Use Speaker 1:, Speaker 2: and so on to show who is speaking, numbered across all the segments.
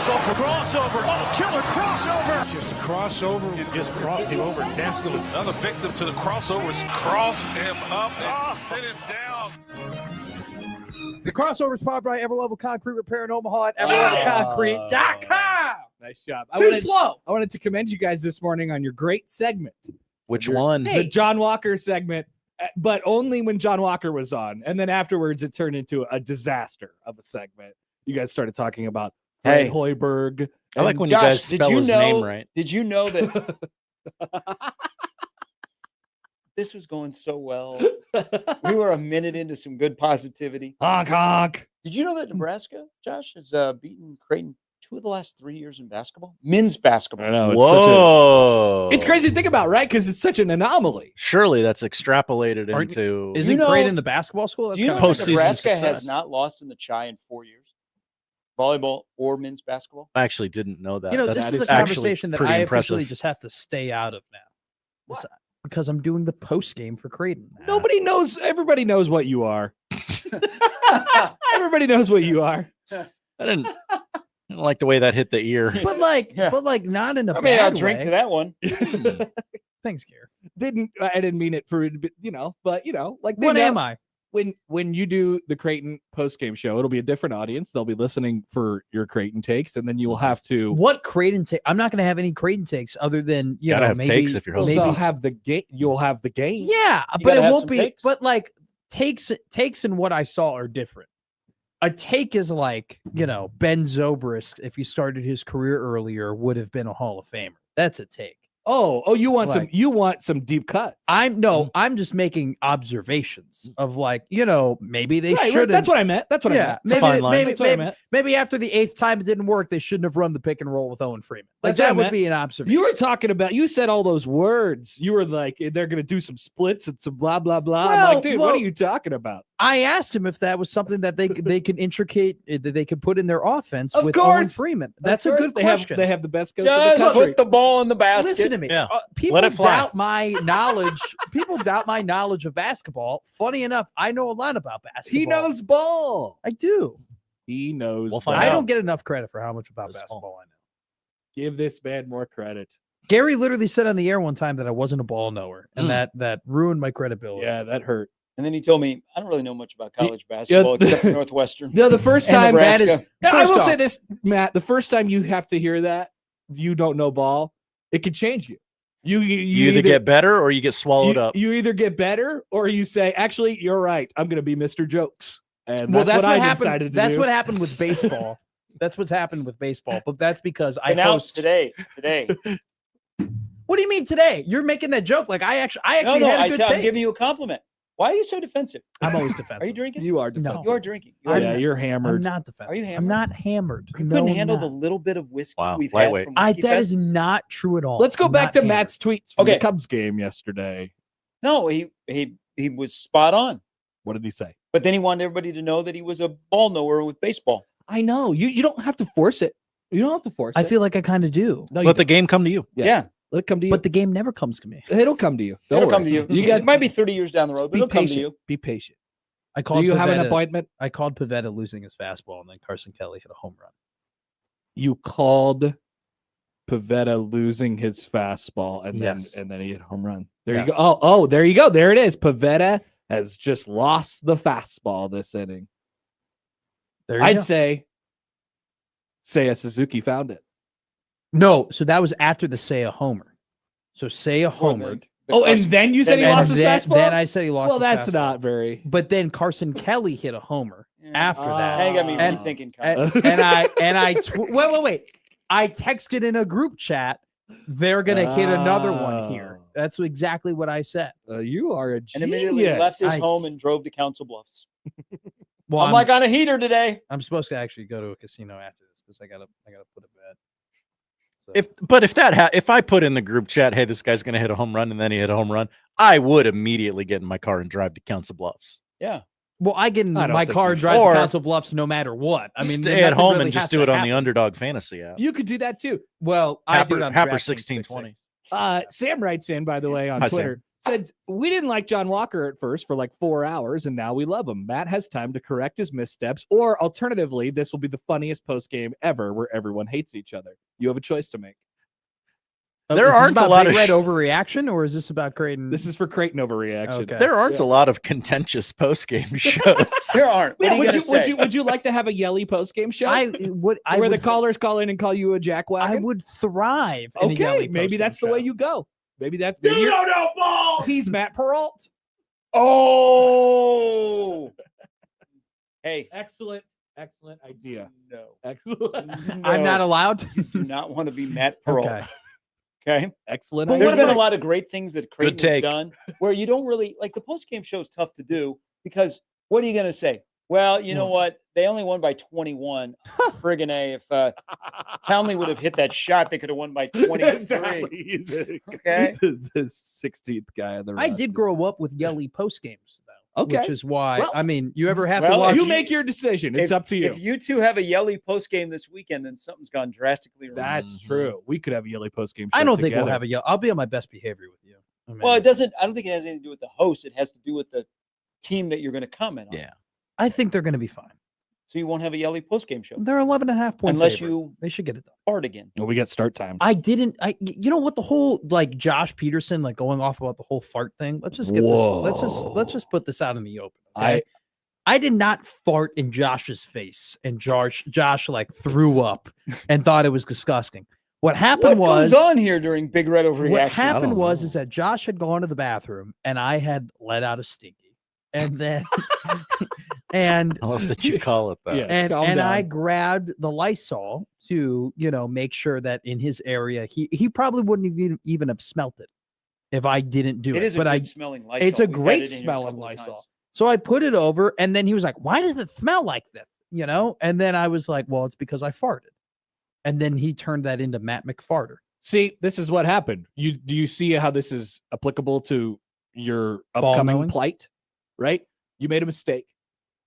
Speaker 1: Crossover.
Speaker 2: Oh, killer crossover.
Speaker 1: Just crossover. You just crossed him over. Instantly.
Speaker 3: Another victim to the crossovers. Cross him up and sit him down.
Speaker 4: The crossover is powered by Everlevel Concrete Repair in Omaha at everlevelconcrete.com.
Speaker 5: Nice job.
Speaker 4: Slow.
Speaker 5: I wanted to commend you guys this morning on your great segment.
Speaker 6: Which one?
Speaker 5: The John Walker segment, but only when John Walker was on. And then afterwards, it turned into a disaster of a segment. You guys started talking about Fred Hoiberg.
Speaker 6: I like when
Speaker 7: Josh,
Speaker 6: you guys spell his name right.
Speaker 7: Did you know that this was going so well? We were a minute into some good positivity.
Speaker 5: Honk, honk.
Speaker 7: Did you know that Nebraska, Josh, has beaten Creighton 2 of the last 3 years in basketball? Men's basketball.
Speaker 5: I know.
Speaker 6: Whoa.
Speaker 5: It's crazy to think about, right? Because it's such an anomaly.
Speaker 6: Surely that's extrapolated into.
Speaker 4: Isn't Creighton the basketball school?
Speaker 7: Do you know that Nebraska has not lost in the Chi in 4 years? Volleyball or men's basketball?
Speaker 6: I actually didn't know that.
Speaker 4: You know, this is a conversation that I officially just have to stay out of now.
Speaker 7: What?
Speaker 4: Because I'm doing the post game for Creighton.
Speaker 5: Nobody knows. Everybody knows what you are. Everybody knows what you are.
Speaker 6: I didn't like the way that hit the ear.
Speaker 4: But not in a bad
Speaker 7: I'll drink
Speaker 4: way.
Speaker 7: to that one.
Speaker 4: Thanks, Gare.
Speaker 5: I didn't mean it for, but like
Speaker 4: What am I?
Speaker 5: When you do the Creighton post-game show, it'll be a different audience. They'll be listening for your Creighton takes, and then you will have to.
Speaker 4: What Creighton take? I'm not going to have any Creighton takes other than
Speaker 6: maybe takes if you're hosting.
Speaker 5: They'll have the game. You'll have the game.
Speaker 4: Yeah, but it won't be. Takes. But like takes and what I saw are different. A take is like Ben Zobrist, if he started his career earlier, would have been a Hall of Famer. That's a take.
Speaker 5: Oh, you want some deep cuts.
Speaker 4: I'm just making observations of maybe they
Speaker 5: should.
Speaker 4: Right,
Speaker 5: that's what I meant. That's what I meant.
Speaker 4: Maybe after the 8th time it didn't work, they shouldn't have run the pick and roll with Owen Freeman. Like
Speaker 5: that
Speaker 4: would be an observation.
Speaker 5: You were talking about. You said all those words. You were like, they're going to do some splits and some blah blah blah. I'm like, dude, what are you talking about?
Speaker 4: I asked him if that was something that they can intricate, that they could put in their offense
Speaker 5: of
Speaker 4: with
Speaker 5: course.
Speaker 4: Owen Freeman. That's a good question.
Speaker 5: They have the best coach in
Speaker 7: Just
Speaker 5: the country.
Speaker 7: put the ball in the basket.
Speaker 4: Listen to me.
Speaker 6: Yeah.
Speaker 4: People doubt my knowledge. People doubt my knowledge of basketball. Funny enough, I know a lot about basketball.
Speaker 5: He knows ball.
Speaker 4: I do.
Speaker 5: He knows.
Speaker 4: I don't get enough credit for how much about basketball I know.
Speaker 5: Give this man more credit.
Speaker 4: Gary literally said on the air one time that I wasn't a ball knower, and that ruined my credibility.
Speaker 5: Yeah, that hurt.
Speaker 7: And then he told me, I don't really know much about college basketball except for Northwestern.
Speaker 5: No, the first time that is. I will say this, Matt. The first time you have to hear that you don't know ball, it could change you. You
Speaker 6: either get better or you get swallowed up.
Speaker 5: You either get better or you say, actually, you're right. I'm going to be Mr. Jokes. And
Speaker 4: that's
Speaker 5: what
Speaker 4: happened.
Speaker 5: Decided to
Speaker 4: that's
Speaker 5: do.
Speaker 4: what happened with baseball. That's what's happened with baseball. But that's because I
Speaker 7: announced today.
Speaker 4: What do you mean today? You're making that joke like I actually
Speaker 7: no,
Speaker 4: had a
Speaker 7: I
Speaker 4: good
Speaker 7: said
Speaker 4: take.
Speaker 7: I'm giving you a compliment. Why are you so defensive?
Speaker 4: I'm always defensive.
Speaker 7: Are you drinking?
Speaker 5: You are defensive.
Speaker 4: No.
Speaker 7: You are drinking.
Speaker 5: You're hammered.
Speaker 4: I'm not defensive.
Speaker 7: Are you hammered?
Speaker 4: I'm not hammered.
Speaker 7: You couldn't handle the little bit of whiskey we've had from Whiskey
Speaker 4: that
Speaker 7: Fest?
Speaker 4: is not true at all.
Speaker 5: Let's go back to Matt's tweets from the Cubs game yesterday.
Speaker 7: No, he was spot on.
Speaker 5: What did he say?
Speaker 7: But then he wanted everybody to know that he was a ball knower with baseball.
Speaker 5: I know. You don't have to force it. You don't have to force it.
Speaker 4: I feel like I kind of do.
Speaker 5: No,
Speaker 6: Let the game come to you.
Speaker 7: Yeah.
Speaker 5: Let it come to you.
Speaker 4: But the game never comes to me.
Speaker 5: It'll come to you.
Speaker 7: It'll come to you. It might be 30 years down the road, but it'll come to you.
Speaker 5: Be patient.
Speaker 4: Do
Speaker 5: you have an appointment?
Speaker 4: I called Pavetta losing his fastball, and then Carson Kelly hit a home run.
Speaker 5: You called Pavetta losing his fastball, and then he hit a home run. There you go. Oh, there you go. There it is. Pavetta has just lost the fastball this inning. I'd say Seiya Suzuki found it.
Speaker 4: No, so that was after the Seiya homer. So Seiya homered.
Speaker 5: And then you said he lost his fastball?
Speaker 4: Then I said he lost his fastball.
Speaker 5: Well, that's not very.
Speaker 4: But then Carson Kelly hit a homer after that.
Speaker 7: Now you got me rethinking.
Speaker 4: Wait. I texted in a group chat, they're going to hit another one here. That's exactly what I said.
Speaker 5: You are a genius.
Speaker 7: And immediately left his home and drove to Council Bluffs.
Speaker 4: Well,
Speaker 7: I'm like on a heater today.
Speaker 4: I'm supposed to actually go to a casino after this because I gotta put a bet. So.
Speaker 6: If I put in the group chat, hey, this guy's gonna hit a home run, and then he hit a home run, I would immediately get in my car and drive to Council Bluffs.
Speaker 7: Yeah.
Speaker 4: Well, I get in my car and drive to Council Bluffs no matter what. I mean,
Speaker 6: stay at home really and just do it on the Underdog Fantasy app.
Speaker 5: You could do that too.
Speaker 4: Well,
Speaker 6: Happer,
Speaker 4: I did on
Speaker 6: Happer 1620.
Speaker 5: Sam writes in, by the way, on Twitter. said, we didn't like John Walker at first for like 4 hours, and now we love him. Matt has time to correct his missteps, or alternatively, this will be the funniest post game ever where everyone hates each other. You have a choice to make.
Speaker 6: There aren't a lot of
Speaker 4: Red overreaction, or is this about Creighton?
Speaker 5: This is for Creighton overreaction.
Speaker 4: Okay.
Speaker 6: There aren't a lot of contentious post-game shows.
Speaker 7: There aren't. What
Speaker 5: Yeah,
Speaker 7: are you gonna say?
Speaker 5: would you like to have a yelly post game show?
Speaker 4: where
Speaker 5: the callers call in and call you a jackwagon?
Speaker 4: I would thrive. In a
Speaker 5: Okay,
Speaker 4: yelly
Speaker 5: maybe
Speaker 4: post-game
Speaker 5: that's the way
Speaker 4: show.
Speaker 5: you go. Maybe that's
Speaker 3: You don't know ball.
Speaker 5: He's Matt Peralt.
Speaker 7: Oh. Hey.
Speaker 5: Excellent idea.
Speaker 7: No.
Speaker 5: Excellent.
Speaker 4: I'm not allowed.
Speaker 7: You do not want to be Matt Pearl.
Speaker 4: Okay.
Speaker 7: Okay.
Speaker 5: Excellent.
Speaker 4: But
Speaker 5: idea.
Speaker 7: There's been a lot of great things that Creighton has
Speaker 6: take.
Speaker 7: done where you don't really like the post game show is tough to do because what are you going to say? Well, you know what? They only won by 21. Friggin' A. If Townley would have hit that shot, they could have won by 23. Okay.
Speaker 5: The 16th guy on the
Speaker 4: I
Speaker 5: roster.
Speaker 4: did grow up with yelly post games, though.
Speaker 5: Okay.
Speaker 4: Which is why,
Speaker 5: Well-
Speaker 4: I mean, you ever have to
Speaker 7: Well,
Speaker 4: watch?
Speaker 5: You make your decision. It's up to you.
Speaker 7: If you two have a yelly post game this weekend, then something's gone drastically wrong.
Speaker 5: That's true. We could have a yelly post game.
Speaker 4: I don't think we'll have a yell. I'll be on my best behavior with you. I mean,
Speaker 7: Well, it doesn't. I don't think it has anything to do with the host. It has to do with the team that you're going to comment on.
Speaker 6: Yeah.
Speaker 4: I think they're going to be fine.
Speaker 7: So you won't have a yelly post game show
Speaker 4: They're 11.5 point
Speaker 7: unless
Speaker 4: favorite.
Speaker 7: you
Speaker 4: They should get it done.
Speaker 7: fart again.
Speaker 5: Well, we got start time.
Speaker 4: You know what, the whole like Josh Peterson like going off about the whole fart thing. Let's just get let's just put this out in the open. Okay? I did not fart in Josh's face, and Josh like threw up and thought it was disgusting. What happened
Speaker 7: What goes on here during Big Red Overreaction?
Speaker 4: what happened was is that Josh had gone to the bathroom and I had let out a stinky, and then and
Speaker 6: I love that you call it that.
Speaker 5: Yeah.
Speaker 4: and
Speaker 5: calm down.
Speaker 4: I grabbed the Lysol to make sure that in his area he probably wouldn't even have smelt it if I didn't do it.
Speaker 7: It is a
Speaker 4: but
Speaker 7: good smelling Lysol.
Speaker 4: it's a
Speaker 7: We've had
Speaker 4: great
Speaker 7: it in here a
Speaker 4: smelling
Speaker 7: couple of
Speaker 4: Lysol.
Speaker 7: times.
Speaker 4: So I put it over, and then he was like, "Why does it smell like this?" And then I was like, "Well, it's because I farted." And then he turned that into Matt McFarter.
Speaker 5: See, this is what happened. Do you see how this is applicable to your
Speaker 4: Ball
Speaker 5: upcoming
Speaker 4: knowing?
Speaker 5: plight? Right? You made a mistake,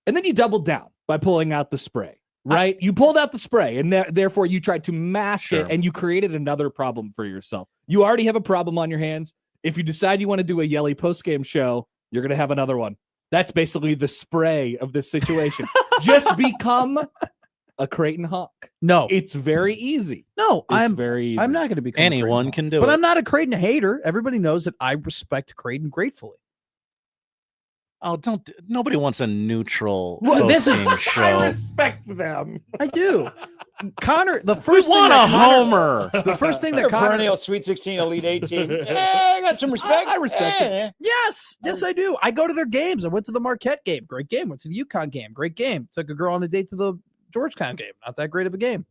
Speaker 5: and then you doubled down by pulling out the spray. Right? You pulled out the spray, and therefore you tried to mask it, and you created another problem for yourself. You already have a problem on your hands. If you decide you want to do a yelly post-game show, you're going to have another one. That's basically the spray of this situation. Just become a Creighton Hawk.
Speaker 4: No,
Speaker 5: It's very easy.
Speaker 4: no,
Speaker 5: It's very easy.
Speaker 4: I'm not going to become a Creighton
Speaker 6: Anyone
Speaker 4: Hawk.
Speaker 6: can do
Speaker 4: But
Speaker 6: it.
Speaker 4: I'm not a Creighton hater. Everybody knows that I respect Creighton gratefully.
Speaker 6: Oh, nobody wants a neutral
Speaker 4: Well, this is-
Speaker 6: post-game show.
Speaker 5: respect them.
Speaker 4: I do. Connor, the
Speaker 6: We
Speaker 4: first thing
Speaker 6: want
Speaker 4: that
Speaker 6: a
Speaker 4: Connor-
Speaker 6: homer.
Speaker 4: The first thing
Speaker 7: They're
Speaker 4: that
Speaker 7: a
Speaker 4: Connor,
Speaker 7: perennial Sweet 16 Elite 18. I got some respect.
Speaker 5: I respect it.
Speaker 7: Yeah.
Speaker 4: yes, I do. I go to their games. I went to the Marquette game, great game. Went to the UConn game, great game. Took a girl on a date to the Georgetown game, not that great of a game.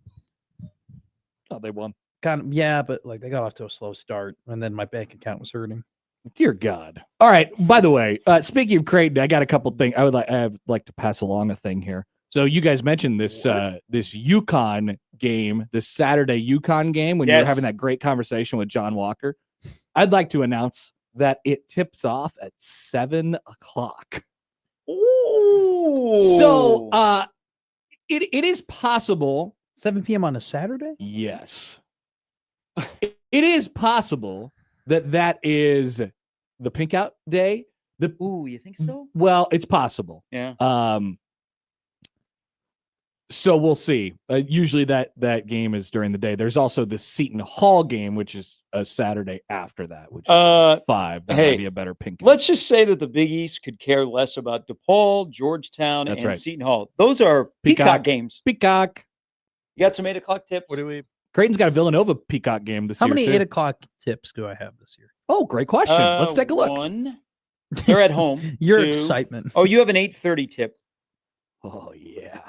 Speaker 5: Oh, they won.
Speaker 4: Yeah, but like they got off to a slow start, and then my bank account was hurting.
Speaker 5: Dear God. All right. By the way, speaking of Creighton, I got a couple things. I would like to pass along a thing here. So you guys mentioned this this UConn game, this Saturday UConn game when you were having that great conversation with John Walker. I'd like to announce that it tips off at 7:00.
Speaker 7: Ooh.
Speaker 5: So it is possible.
Speaker 4: 7 p.m. on a Saturday?
Speaker 5: Yes. It is possible that is the pink out day.
Speaker 7: Ooh, you think so?
Speaker 5: Well, it's possible.
Speaker 7: Yeah.
Speaker 5: So we'll see. Usually that game is during the day. There's also the Seton Hall game, which is a Saturday after that, which is 5. That
Speaker 7: hey,
Speaker 5: might be a better pink.
Speaker 7: Let's just say that the Big East could care less about DePaul, Georgetown,
Speaker 5: That's
Speaker 7: and
Speaker 5: right.
Speaker 7: Seton Hall. Those are Peacock games.
Speaker 5: Peacock.
Speaker 7: You got some 8 o'clock tips?
Speaker 6: What do we?
Speaker 5: Creighton's got a Villanova Peacock game this
Speaker 4: How
Speaker 5: year.
Speaker 4: many
Speaker 5: too.
Speaker 4: 8 o'clock tips do I have this year?
Speaker 5: Oh, great question. Let's take a look.
Speaker 7: 1. They're at home.
Speaker 4: Your
Speaker 7: 2.
Speaker 4: excitement.
Speaker 7: Oh, you have an 8:30 tip.
Speaker 5: Oh yeah.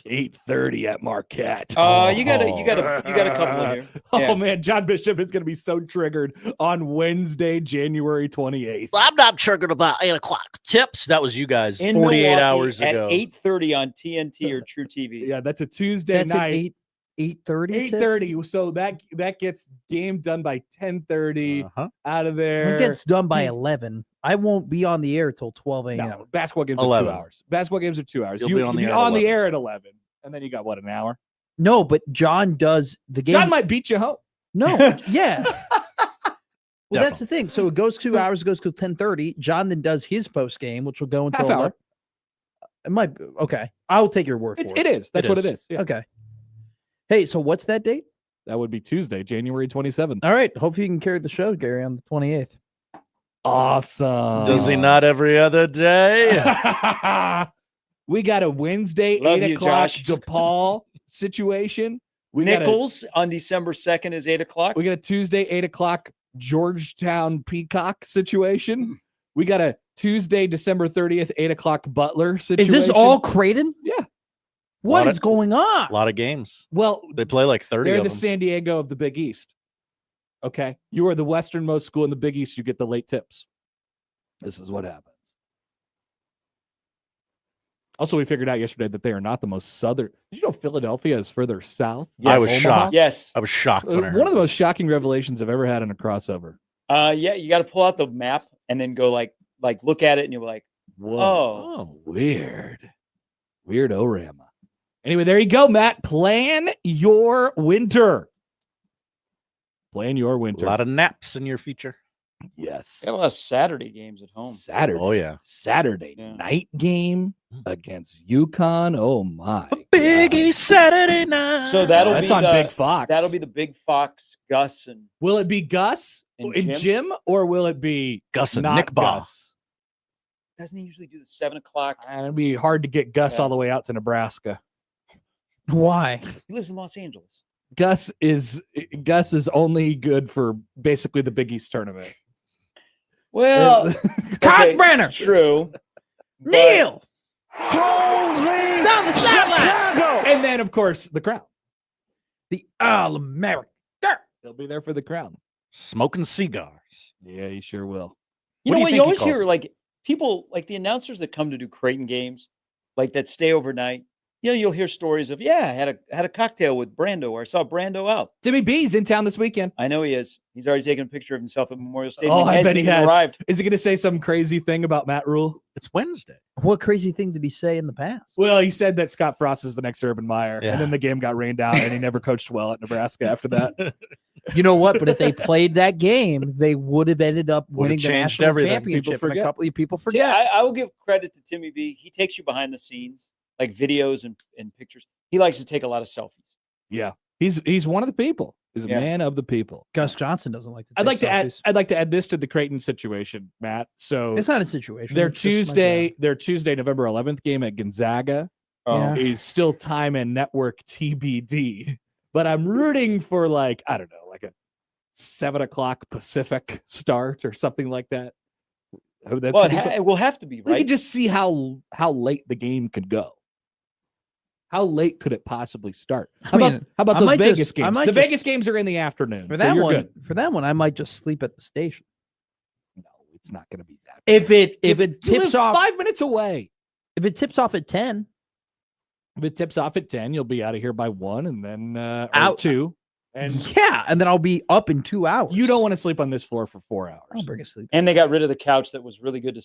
Speaker 5: 8:30 at Marquette.
Speaker 7: You got a couple in here.
Speaker 5: Oh
Speaker 7: Yeah.
Speaker 5: man, John Bishop is going to be so triggered on Wednesday, January 28th.
Speaker 6: I'm not triggered about 8 o'clock tips. That was you guys
Speaker 7: In
Speaker 6: 48
Speaker 7: Milwaukee
Speaker 6: hours
Speaker 7: at
Speaker 6: ago.
Speaker 7: 8:30 on TNT or True TV.
Speaker 5: Yeah, that's a Tuesday
Speaker 4: That's
Speaker 5: night.
Speaker 4: an 8:30.
Speaker 5: 8:30. So that gets game done by 10:30.
Speaker 6: Uh-huh.
Speaker 5: Out of there.
Speaker 4: It gets done by 11. I won't be on the air till 12 a.m.
Speaker 5: No, basketball games are
Speaker 6: 11.
Speaker 5: 2 hours. Basketball games are 2 hours.
Speaker 6: You'll
Speaker 5: You'll
Speaker 6: be on the air at
Speaker 5: on the
Speaker 6: 11.
Speaker 5: air at 11. And then you got what, an hour?
Speaker 4: No, but John does the game.
Speaker 5: John might beat you home.
Speaker 4: No, yeah. Well, that's the thing. So it goes 2 hours, it goes till 10:30. John then does his post game, which will go until
Speaker 5: Half hour.
Speaker 4: It might okay. I'll take your word for it.
Speaker 5: It is. That's what it is. Yeah.
Speaker 4: Okay. Hey, so what's that date?
Speaker 5: That would be Tuesday, January 27th.
Speaker 4: All right. Hope you can carry the show, Gary, on the 28th.
Speaker 5: Awesome.
Speaker 6: Does he not every other day?
Speaker 5: We got a Wednesday,
Speaker 7: Love
Speaker 5: 8
Speaker 7: you,
Speaker 5: o'clock
Speaker 7: Josh.
Speaker 5: DePaul situation. We
Speaker 7: Nichols on December 2nd is 8 o'clock.
Speaker 5: We got a Tuesday, 8 o'clock Georgetown Peacock situation. We got a Tuesday, December 30th, 8 o'clock Butler situation.
Speaker 4: Is this all Creighton?
Speaker 5: Yeah.
Speaker 4: What is going on?
Speaker 6: A lot of games.
Speaker 5: Well,
Speaker 6: They play like 30
Speaker 5: they're
Speaker 6: of
Speaker 5: the
Speaker 6: them.
Speaker 5: San Diego of the Big East. Okay. You are the westernmost school in the Big East. You get the late tips. This is what happens. Also, we figured out yesterday that they are not the most southern. Did you know Philadelphia is further south?
Speaker 6: I was
Speaker 5: Omaha?
Speaker 6: shocked.
Speaker 7: Yes.
Speaker 6: I was shocked when I heard
Speaker 5: One of the
Speaker 6: this.
Speaker 5: most shocking revelations I've ever had in a crossover.
Speaker 7: Yeah, you got to pull out the map and then go like look at it and you're like,
Speaker 5: Whoa.
Speaker 7: oh,
Speaker 5: Weird. Weird orama. Anyway, there you go, Matt. Plan your winter. Plan your
Speaker 6: A
Speaker 5: winter.
Speaker 6: lot of naps in your future.
Speaker 5: Yes.
Speaker 7: got a lot of Saturday games at home.
Speaker 5: Saturday.
Speaker 6: Oh, yeah.
Speaker 5: Saturday
Speaker 7: Yeah.
Speaker 5: night game against UConn. Oh my.
Speaker 6: Biggie
Speaker 5: God.
Speaker 6: Saturday night.
Speaker 7: So that'll
Speaker 5: That's
Speaker 7: be
Speaker 5: on
Speaker 7: the,
Speaker 5: Big Fox.
Speaker 7: That'll be the Big Fox, Gus, and
Speaker 5: Will it be Gus
Speaker 7: And
Speaker 5: and Jim, or will it be
Speaker 6: Gus and
Speaker 5: not
Speaker 6: Nick Ball.
Speaker 5: Gus?
Speaker 7: doesn't he usually do the 7 o'clock?
Speaker 5: And it'd be hard to get Gus
Speaker 7: Yeah.
Speaker 5: all the way out to Nebraska.
Speaker 4: Why?
Speaker 7: He lives in Los Angeles.
Speaker 5: Gus is only good for basically the Big East tournament.
Speaker 7: Well,
Speaker 4: Cockbrenner!
Speaker 7: True. but-
Speaker 4: Neil! Down the sideline!
Speaker 5: And then, of course, the crown.
Speaker 4: The All-American.
Speaker 5: He'll be there for the crown.
Speaker 6: Smoking cigars.
Speaker 5: Yeah, he sure will.
Speaker 7: You
Speaker 6: What do
Speaker 7: know
Speaker 6: you
Speaker 7: what?
Speaker 6: think
Speaker 7: You
Speaker 6: he
Speaker 7: always
Speaker 6: calls
Speaker 7: hear
Speaker 6: it?
Speaker 7: like people, like the announcers that come to do Creighton games, like that stay overnight. You know, you'll hear stories of, I had a cocktail with Brando, or I saw Brando out.
Speaker 5: Timmy B's in town this weekend.
Speaker 7: I know he is. He's already taken a picture of himself at Memorial Stadium.
Speaker 5: Oh, I bet he
Speaker 7: hasn't even
Speaker 5: has.
Speaker 7: arrived.
Speaker 5: Is he going to say some crazy thing about Matt Rule?
Speaker 6: It's Wednesday.
Speaker 4: What crazy thing did he say in the past?
Speaker 5: Well, he said that Scott Frost is the next Urban Meyer,
Speaker 6: Yeah.
Speaker 5: and then the game got rained out, and he never coached well at Nebraska after that.
Speaker 4: You know what? But if they played that game, they would have ended up
Speaker 6: Would've
Speaker 4: winning the
Speaker 6: changed
Speaker 4: national
Speaker 6: everything.
Speaker 4: championship.
Speaker 5: People
Speaker 4: And a
Speaker 5: forget.
Speaker 4: couple of people
Speaker 7: Yeah,
Speaker 4: forget.
Speaker 7: I will give credit to Timmy B. He takes you behind the scenes, like videos and pictures. He likes to take a lot of selfies.
Speaker 5: Yeah, he's one of the people. He's a
Speaker 7: Yeah.
Speaker 5: man of the people.
Speaker 4: Gus Johnson doesn't like to.
Speaker 5: I'd like
Speaker 4: take
Speaker 5: to add.
Speaker 4: selfies.
Speaker 5: I'd like to add this to the Creighton situation, Matt. So
Speaker 4: It's not a situation.
Speaker 5: their
Speaker 4: it's just my
Speaker 5: Tuesday, November 11th game at Gonzaga
Speaker 4: Yeah.
Speaker 5: is still time and network TBD. But I'm rooting for like a 7 o'clock Pacific start or something like that.
Speaker 7: Well, it will have to be,
Speaker 5: We
Speaker 7: right?
Speaker 5: could just see how late the game could go. How late could it possibly start? How
Speaker 4: mean,
Speaker 5: about
Speaker 4: I
Speaker 5: those
Speaker 4: might
Speaker 5: Vegas
Speaker 4: just- I
Speaker 5: games?
Speaker 4: might
Speaker 5: The
Speaker 4: just-
Speaker 5: Vegas games are in the afternoon.
Speaker 4: For
Speaker 5: so
Speaker 4: that
Speaker 5: you're
Speaker 4: one,
Speaker 5: good.
Speaker 4: I might just sleep at the station.
Speaker 5: No, it's not going to be that.
Speaker 4: If it
Speaker 5: You
Speaker 4: tips
Speaker 5: live
Speaker 4: off
Speaker 5: 5 minutes away.
Speaker 4: if it tips off at 10,
Speaker 5: If it tips off at 10, you'll be out of here by 1 and then or
Speaker 4: Out.
Speaker 5: 2. And
Speaker 4: yeah, and then I'll be up in 2 hours.
Speaker 5: you don't want to sleep on this floor for 4 hours.
Speaker 4: I'll bring a sleep.
Speaker 7: And they got rid of the couch that was really good to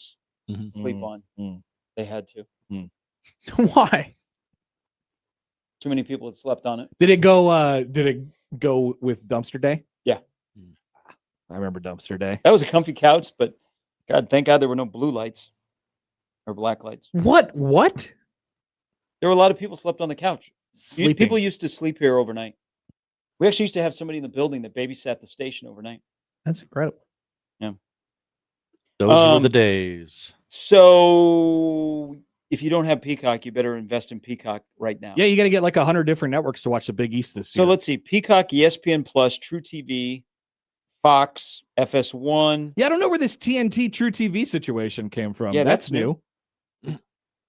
Speaker 6: Mhm.
Speaker 7: sleep
Speaker 5: Mm,
Speaker 7: on.
Speaker 5: mm.
Speaker 7: They had to.
Speaker 4: Why?
Speaker 7: Too many people had slept on it.
Speaker 5: Did it go with dumpster day?
Speaker 7: Yeah.
Speaker 5: I remember dumpster day.
Speaker 7: That was a comfy couch, but God, thank God there were no blue lights or black lights.
Speaker 4: What?
Speaker 7: There were a lot of people slept on the couch.
Speaker 5: Sleeping.
Speaker 7: People used to sleep here overnight. We actually used to have somebody in the building that babysat the station overnight.
Speaker 4: That's incredible.
Speaker 6: Those were the days.
Speaker 7: So if you don't have Peacock, you better invest in Peacock right now.
Speaker 5: Yeah, you got to get like 100 different networks to watch the Big East this
Speaker 7: So
Speaker 5: year.
Speaker 7: let's see. Peacock, ESPN Plus, True TV, Fox, FS1.
Speaker 5: Yeah, I don't know where this TNT True TV situation came from.
Speaker 7: Yeah,
Speaker 5: that's
Speaker 7: that's
Speaker 5: new.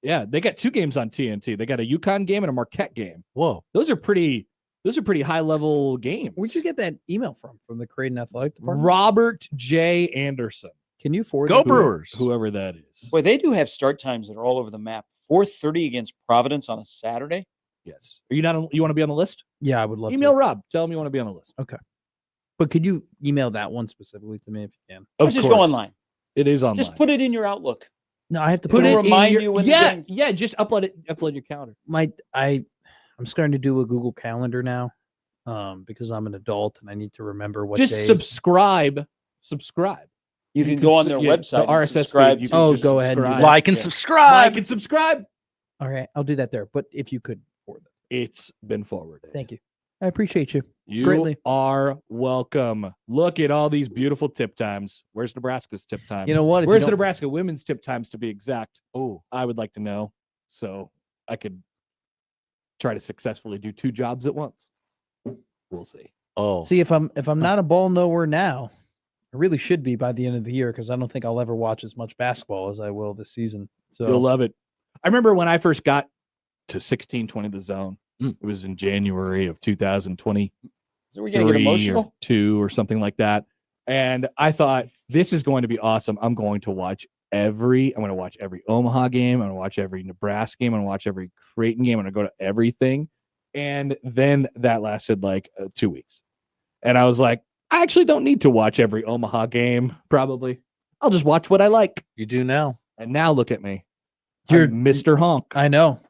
Speaker 5: Yeah, they got 2 games on TNT. They got a UConn game and a Marquette game.
Speaker 6: Whoa.
Speaker 5: Those are pretty high level games.
Speaker 4: Where'd you get that email from the Creighton Athletic Department?
Speaker 5: Robert J. Anderson,
Speaker 4: Can you forward
Speaker 6: Go
Speaker 4: that to me?
Speaker 6: Brewers.
Speaker 5: whoever that is.
Speaker 7: Boy, they do have start times that are all over the map. 4:30 against Providence on a Saturday.
Speaker 5: Yes. Are you not? You want to be on the list?
Speaker 4: Yeah, I would love
Speaker 5: Email
Speaker 4: to.
Speaker 5: Rob. Tell him you want to be on the list.
Speaker 4: But could you email that one specifically to me if you can?
Speaker 5: Of
Speaker 7: Let's just go
Speaker 5: course.
Speaker 7: online.
Speaker 5: It is online.
Speaker 7: Just put it in your Outlook.
Speaker 4: No, I have to
Speaker 7: Put
Speaker 4: put
Speaker 7: it
Speaker 4: it.
Speaker 7: remind
Speaker 5: in
Speaker 7: you when the
Speaker 5: yeah,
Speaker 7: game-
Speaker 5: yeah. Just upload it. Upload your calendar.
Speaker 4: I'm starting to do a Google Calendar now, because I'm an adult and I need to remember what
Speaker 5: Just
Speaker 4: days.
Speaker 5: subscribe subscribe.
Speaker 7: You can go on their website
Speaker 5: the
Speaker 7: and
Speaker 5: RSS
Speaker 7: subscribe.
Speaker 5: feed, you
Speaker 7: to-
Speaker 5: can
Speaker 4: Oh,
Speaker 5: just
Speaker 4: go ahead and do
Speaker 5: subscribe.
Speaker 4: that.
Speaker 6: Like and
Speaker 5: Yeah.
Speaker 6: subscribe.
Speaker 5: Like and subscribe.
Speaker 4: All right, I'll do that there. But if you could forward that.
Speaker 5: It's been forwarded.
Speaker 4: Thank you. I appreciate you.
Speaker 5: You
Speaker 4: Greatly.
Speaker 5: are welcome. Look at all these beautiful tip times. Where's Nebraska's tip times?
Speaker 4: You know what? If you
Speaker 5: Where's the
Speaker 4: don't-
Speaker 5: Nebraska women's tip times to be exact?
Speaker 6: Oh,
Speaker 5: I would like to know so I could try to successfully do 2 jobs at once. We'll see.
Speaker 6: oh.
Speaker 4: See, if I'm not a ball knower now, I really should be by the end of the year because I don't think I'll ever watch as much basketball as I will this season. So
Speaker 5: You'll love it. I remember when I first got to 1620 The Zone. It was in January of 2020.
Speaker 7: So we're going to get emotional.
Speaker 5: Or 2 or something like that. And I thought, this is going to be awesome. I'm going to watch every Omaha game. I'm going to watch every Nebraska game. I'm going to watch every Creighton game. I'm going to go to everything. And then that lasted like 2 weeks. And I was like, I actually don't need to watch every Omaha game, probably. I'll just watch what I like.
Speaker 6: You do now.
Speaker 5: And now look at me.
Speaker 4: You're
Speaker 5: I'm Mr. Honk.
Speaker 4: I know.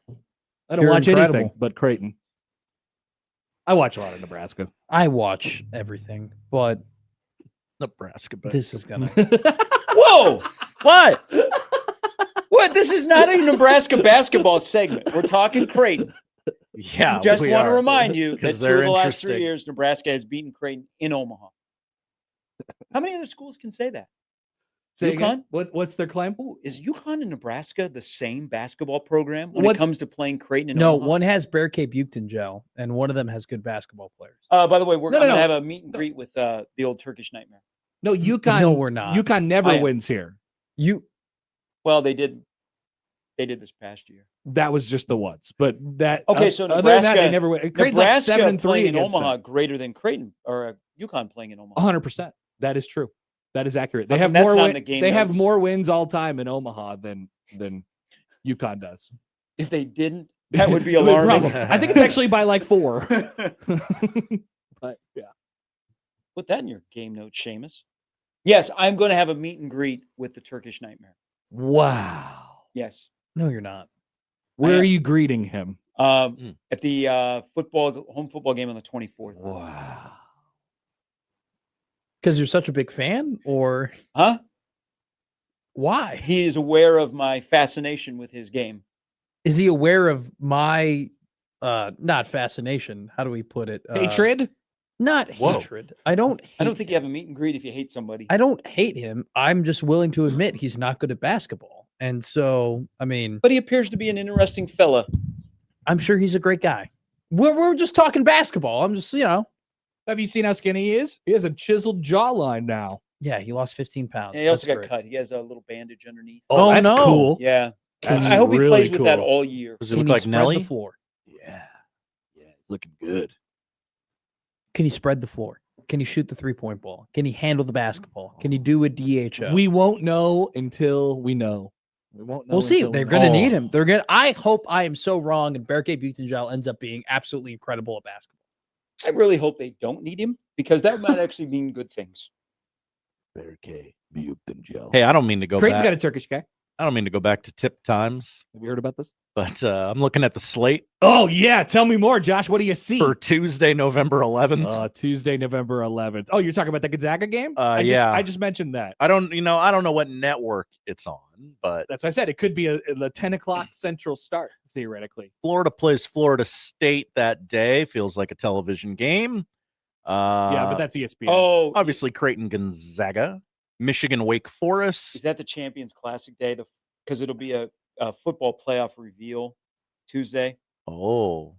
Speaker 5: I don't
Speaker 4: you're
Speaker 5: watch
Speaker 4: incredible.
Speaker 5: anything but Creighton. I watch a lot of Nebraska.
Speaker 4: I watch everything, but
Speaker 6: Nebraska. But
Speaker 4: this is gonna.
Speaker 7: Whoa!
Speaker 6: what?
Speaker 7: What? This is not a Nebraska basketball segment. We're talking Creighton.
Speaker 6: Yeah.
Speaker 7: Just
Speaker 6: we
Speaker 7: want to
Speaker 6: are.
Speaker 7: remind you that
Speaker 6: Because
Speaker 7: 2
Speaker 6: they're
Speaker 7: of the last 3
Speaker 6: interesting.
Speaker 7: years, Nebraska has beaten Creighton in Omaha. How many other schools can say that?
Speaker 5: Say again?
Speaker 7: UConn?
Speaker 5: What's their claim?
Speaker 7: Ooh, is UConn and Nebraska the same basketball program when
Speaker 5: What-
Speaker 7: it comes to playing Creighton in
Speaker 4: No,
Speaker 7: Omaha?
Speaker 4: one has Bear Cape Buchton gel, and one of them has good basketball players.
Speaker 7: By the way, we're
Speaker 5: No,
Speaker 7: going
Speaker 5: no,
Speaker 7: to
Speaker 5: no.
Speaker 7: have a meet and greet with the old Turkish Nightmare.
Speaker 5: No, UConn.
Speaker 4: No, we're not.
Speaker 5: UConn never
Speaker 7: I am.
Speaker 5: wins here.
Speaker 7: Well, they did this past year.
Speaker 5: That was just the once, but that
Speaker 7: Okay, so
Speaker 5: other than that,
Speaker 7: Nebraska-
Speaker 5: they never win. Creighton's like
Speaker 7: Nebraska
Speaker 5: 7-3
Speaker 7: playing in
Speaker 5: against
Speaker 7: Omaha
Speaker 5: them.
Speaker 7: greater than Creighton or UConn playing in Omaha.
Speaker 5: 100%. That is true. That is accurate. They
Speaker 7: How
Speaker 5: have
Speaker 7: come that's
Speaker 5: more.
Speaker 7: not in the game
Speaker 5: They have
Speaker 7: notes?
Speaker 5: more wins all time in Omaha than UConn does.
Speaker 7: If they didn't, that would be
Speaker 5: It would
Speaker 7: alarming.
Speaker 5: probably- I think it's actually by like 4. But yeah.
Speaker 7: Put that in your game note, Seamus. Yes, I'm going to have a meet and greet with the Turkish Nightmare.
Speaker 5: Wow.
Speaker 7: Yes.
Speaker 4: No, you're not.
Speaker 5: Where
Speaker 7: am.
Speaker 5: are you greeting him?
Speaker 7: At the home football game on the 24th.
Speaker 5: Wow.
Speaker 4: Because you're such a big fan, or
Speaker 7: Huh?
Speaker 4: why?
Speaker 7: He is aware of my fascination with his game.
Speaker 4: Is he aware of my not fascination? How do we put it?
Speaker 5: Hatred?
Speaker 4: Not
Speaker 6: Whoa.
Speaker 4: hatred. I don't
Speaker 7: think you have a meet and greet if you hate somebody.
Speaker 4: I don't hate him. I'm just willing to admit he's not good at basketball. And so, I mean,
Speaker 7: But he appears to be an interesting fella.
Speaker 4: I'm sure he's a great guy. We're just talking basketball. I'm just,
Speaker 5: Have you seen how skinny he is? He has a chiseled jawline now.
Speaker 4: yeah, he lost 15 pounds.
Speaker 7: And he also
Speaker 4: That's
Speaker 7: got
Speaker 4: great.
Speaker 7: cut. He has a little bandage underneath.
Speaker 6: Oh,
Speaker 5: that's
Speaker 6: no.
Speaker 5: cool.
Speaker 7: Yeah.
Speaker 5: That's
Speaker 7: I hope he
Speaker 5: really
Speaker 7: plays with that
Speaker 5: cool.
Speaker 7: all year.
Speaker 6: Does it
Speaker 4: Can
Speaker 6: look
Speaker 4: he
Speaker 6: like
Speaker 4: spread
Speaker 6: Nelly?
Speaker 4: the floor?
Speaker 5: Yeah. Yeah, it's looking good.
Speaker 4: Can he spread the floor? Can he shoot the 3-point ball? Can he handle the basketball? Can he do a DHO?
Speaker 5: We won't know until we know. We won't know.
Speaker 4: We'll see.
Speaker 5: until we
Speaker 4: They're
Speaker 5: know.
Speaker 4: going to need him. They're going to. I hope I am so wrong and Bear Cape Buchton ends up being absolutely incredible at basketball.
Speaker 7: I really hope they don't need him because that might actually mean good things.
Speaker 5: Barricade, Buchton gel.
Speaker 6: Hey, I don't mean to go
Speaker 5: Creighton's
Speaker 6: back.
Speaker 5: got a Turkish guy.
Speaker 6: I don't mean to go back to tip times,
Speaker 5: Have you heard about this?
Speaker 6: but I'm looking at the slate
Speaker 5: Oh yeah, tell me more, Josh. What do you see?
Speaker 6: for Tuesday, November 11th.
Speaker 5: Tuesday, November 11th. Oh, you're talking about the Gonzaga game?
Speaker 6: Yeah.
Speaker 5: I just mentioned that.
Speaker 6: I don't know what network it's on, but
Speaker 5: That's what I said. It could be a 10 o'clock Central start theoretically.
Speaker 6: Florida plays Florida State that day. Feels like a television game.
Speaker 5: Yeah, but that's ESPN.
Speaker 7: Oh,
Speaker 6: Obviously Creighton Gonzaga, Michigan Wake Forest.
Speaker 7: is that the Champions Classic day? Because it'll be a football playoff reveal Tuesday.
Speaker 6: Oh,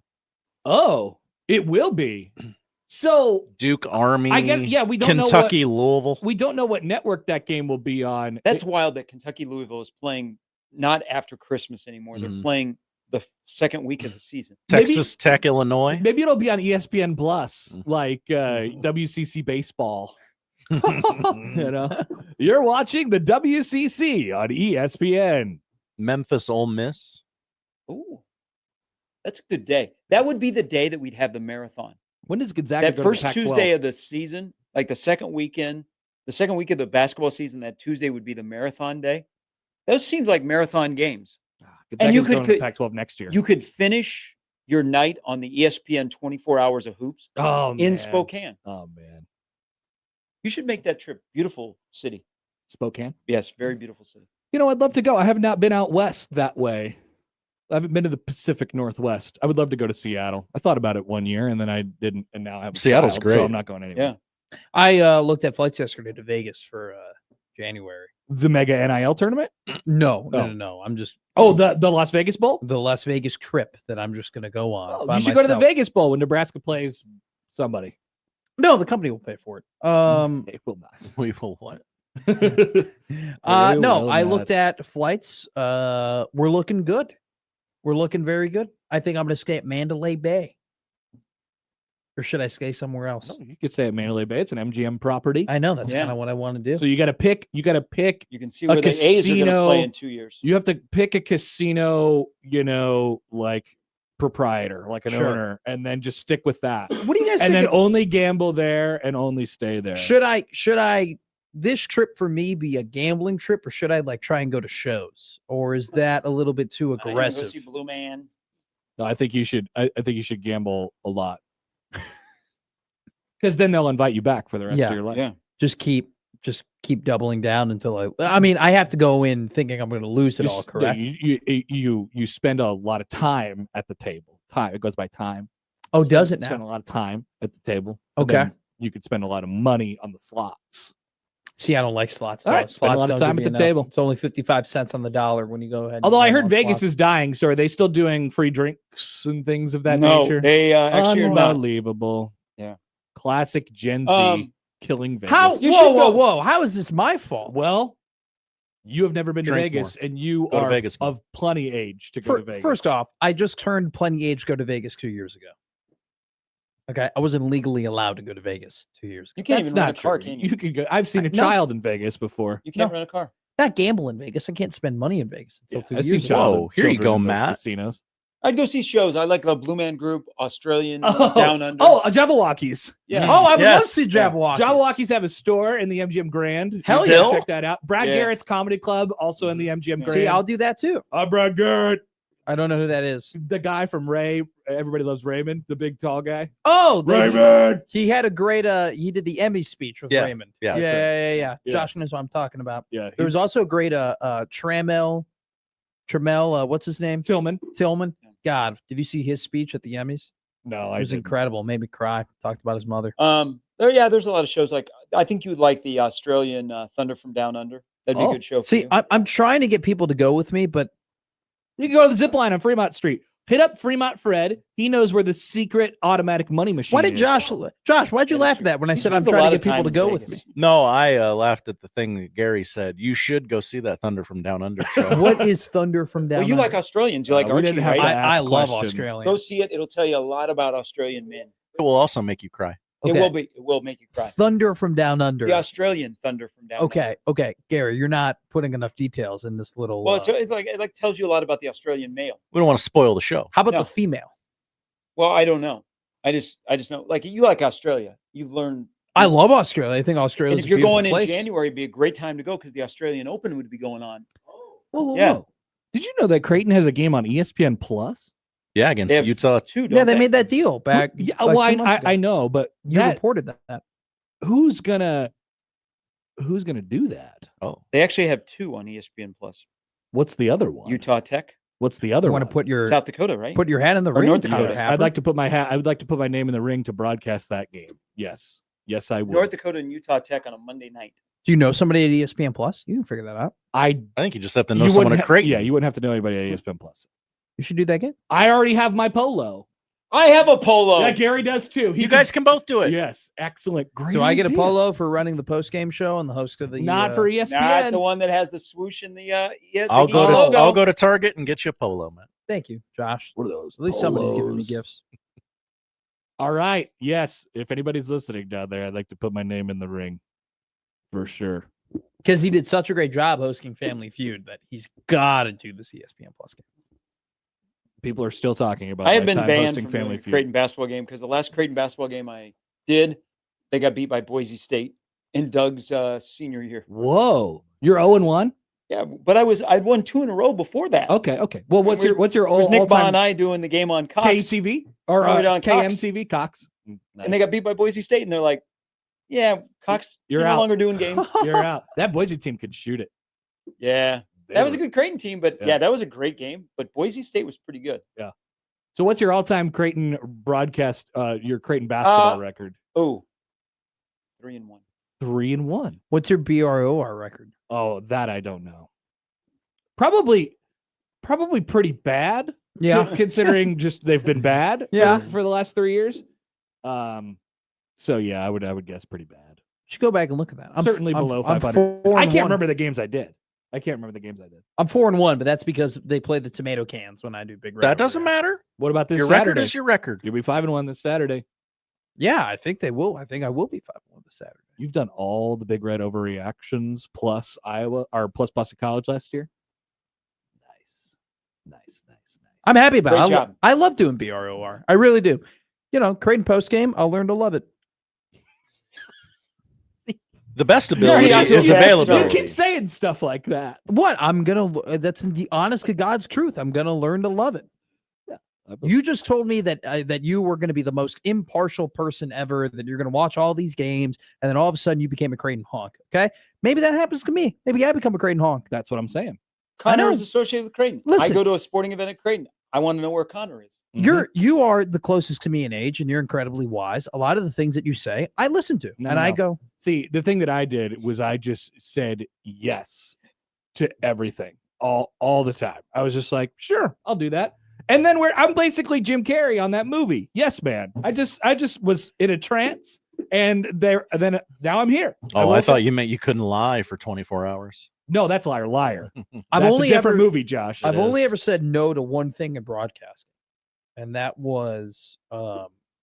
Speaker 5: It will be. So
Speaker 6: Duke Army.
Speaker 5: I get. Yeah, we don't
Speaker 6: Kentucky Louisville.
Speaker 5: We don't know what network that game will be on.
Speaker 7: That's wild that Kentucky Louisville is playing not after Christmas anymore. They're
Speaker 6: Mhm.
Speaker 7: playing the second week of the season.
Speaker 6: Texas Tech, Illinois.
Speaker 5: Maybe it'll be on ESPN Plus, like
Speaker 6: Mm-hmm.
Speaker 5: WCC baseball. You know, you're watching the WCC on ESPN.
Speaker 6: Memphis Ole Miss.
Speaker 7: Ooh, that's a good day. That would be the day that we'd have the marathon.
Speaker 5: When does Gonzaga
Speaker 7: That
Speaker 5: go
Speaker 7: first
Speaker 5: to the Pac-12?
Speaker 7: Tuesday of the season, like the second week of the basketball season, that Tuesday would be the marathon day. Those seems like marathon games.
Speaker 5: Gonzaga's
Speaker 7: you
Speaker 5: going to the
Speaker 7: could-
Speaker 5: Pac-12 next year.
Speaker 7: You could finish your night on the ESPN 24 Hours of Hoops
Speaker 5: oh,
Speaker 7: in
Speaker 5: man.
Speaker 7: Spokane.
Speaker 5: Oh man,
Speaker 7: You should make that trip. Beautiful city.
Speaker 5: Spokane.
Speaker 7: Yes, very beautiful city.
Speaker 5: You know, I'd love to go. I have not been out west that way. I haven't been to the Pacific Northwest. I would love to go to Seattle. I thought about it one year and then I didn't, and now I have
Speaker 6: Seattle's
Speaker 5: child,
Speaker 6: great.
Speaker 5: so I'm not going anywhere.
Speaker 7: Yeah.
Speaker 4: I looked at flights yesterday to Vegas for January.
Speaker 5: The mega NIL tournament?
Speaker 4: No. I'm just
Speaker 5: the Las Vegas Bowl?
Speaker 4: the Las Vegas trip that I'm just going to go on.
Speaker 5: Oh,
Speaker 4: by
Speaker 5: you should go to the
Speaker 4: myself.
Speaker 5: Vegas Bowl when Nebraska plays somebody.
Speaker 4: No, the company will pay for it.
Speaker 5: They will not.
Speaker 6: We will what?
Speaker 5: They
Speaker 4: No,
Speaker 5: will
Speaker 4: I
Speaker 5: not.
Speaker 4: looked at flights. We're looking good. We're looking very good. I think I'm going to stay at Mandalay Bay. Or should I stay somewhere else?
Speaker 5: No, you could stay at Mandalay Bay. It's an MGM property.
Speaker 4: I know that's
Speaker 7: Yeah.
Speaker 4: kind of what I want to do.
Speaker 5: So you got to pick. You got to pick.
Speaker 7: You can see
Speaker 5: A
Speaker 7: where the A's are going to
Speaker 5: casino-
Speaker 7: play in 2 years.
Speaker 5: You have to pick a casino. Like proprietor, like an
Speaker 4: Sure.
Speaker 5: owner, and then just stick with that.
Speaker 4: What do you guys
Speaker 5: And
Speaker 4: think?
Speaker 5: then only gamble there and only stay there.
Speaker 4: Should I this trip for me be a gambling trip, or should I like try and go to shows, or is that a little bit too
Speaker 7: You wanna go
Speaker 4: aggressive?
Speaker 7: see Blue Man.
Speaker 5: No, I think you should. I think you should gamble a lot. Because then they'll invite you back for the rest
Speaker 4: Yeah.
Speaker 5: of your life.
Speaker 7: Yeah.
Speaker 4: Just keep doubling down until I mean, I have to go in thinking I'm going to lose it all,
Speaker 5: Just-
Speaker 4: correct?
Speaker 5: You spend a lot of time at the table. Time, it goes by time.
Speaker 4: Oh, does it
Speaker 5: Spend a
Speaker 4: now?
Speaker 5: lot of time at the table. and
Speaker 4: Okay.
Speaker 5: then you could spend a lot of money on the slots.
Speaker 4: See, I don't like slots.
Speaker 5: All
Speaker 4: though.
Speaker 5: right, spend a
Speaker 4: Slots
Speaker 5: lot of
Speaker 4: don't
Speaker 5: time
Speaker 4: give
Speaker 5: at
Speaker 4: you
Speaker 5: the table.
Speaker 4: It's only 55 cents on the dollar when you go ahead. and
Speaker 5: Although I
Speaker 4: gamble
Speaker 5: heard
Speaker 4: on
Speaker 5: Vegas
Speaker 4: slots.
Speaker 5: is dying, so are they still doing free drinks and things of that
Speaker 7: No,
Speaker 5: nature?
Speaker 7: they actually are not.
Speaker 5: Unbelievable.
Speaker 7: Yeah.
Speaker 5: Classic Gen Z
Speaker 7: Um,
Speaker 5: killing Vegas.
Speaker 4: How?
Speaker 7: You
Speaker 4: Whoa,
Speaker 7: should
Speaker 4: whoa,
Speaker 7: go.
Speaker 4: whoa! How is this my fault?
Speaker 5: Well, you have never been to
Speaker 6: Drink
Speaker 5: Vegas, and you
Speaker 6: Go to
Speaker 5: are
Speaker 6: Vegas more.
Speaker 5: of plenty age to go to Vegas.
Speaker 4: First off, I just turned plenty age to go to Vegas 2 years ago. Okay, I wasn't legally allowed to go to Vegas 2 years ago.
Speaker 7: You can't
Speaker 5: that's
Speaker 7: even rent
Speaker 5: not
Speaker 7: a car,
Speaker 5: true.
Speaker 7: can you?
Speaker 5: You could go. I've seen a
Speaker 4: No.
Speaker 5: child in Vegas before.
Speaker 7: You can't
Speaker 4: No.
Speaker 7: rent a car.
Speaker 4: Not gamble in Vegas. I can't spend money in Vegas until 2
Speaker 5: I've seen
Speaker 4: years ago.
Speaker 5: child.
Speaker 6: Whoa, here you
Speaker 5: children
Speaker 6: go,
Speaker 5: in those
Speaker 6: Matt.
Speaker 5: Casinos.
Speaker 7: I'd go see shows. I like the Blue Man Group, Australian
Speaker 5: Oh,
Speaker 7: Down Under.
Speaker 5: Jabberwockies.
Speaker 7: yeah.
Speaker 4: Oh, I would
Speaker 6: Yes.
Speaker 4: love to see Jabberwockies.
Speaker 5: Jabberwockies have a store in the MGM Grand.
Speaker 4: Hell
Speaker 5: You
Speaker 6: yeah.
Speaker 5: should check that out. Brad
Speaker 7: Yeah.
Speaker 5: Garrett's Comedy Club, also in the MGM Grand.
Speaker 4: See, I'll do that too.
Speaker 5: I'm Brad Garrett,
Speaker 4: I don't know who that is.
Speaker 5: the guy from Ray. Everybody loves Raymond, the big tall guy.
Speaker 4: Oh,
Speaker 5: Raymond.
Speaker 4: he had a great. He did the Emmy speech with
Speaker 6: Yeah,
Speaker 4: Raymond.
Speaker 6: yeah,
Speaker 4: yeah,
Speaker 6: that's right.
Speaker 4: yeah.
Speaker 5: Yeah.
Speaker 4: Josh knows what I'm talking about.
Speaker 5: Yeah,
Speaker 4: There was also a great Trammell, what's his name?
Speaker 5: Tillman.
Speaker 4: Tillman. God, did you see his speech at the Emmys?
Speaker 5: No,
Speaker 4: It
Speaker 5: I
Speaker 4: was
Speaker 5: didn't.
Speaker 4: incredible. Made me cry. Talked about his mother.
Speaker 7: There's a lot of shows. Like I think you'd like the Australian Thunder from Down Under. That'd be
Speaker 5: Oh,
Speaker 7: a good show for
Speaker 4: See,
Speaker 7: you.
Speaker 4: I'm trying to get people to go with me, but
Speaker 5: You can go to the zip line on Fremont Street. Hit up Fremont Fred. He knows where the secret automatic money machine
Speaker 4: why did
Speaker 5: is.
Speaker 4: Josh? Why'd you
Speaker 7: Yeah,
Speaker 4: laugh
Speaker 7: sure.
Speaker 4: at that when I
Speaker 7: He
Speaker 4: said I'm
Speaker 7: spends a
Speaker 4: trying
Speaker 7: lot
Speaker 4: to
Speaker 7: of
Speaker 4: get people
Speaker 7: time
Speaker 4: to
Speaker 7: in
Speaker 4: go with
Speaker 7: Vegas.
Speaker 4: me?
Speaker 6: No, I laughed at the thing that Gary said. You should go see that Thunder from Down Under show.
Speaker 4: What is Thunder from Down
Speaker 7: Well, you
Speaker 4: Under?
Speaker 7: like Australians. You like
Speaker 5: we
Speaker 7: Archie,
Speaker 5: didn't have
Speaker 7: right?
Speaker 5: to
Speaker 4: I
Speaker 5: ask
Speaker 4: love
Speaker 5: questions.
Speaker 4: Australia.
Speaker 7: Go see it. It'll tell you a lot about Australian men.
Speaker 6: It will also make you cry.
Speaker 7: It will be. It will make you cry.
Speaker 4: Thunder from Down Under.
Speaker 7: The Australian Thunder from Down Under.
Speaker 4: Okay, Gary, you're not putting enough details in this little.
Speaker 7: Well, it's like it tells you a lot about the Australian male.
Speaker 6: We don't want to spoil the show.
Speaker 4: how about
Speaker 7: no.
Speaker 4: the female?
Speaker 7: Well, I don't know. I just know. Like you like Australia. You've learned.
Speaker 4: I love Australia. I think
Speaker 7: And
Speaker 4: Australia.
Speaker 7: if you're going in January, it'd be a great time to go because the Australian Open would be going on.
Speaker 5: Whoa.
Speaker 7: Yeah.
Speaker 5: Did you know that Creighton has a game on ESPN Plus?
Speaker 6: Yeah, against
Speaker 7: They have
Speaker 6: Utah.
Speaker 7: Two,
Speaker 4: Yeah, they made that deal back.
Speaker 5: Yeah,
Speaker 4: like
Speaker 5: well,
Speaker 4: 2 months ago.
Speaker 5: I know, but
Speaker 4: You
Speaker 5: that,
Speaker 4: reported that.
Speaker 5: who's gonna do that?
Speaker 6: Oh,
Speaker 7: They actually have two on ESPN Plus.
Speaker 5: What's the other one?
Speaker 7: Utah Tech,
Speaker 5: What's the other
Speaker 4: You
Speaker 5: one?
Speaker 4: want to put your
Speaker 7: South Dakota, right?
Speaker 4: put your hat in the
Speaker 7: Or
Speaker 4: ring?
Speaker 7: North
Speaker 4: Tyler
Speaker 7: Dakota.
Speaker 4: Happer?
Speaker 5: I'd like to put my hat. I would like to put my name in the ring to broadcast that game. Yes, I would.
Speaker 7: North Dakota and Utah Tech on a Monday night.
Speaker 4: Do you know somebody at ESPN Plus? You can figure that out.
Speaker 6: I think you just have to know
Speaker 5: you
Speaker 6: someone
Speaker 5: wouldn't
Speaker 6: at Creighton.
Speaker 5: Yeah, you wouldn't have to know anybody at ESPN Plus.
Speaker 4: You should do that game.
Speaker 5: I already have my polo.
Speaker 7: I have a polo.
Speaker 5: Yeah, Gary does too.
Speaker 6: You guys can both do it.
Speaker 5: Yes, excellent. Great.
Speaker 4: Do I get a
Speaker 5: idea.
Speaker 4: polo for running the postgame show and the host of the?
Speaker 5: Not for E ESPN.
Speaker 7: Not the one that has the swoosh and the the
Speaker 6: I'll go
Speaker 7: East
Speaker 6: to
Speaker 7: logo.
Speaker 6: I'll go to Target and get you a polo, man.
Speaker 4: Thank you, Josh.
Speaker 5: What are those?
Speaker 4: At least somebody's giving me
Speaker 5: polos?
Speaker 4: gifts.
Speaker 5: All right. Yes. If anybody's listening down there, I'd like to put my name in the ring for sure.
Speaker 4: Because he did such a great job hosting Family Feud that he's got to do this ESPN Plus game.
Speaker 5: People are still talking about.
Speaker 7: I have
Speaker 5: my
Speaker 7: been
Speaker 5: time
Speaker 7: banned
Speaker 5: hosting
Speaker 7: from
Speaker 5: Family
Speaker 7: the
Speaker 5: Feud.
Speaker 7: Creighton basketball game because the last Creighton basketball game I did, they got beat by Boise State in Doug's senior year.
Speaker 5: Whoa, you're 0-1.
Speaker 7: Yeah, but I'd won 2 in a row before that.
Speaker 5: Okay. Well, what's your
Speaker 7: It was Nick Ba and
Speaker 5: all-time
Speaker 7: I doing the game on Cox,
Speaker 5: KTV or
Speaker 7: Right on Cox.
Speaker 5: KMTV Cox?
Speaker 7: and they got beat by Boise State, and they're like, Yeah, Cox,
Speaker 5: You're
Speaker 7: no
Speaker 5: out.
Speaker 7: longer doing games.
Speaker 5: You're out. That Boise team could shoot it.
Speaker 7: Yeah, that was a good Creighton team, but
Speaker 5: Yeah.
Speaker 7: yeah, that was a great game. But Boise State was pretty good.
Speaker 5: Yeah. So what's your all-time Creighton broadcast? Your Creighton basketball record?
Speaker 7: Oh, 3-1.
Speaker 5: 3-1.
Speaker 4: What's your BROR record?
Speaker 5: Oh, that I don't know. Probably pretty bad.
Speaker 4: Yeah.
Speaker 5: Considering just they've been bad.
Speaker 4: Yeah.
Speaker 5: For the last 3 years. So yeah, I would guess pretty bad.
Speaker 4: Should go back and look at that. I'm
Speaker 5: Certainly below 500. I can't remember the games I did. I'm
Speaker 4: 4-1, but that's because they play the tomato cans when I do big.
Speaker 6: That doesn't matter.
Speaker 5: What about this
Speaker 6: Your
Speaker 5: Saturday?
Speaker 6: record is your record.
Speaker 5: You'll be 5-1 this Saturday.
Speaker 4: Yeah, I think they will. I think I will be 5-1 this Saturday.
Speaker 5: You've done all the Big Red overreactions plus Iowa or plus Boston College last year. Nice.
Speaker 4: I'm happy about
Speaker 7: Great
Speaker 4: it.
Speaker 7: job.
Speaker 4: I love doing BROR. I really do. Creighton post game, I'll learn to love it.
Speaker 6: The best
Speaker 7: You already
Speaker 6: ability
Speaker 7: got
Speaker 6: is
Speaker 7: some best
Speaker 6: availability.
Speaker 5: You keep saying stuff like that.
Speaker 4: What? That's the honest to God's truth. I'm going to learn to love it. You just told me that you were going to be the most impartial person ever, that you're going to watch all these games, and then all of a sudden you became a Creighton honk. Okay? Maybe that happens to me. Maybe I become a Creighton honk.
Speaker 5: That's what I'm saying.
Speaker 7: Connor
Speaker 4: know.
Speaker 7: is associated with Creighton. I
Speaker 4: Listen.
Speaker 7: go to a sporting event at Creighton. I want to know where Connor is.
Speaker 4: You are the closest to me in age, and you're incredibly wise. A lot of the things that you say, I listen to, I go,
Speaker 5: See, the thing that I did was I just said yes to everything all the time. I was just like, sure, I'll do that. And then I'm basically Jim Carrey on that movie. Yes, man. I just was in a trance, and then now I'm here.
Speaker 6: I thought you meant you couldn't lie for 24 hours.
Speaker 5: No, that's liar.
Speaker 4: I've
Speaker 5: That's
Speaker 4: only
Speaker 5: a different
Speaker 4: ever-
Speaker 5: movie, Josh.
Speaker 4: I've only ever said no to one thing in broadcasting, and that was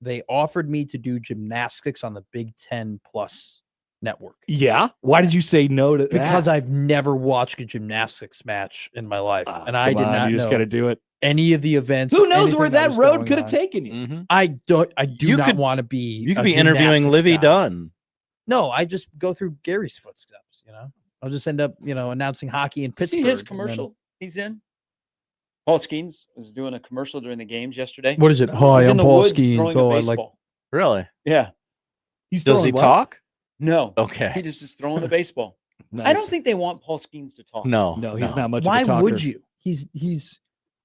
Speaker 4: they offered me to do gymnastics on the Big Ten Plus network.
Speaker 5: Yeah. Why did you say no to that?
Speaker 4: Because I've never watched a gymnastics match in my life, and I did not
Speaker 5: You just
Speaker 4: know
Speaker 5: got to do it.
Speaker 4: any of the events.
Speaker 5: Who
Speaker 4: or
Speaker 5: knows where
Speaker 4: anything
Speaker 5: that
Speaker 4: was
Speaker 5: road
Speaker 4: going
Speaker 5: could have
Speaker 4: on.
Speaker 5: taken you?
Speaker 6: Mm-hmm.
Speaker 4: I do
Speaker 6: You
Speaker 4: not
Speaker 6: could-
Speaker 4: want to be.
Speaker 6: You could
Speaker 4: a
Speaker 6: be interviewing
Speaker 4: gymnastics
Speaker 6: Livy
Speaker 4: guy.
Speaker 6: Dunn.
Speaker 4: No, I just go through Gary's footsteps. I'll just end up, announcing hockey in Pittsburgh.
Speaker 7: See his
Speaker 4: and then-
Speaker 7: commercial he's in? Paul Skeens was doing a commercial during the games yesterday.
Speaker 4: What is it?
Speaker 7: He's
Speaker 4: Hi,
Speaker 7: in
Speaker 4: I'm
Speaker 7: the
Speaker 4: Paul
Speaker 7: woods
Speaker 4: Skeens.
Speaker 7: throwing a
Speaker 4: Oh, I like.
Speaker 7: baseball.
Speaker 6: Really?
Speaker 7: Yeah.
Speaker 5: He's
Speaker 6: Does
Speaker 5: throwing
Speaker 6: he
Speaker 5: what?
Speaker 6: talk?
Speaker 7: No.
Speaker 6: Okay.
Speaker 7: He just is throwing the baseball.
Speaker 5: Nice.
Speaker 7: I don't think they want Paul Skeens to talk.
Speaker 6: No.
Speaker 5: No, he's not much.
Speaker 4: Why
Speaker 5: of a talker.
Speaker 4: would you? He's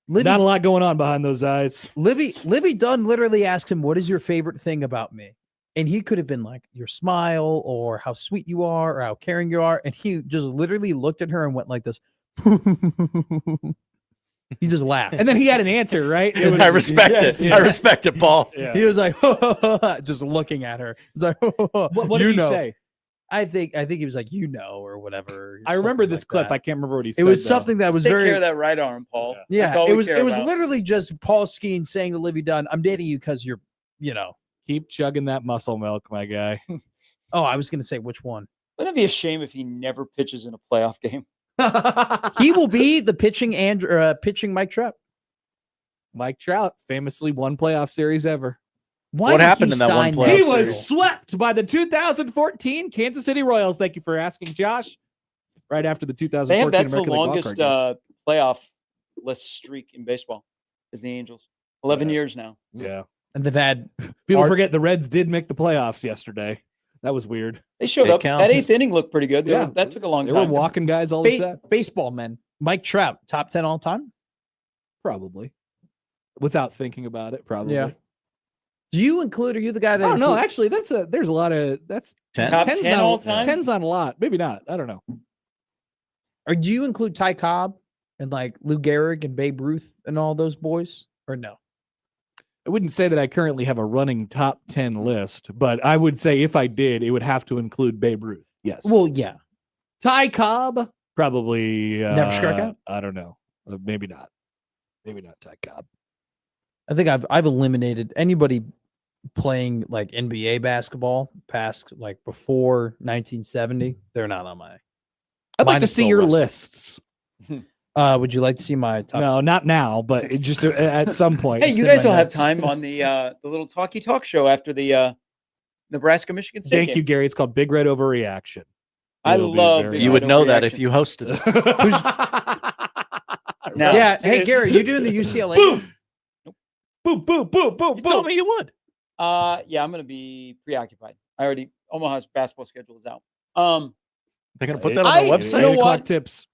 Speaker 4: Livy.
Speaker 5: Not a lot going on behind those eyes.
Speaker 4: Livy Dunn literally asked him, "What is your favorite thing about me?" And he could have been like, "Your smile," or "How sweet you are," or "How caring you are." And he just literally looked at her and went like this. He just laughed.
Speaker 5: And then he had an answer, right? It was,
Speaker 6: I respect
Speaker 7: yes,
Speaker 6: it.
Speaker 7: yeah.
Speaker 6: I respect it, Paul.
Speaker 5: Yeah.
Speaker 4: He was like, just looking at her. He's like,
Speaker 5: What did he say?
Speaker 4: I think he was like, or whatever.
Speaker 5: I remember
Speaker 4: something
Speaker 5: this
Speaker 4: like
Speaker 5: clip.
Speaker 4: that.
Speaker 5: I can't remember what he
Speaker 4: It
Speaker 5: said.
Speaker 4: was
Speaker 5: though.
Speaker 4: something that was
Speaker 7: Take
Speaker 4: very.
Speaker 7: care of that right arm, Paul.
Speaker 4: Yeah,
Speaker 7: That's all we
Speaker 4: it was
Speaker 7: care about.
Speaker 4: literally just Paul Skeen saying to Livy Dunn, "I'm dating you because you're,
Speaker 5: Keep chugging that muscle milk, my guy.
Speaker 4: Oh, I was gonna say which one.
Speaker 7: Wouldn't it be a shame if he never pitches in a playoff game?
Speaker 4: He will be the pitching Mike Trout.
Speaker 5: Mike Trout famously won playoff series ever.
Speaker 4: Why
Speaker 6: What
Speaker 4: did
Speaker 6: happened
Speaker 4: he
Speaker 6: in that one
Speaker 4: sign
Speaker 6: playoff
Speaker 5: He
Speaker 6: series?
Speaker 5: was swept by the 2014 Kansas City Royals. Thank you for asking, Josh. Right after the 2014
Speaker 7: That's the
Speaker 5: American League
Speaker 7: longest
Speaker 5: wildcard game.
Speaker 7: playoff list streak in baseball is the Angels. 11
Speaker 5: Yeah.
Speaker 7: years now.
Speaker 5: Yeah.
Speaker 4: And they've had
Speaker 5: People forget the Reds did make the playoffs yesterday. That was weird.
Speaker 7: They showed
Speaker 6: It
Speaker 7: up.
Speaker 6: counts.
Speaker 7: That eighth inning looked pretty good.
Speaker 5: Yeah.
Speaker 7: That took a long
Speaker 5: They were
Speaker 7: time.
Speaker 5: walking guys all the time.
Speaker 4: baseball men. Mike Trout, top 10 all time.
Speaker 5: Probably. Without thinking about it, probably.
Speaker 4: Yeah. Do you include? Are you the guy that?
Speaker 5: I don't know.
Speaker 4: include-
Speaker 5: Actually, there's a lot of that's
Speaker 6: 10?
Speaker 7: Top
Speaker 5: 10's
Speaker 7: 10
Speaker 5: not-
Speaker 7: all time?
Speaker 5: 10's not a lot. Maybe not. I don't know.
Speaker 4: Or do you include Ty Cobb and like Lou Gehrig and Babe Ruth and all those boys? Or no?
Speaker 5: I wouldn't say that I currently have a running top 10 list, but I would say if I did, it would have to include Babe Ruth. Yes.
Speaker 4: Well, yeah.
Speaker 5: Ty Cobb, probably.
Speaker 4: Never struck out?
Speaker 5: I don't know. Maybe not. Maybe not Ty Cobb.
Speaker 4: I think I've eliminated anybody playing like NBA basketball past like before 1970. They're not on my.
Speaker 5: I'd like
Speaker 4: Mine
Speaker 5: to
Speaker 4: is
Speaker 5: see
Speaker 4: Bill
Speaker 5: your
Speaker 4: Russell.
Speaker 5: lists.
Speaker 4: Would you like to see my top?
Speaker 5: No, not now, but just at some point.
Speaker 7: Hey, you
Speaker 4: It's in
Speaker 7: guys
Speaker 4: my
Speaker 7: will have
Speaker 4: notes.
Speaker 7: time on the little talkie talk show after the Nebraska Michigan State
Speaker 5: Thank
Speaker 7: game.
Speaker 5: you, Gary. It's called Big Red Overreaction.
Speaker 7: I
Speaker 5: It'll be
Speaker 7: love
Speaker 5: very
Speaker 7: Big
Speaker 6: You
Speaker 7: Red
Speaker 6: would know that
Speaker 7: overreaction.
Speaker 6: if you hosted it.
Speaker 7: Now-
Speaker 4: Yeah. Hey, Gary, you doing the UCLA?
Speaker 5: Boom. Boom, boom, boom, boom,
Speaker 6: You
Speaker 5: boom.
Speaker 6: told me you would.
Speaker 7: Yeah, I'm going to be preoccupied. Omaha's basketball schedule is out.
Speaker 6: They're going to put that on their website.
Speaker 7: You know what?
Speaker 5: Tips.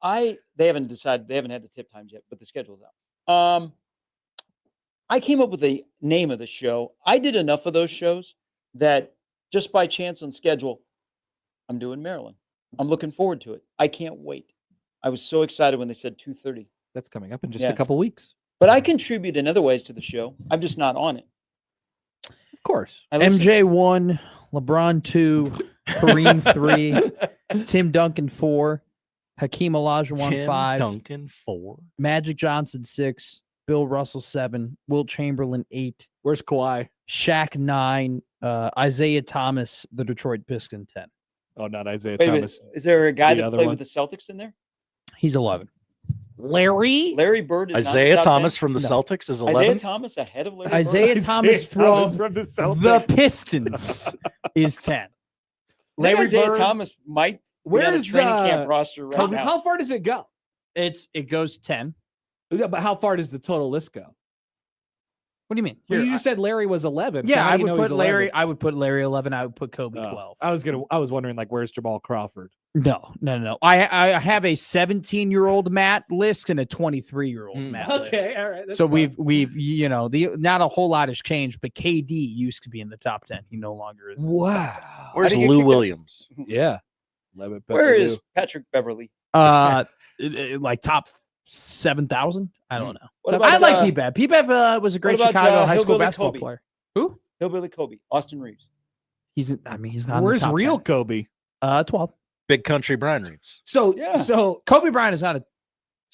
Speaker 7: They haven't decided. They haven't had the tip times yet, but the schedule's out. I came up with the name of the show. I did enough of those shows that just by chance on schedule, I'm doing Maryland. I'm looking forward to it. I can't wait. I was so excited when they said 2:30.
Speaker 5: That's coming up in just a couple weeks.
Speaker 7: But I contribute in other ways to the show. I'm just not on it.
Speaker 5: Of course.
Speaker 4: MJ 1, LeBron 2, Kareem 3, Tim Duncan 4, Hakeem Olajuwon 5,
Speaker 6: Duncan 4,
Speaker 4: Magic Johnson 6, Bill Russell 7, Wilt Chamberlain 8.
Speaker 5: Where's Kawhi?
Speaker 4: Shaq 9, Isaiah Thomas, the Detroit Piston 10.
Speaker 5: Oh, not Isaiah
Speaker 7: Wait a minute.
Speaker 5: Thomas.
Speaker 7: Is there a guy
Speaker 5: The
Speaker 7: that
Speaker 5: other
Speaker 7: played
Speaker 5: one?
Speaker 7: with the Celtics in there?
Speaker 4: He's 11.
Speaker 5: Larry?
Speaker 7: Larry Bird is
Speaker 6: Isaiah
Speaker 7: not in the top
Speaker 6: Thomas
Speaker 7: 10?
Speaker 6: from the
Speaker 4: No.
Speaker 6: Celtics is
Speaker 7: Isaiah
Speaker 6: 11.
Speaker 7: Thomas ahead of Larry
Speaker 4: Isaiah
Speaker 7: Bird?
Speaker 4: Thomas from
Speaker 5: the
Speaker 4: the Pistons is 10.
Speaker 7: I think
Speaker 4: Larry
Speaker 7: Isaiah
Speaker 4: Bird,
Speaker 7: Thomas might be on a
Speaker 5: Where's
Speaker 7: training camp roster right
Speaker 5: Kobe,
Speaker 7: now.
Speaker 5: how far does it go?
Speaker 4: it goes 10.
Speaker 5: Yeah, but how far does the total list go?
Speaker 4: What do you mean?
Speaker 5: Well,
Speaker 4: Here,
Speaker 5: you just said Larry was 11. so
Speaker 4: yeah,
Speaker 5: how
Speaker 4: I
Speaker 5: do you
Speaker 4: would
Speaker 5: know
Speaker 4: put
Speaker 5: he's
Speaker 4: Larry.
Speaker 5: 11?
Speaker 4: I would put Larry 11. I would put Kobe
Speaker 5: Oh,
Speaker 4: 12.
Speaker 5: I was wondering like where's Jamal Crawford?
Speaker 4: No. I have a 17-year-old Matt list and a 23-year-old Matt list.
Speaker 5: Okay, all right. that's
Speaker 4: So
Speaker 5: fine.
Speaker 4: we've not a whole lot has changed, but KD used to be in the top 10. He no longer is.
Speaker 5: Wow.
Speaker 6: Where's
Speaker 7: How do you get
Speaker 6: Lou
Speaker 7: kicked out?
Speaker 6: Williams?
Speaker 5: Yeah.
Speaker 7: Where is Patrick Beverly?
Speaker 4: Like top 7,000? I don't know.
Speaker 7: What
Speaker 4: I
Speaker 7: about,
Speaker 4: like P-Bev. P-Bev was a great
Speaker 7: about,
Speaker 4: Chicago high school
Speaker 7: Hillbilly
Speaker 4: basketball
Speaker 7: Kobe?
Speaker 4: player. Who?
Speaker 7: Hillbilly Kobe, Austin Reeves.
Speaker 4: He's not in
Speaker 5: Where's
Speaker 4: the top
Speaker 5: real
Speaker 4: 10.
Speaker 5: Kobe?
Speaker 4: 12.
Speaker 6: Big Country Brian Reeves.
Speaker 5: So
Speaker 7: Yeah.
Speaker 5: so
Speaker 4: Kobe Bryant is not a.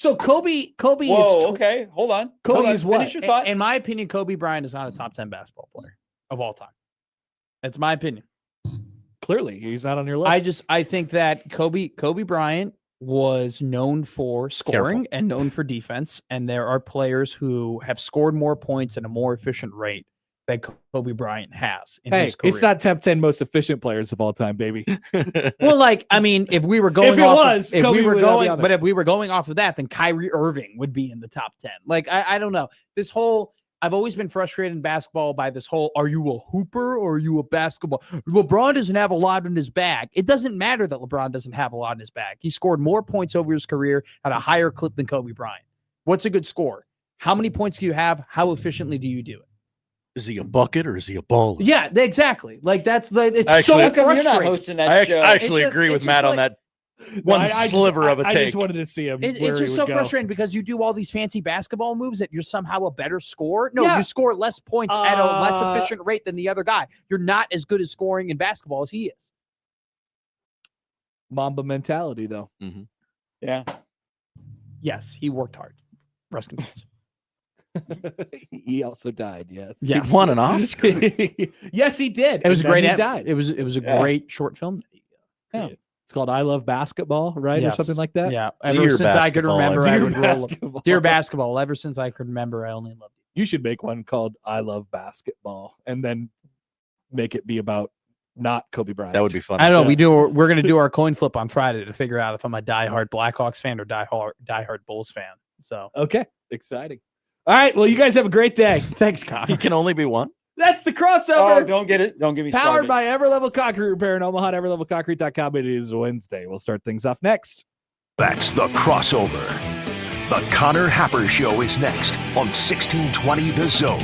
Speaker 5: Kobe
Speaker 7: Whoa,
Speaker 5: is
Speaker 7: okay. Hold on.
Speaker 5: Kobe
Speaker 7: Hold on.
Speaker 5: is what?
Speaker 7: Finish your thought.
Speaker 4: In my opinion, Kobe Bryant is not a top 10 basketball player of all time. That's my opinion.
Speaker 5: clearly he's not on your list.
Speaker 4: I think that Kobe Bryant was known for scoring and known for defense, and there are players who have scored more points at a more efficient rate than Kobe Bryant has in his career.
Speaker 5: It's not top 10 most efficient players of all time, baby.
Speaker 4: Well, like, I mean, if we were going
Speaker 5: If it
Speaker 4: off,
Speaker 5: was,
Speaker 4: if
Speaker 5: Kobe
Speaker 4: we were
Speaker 5: would not be
Speaker 4: going,
Speaker 5: on there.
Speaker 4: but if we were going off of that, then Kyrie Irving would be in the top 10. Like, I don't know. This whole, I've always been frustrated in basketball by this whole, are you a hooper or are you a basketball? LeBron doesn't have a lot in his bag. It doesn't matter that LeBron doesn't have a lot in his bag. He scored more points over his career at a higher clip than Kobe Bryant. What's a good score? How many points do you have? How efficiently do you do it?
Speaker 6: Is he a bucket or is he a baller?
Speaker 4: Yeah, exactly. Like it's
Speaker 6: Actually,
Speaker 4: so
Speaker 7: How come you're not
Speaker 4: frustrating.
Speaker 7: hosting that
Speaker 6: I
Speaker 7: show?
Speaker 6: actually
Speaker 4: It's just-
Speaker 6: agree
Speaker 4: it's
Speaker 6: with
Speaker 4: just
Speaker 6: Matt on
Speaker 4: like-
Speaker 6: that one
Speaker 5: I
Speaker 6: sliver of a
Speaker 5: I
Speaker 6: take.
Speaker 5: just wanted to see him.
Speaker 4: It's
Speaker 5: where
Speaker 4: just
Speaker 5: he
Speaker 4: so
Speaker 5: would go.
Speaker 4: frustrating because you do all these fancy basketball moves that you're somehow a better scorer. No,
Speaker 5: Yeah.
Speaker 4: you score less points at a less efficient rate than the other guy. You're not as good at scoring in basketball as he is.
Speaker 5: Mamba mentality, though.
Speaker 7: Yeah.
Speaker 4: Yes, he worked hard. Rest in peace.
Speaker 5: He also died. Yes.
Speaker 6: He won an Oscar.
Speaker 5: Yes, he did.
Speaker 4: It was a
Speaker 5: And then
Speaker 4: great.
Speaker 5: He
Speaker 4: He
Speaker 5: died.
Speaker 4: It was a
Speaker 7: Yeah.
Speaker 4: great short film. That he created.
Speaker 5: It's called "I Love Basketball," right,
Speaker 4: Yes.
Speaker 5: or something like that.
Speaker 4: Yeah.
Speaker 6: Dear
Speaker 4: Ever since I could
Speaker 6: basketball,
Speaker 4: remember,
Speaker 6: I
Speaker 4: I
Speaker 5: Dear
Speaker 4: would roll.
Speaker 5: basketball.
Speaker 4: Dear basketball. Ever since I could remember, I only loved it.
Speaker 5: You should make one called "I Love Basketball" and then make it be about not Kobe Bryant.
Speaker 6: That would be fun.
Speaker 4: I don't know. We're gonna do our coin flip on Friday to figure out if I'm a diehard Blackhawks fan or diehard Bulls fan. So
Speaker 5: Okay. Exciting. All right. Well, you guys have a great day.
Speaker 4: thanks,
Speaker 6: He
Speaker 4: Connor.
Speaker 6: can only be one.
Speaker 5: That's the
Speaker 7: Oh,
Speaker 5: crossover.
Speaker 7: don't get it. Don't get me
Speaker 5: Powered
Speaker 7: started.
Speaker 5: by Everlevel Concrete Repair in Omaha at everlevelconcrete.com. It is Wednesday. We'll start things off next.
Speaker 2: That's the crossover. The Connor Happer Show is next on 1620 The Zone.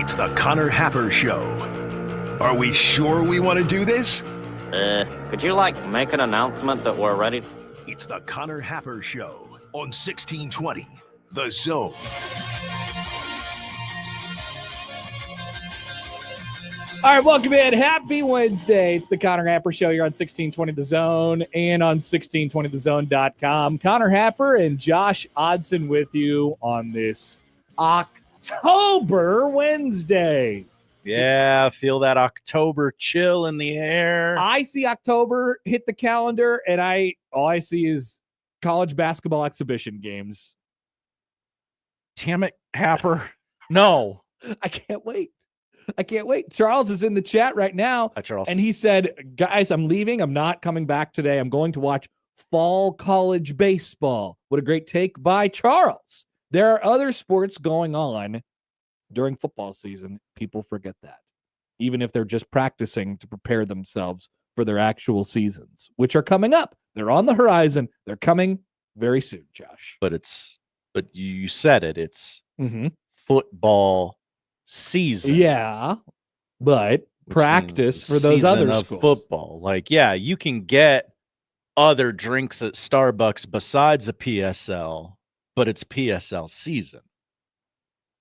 Speaker 2: It's the Connor Happer Show. Are we sure we want to do this?
Speaker 8: Could you, make an announcement that we're ready?
Speaker 2: It's the Connor Happer Show on 1620, The Zone.
Speaker 5: All right, welcome in. Happy Wednesday. It's the Connor Happer Show here on 1620 The Zone and on 1620thezone.com. Connor Happer and Josh Odson with you on this October Wednesday.
Speaker 6: Yeah, feel that October chill in the air.
Speaker 5: I see October hit the calendar, and all I see is college basketball exhibition games.
Speaker 6: Damn it, Happer. No.
Speaker 5: I can't wait. Charles is in the chat right now.
Speaker 6: Hi, Charles.
Speaker 5: And he said, guys, I'm leaving. I'm not coming back today. I'm going to watch fall college baseball. What a great take by Charles. There are other sports going on during football season. People forget that, even if they're just practicing to prepare themselves for their actual seasons, which are coming up. They're on the horizon. They're coming very soon, Josh.
Speaker 6: But you said it. It's football season.
Speaker 5: Yeah, but practice for those other schools.
Speaker 6: Football. You can get other drinks at Starbucks besides a PSL, but it's PSL season.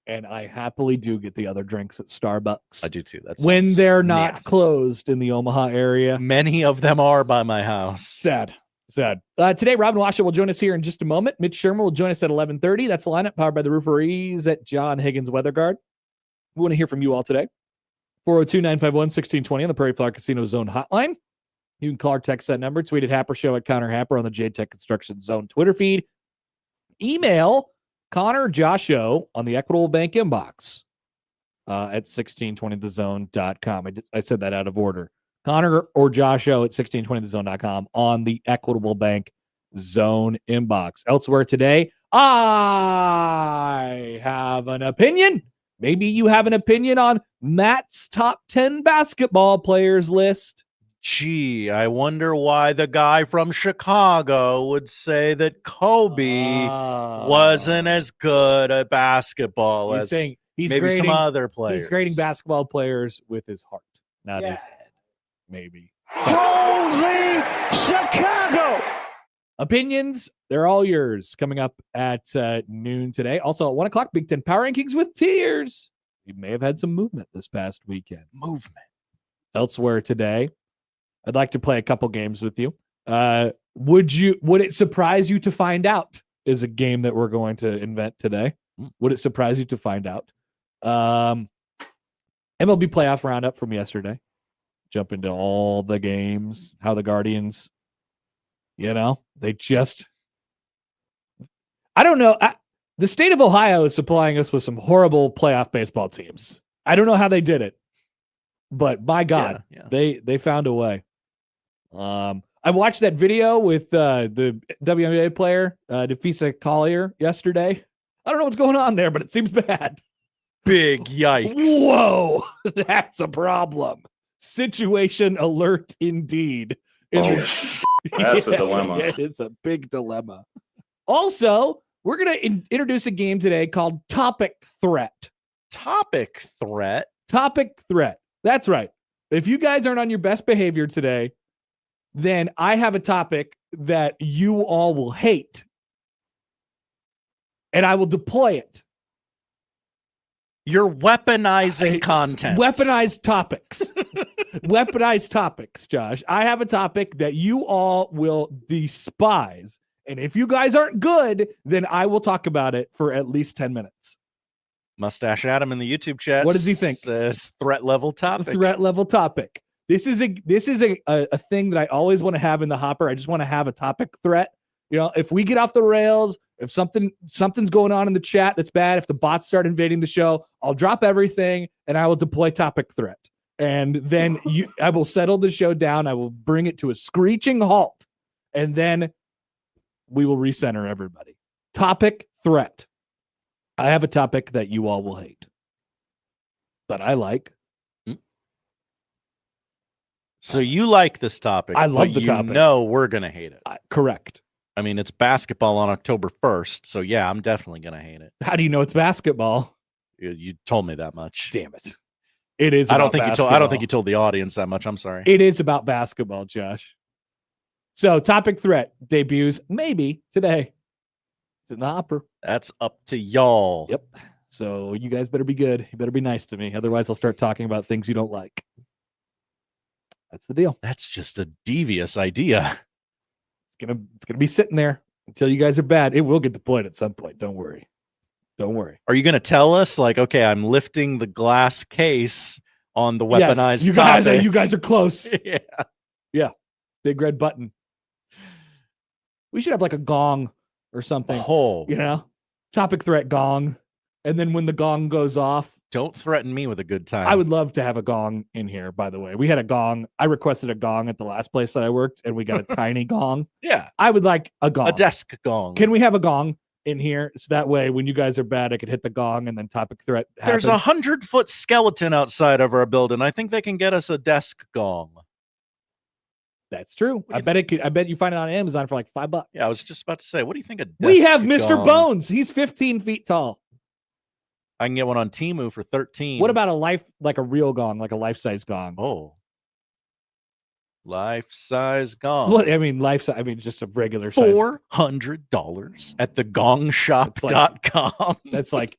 Speaker 5: And I happily do get the other drinks at Starbucks.
Speaker 6: I do too. That's
Speaker 5: when they're not closed in the Omaha area.
Speaker 6: Many of them are by my house.
Speaker 5: Sad. Today, Robin Washut will join us here in just a moment. Mitch Sherman will join us at 11:30. That's the lineup powered by the Rooferees at John Higgins Weather Guard. We want to hear from you all today. 402-951-1620 on the Prairie Flower Casino Zone hotline. You can call or text that number. Tweet at Happer Show at Connor Happer on the JTech Construction Zone Twitter feed. Email Connor Josh Show on the Equitable Bank inbox at 1620thezone.com. I said that out of order. Connor or Josh Show at 1620thezone.com on the Equitable Bank Zone inbox. Elsewhere today, I have an opinion. Maybe you have an opinion on Matt's top 10 basketball players list.
Speaker 6: Gee, I wonder why the guy from Chicago would say that Kobe wasn't as good at basketball as maybe some other players.
Speaker 5: He's grading basketball players with his heart, not his head. Maybe.
Speaker 1: Holy Chicago!
Speaker 5: Opinions, they're all yours. Coming up at noon today. Also at 1 o'clock, Big Ten Power Rankings with tiers. We may have had some movement this past weekend. Elsewhere today, I'd like to play a couple games with you. Would it surprise you to find out is a game that we're going to invent today. Would it surprise you to find out? MLB Playoff Roundup from yesterday. Jump into all the games, how the Guardians, they just, I don't know. The state of Ohio is supplying us with some horrible playoff baseball teams. I don't know how they did it, but my God, they found a way. I watched that video with the WNBA player, Defisa Collier, yesterday. I don't know what's going on there, but it seems bad.
Speaker 6: Big yikes.
Speaker 5: Whoa, that's a problem. Situation alert indeed.
Speaker 9: That's a dilemma.
Speaker 5: It's a big dilemma. Also, we're going to introduce a game today called Topic Threat.
Speaker 6: Topic Threat?
Speaker 5: Topic Threat. That's right. If you guys aren't on your best behavior today, then I have a topic that you all will hate. And I will deploy it.
Speaker 6: You're weaponizing content.
Speaker 5: Weaponized topics. Weaponized topics, Josh. I have a topic that you all will despise. And if you guys aren't good, then I will talk about it for at least 10 minutes.
Speaker 6: Mustache Adam in the YouTube chat.
Speaker 5: What does he think?
Speaker 6: Says threat level topic.
Speaker 5: Threat level topic. This is a thing that I always want to have in the hopper. I just want to have a topic threat. If we get off the rails, if something's going on in the chat that's bad, if the bots start invading the show, I'll drop everything and I will deploy topic threat. And then I will settle the show down. I will bring it to a screeching halt. And then we will recenter everybody. Topic threat. I have a topic that you all will hate, but I like.
Speaker 6: So you like this topic.
Speaker 5: I love the topic.
Speaker 6: We're going to hate it.
Speaker 5: Correct.
Speaker 6: I mean, it's basketball on October 1st. So yeah, I'm definitely going to hate it.
Speaker 5: How do you know it's basketball?
Speaker 6: You told me that much.
Speaker 5: Damn it. It is.
Speaker 6: I don't think you told the audience that much. I'm sorry.
Speaker 5: It is about basketball, Josh. So, topic threat debuts maybe today. It's in the hopper.
Speaker 6: That's up to y'all.
Speaker 5: Yep. So you guys better be good. You better be nice to me. Otherwise, I'll start talking about things you don't like. That's the deal.
Speaker 6: That's just a devious idea.
Speaker 5: It's gonna be sitting there until you guys are bad. It will get deployed at some point. Don't worry.
Speaker 6: Are you gonna tell us like, okay, I'm lifting the glass case on the weaponized?
Speaker 5: Yes, you guys are close.
Speaker 6: Yeah.
Speaker 5: Big red button. We should have like a gong or something.
Speaker 6: Oh,
Speaker 5: topic threat gong, and then when the gong goes off.
Speaker 6: Don't threaten me with a good time.
Speaker 5: I would love to have a gong in here, by the way. We had a gong. I requested a gong at the last place that I worked, and we got a tiny gong.
Speaker 6: Yeah.
Speaker 5: I would like a gong.
Speaker 6: A desk gong.
Speaker 5: Can we have a gong in here? So that way, when you guys are bad, I could hit the gong and then topic threat happens.
Speaker 6: There's 100-foot skeleton outside of our building. I think they can get us a desk gong.
Speaker 5: That's true. I bet you find it on Amazon for like $5.
Speaker 6: Yeah, I was just about to say, what do you think of desk
Speaker 5: We have Mr.
Speaker 6: gong?
Speaker 5: Bones. He's 15 feet tall.
Speaker 6: I can get one on Temu for 13.
Speaker 5: What about a real gong, like a life-size gong?
Speaker 6: Oh. Life-size gong.
Speaker 5: Well, I mean, just a regular size.
Speaker 6: $400 at thegongshop.com.
Speaker 5: That's like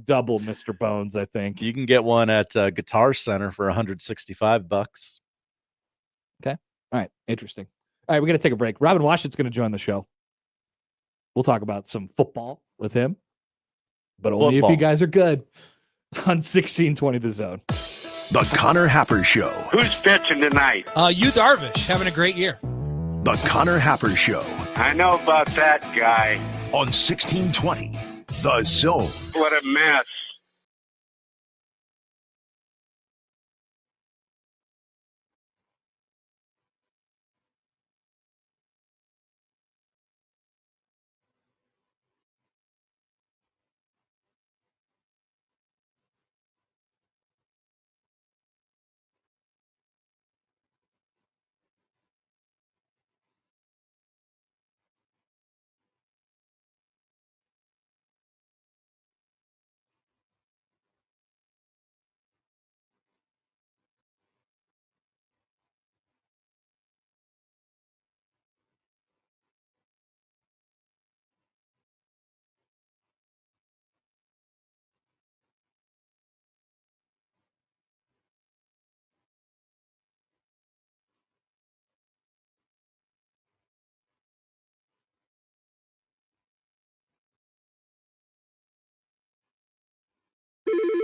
Speaker 5: double Mr. Bones, I think.
Speaker 6: You can get one at Guitar Center for $165.
Speaker 5: Okay. All right. Interesting. All right. We're going to take a break. Robin Washut's going to join the show. We'll talk about some football with him, but only if you guys are good on 1620 The Zone.
Speaker 2: The Connor Happer Show.
Speaker 10: Who's pitching tonight?
Speaker 11: Yu Darvish, having a great year.
Speaker 2: The Connor Happer Show.
Speaker 10: I know about that guy.
Speaker 2: On 1620 The Zone.
Speaker 10: What a mess.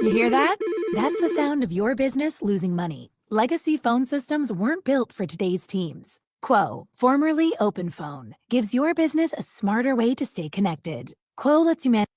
Speaker 12: You hear that? That's the sound of your business losing money. Legacy phone systems weren't built for today's teams. Quo, formerly OpenPhone, gives your business a smarter way to stay connected. Quo lets you manage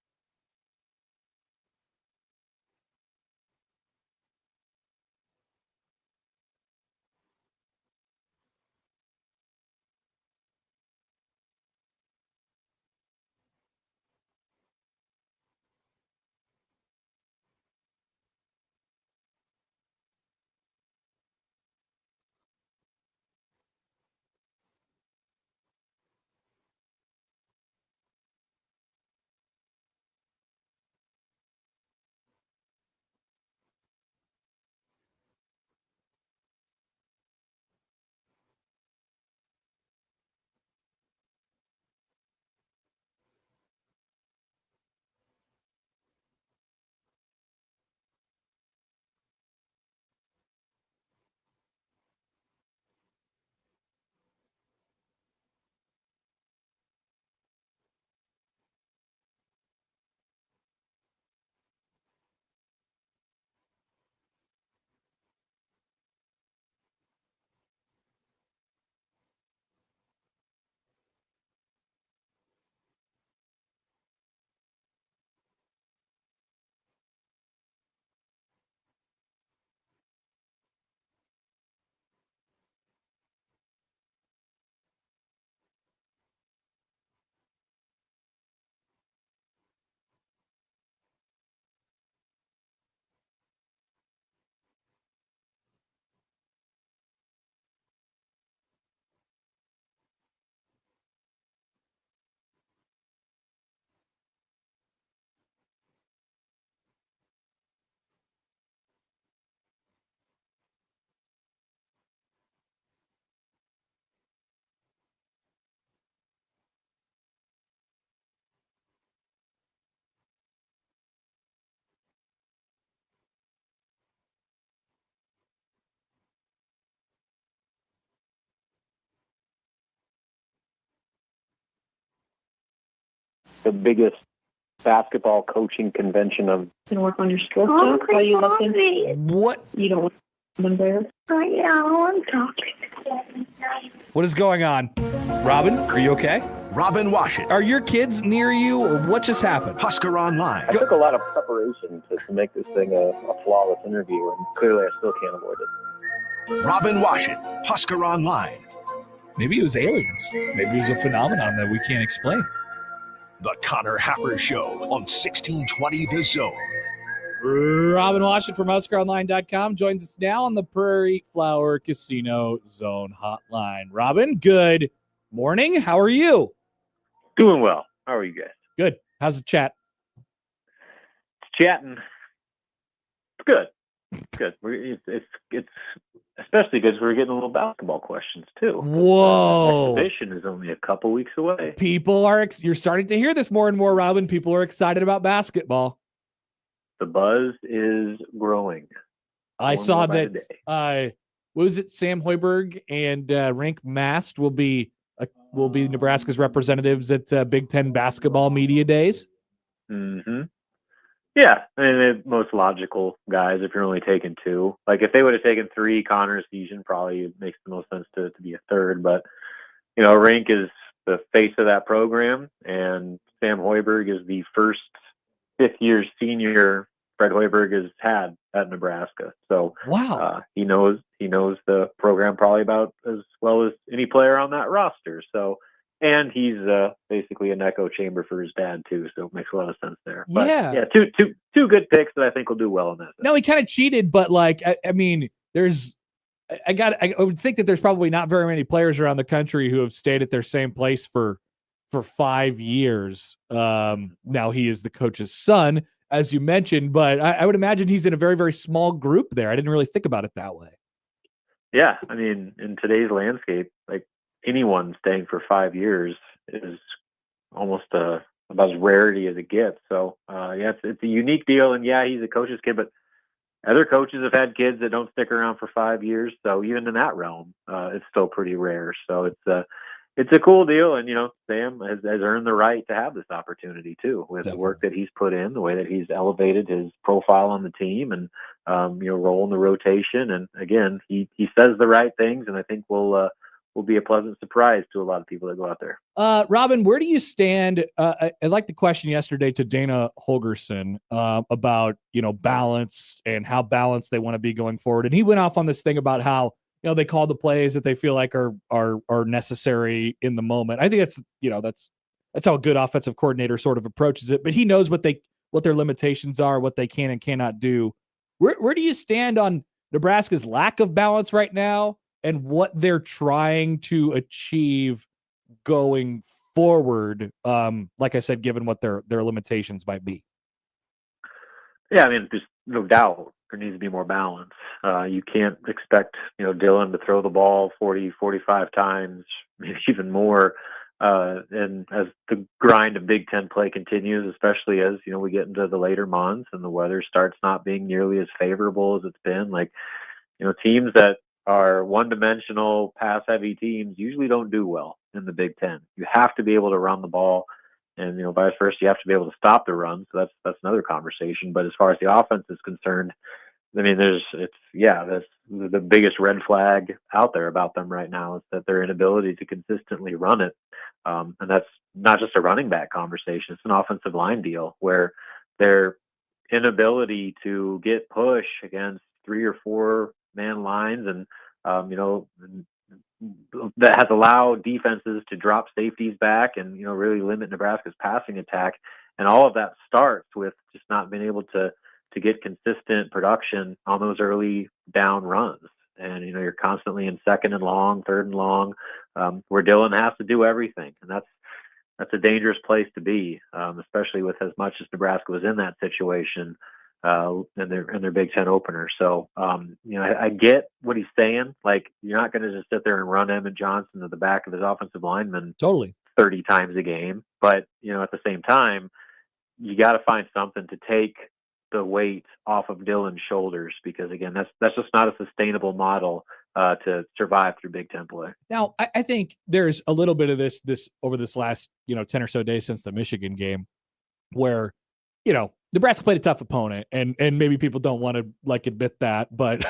Speaker 13: the biggest basketball coaching convention of.
Speaker 14: And work on your skill set while you listen.
Speaker 5: What?
Speaker 14: You don't want them there. I'm talking.
Speaker 5: What is going on? Robin, are you okay?
Speaker 2: Robin Washut.
Speaker 5: Are your kids near you, or what just happened?
Speaker 2: Husker Online.
Speaker 13: I took a lot of preparation to make this thing a flawless interview, and clearly I still can't avoid it.
Speaker 2: Robin Washut, Husker Online.
Speaker 5: Maybe it was aliens. Maybe it was a phenomenon that we can't explain.
Speaker 2: The Connor Happer Show on 1620 The Zone.
Speaker 5: Robin Washut from HuskerOnline.com joins us now on the Prairie Flower Casino Zone hotline. Robin, good morning. How are you?
Speaker 13: Doing well. How are you guys?
Speaker 5: Good. How's the chat?
Speaker 13: It's chatting. It's good. It's good. It's especially because we're getting a little basketball questions too.
Speaker 5: Whoa!
Speaker 13: Exhibition is only a couple weeks away.
Speaker 5: People are. You're starting to hear this more and more, Robin. People are excited about basketball.
Speaker 13: The buzz is growing.
Speaker 5: I saw that. What was it? Sam Hoiberg and Rank Mast will be Nebraska's representatives at Big Ten basketball media days.
Speaker 13: Mm-hmm. Yeah, I mean, the most logical guys. If you're only taking two, like if they would have taken three, Connor's season probably makes the most sense to be a third. But Rank is the face of that program, and Sam Hoiberg is the first fifth-year senior Fred Hoiberg has had at Nebraska. So
Speaker 5: wow,
Speaker 13: he knows the program probably about as well as any player on that roster. So, and he's basically an echo chamber for his dad too. So it makes a lot of sense there. But, yeah, two good picks that I think will do well in that.
Speaker 5: No, he kind of cheated, but I mean, I would think that there's probably not very many players around the country who have stayed at their same place for 5 years. Now he is the coach's son, as you mentioned, but I would imagine he's in a very, very small group there. I didn't really think about it that way.
Speaker 13: Yeah. I mean, in today's landscape, like anyone staying for 5 years is almost about as rarity as it gets. So it's a unique deal. And yeah, he's a coach's kid, but other coaches have had kids that don't stick around for 5 years. So even in that realm, it's still pretty rare. So it's a cool deal, and Sam has earned the right to have this opportunity too, with the work that he's put in, the way that he's elevated his profile on the team, and role in the rotation. And again, he says the right things, and I think will be a pleasant surprise to a lot of people that go out there.
Speaker 5: Robin, where do you stand? I like the question yesterday to Dana Holgorsen about balance and how balanced they want to be going forward, and he went off on this thing about how they call the plays that they feel like are necessary in the moment. I think that's how a good offensive coordinator sort of approaches it. But he knows what their limitations are, what they can and cannot do. Where do you stand on Nebraska's lack of balance right now, and what they're trying to achieve going forward? Like I said, given what their limitations might be.
Speaker 13: Yeah, I mean, there's no doubt there needs to be more balance. You can't expect, Dylan to throw the ball 40, 45 times, maybe even more. And as the grind of Big Ten play continues, especially as, we get into the later months and the weather starts not being nearly as favorable as it's been, teams that are one-dimensional, pass-heavy teams usually don't do well in the Big Ten. You have to be able to run the ball. And, vice versa, you have to be able to stop the run. So that's another conversation. But as far as the offense is concerned, I mean, that's the biggest red flag out there about them right now, is that their inability to consistently run it. And that's not just a running back conversation. It's an offensive line deal where their inability to get push against 3 or 4 man lines and, that has allowed defenses to drop safeties back and, really limit Nebraska's passing attack. And all of that starts with just not being able to get consistent production on those early down runs. And, you're constantly in second and long, third and long, where Dylan has to do everything. And that's a dangerous place to be, especially with as much as Nebraska was in that situation in their Big Ten opener. So, I get what he's saying. Like, you're not going to just sit there and run Emmett Johnson to the back of his offensive lineman
Speaker 5: totally
Speaker 13: 30 times a game. But, at the same time, you got to find something to take the weight off of Dylan's shoulders, because again, that's just not a sustainable model to survive through Big Ten play.
Speaker 5: Now, I think there's a little bit of this over this last 10 or so days since the Michigan game, where Nebraska played a tough opponent, and maybe people don't want to admit that, but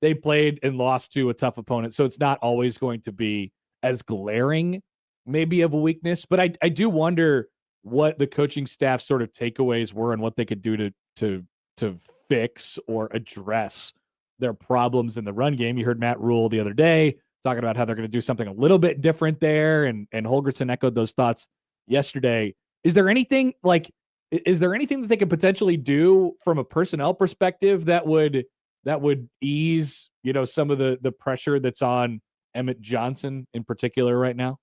Speaker 5: they played and lost to a tough opponent, so it's not always going to be as glaring maybe of a weakness. But I do wonder what the coaching staff sort of takeaways were and what they could do to fix or address their problems in the run game. You heard Matt Rule the other day talking about how they're going to do something a little bit different there, and Holgorsen echoed those thoughts yesterday. Is there anything that they could potentially do from a personnel perspective that would ease, some of the pressure that's on Emmett Johnson in particular right now?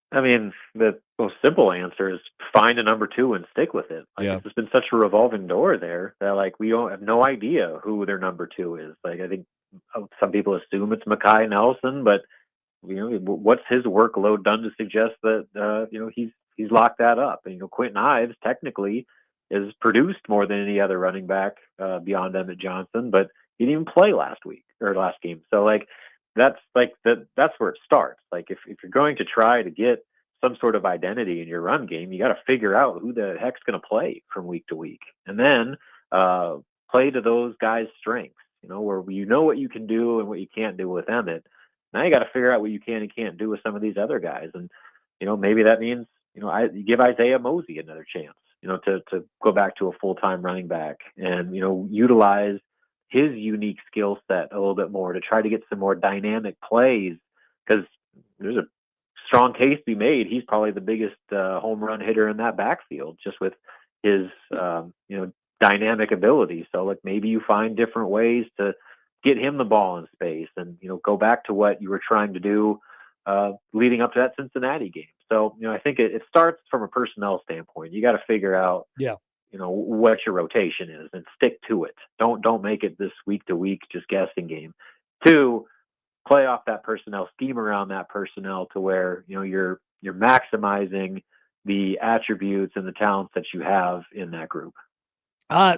Speaker 13: I mean, the most simple answer is find a number 2 and stick with it. It's just been such a revolving door there that we don't have no idea who their number 2 is. I think some people assume it's Mekhi Nelson, but what's his workload done to suggest that he's locked that up? And Quentin Ives technically is produced more than any other running back beyond Emmett Johnson, but he didn't even play last game. So that's where it starts. If you're going to try to get some sort of identity in your run game, you got to figure out who the heck's going to play from week to week, and then play to those guys' strengths. Where what you can do and what you can't do with Emmett. Now you got to figure out what you can and can't do with some of these other guys, and maybe that means you give Isaiah Mosey another chance. To go back to a full-time running back and utilize his unique skill set a little bit more to try to get some more dynamic plays, because there's a strong case to be made. He's probably the biggest home run hitter in that backfield, just with his dynamic ability. So maybe you find different ways to get him the ball in space, and go back to what you were trying to do leading up to that Cincinnati game. So I think it starts from a personnel standpoint. You got to figure out what your rotation is and stick to it. Don't make it this week to week just guessing game. 2, play off that personnel, scheme around that personnel to where you're maximizing the attributes and the talents that you have in that group.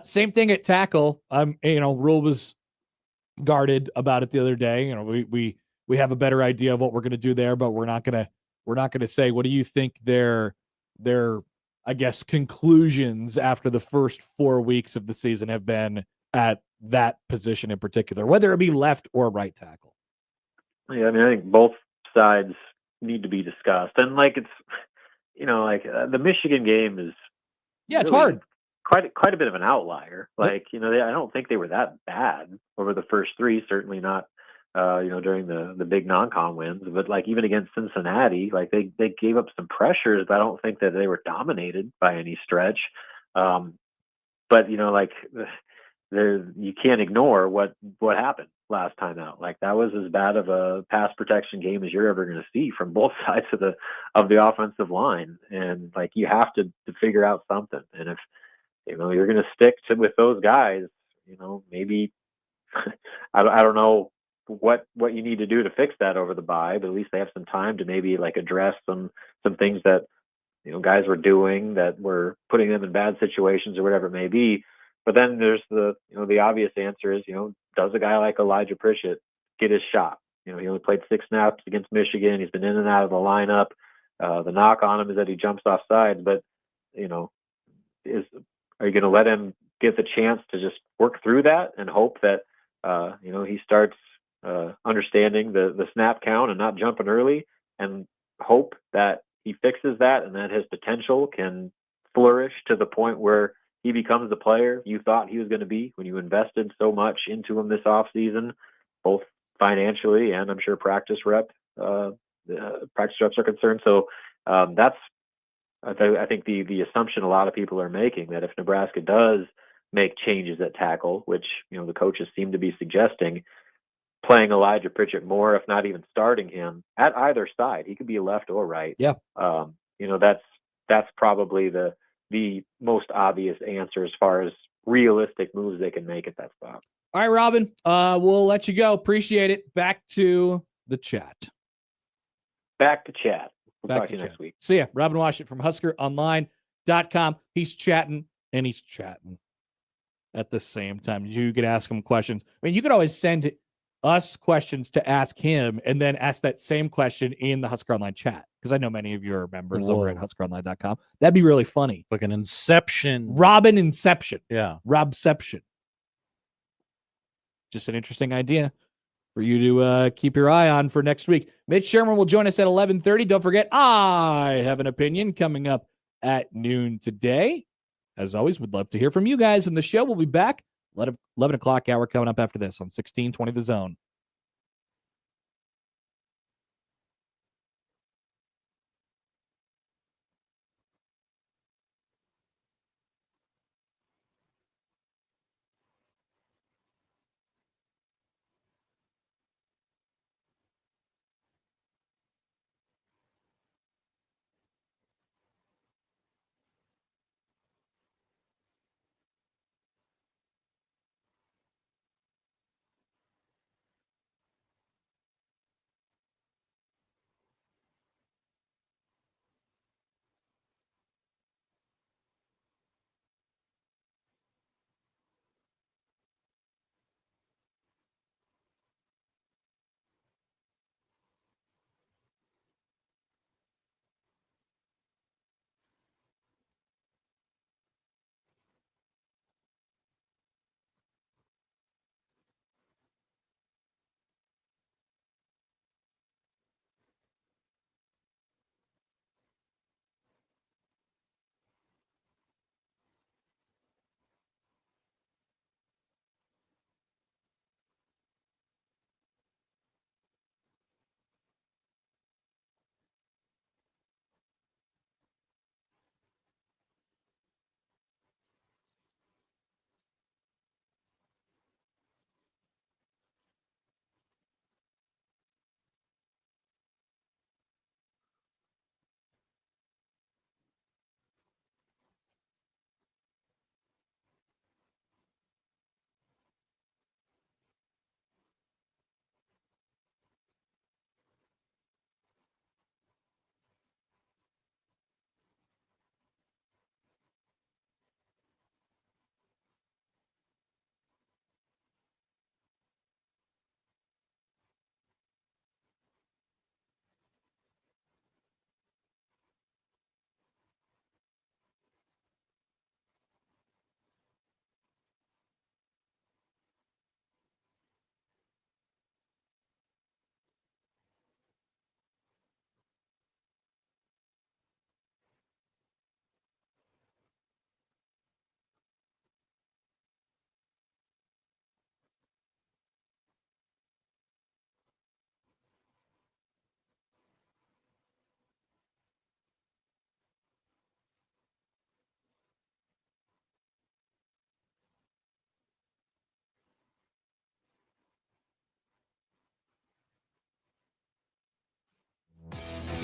Speaker 5: Same thing at tackle. Rule was guarded about it the other day. We have a better idea of what we're going to do there, but we're not going to say. What do you think their I guess conclusions after the first 4 weeks of the season have been at that position in particular, whether it be left or right tackle?
Speaker 13: Yeah, I think both sides need to be discussed, and it's the Michigan game is
Speaker 5: it's hard.
Speaker 13: Quite a bit of an outlier. I don't think they were that bad over the first 3. Certainly not, during the big non-con wins. But even against Cincinnati, they gave up some pressures, but I don't think that they were dominated by any stretch. But you can't ignore what happened last time out. That was as bad of a pass protection game as you're ever going to see from both sides of the offensive line. And you have to figure out something. And if you're going to stick with those guys, maybe I don't know what you need to do to fix that over the bye, but at least they have some time to maybe address some things that guys were doing that were putting them in bad situations or whatever it may be. But then there's the obvious answer is does a guy like Elijah Pritchett get his shot? He only played 6 snaps against Michigan. He's been in and out of the lineup. The knock on him is that he jumps off sides, but are you going to let him get the chance to just work through that and hope that he starts understanding the snap count and not jumping early, and hope that he fixes that and that his potential can flourish to the point where he becomes the player you thought he was going to be when you invested so much into him this offseason, both financially and I'm sure practice reps are concerned. So that's I think the assumption a lot of people are making, that if Nebraska does make changes at tackle, which the coaches seem to be suggesting, playing Elijah Pritchett more, if not even starting him at either side, he could be left or right.
Speaker 5: Yeah.
Speaker 13: That's probably the most obvious answer as far as realistic moves they can make at that spot.
Speaker 5: All right, Robin, we'll let you go. Appreciate it. Back to the chat.
Speaker 13: Back to chat. We'll
Speaker 5: Back
Speaker 13: talk
Speaker 5: to
Speaker 13: to you
Speaker 5: chat.
Speaker 13: next week.
Speaker 5: See ya. Robin Washut from HuskerOnline.com. He's chatting and he's chatting at the same time. You can ask him questions. I mean, you could always send us questions to ask him and then ask that same question in the Husker Online chat. Because I know many of you are members over at huskeronline.com. That'd be really funny.
Speaker 6: Like an Inception.
Speaker 5: Robin Inception.
Speaker 6: Yeah.
Speaker 5: Robception. Just an interesting idea for you to keep your eye on for next week. Mitch Sherman will join us at 11:30. Don't forget, I have an opinion coming up at noon today. As always, we'd love to hear from you guys in the show. We'll be back 11 o'clock hour coming up after this on 1620 The Zone.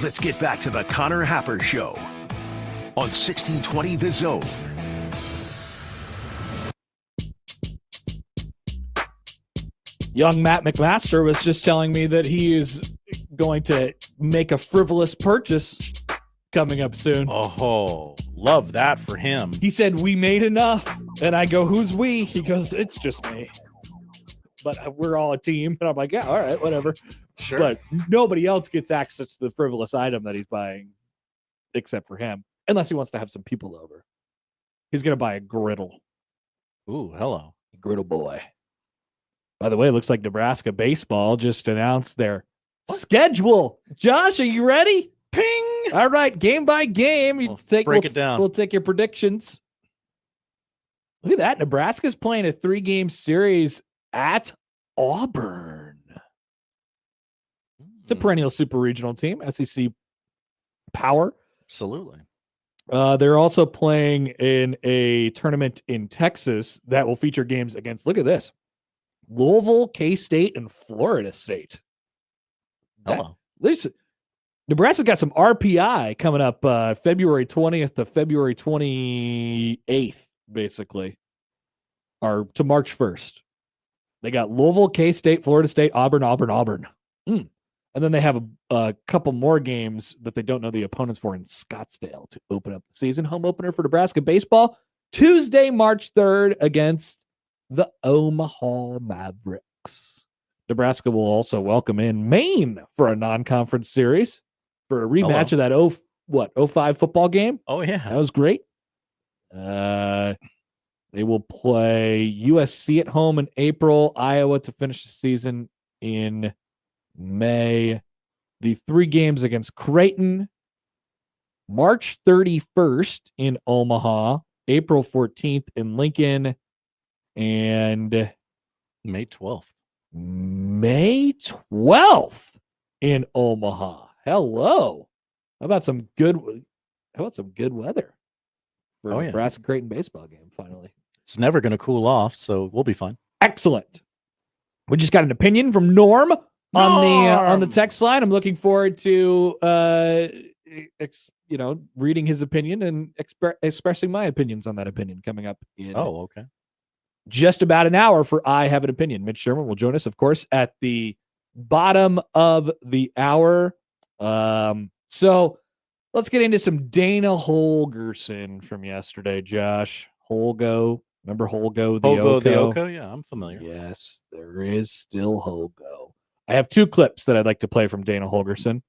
Speaker 2: Let's get back to the Connor Happer Show on 1620 The Zone.
Speaker 5: Young Matt McMaster was just telling me that he is going to make a frivolous purchase coming up soon.
Speaker 6: Oh, love that for him.
Speaker 5: He said, we made enough. And I go, who's we? He goes, it's just me. But we're all a team. And I'm like, yeah, all right, whatever.
Speaker 6: Sure.
Speaker 5: But nobody else gets access to the frivolous item that he's buying except for him, unless he wants to have some people over. He's going to buy a griddle.
Speaker 6: Ooh, hello.
Speaker 5: Griddle boy. By the way, it looks like Nebraska baseball just announced their schedule. Josh, are you ready?
Speaker 6: Ping!
Speaker 5: All right, game by game.
Speaker 6: Break it down.
Speaker 5: We'll take your predictions. Look at that. Nebraska's playing a 3-game series at Auburn. It's a perennial super regional team, SEC power.
Speaker 6: Absolutely.
Speaker 5: They're also playing in a tournament in Texas that will feature games against, look at this, Louisville, K-State, and Florida State.
Speaker 6: Hello.
Speaker 5: Nebraska's got some RPI coming up February 20th to February 28th, basically, or to March 1st. They got Louisville, K-State, Florida State, Auburn. And then they have a couple more games that they don't know the opponents for in Scottsdale to open up the season. Home opener for Nebraska baseball, Tuesday, March 3rd against the Omaha Mavericks. Nebraska will also welcome in Maine for a non-conference series for a rematch of that 05 football game.
Speaker 6: Oh, yeah.
Speaker 5: That was great. They will play USC at home in April, Iowa to finish the season in May. The 3 games against Creighton, March 31st in Omaha, April 14th in Lincoln, and
Speaker 6: May 12th.
Speaker 5: May 12th in Omaha. Hello. How about some good weather for a Nebraska Creighton baseball game finally?
Speaker 6: It's never going to cool off, so we'll be fine.
Speaker 5: Excellent. We just got an opinion from Norm on the text line. I'm looking forward to reading his opinion and expressing my opinions on that opinion coming up in just about an hour for I Have an Opinion. Mitch Sherman will join us, of course, at the bottom of the hour. So let's get into some Dana Holgorsen from yesterday, Josh. Remember Holgo the Oko?
Speaker 6: Yeah, I'm familiar.
Speaker 5: Yes, there is still Holgo. I have 2 clips that I'd like to play from Dana Holgorsen.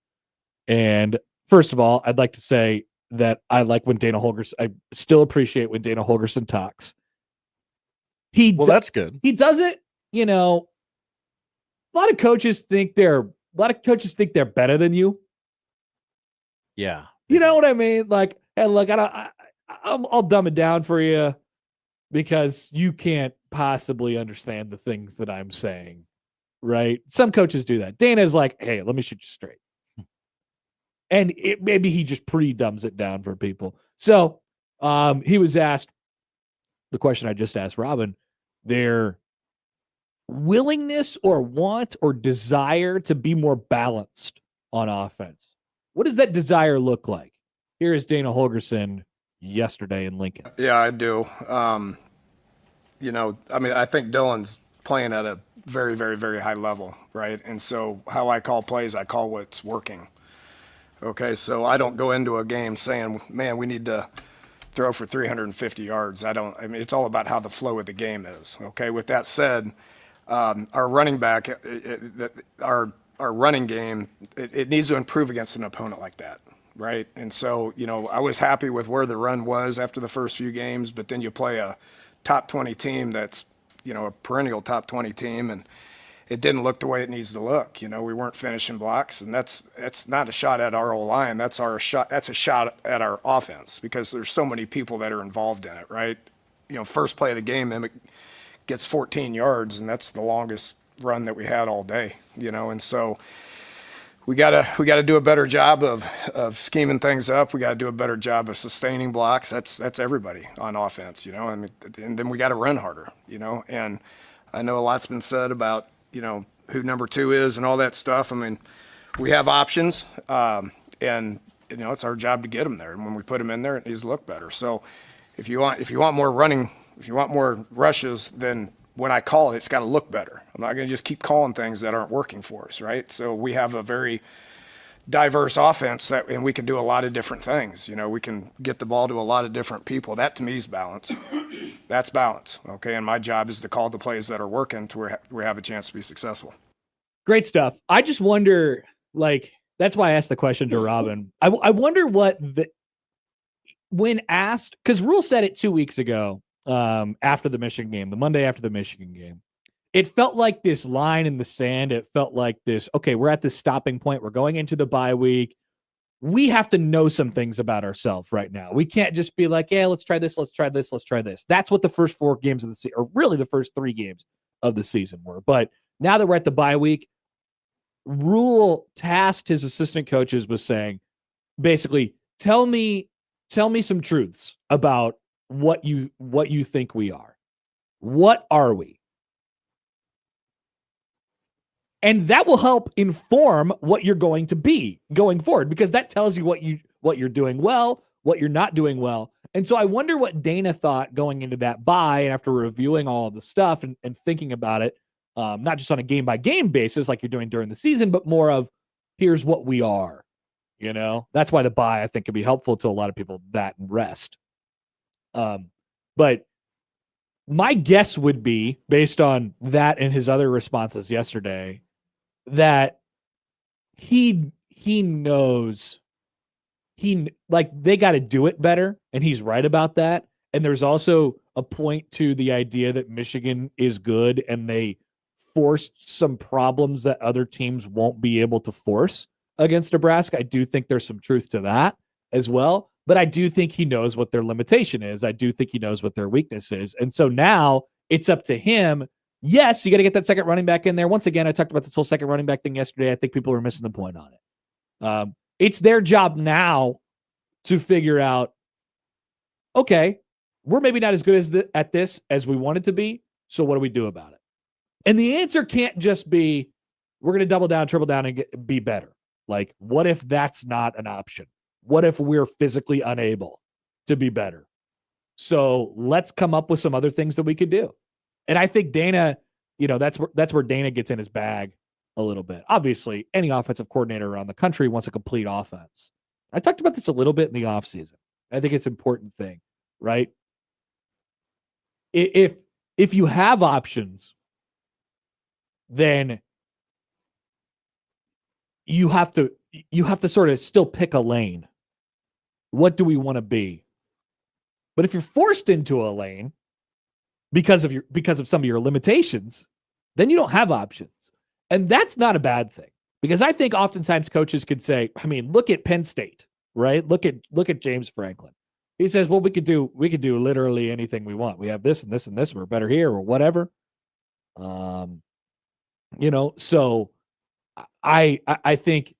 Speaker 5: And first of all, I'd like to say that I like when I still appreciate when Dana Holgorsen talks.
Speaker 6: That's good.
Speaker 5: He does it, a lot of coaches think they're better than you.
Speaker 6: Yeah.
Speaker 5: You know what I mean? Like, hey, look, I'll dumb it down for you because you can't possibly understand the things that I'm saying, right? Some coaches do that. Dana's like, hey, let me shoot you straight. And maybe he just pre-dumbs it down for people. So he was asked the question I just asked Robin, their willingness or want or desire to be more balanced on offense. What does that desire look like? Here is Dana Holgorsen yesterday in Lincoln.
Speaker 15: Yeah, I do. I think Dylan's playing at a very, very, very high level, right? And so how I call plays, I call what's working. Okay, so I don't go into a game saying, man, we need to throw for 350 yards. It's all about how the flow of the game is. Okay, with that said, our running back, our running game, it needs to improve against an opponent like that, right? And so, I was happy with where the run was after the first few games, but then you play a top 20 team that's, a perennial top 20 team, and it didn't look the way it needs to look. We weren't finishing blocks, and that's not a shot at our O-line. That's a shot at our offense because there's so many people that are involved in it, right? First play of the game, Emmett gets 14 yards, and that's the longest run that we had all day, and so we gotta do a better job of scheming things up. We gotta do a better job of sustaining blocks. That's everybody on offense, and then we gotta run harder, and I know a lot's been said about who number 2 is and all that stuff. We have options, and it's our job to get them there. And when we put them in there, it needs to look better. So if you want more running, if you want more rushes, then when I call it, it's got to look better. I'm not going to just keep calling things that aren't working for us, right? So we have a very diverse offense and we can do a lot of different things. We can get the ball to a lot of different people. That to me is balance. That's balance, okay? And my job is to call the plays that are working to where we have a chance to be successful.
Speaker 5: Great stuff. I just wonder, that's why I asked the question to Robin. I wonder when asked, because Rule said it 2 weeks ago after the Michigan game, the Monday after the Michigan game. It felt like this line in the sand. It felt like this, okay, we're at this stopping point. We're going into the bye week. We have to know some things about ourselves right now. We can't just be like, yeah, let's try this, let's try this, let's try this. That's what the first 4 games of the season, or really the first 3 games of the season were. But now that we're at the bye week, Rule tasked his assistant coaches with saying, basically, tell me some truths about what you think we are. What are we? And that will help inform what you're going to be going forward, because that tells you what you're doing well, what you're not doing well. And so I wonder what Dana thought going into that bye and after reviewing all of the stuff and thinking about it, not just on a game-by-game basis like you're doing during the season, but more of here's what we are. That's why the bye, I think, can be helpful to a lot of people, that and rest. But my guess would be, based on that and his other responses yesterday, that he knows they got to do it better, and he's right about that. And there's also a point to the idea that Michigan is good and they forced some problems that other teams won't be able to force against Nebraska. I do think there's some truth to that as well, but I do think he knows what their limitation is. I do think he knows what their weakness is. And so now it's up to him. Yes, you got to get that second running back in there. Once again, I talked about this whole second running back thing yesterday. I think people were missing the point on it. It's their job now to figure out, okay, we're maybe not as good at this as we wanted to be, so what do we do about it? And the answer can't just be, we're going to double down, triple down, and be better. Like, what if that's not an option? What if we're physically unable to be better? So let's come up with some other things that we could do. And I think Dana, that's where Dana gets in his bag a little bit. Obviously, any offensive coordinator around the country wants a complete offense. I talked about this a little bit in the offseason. I think it's an important thing, right? If you have options, then you have to sort of still pick a lane. What do we want to be? But if you're forced into a lane because of some of your limitations, then you don't have options. And that's not a bad thing, because I think oftentimes coaches could say, I mean, look at Penn State, right? Look at James Franklin. He says, well, we could do literally anything we want. We have this and this and this. We're better here or whatever. So I think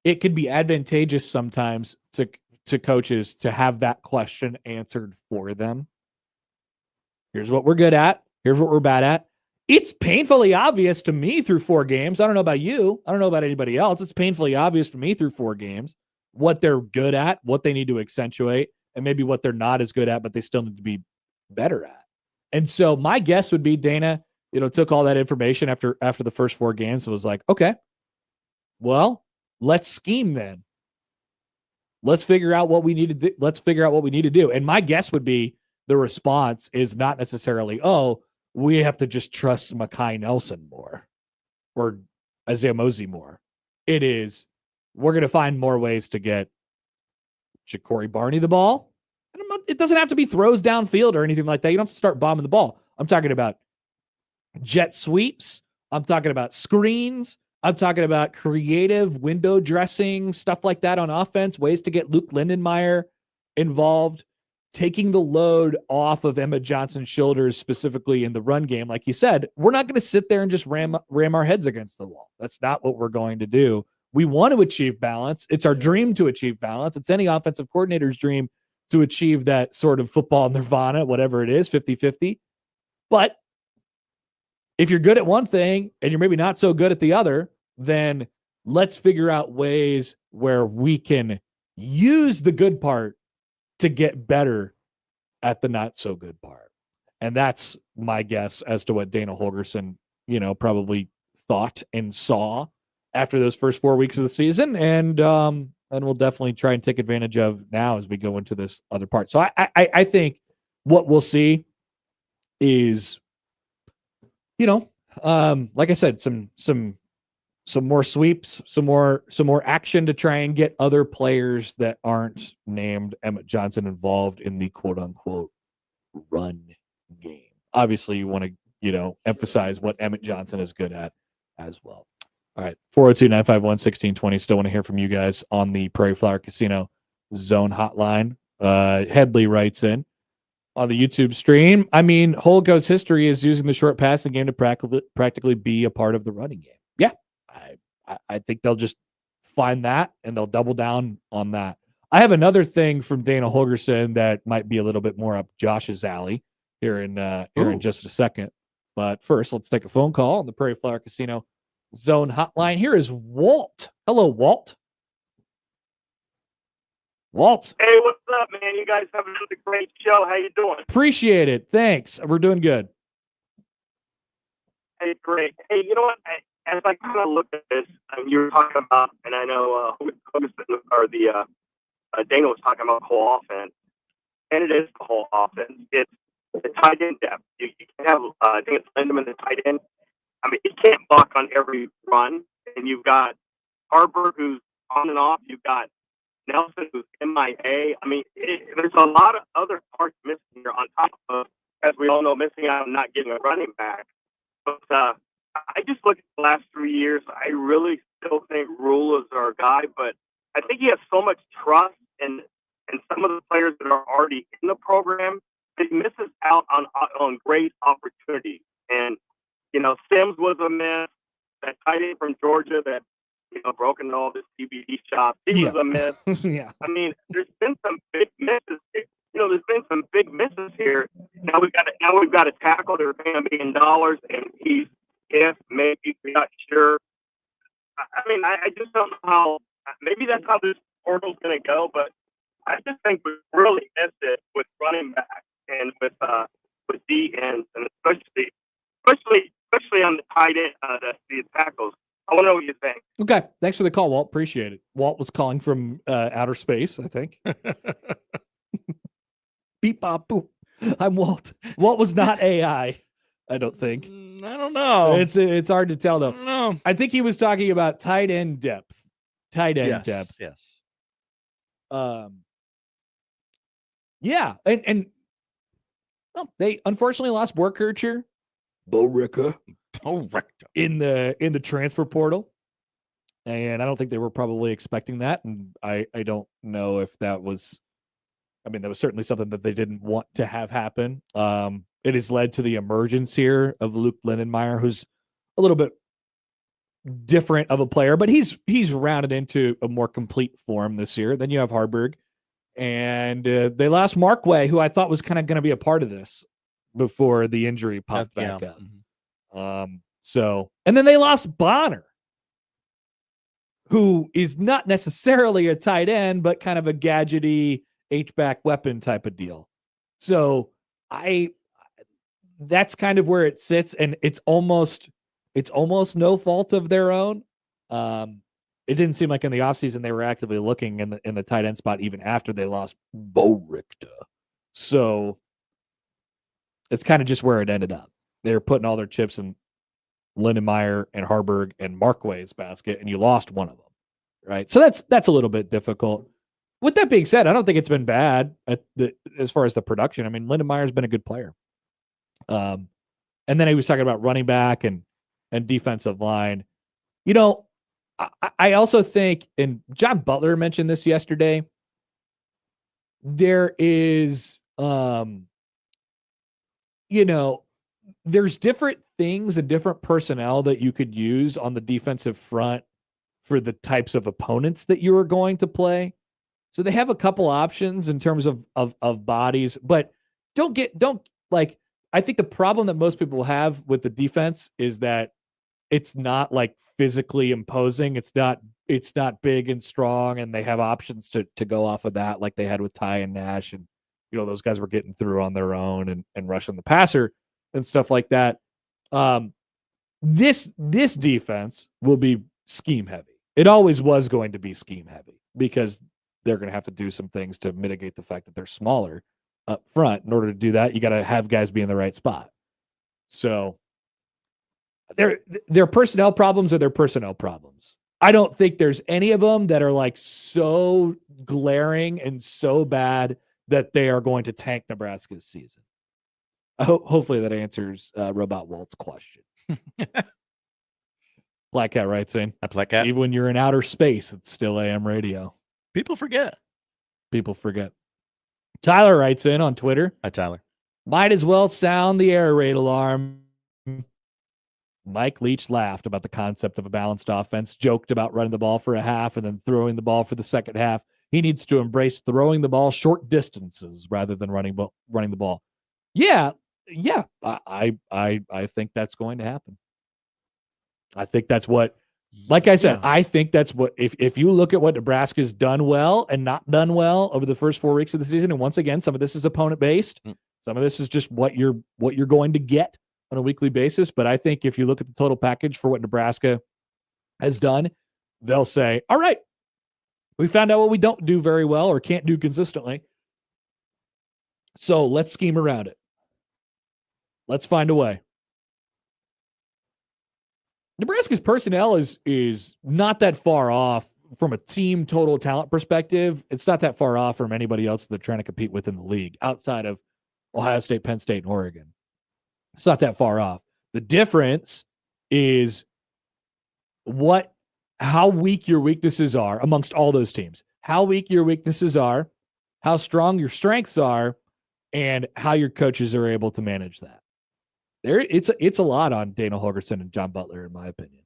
Speaker 5: it could be advantageous sometimes to coaches to have that question answered for them. Here's what we're good at. Here's what we're bad at. It's painfully obvious to me through 4 games. I don't know about you. I don't know about anybody else. It's painfully obvious for me through 4 games what they're good at, what they need to accentuate, and maybe what they're not as good at, but they still need to be better at. And so my guess would be Dana, took all that information after the first 4 games and was like, okay, well, let's scheme then. Let's figure out what we need to do. Let's figure out what we need to do. And my guess would be the response is not necessarily, oh, we have to just trust Mekhi Nelson more or Isaiah Mosey more. It is, we're going to find more ways to get Ja'Cory Barney the ball. And it doesn't have to be throws downfield or anything like that. You don't have to start bombing the ball. I'm talking about jet sweeps. I'm talking about screens. I'm talking about creative window dressing, stuff like that on offense, ways to get Luke Lindenmeyer involved, taking the load off of Emmett Johnson's shoulders, specifically in the run game. Like you said, we're not going to sit there and just ram our heads against the wall. That's not what we're going to do. We want to achieve balance. It's our dream to achieve balance. It's any offensive coordinator's dream to achieve that sort of football nirvana, whatever it is, 50-50. But if you're good at one thing and you're maybe not so good at the other, then let's figure out ways where we can use the good part to get better at the not so good part. And that's my guess as to what Dana Holgorsen, probably thought and saw after those first 4 weeks of the season. And we'll definitely try and take advantage of now as we go into this other part. So I think what we'll see is, like I said, some more sweeps, some more action to try and get other players that aren't named Emmett Johnson involved in the quote unquote run game. Obviously you want to, emphasize what Emmett Johnson is good at as well. All right. 402-951-1620. Still want to hear from you guys on the Prairie Flower Casino Zone hotline. Headley writes in on the YouTube stream. I mean, Holgo's history is using the short passing game to practically be a part of the running game. Yeah. I think they'll just find that and they'll double down on that. I have another thing from Dana Holgorsen that might be a little bit more up Josh's alley here in just a second. But first, let's take a phone call on the Prairie Flower Casino Zone hotline. Here is Walt. Hello, Walt. Walt.
Speaker 10: Hey, what's up, man? You guys have another great show. How you doing?
Speaker 5: Appreciate it. Thanks. We're doing good.
Speaker 10: Hey, great. Hey, you know what? As I kind of look at this, you were talking about, and I know Dana was talking about the whole offense, and it is the whole offense. It's the tight end depth. You can have, I think it's Lindemann, the tight end. I mean, he can't block on every run. And you've got Harburg, who's on and off. You've got Nelson, who's MIA. I mean, there's a lot of other parts missing here on top of, as we all know, missing out on not getting a running back. But I just look at the last 3 years. I really still think Rule is our guy, but I think he has so much trust in some of the players that are already in the program that he misses out on great opportunities. And, you know, Sims was a miss. That tight end from Georgia that, you know, broken all this CBD shots. He was a miss.
Speaker 5: Yeah.
Speaker 10: I mean, there's been some big misses. You know, there's been some big misses here. Now we've got to tackle. They're paying $1 million, and he's maybe we're not sure. I mean, I just don't know how. Maybe that's how this portal's going to go, but I just think we really missed it with running back and with D ends, and especially on the tight end, the tackles. I want to know what you think.
Speaker 5: Okay. Thanks for the call, Walt. Appreciate it. Walt was calling from outer space, I think. Beep, bop, boop. I'm Walt. Walt was not AI, I don't think.
Speaker 6: I don't know.
Speaker 5: It's hard to tell, though.
Speaker 6: I don't know.
Speaker 5: I think he was talking about tight end depth. Depth.
Speaker 6: Yes.
Speaker 5: Yeah. And they unfortunately lost Borkircher. Borica in the transfer portal, and I don't think they were probably expecting that, and I don't know if that was, I mean, that was certainly something that they didn't want to have happen. It has led to the emergence here of Luke Lindenmeyer, who's a little bit different of a player, but he's rounded into a more complete form this year. Then you have Harburg, and they lost Markway, who I thought was kind of going to be a part of this before the injury popped back up. So, and then they lost Bonner, who is not necessarily a tight end, but kind of a gadgety H-back weapon type of deal. So that's kind of where it sits, and it's almost no fault of their own. It didn't seem like in the offseason they were actively looking in the tight end spot even after they lost Bo Richter. So it's kind of just where it ended up. They were putting all their chips in Lindenmeyer and Harburg and Markway's basket, and you lost one of them, right? So that's a little bit difficult. With that being said, I don't think it's been bad as far as the production. I mean, Lindenmeyer's been a good player. And then he was talking about running back and defensive line. You know, I also think, and John Butler mentioned this yesterday, there is, you know, there's different things and different personnel that you could use on the defensive front for the types of opponents that you are going to play. So they have a couple options in terms of bodies, but I think the problem that most people have with the defense is that it's not like physically imposing. It's not big and strong, and they have options to go off of that, like they had with Ty and Nash, and you know those guys were getting through on their own and rushing the passer and stuff like that. This defense will be scheme heavy. It always was going to be scheme heavy because they're going to have to do some things to mitigate the fact that they're smaller up front. In order to do that, you got to have guys be in the right spot. So their personnel problems are their personnel problems. I don't think there's any of them that are like so glaring and so bad that they are going to tank Nebraska's season. Hopefully that answers Robot Walt's question. Black Cat writes in.
Speaker 6: Black Cat.
Speaker 5: Even when you're in outer space, it's still AM radio.
Speaker 6: People forget.
Speaker 5: Tyler writes in on Twitter.
Speaker 6: Hi, Tyler.
Speaker 5: Might as well sound the air raid alarm. Mike Leach laughed about the concept of a balanced offense, joked about running the ball for a half and then throwing the ball for the second half. He needs to embrace throwing the ball short distances rather than running the ball. Yeah. I think that's going to happen. I think that's what, like I said, I think that's what, if you look at what Nebraska's done well and not done well over the first 4 weeks of the season, and once again, some of this is opponent based, some of this is just what you're going to get on a weekly basis. But I think if you look at the total package for what Nebraska has done, they'll say, all right, we found out what we don't do very well or can't do consistently. So let's scheme around it. Let's find a way. Nebraska's personnel is not that far off from a team total talent perspective. It's not that far off from anybody else that they're trying to compete with in the league outside of Ohio State, Penn State, and Oregon. It's not that far off. The difference is how weak your weaknesses are amongst all those teams. How weak your weaknesses are, how strong your strengths are, and how your coaches are able to manage that. It's a lot on Dana Holgorsen and John Butler, in my opinion.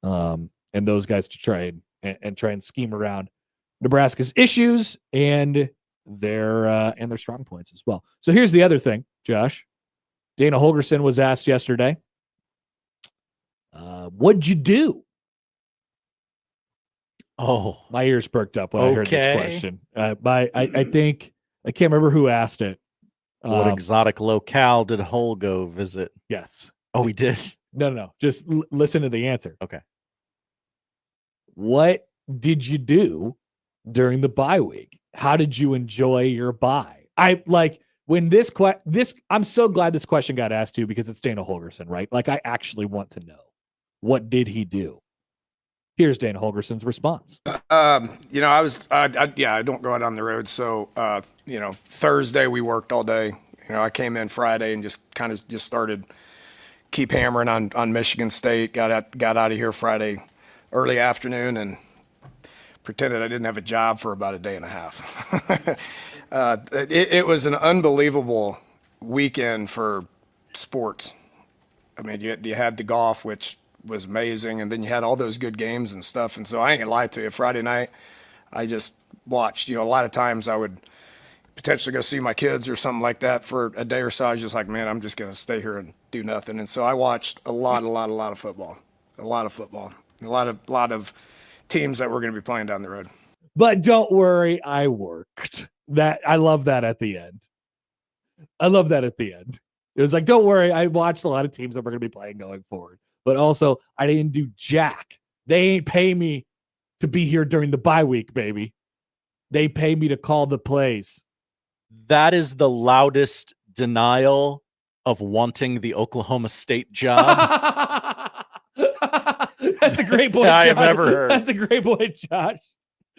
Speaker 5: And those guys to try and scheme around Nebraska's issues and their strong points as well. So here's the other thing, Josh. Dana Holgorsen was asked yesterday, what'd you do?
Speaker 6: Oh,
Speaker 5: my ears perked up when I heard this question. I think I can't remember who asked it.
Speaker 6: What exotic locale did Holgo visit?
Speaker 5: Yes.
Speaker 6: Oh, he did?
Speaker 5: No. Just listen to the answer.
Speaker 6: Okay.
Speaker 5: What did you do during the bye week? How did you enjoy your bye? I'm so glad this question got asked to you because it's Dana Holgorsen, right? Like, I actually want to know, what did he do? Here's Dana Holgorsen's response.
Speaker 15: I don't go out on the road. So, Thursday we worked all day. I came in Friday and just started keep hammering on Michigan State. Got out of here Friday early afternoon and pretended I didn't have a job for about a day and a half. It was an unbelievable weekend for sports. I mean, you had the golf, which was amazing, and then you had all those good games and stuff. And so I ain't gonna lie to you, Friday night I just watched. A lot of times I would potentially go see my kids or something like that for a day or so. I was just like, man, I'm just gonna stay here and do nothing. And so I watched a lot of football, a lot of teams that were going to be playing down the road.
Speaker 5: But don't worry, I worked. I love that at the end. It was like, don't worry, I watched a lot of teams that we're going to be playing going forward. But also, I didn't do jack. They ain't pay me to be here during the bye week, baby. They pay me to call the plays.
Speaker 6: That is the loudest denial of wanting the Oklahoma State job.
Speaker 5: That's a great point,
Speaker 6: I've ever heard.
Speaker 5: That's a great point, Josh.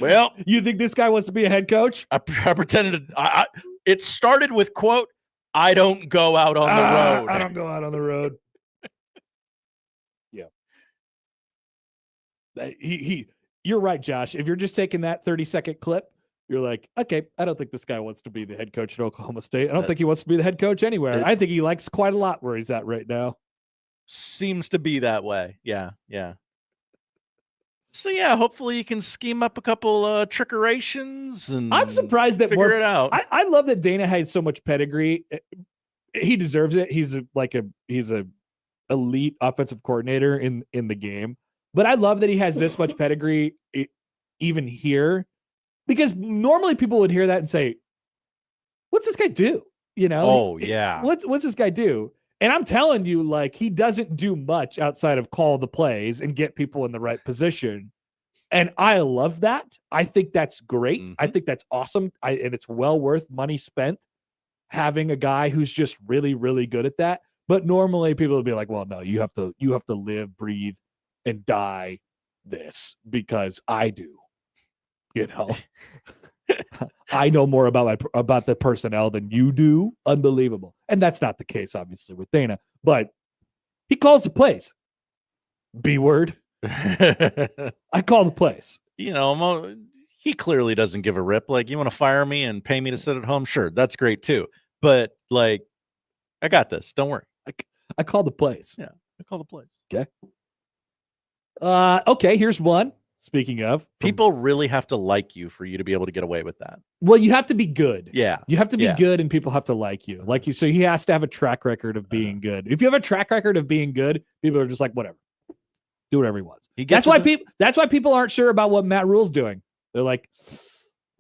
Speaker 6: Well,
Speaker 5: you think this guy wants to be a head coach?
Speaker 6: I pretended to. It started with, quote, I don't go out on the road.
Speaker 5: I don't go out on the road. Yeah. You're right, Josh. If you're just taking that 30-second clip, you're like, okay, I don't think this guy wants to be the head coach at Oklahoma State. I don't think he wants to be the head coach anywhere. I think he likes quite a lot where he's at right now.
Speaker 6: Seems to be that way. Yeah. So yeah, hopefully you can scheme up a couple trickerations and
Speaker 5: I'm surprised that
Speaker 6: figure it out.
Speaker 5: I love that Dana had so much pedigree. He deserves it. He's a elite offensive coordinator in the game. But I love that he has this much pedigree even here, because normally people would hear that and say, "What's this guy do?"
Speaker 6: Oh yeah.
Speaker 5: What's this guy do? And I'm telling you, like, he doesn't do much outside of call the plays and get people in the right position. And I love that. I think that's great. Mm-hmm. I think that's awesome. And it's well worth money spent having a guy who's just really, really good at that. But normally people would be like, well, no, you have to live, breathe, and die this because I do. I know more about the personnel than you do. Unbelievable. And that's not the case, obviously, with Dana. But he calls the plays. B word. I call the plays.
Speaker 6: He clearly doesn't give a rip. Like, you want to fire me and pay me to sit at home? Sure, that's great too. But like, I got this. Don't worry.
Speaker 5: I call the plays.
Speaker 6: Yeah, I call the plays.
Speaker 5: Okay. Okay, here's one. Speaking of,
Speaker 6: people really have to like you for you to be able to get away with that.
Speaker 5: Well, you have to be good.
Speaker 6: Yeah.
Speaker 5: You have to be good and people have to like you. So he has to have a track record of being good. If you have a track record of being good, people are just like, whatever. Do whatever he wants. That's why people aren't sure about what Matt Rule's doing. They're like,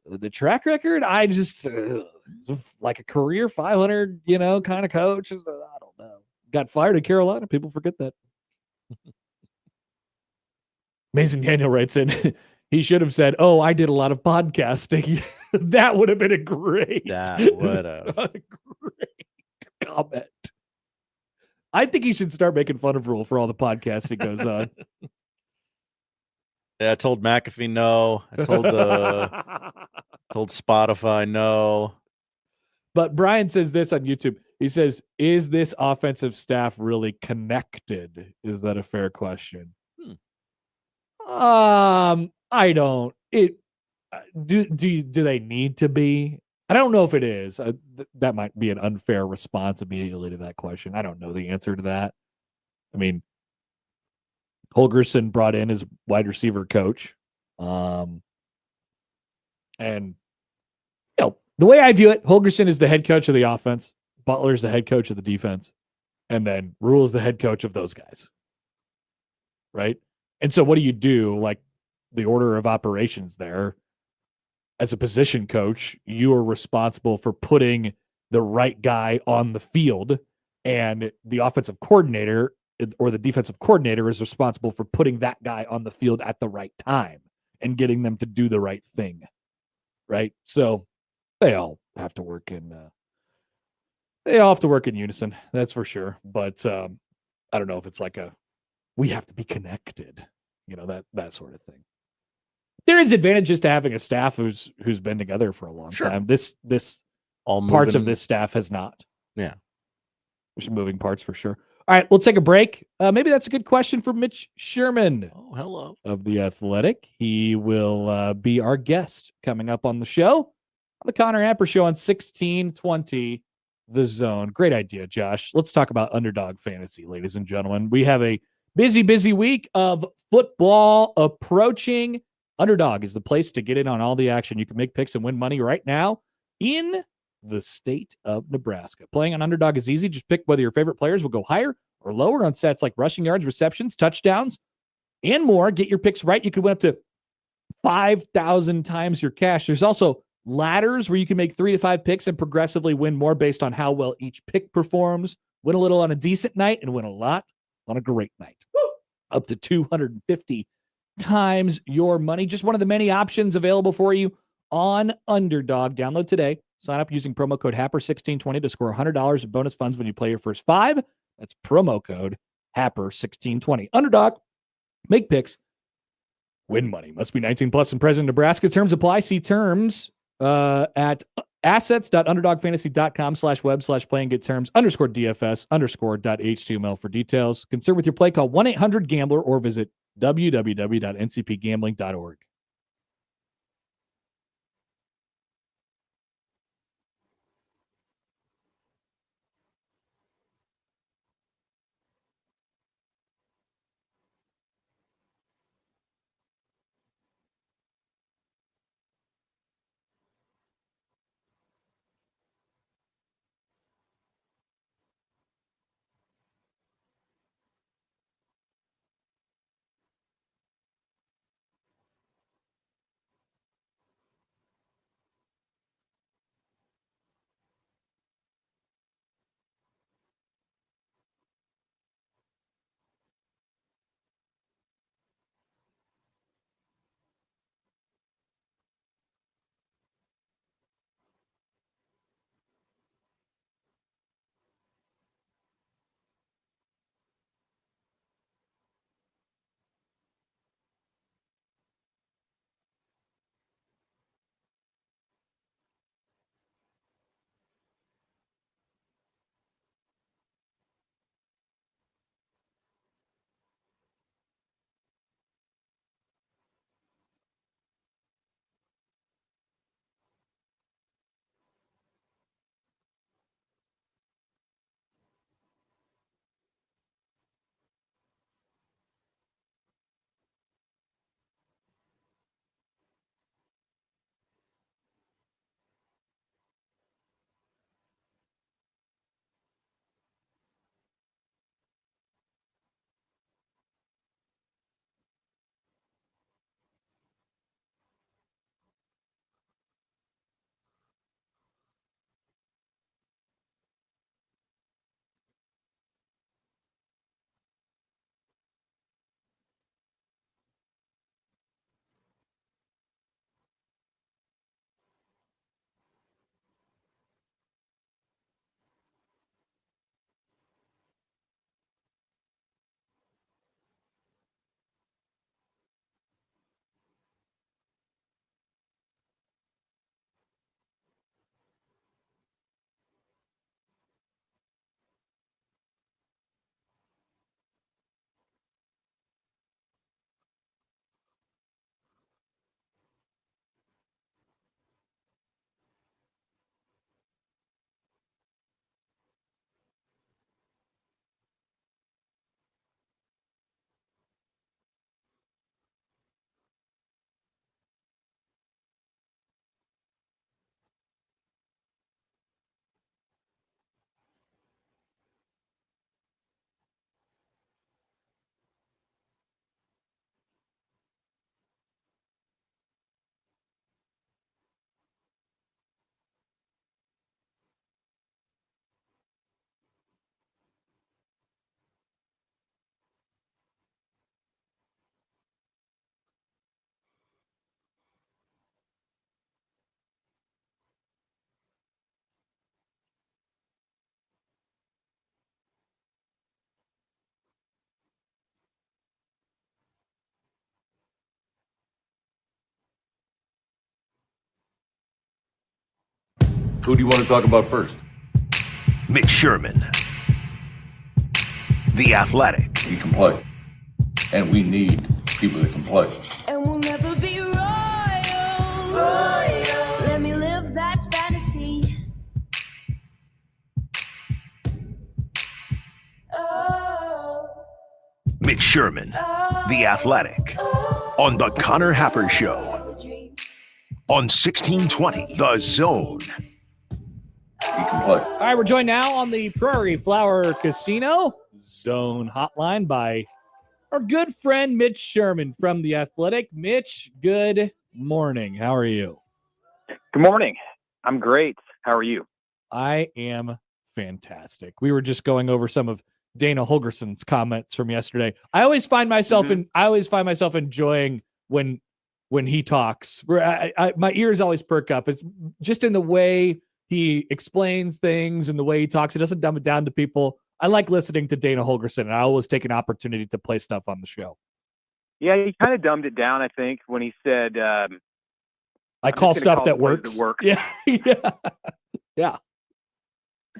Speaker 5: the track record, I just like a career 500, kind of coach. I don't know. Got fired at Carolina. People forget that. Mason Daniel writes in, he should have said, "Oh, I did a lot of podcasting." That would have been a great
Speaker 6: comment.
Speaker 5: I think he should start making fun of Rule for all the podcasts he goes on.
Speaker 6: Yeah, I told McAfee no. I told told Spotify no.
Speaker 5: But Brian says this on YouTube. He says, "Is this offensive staff really connected? Is that a fair question?" I don't. Do they need to be? I don't know if it is. That might be an unfair response immediately to that question. I don't know the answer to that. I mean, Holgorsen brought in his wide receiver coach. And the way I view it, Holgorsen is the head coach of the offense. Butler is the head coach of the defense. And then Rule is the head coach of those guys. Right? And so what do you do? Like the order of operations there. As a position coach, you are responsible for putting the right guy on the field, and the offensive coordinator or the defensive coordinator is responsible for putting that guy on the field at the right time and getting them to do the right thing. Right? So they all have to work in unison, that's for sure. But I don't know if it's like we have to be connected, that sort of thing. There is advantages to having a staff who's been together for a long time. This all parts of this staff has not.
Speaker 6: Yeah.
Speaker 5: There's some moving parts for sure. All right, we'll take a break. Maybe that's a good question for Mitch Sherman.
Speaker 6: Oh, hello.
Speaker 5: Of The Athletic. He will be our guest coming up on the show, on the Connor Happer Show on 1620 The Zone. Great idea, Josh. Let's talk about underdog fantasy, ladies and gentlemen. We have a busy week of football approaching. Underdog is the place to get in on all the action. You can make picks and win money right now in the state of Nebraska. Playing on Underdog is easy. Just pick whether your favorite players will go higher or lower on stats like rushing yards, receptions, touchdowns, and more. Get your picks right. You could win up to 5,000 times your cash. There's also ladders where you can make 3 to 5 picks and progressively win more based on how well each pick performs. Win a little on a decent night and win a lot on a great night. Up to 250 times your money. Just one of the many options available for you on Underdog. Download today. Sign up using promo code HAPPER1620 to score $100 in bonus funds when you play your first 5. That's promo code HAPPER1620. Underdog. Make picks. Win money. Must be 19 plus and present in Nebraska. Terms apply. See terms at assets.underdogfantasy.com/web/play and get terms _DFS_.html for details. Concern with your play, call 1-800-GAMBLER or visit www.ncpgambling.org.
Speaker 16: Who do you want to talk about first?
Speaker 2: Mitch Sherman, The Athletic.
Speaker 16: He can play. And we need people that can play.
Speaker 17: And we'll never be royal. Let me live that fantasy.
Speaker 2: Mitch Sherman, The Athletic, on The Connor Happer Show, on 1620 The Zone.
Speaker 16: He can play.
Speaker 5: All right, we're joined now on the Prairie Flower Casino Zone Hotline by our good friend Mitch Sherman from The Athletic. Mitch, good morning. How are you?
Speaker 18: Good morning. I'm great. How are you?
Speaker 5: I am fantastic. We were just going over some of Dana Holgorsen's comments from yesterday. I always find myself enjoying when he talks. Where my ears always perk up. It's just in the way he explains things and the way he talks. He doesn't dumb it down to people. I like listening to Dana Holgorsen, and I always take an opportunity to play stuff on the show.
Speaker 18: Yeah, he kind of dumbed it down, I think, when he said,
Speaker 5: I call stuff that works. Yeah. Yeah.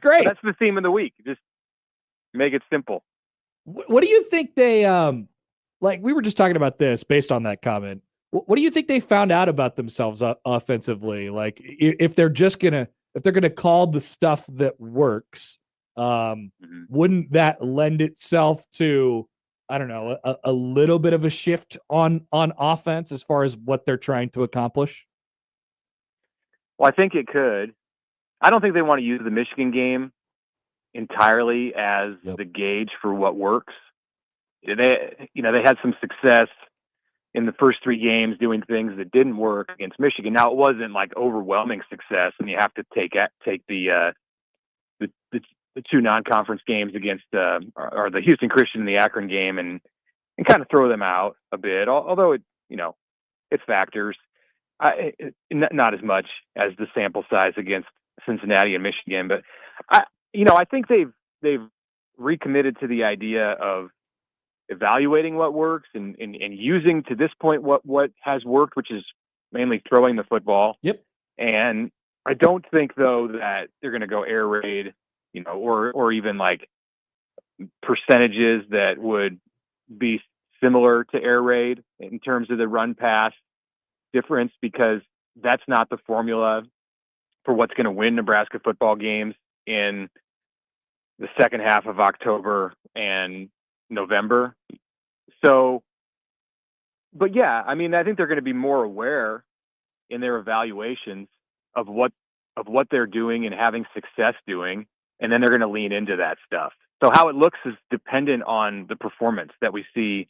Speaker 5: Great.
Speaker 18: But that's the theme of the week. Just make it simple.
Speaker 5: What do you think they, like we were just talking about this based on that comment. What do you think they found out about themselves offensively? Like if they're going to call the stuff that works, wouldn't that lend itself to, I don't know, a little bit of a shift on offense as far as what they're trying to accomplish?
Speaker 18: Well, I think it could. I don't think they want to use the Michigan game entirely as the gauge for what works. They had some success in the first 3 games doing things that didn't work against Michigan. Now, it wasn't like overwhelming success, and you have to take the 2 non-conference games against or the Houston Christian and the Akron game and kind of throw them out a bit. Although it factors, not as much as the sample size against Cincinnati and Michigan. But I think they've recommitted to the idea of evaluating what works and using to this point what has worked, which is mainly throwing the football.
Speaker 5: Yep.
Speaker 18: And I don't think though that they're going to go air raid, or even like percentages that would be similar to air raid in terms of the run pass difference, because that's not the formula for what's going to win Nebraska football games in the second half of October and November. So, but yeah, I mean, I think they're going to be more aware in their evaluations of what they're doing and having success doing, and then they're going to lean into that stuff. So how it looks is dependent on the performance that we see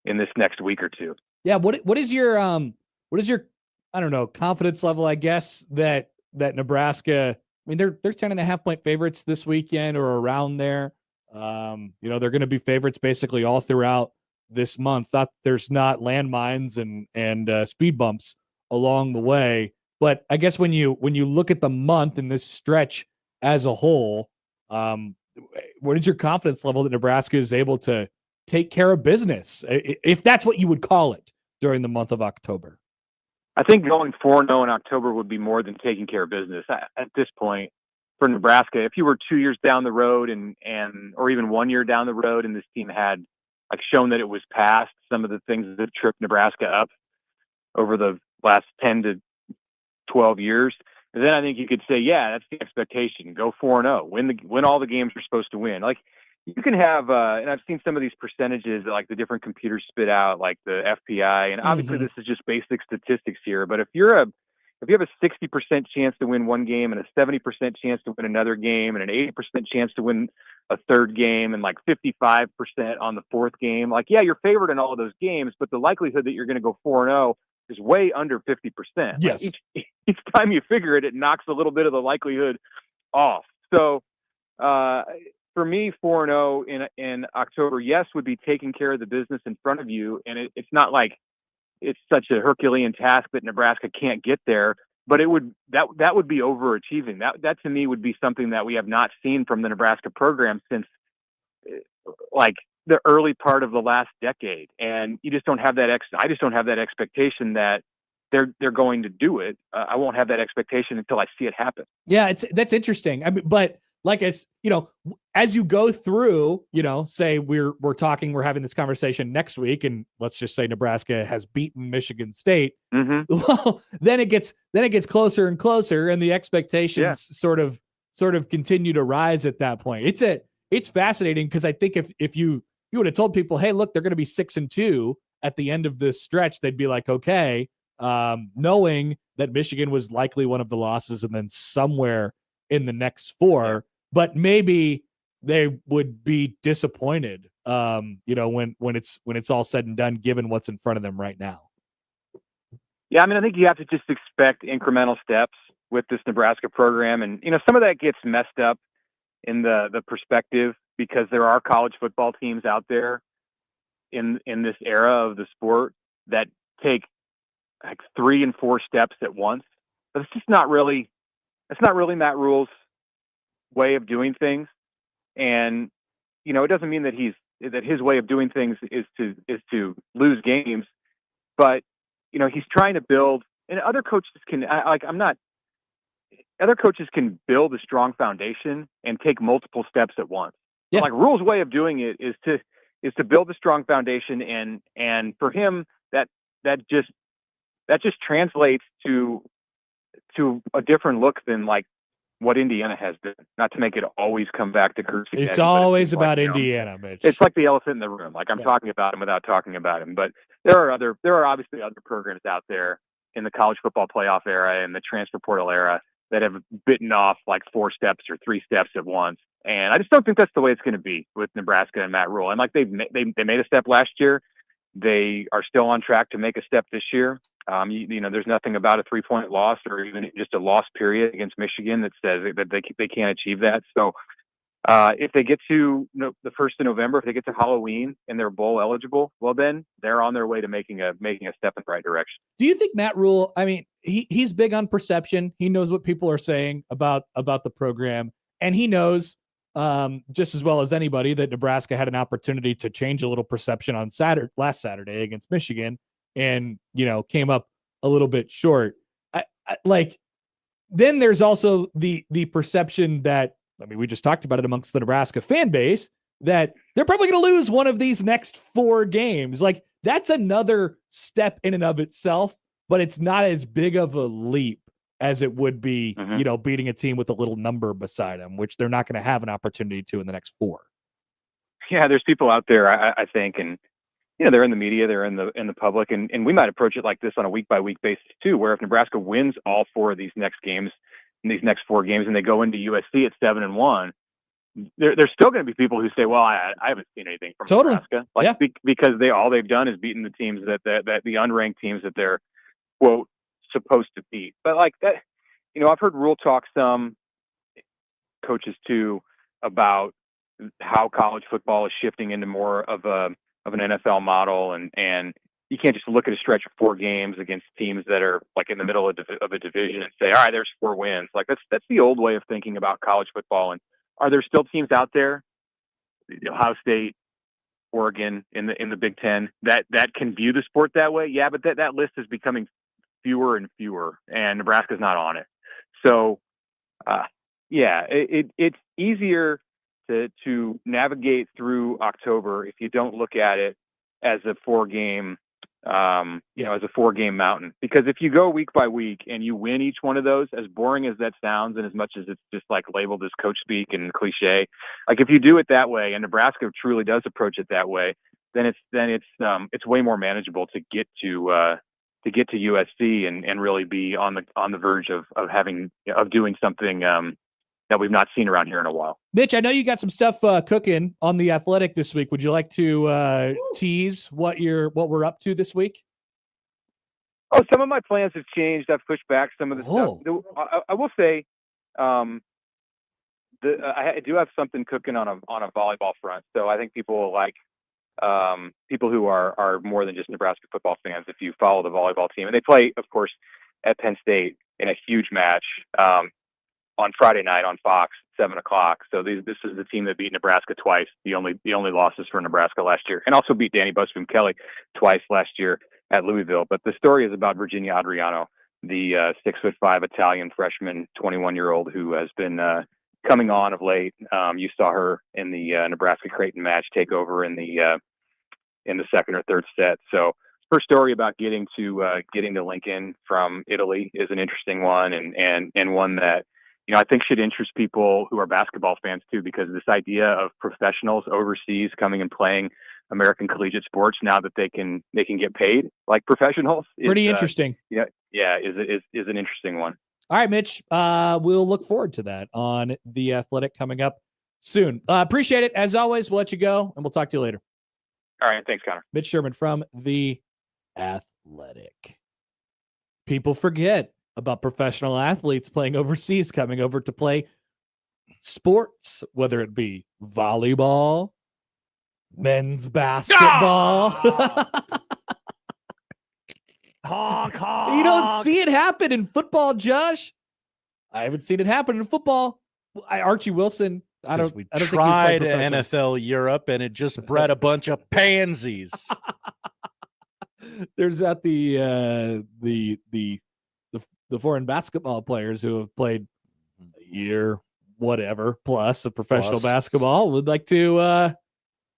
Speaker 18: in this next week or two.
Speaker 5: Yeah. What is your I don't know, confidence level, I guess, that Nebraska, I mean, they're 10.5-point favorites this weekend or around there. They're going to be favorites basically all throughout this month. There's not landmines and speed bumps along the way. But I guess when you look at the month and this stretch as a whole, what is your confidence level that Nebraska is able to take care of business, if that's what you would call it, during the month of October?
Speaker 18: I think going 4-0 in October would be more than taking care of business at this point for Nebraska. If you were 2 years down the road or even 1 year down the road, and this team had shown that it was past some of the things that tripped Nebraska up over the last 10 to 12 years, then I think you could say, yeah, that's the expectation. Go 4-0, win all the games you're supposed to win. Like you can have, and I've seen some of these percentages that like the different computers spit out, like the FPI, and obviously this is just basic statistics here. But if you have a 60% chance to win one game and a 70% chance to win another game and an 80% chance to win a third game and like 55% on the fourth game, like, yeah, you're favored in all of those games, but the likelihood that you're going to go 4-0 is way under 50%.
Speaker 5: Yes.
Speaker 18: Like each time you figure it, it knocks a little bit of the likelihood off. So for me, 4-0 in October, yes, would be taking care of the business in front of you. And it's not like it's such a Herculean task that Nebraska can't get there, but that would be overachieving. That to me would be something that we have not seen from the Nebraska program since like the early part of the last decade. And you just don't have that I just don't have that expectation that they're going to do it. I won't have that expectation until I see it happen.
Speaker 5: Yeah, that's interesting. I mean, but like as as you go through, say we're having this conversation next week, and let's just say Nebraska has beaten Michigan State.
Speaker 18: Mm-hmm.
Speaker 5: Well, then it gets closer and closer, and the expectations sort of continue to rise at that point. It's fascinating because I think if you would have told people, hey, look, they're going to be 6-2 at the end of this stretch, they'd be like, okay, knowing that Michigan was likely one of the losses, and then somewhere in the next 4, but maybe they would be disappointed, when it's all said and done, given what's in front of them right now.
Speaker 18: Yeah, I mean, I think you have to just expect incremental steps with this Nebraska program, and some of that gets messed up in the perspective because there are college football teams out there in this era of the sport that take like 3 and 4 steps at once. But it's not really Matt Rule's way of doing things. And, it doesn't mean that his way of doing things is to lose games, but, he's trying to build, and other coaches can, other coaches can build a strong foundation and take multiple steps at once. Yeah. But like Rule's way of doing it is to build a strong foundation. And for him, that just translates to a different look than like what Indiana has been. Not to make it always come back to Kirk.
Speaker 5: It's always about Indiana, Mitch.
Speaker 18: It's like the elephant in the room. Like I'm talking about him without talking about him. But there are obviously other programs out there in the college football playoff era and the transfer portal era that have bitten off like 4 steps or 3 steps at once. And I just don't think that's the way it's going to be with Nebraska and Matt Rule. And like they made a step last year. They are still on track to make a step this year. There's nothing about a 3-point loss or even just a loss period against Michigan that says that they can't achieve that. So if they get to the 1st of November, if they get to Halloween and they're bowl eligible, well, then they're on their way to making a step in the right direction.
Speaker 5: Do you think Matt Rule, I mean, he's big on perception. He knows what people are saying about the program, and he knows just as well as anybody that Nebraska had an opportunity to change a little perception on last Saturday against Michigan, and came up a little bit short. Then there's also the perception that, I mean, we just talked about it amongst the Nebraska fan base, that they're probably going to lose one of these next 4 games. Like that's another step in and of itself, but it's not as big of a leap as it would be, beating a team with a little number beside them, which they're not going to have an opportunity to in the next 4.
Speaker 18: Yeah, there's people out there, I think, and they're in the media, they're in the public, and we might approach it like this on a week-by-week basis too, where if Nebraska wins all 4 of these next games, in these next 4 games, and they go into USC at 7-1, there's still going to be people who say, "Well, I haven't seen anything from Nebraska," because all they've done is beaten the teams that the unranked teams that they're quote supposed to beat. But like that, I've heard Rule talk some coaches too about how college football is shifting into more of an NFL model, and you can't just look at a stretch of 4 games against teams that are like in the middle of a division and say, all right, there's 4 wins. Like that's the old way of thinking about college football. And are there still teams out there, Ohio State, Oregon in the Big Ten that can view the sport that way? Yeah, but that list is becoming fewer and fewer, and Nebraska's not on it. So, it's easier to navigate through October if you don't look at it as a 4-game, as a 4-game mountain. Because if you go week by week and you win each one of those, as boring as that sounds, and as much as it's just like labeled as coach speak and cliche, like if you do it that way, and Nebraska truly does approach it that way, then it's way more manageable to get to USC and really be on the verge of doing something that we've not seen around here in a while.
Speaker 5: Mitch, I know you got some stuff cooking on The Athletic this week. Would you like to tease what we're up to this week?
Speaker 18: Oh, some of my plans have changed. I've pushed back some of the stuff. I will say, I do have something cooking on a volleyball front. So I think people will like people who are more than just Nebraska football fans if you follow the volleyball team. And they play, of course, at Penn State in a huge match on Friday night on Fox, 7:00. So this is the team that beat Nebraska twice. The only losses for Nebraska last year, and also beat Danny Busboom Kelly twice last year. at Louisville. But the story is about Virginia Adriano, the 6'5" Italian freshman, 21-year-old who has been coming on of late. You saw her in the Nebraska Creighton match take over in the second or third set. So her story about getting to Lincoln from Italy is an interesting one, and one that, I think should interest people who are basketball fans too, because this idea of professionals overseas coming and playing American collegiate sports now that they can get paid like professionals.
Speaker 5: Pretty interesting.
Speaker 18: Is an interesting one.
Speaker 5: All right, Mitch. We'll look forward to that on The Athletic coming up soon. Appreciate it. As always, we'll let you go, and we'll talk to you later.
Speaker 18: All right. Thanks, Connor.
Speaker 5: Mitch Sherman from The Athletic. People forget about professional athletes playing overseas, coming over to play sports, whether it be volleyball, men's basketball.
Speaker 4: Honk, honk.
Speaker 5: You don't see it happen in football, Josh. I haven't seen it happen in football. Archie Wilson. I don't think he's
Speaker 6: tried
Speaker 5: played
Speaker 6: NFL Europe, and it just bred a bunch of pansies.
Speaker 5: There's the foreign basketball players who have played a year, whatever, plus of professional basketball would like to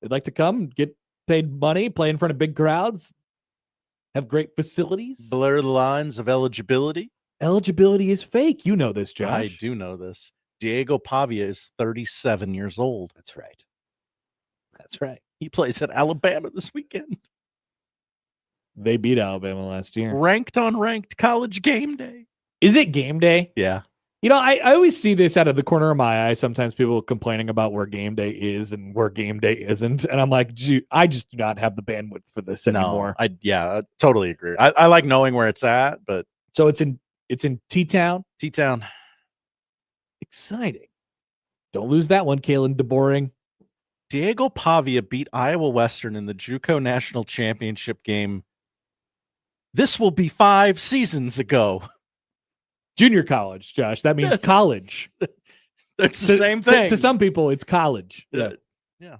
Speaker 5: they'd like to come, get paid money, play in front of big crowds, have great facilities.
Speaker 6: Blur the lines of eligibility.
Speaker 5: Eligibility is fake. You know this, Josh.
Speaker 6: I do know this. Diego Pavia is 37 years old.
Speaker 5: That's right. That's right.
Speaker 6: He plays at Alabama this weekend.
Speaker 5: They beat Alabama last year.
Speaker 6: Ranked on ranked college game day.
Speaker 5: Is it game day?
Speaker 6: Yeah.
Speaker 5: I always see this out of the corner of my eye. Sometimes people complaining about where game day is and where game day isn't. And I'm like, I just do not have the bandwidth for this anymore.
Speaker 6: I totally agree. I like knowing where it's at, but
Speaker 5: so it's in T-Town.
Speaker 6: T-Town.
Speaker 5: Exciting. Don't lose that one, Kalen DeBoring.
Speaker 6: Diego Pavia beat Iowa Western in the JUCO National Championship game. This will be 5 seasons ago.
Speaker 5: Junior college, Josh. That means college.
Speaker 6: It's the same thing.
Speaker 5: To some people, it's college.
Speaker 6: Yeah.
Speaker 5: All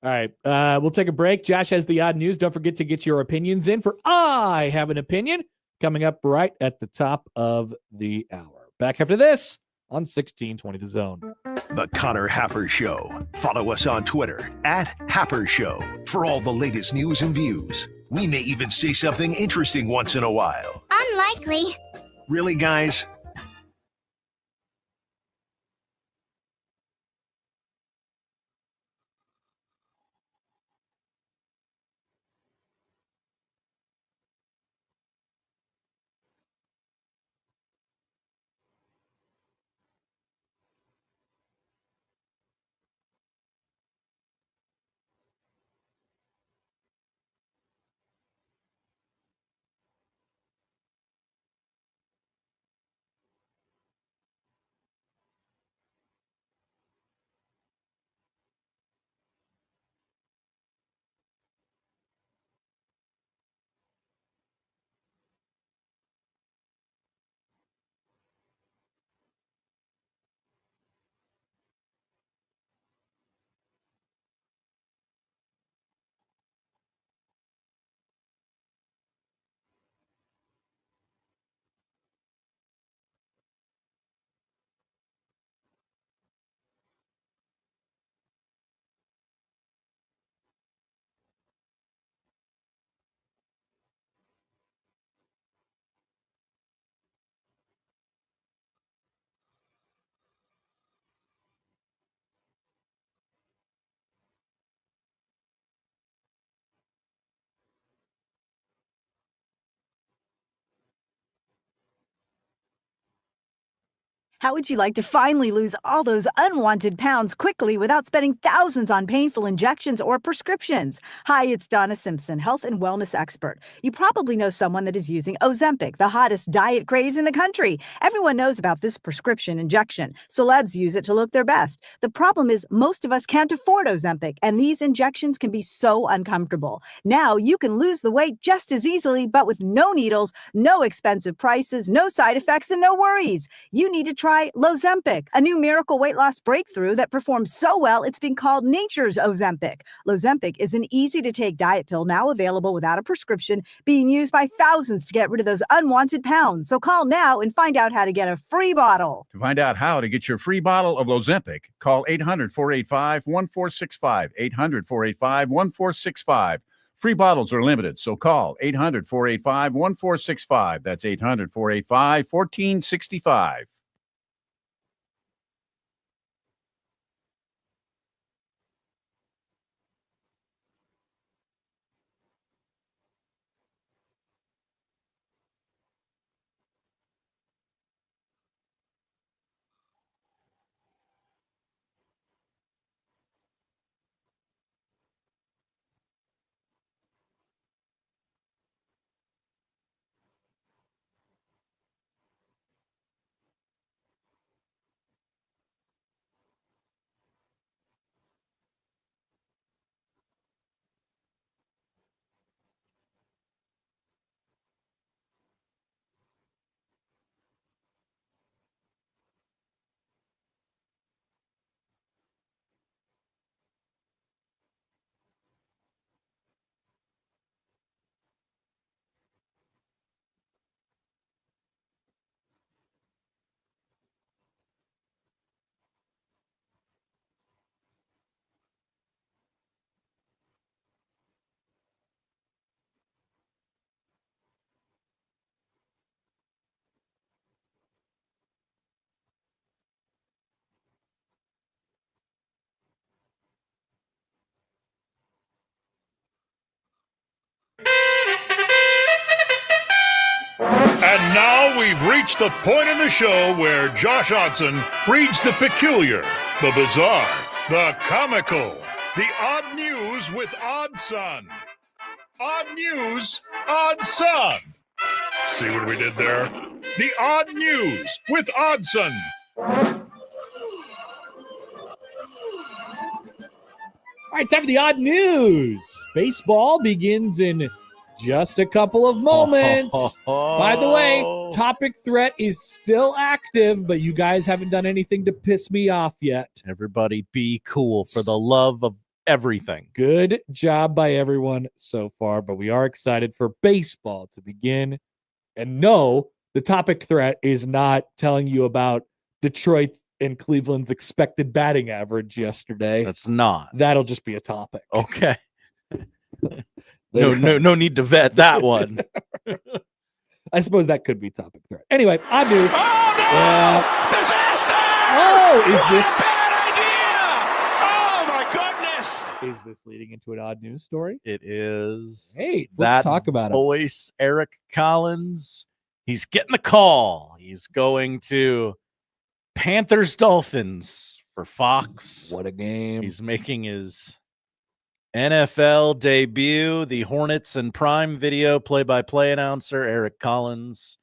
Speaker 5: right. We'll take a break. Josh has the odd news. Don't forget to get your opinions in for I Have an Opinion coming up right at the top of the hour. Back after this on 1620 The Zone.
Speaker 2: The Connor Happer Show. Follow us on Twitter @Happer Show for all the latest news and views. We may even say something interesting once in a while.
Speaker 14: Unlikely.
Speaker 2: Really, guys?
Speaker 19: How would you like to finally lose all those unwanted pounds quickly without spending thousands on painful injections or prescriptions? Hi, it's Donna Simpson, health and wellness expert. You probably know someone that is using Ozempic, the hottest diet craze in the country. Everyone knows about this prescription injection. Celebs use it to look their best. The problem is most of us can't afford Ozempic, and these injections can be so uncomfortable. Now you can lose the weight just as easily, but with no needles, no expensive prices, no side effects, and no worries. You need to try try Lozempic, a new miracle weight loss breakthrough that performs so well it's been called nature's Ozempic. Lozempic is an easy-to-take diet pill now available without a prescription, being used by thousands to get rid of those unwanted pounds. So call now and find out how to get a free bottle.
Speaker 20: To find out how to get your free bottle of Lozempic, call 800-485-1465, 800-485-1465. Free bottles are limited, so call 800-485-1465. That's 800-485-1465.
Speaker 2: And now we've reached the point in the show where Josh Odson reads the peculiar, the bizarre, the comical, the odd news with Odd Son. Odd news, Odd Son. See what we did there? The odd news with Oddson.
Speaker 5: All right, time for the odd news. Baseball begins in just a couple of moments. By the way, topic threat is still active, but you guys haven't done anything to piss me off yet.
Speaker 6: Everybody be cool for the love of everything.
Speaker 5: Good job by everyone so far, but we are excited for baseball to begin. And no, the topic threat is not telling you about Detroit and Cleveland's expected batting average yesterday.
Speaker 6: That's not.
Speaker 5: That'll just be a topic.
Speaker 6: Okay. No need to vet that one.
Speaker 5: I suppose that could be topic threat. Anyway, odd news.
Speaker 2: Oh, no! Disaster!
Speaker 5: Oh, is this
Speaker 2: bad idea? Oh, my goodness!
Speaker 5: Is this leading into an odd news story?
Speaker 6: It is.
Speaker 5: Hey, let's talk about it.
Speaker 6: Voice, Eric Collins. He's getting the call. He's going to Panthers Dolphins for Fox.
Speaker 5: What a game.
Speaker 6: He's making his NFL debut. The Hornets and Prime Video play-by-play announcer, Eric Collins.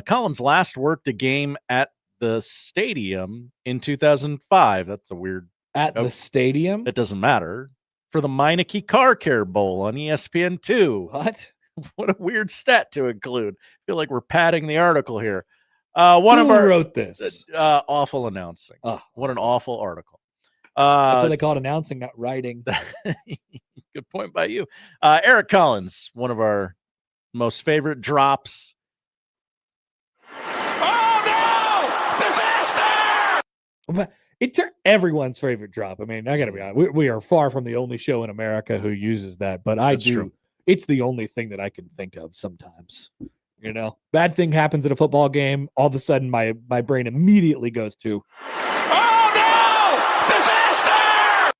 Speaker 6: Collins last worked a game at the stadium in 2005. That's a weird.
Speaker 5: At the stadium?
Speaker 6: It doesn't matter. For the Meineke Car Care Bowl on ESPN2.
Speaker 5: What?
Speaker 6: What a weird stat to include. I feel like we're padding the article here.
Speaker 5: Who wrote this?
Speaker 6: Awful announcing.
Speaker 5: Oh.
Speaker 6: What an awful article.
Speaker 5: That's what they call it, announcing, not writing.
Speaker 6: Good point by you. Eric Collins, one of our most favorite drops.
Speaker 2: Oh, no! Disaster!
Speaker 5: It's everyone's favorite drop. I mean, I got to be honest. We are far from the only show in America who uses that, but I do. True. It's the only thing that I can think of sometimes. You know, bad thing happens at a football game. All of a sudden, my brain immediately goes to,
Speaker 2: oh no! Disaster!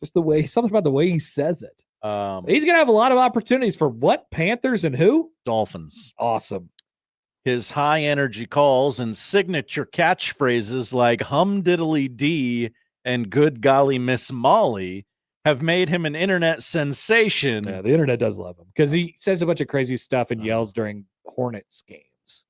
Speaker 5: Just the way, something about the way he says it. He's going to have a lot of opportunities for what? Panthers and who?
Speaker 6: Dolphins.
Speaker 5: Awesome.
Speaker 6: His high energy calls and signature catchphrases like hum diddly dee and good golly Miss Molly have made him an internet sensation.
Speaker 5: Yeah, the internet does love him because he says a bunch of crazy stuff and yells during Hornets games.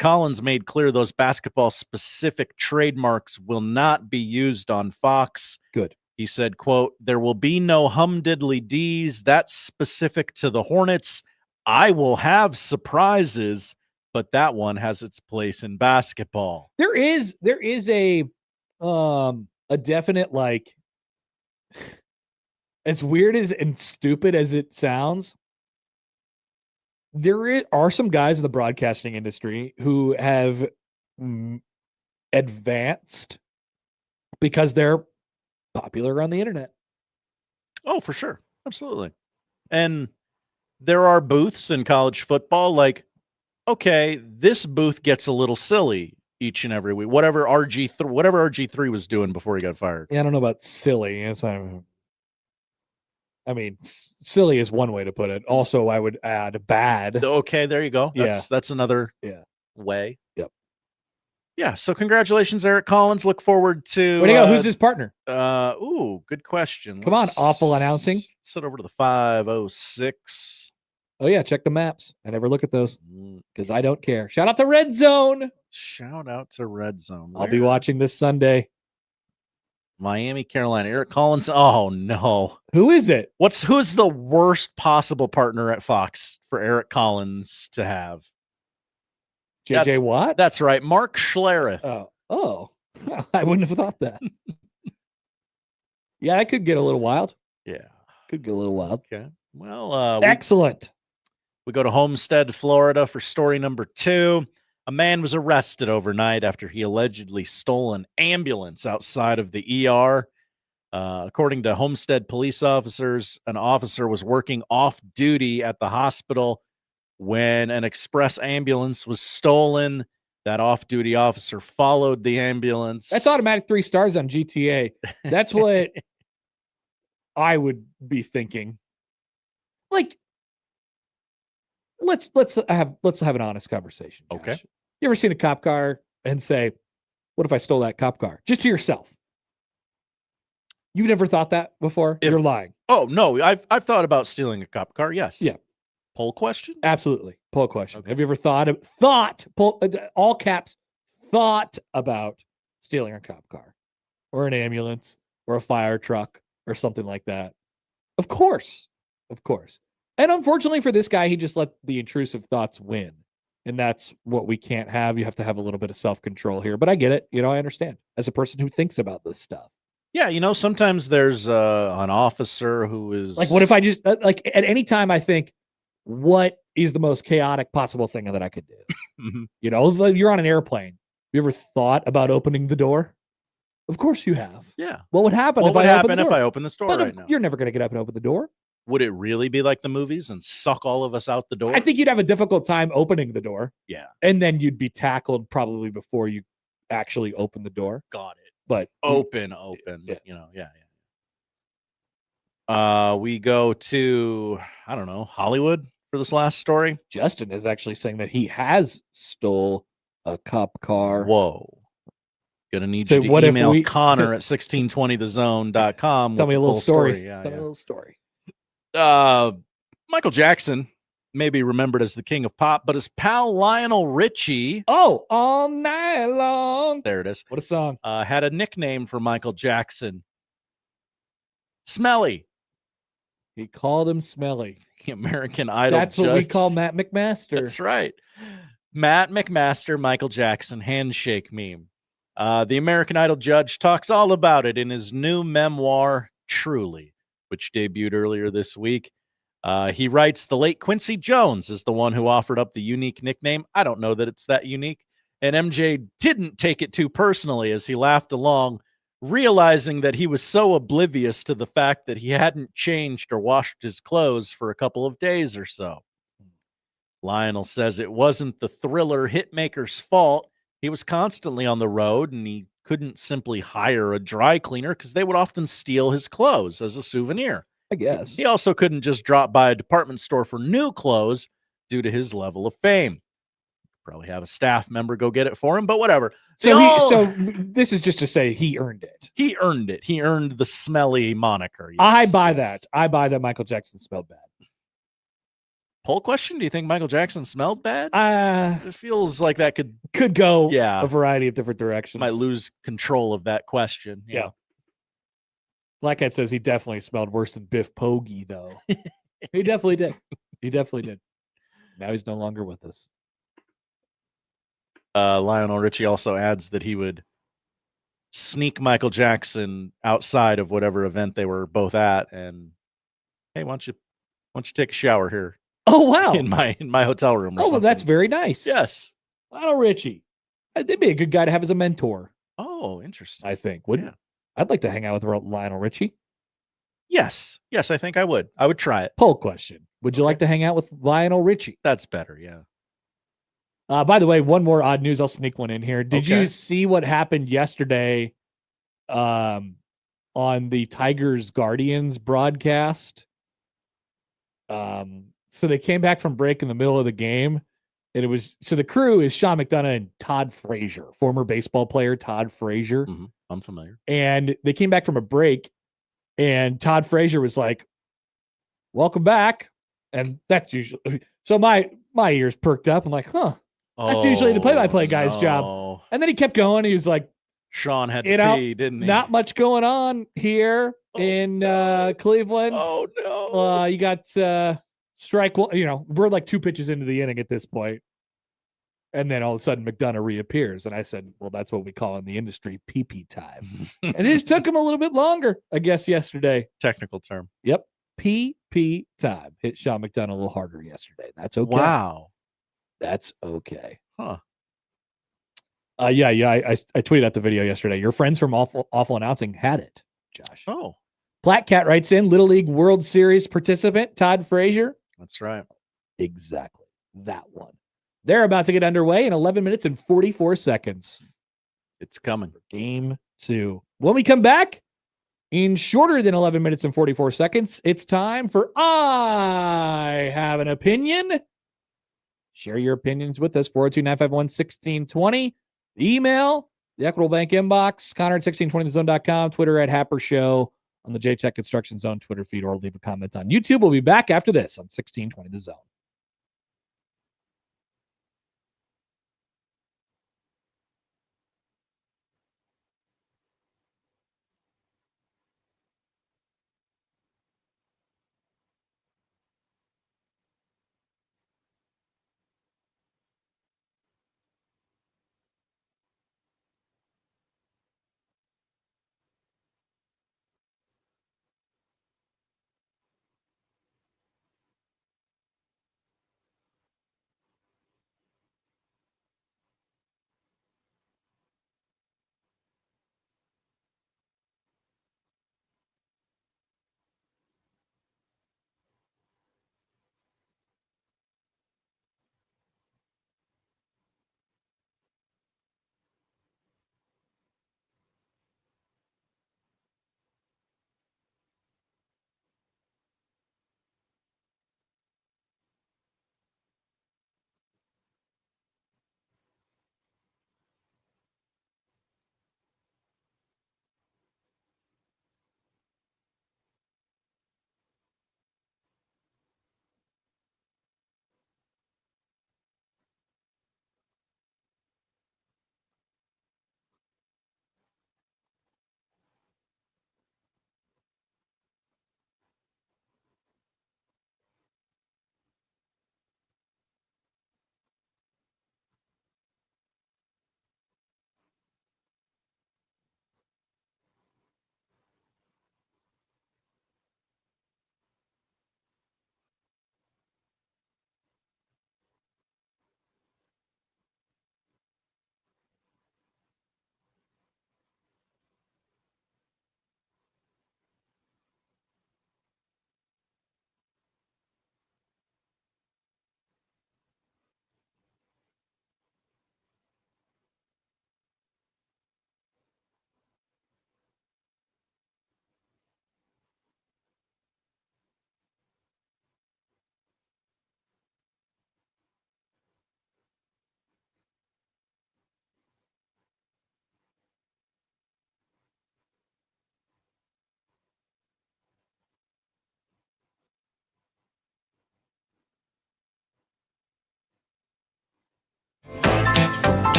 Speaker 6: Collins made clear those basketball specific trademarks will not be used on Fox.
Speaker 5: Good.
Speaker 6: He said, quote, there will be no hum diddly dees. That's specific to the Hornets. I will have surprises. but that one has its place in basketball.
Speaker 5: There is a definite, like, as weird as and stupid as it sounds, there are some guys in the broadcasting industry who have advanced because they're popular on the internet.
Speaker 6: Oh, for sure. Absolutely. And there are booths in college football like, okay, this booth gets a little silly each and every week. Whatever RG3 was doing before he got fired.
Speaker 5: Yeah, I don't know about silly. I mean, silly is one way to put it. Also, I would add bad.
Speaker 6: Okay, there you go. That's another way.
Speaker 5: Yep.
Speaker 6: Yeah, so congratulations, Eric Collins. Look forward to...
Speaker 5: Where'd he go? Who's his partner?
Speaker 6: Good question.
Speaker 5: Come on, awful announcing.
Speaker 6: Let's head over to the 506.
Speaker 5: Oh, yeah, check the maps. I never look at those because I don't care. Shout out to Red Zone.
Speaker 6: Shout out to Red Zone.
Speaker 5: I'll be watching this Sunday.
Speaker 6: Miami, Carolina. Eric Collins. Oh, no.
Speaker 5: Who is it?
Speaker 6: Who's the worst possible partner at Fox for Eric Collins to have?
Speaker 5: JJ Watt?
Speaker 6: That's right. Mark Schlereth.
Speaker 5: Oh. I wouldn't have thought that. Yeah, I could get a little wild.
Speaker 6: Yeah.
Speaker 5: Could get a little wild.
Speaker 6: Okay. Well,
Speaker 5: excellent.
Speaker 6: We go to Homestead, Florida for story number 2. A man was arrested overnight after he allegedly stole an ambulance outside of the ER. According to Homestead police officers, an officer was working off duty at the hospital when an express ambulance was stolen. That off-duty officer followed the ambulance.
Speaker 5: That's automatic 3 stars on GTA. That's what I would be thinking. Like, let's have an honest conversation. Josh.
Speaker 6: Okay.
Speaker 5: You ever seen a cop car and say, "What if I stole that cop car?" Just to yourself. You've never thought that before? You're lying.
Speaker 6: Oh no, I've thought about stealing a cop car. Yes.
Speaker 5: Yeah.
Speaker 6: Poll question?
Speaker 5: Absolutely. Poll question.
Speaker 6: Okay.
Speaker 5: Have you ever thought all caps, thought about stealing a cop car or an ambulance or a fire truck or something like that? Of course. Of course. And unfortunately for this guy, he just let the intrusive thoughts win. And that's what we can't have. You have to have a little bit of self-control here. But I get it. I understand. As a person who thinks about this stuff.
Speaker 6: Yeah, sometimes there's an officer who is...
Speaker 5: Like, what if I just... at any time I think, what is the most chaotic possible thing that I could do?
Speaker 6: Mm-hmm.
Speaker 5: You're on an airplane. You ever thought about opening the door? Of course you have.
Speaker 6: Yeah.
Speaker 5: What would happen
Speaker 6: if I open this door right now?
Speaker 5: You're never going to get up and open the door.
Speaker 6: Would it really be like the movies and suck all of us out the door?
Speaker 5: I think you'd have a difficult time opening the door.
Speaker 6: Yeah.
Speaker 5: And then you'd be tackled probably before you actually open the door.
Speaker 6: Got it.
Speaker 5: But
Speaker 6: open. Yeah. We go to, I don't know, Hollywood for this last story.
Speaker 5: Justin is actually saying that he has stole a cop car.
Speaker 6: Whoa. Gonna need you to email Connor at 1620thezone.com.
Speaker 5: Tell me a little story.
Speaker 6: Yeah,
Speaker 5: Tell me a little story.
Speaker 6: Michael Jackson may be remembered as the king of pop, but his pal Lionel Richie.
Speaker 5: Oh, all night long.
Speaker 6: There it is.
Speaker 5: What a song.
Speaker 6: Had a nickname for Michael Jackson. Smelly.
Speaker 5: He called him Smelly.
Speaker 6: The American Idol
Speaker 5: That's what we call Matt McMaster.
Speaker 6: That's right. Matt McMaster, Michael Jackson handshake meme. The American Idol judge talks all about it in his new memoir, Truly, which debuted earlier this week. He writes, the late Quincy Jones is the one who offered up the unique nickname. I don't know that it's that unique. And MJ didn't take it too personally as he laughed along, realizing that he was so oblivious to the fact that he hadn't changed or washed his clothes for a couple of days or so. Lionel says it wasn't the Thriller hitmaker's fault. He was constantly on the road and he couldn't simply hire a dry cleaner because they would often steal his clothes as a souvenir.
Speaker 5: I guess.
Speaker 6: He also couldn't just drop by a department store for new clothes due to his level of fame. Probably have a staff member go get it for him, but whatever.
Speaker 5: So this is just to say he earned it.
Speaker 6: He earned it. He earned the Smelly moniker. Yes.
Speaker 5: I buy that. I buy that Michael Jackson smelled bad.
Speaker 6: Poll question: do you think Michael Jackson smelled bad? It feels like that could
Speaker 5: go a variety of different directions.
Speaker 6: Might lose control of that question.
Speaker 5: Yeah. Blackhead says he definitely smelled worse than Biff Poggi, though. He definitely did. He definitely did. Now he's no longer with us.
Speaker 6: Lionel Richie also adds that he would sneak Michael Jackson outside of whatever event they were both at, and hey, why don't you take a shower here?
Speaker 5: Oh wow,
Speaker 6: in my hotel room.
Speaker 5: Well, that's very nice.
Speaker 6: Yes,
Speaker 5: Lionel Richie. That'd be a good guy to have as a mentor.
Speaker 6: Oh, interesting.
Speaker 5: I think wouldn't. I'd like to hang out with Lionel Richie.
Speaker 6: Yes, I think I would. I would try it.
Speaker 5: Poll question: would you like to hang out with Lionel Richie?
Speaker 6: That's better. Yeah.
Speaker 5: By the way, one more odd news. I'll sneak one in here. Did you see what happened yesterday on the Tigers Guardians broadcast? So they came back from break in the middle of the game. And it was the crew is Sean McDonough and Todd Frazier, former baseball player Todd Frazier.
Speaker 6: Mm-hmm. I'm familiar.
Speaker 5: And they came back from a break, and Todd Frazier was like, "Welcome back." And that's usually so my ears perked up. I'm like, huh. That's usually the play-by-play guy's job. And then he kept going. He was like,
Speaker 6: Sean had to pee, didn't he?
Speaker 5: Not much going on here in Cleveland.
Speaker 6: Oh, no.
Speaker 5: You got strike one. We're like 2 pitches into the inning at this point. And then all of a sudden, McDonough reappears. And I said, well, that's what we call in the industry PP time. And it just took him a little bit longer, I guess, yesterday.
Speaker 6: Technical term.
Speaker 5: Yep. PP time. Hit Sean McDonough a little harder yesterday. That's okay.
Speaker 6: Wow.
Speaker 5: That's okay.
Speaker 6: Huh.
Speaker 5: I tweeted out the video yesterday. Your friends from Awful Announcing had it, Josh.
Speaker 6: Oh.
Speaker 5: Platt Cat writes in, Little League World Series participant Todd Frazier.
Speaker 6: That's right.
Speaker 5: Exactly. That one. They're about to get underway in 11 minutes and 44 seconds.
Speaker 6: It's coming.
Speaker 5: Game 2. When we come back, in shorter than 11 minutes and 44 seconds, it's time for I Have an Opinion. Share your opinions with us, 402-951-1620. Email, the Equitable Bank inbox, Connor at 1620thezone.com, Twitter at Happer Show, on the J-Tech Construction Zone Twitter feed, or leave a comment on YouTube. We'll be back after this on 1620 The Zone.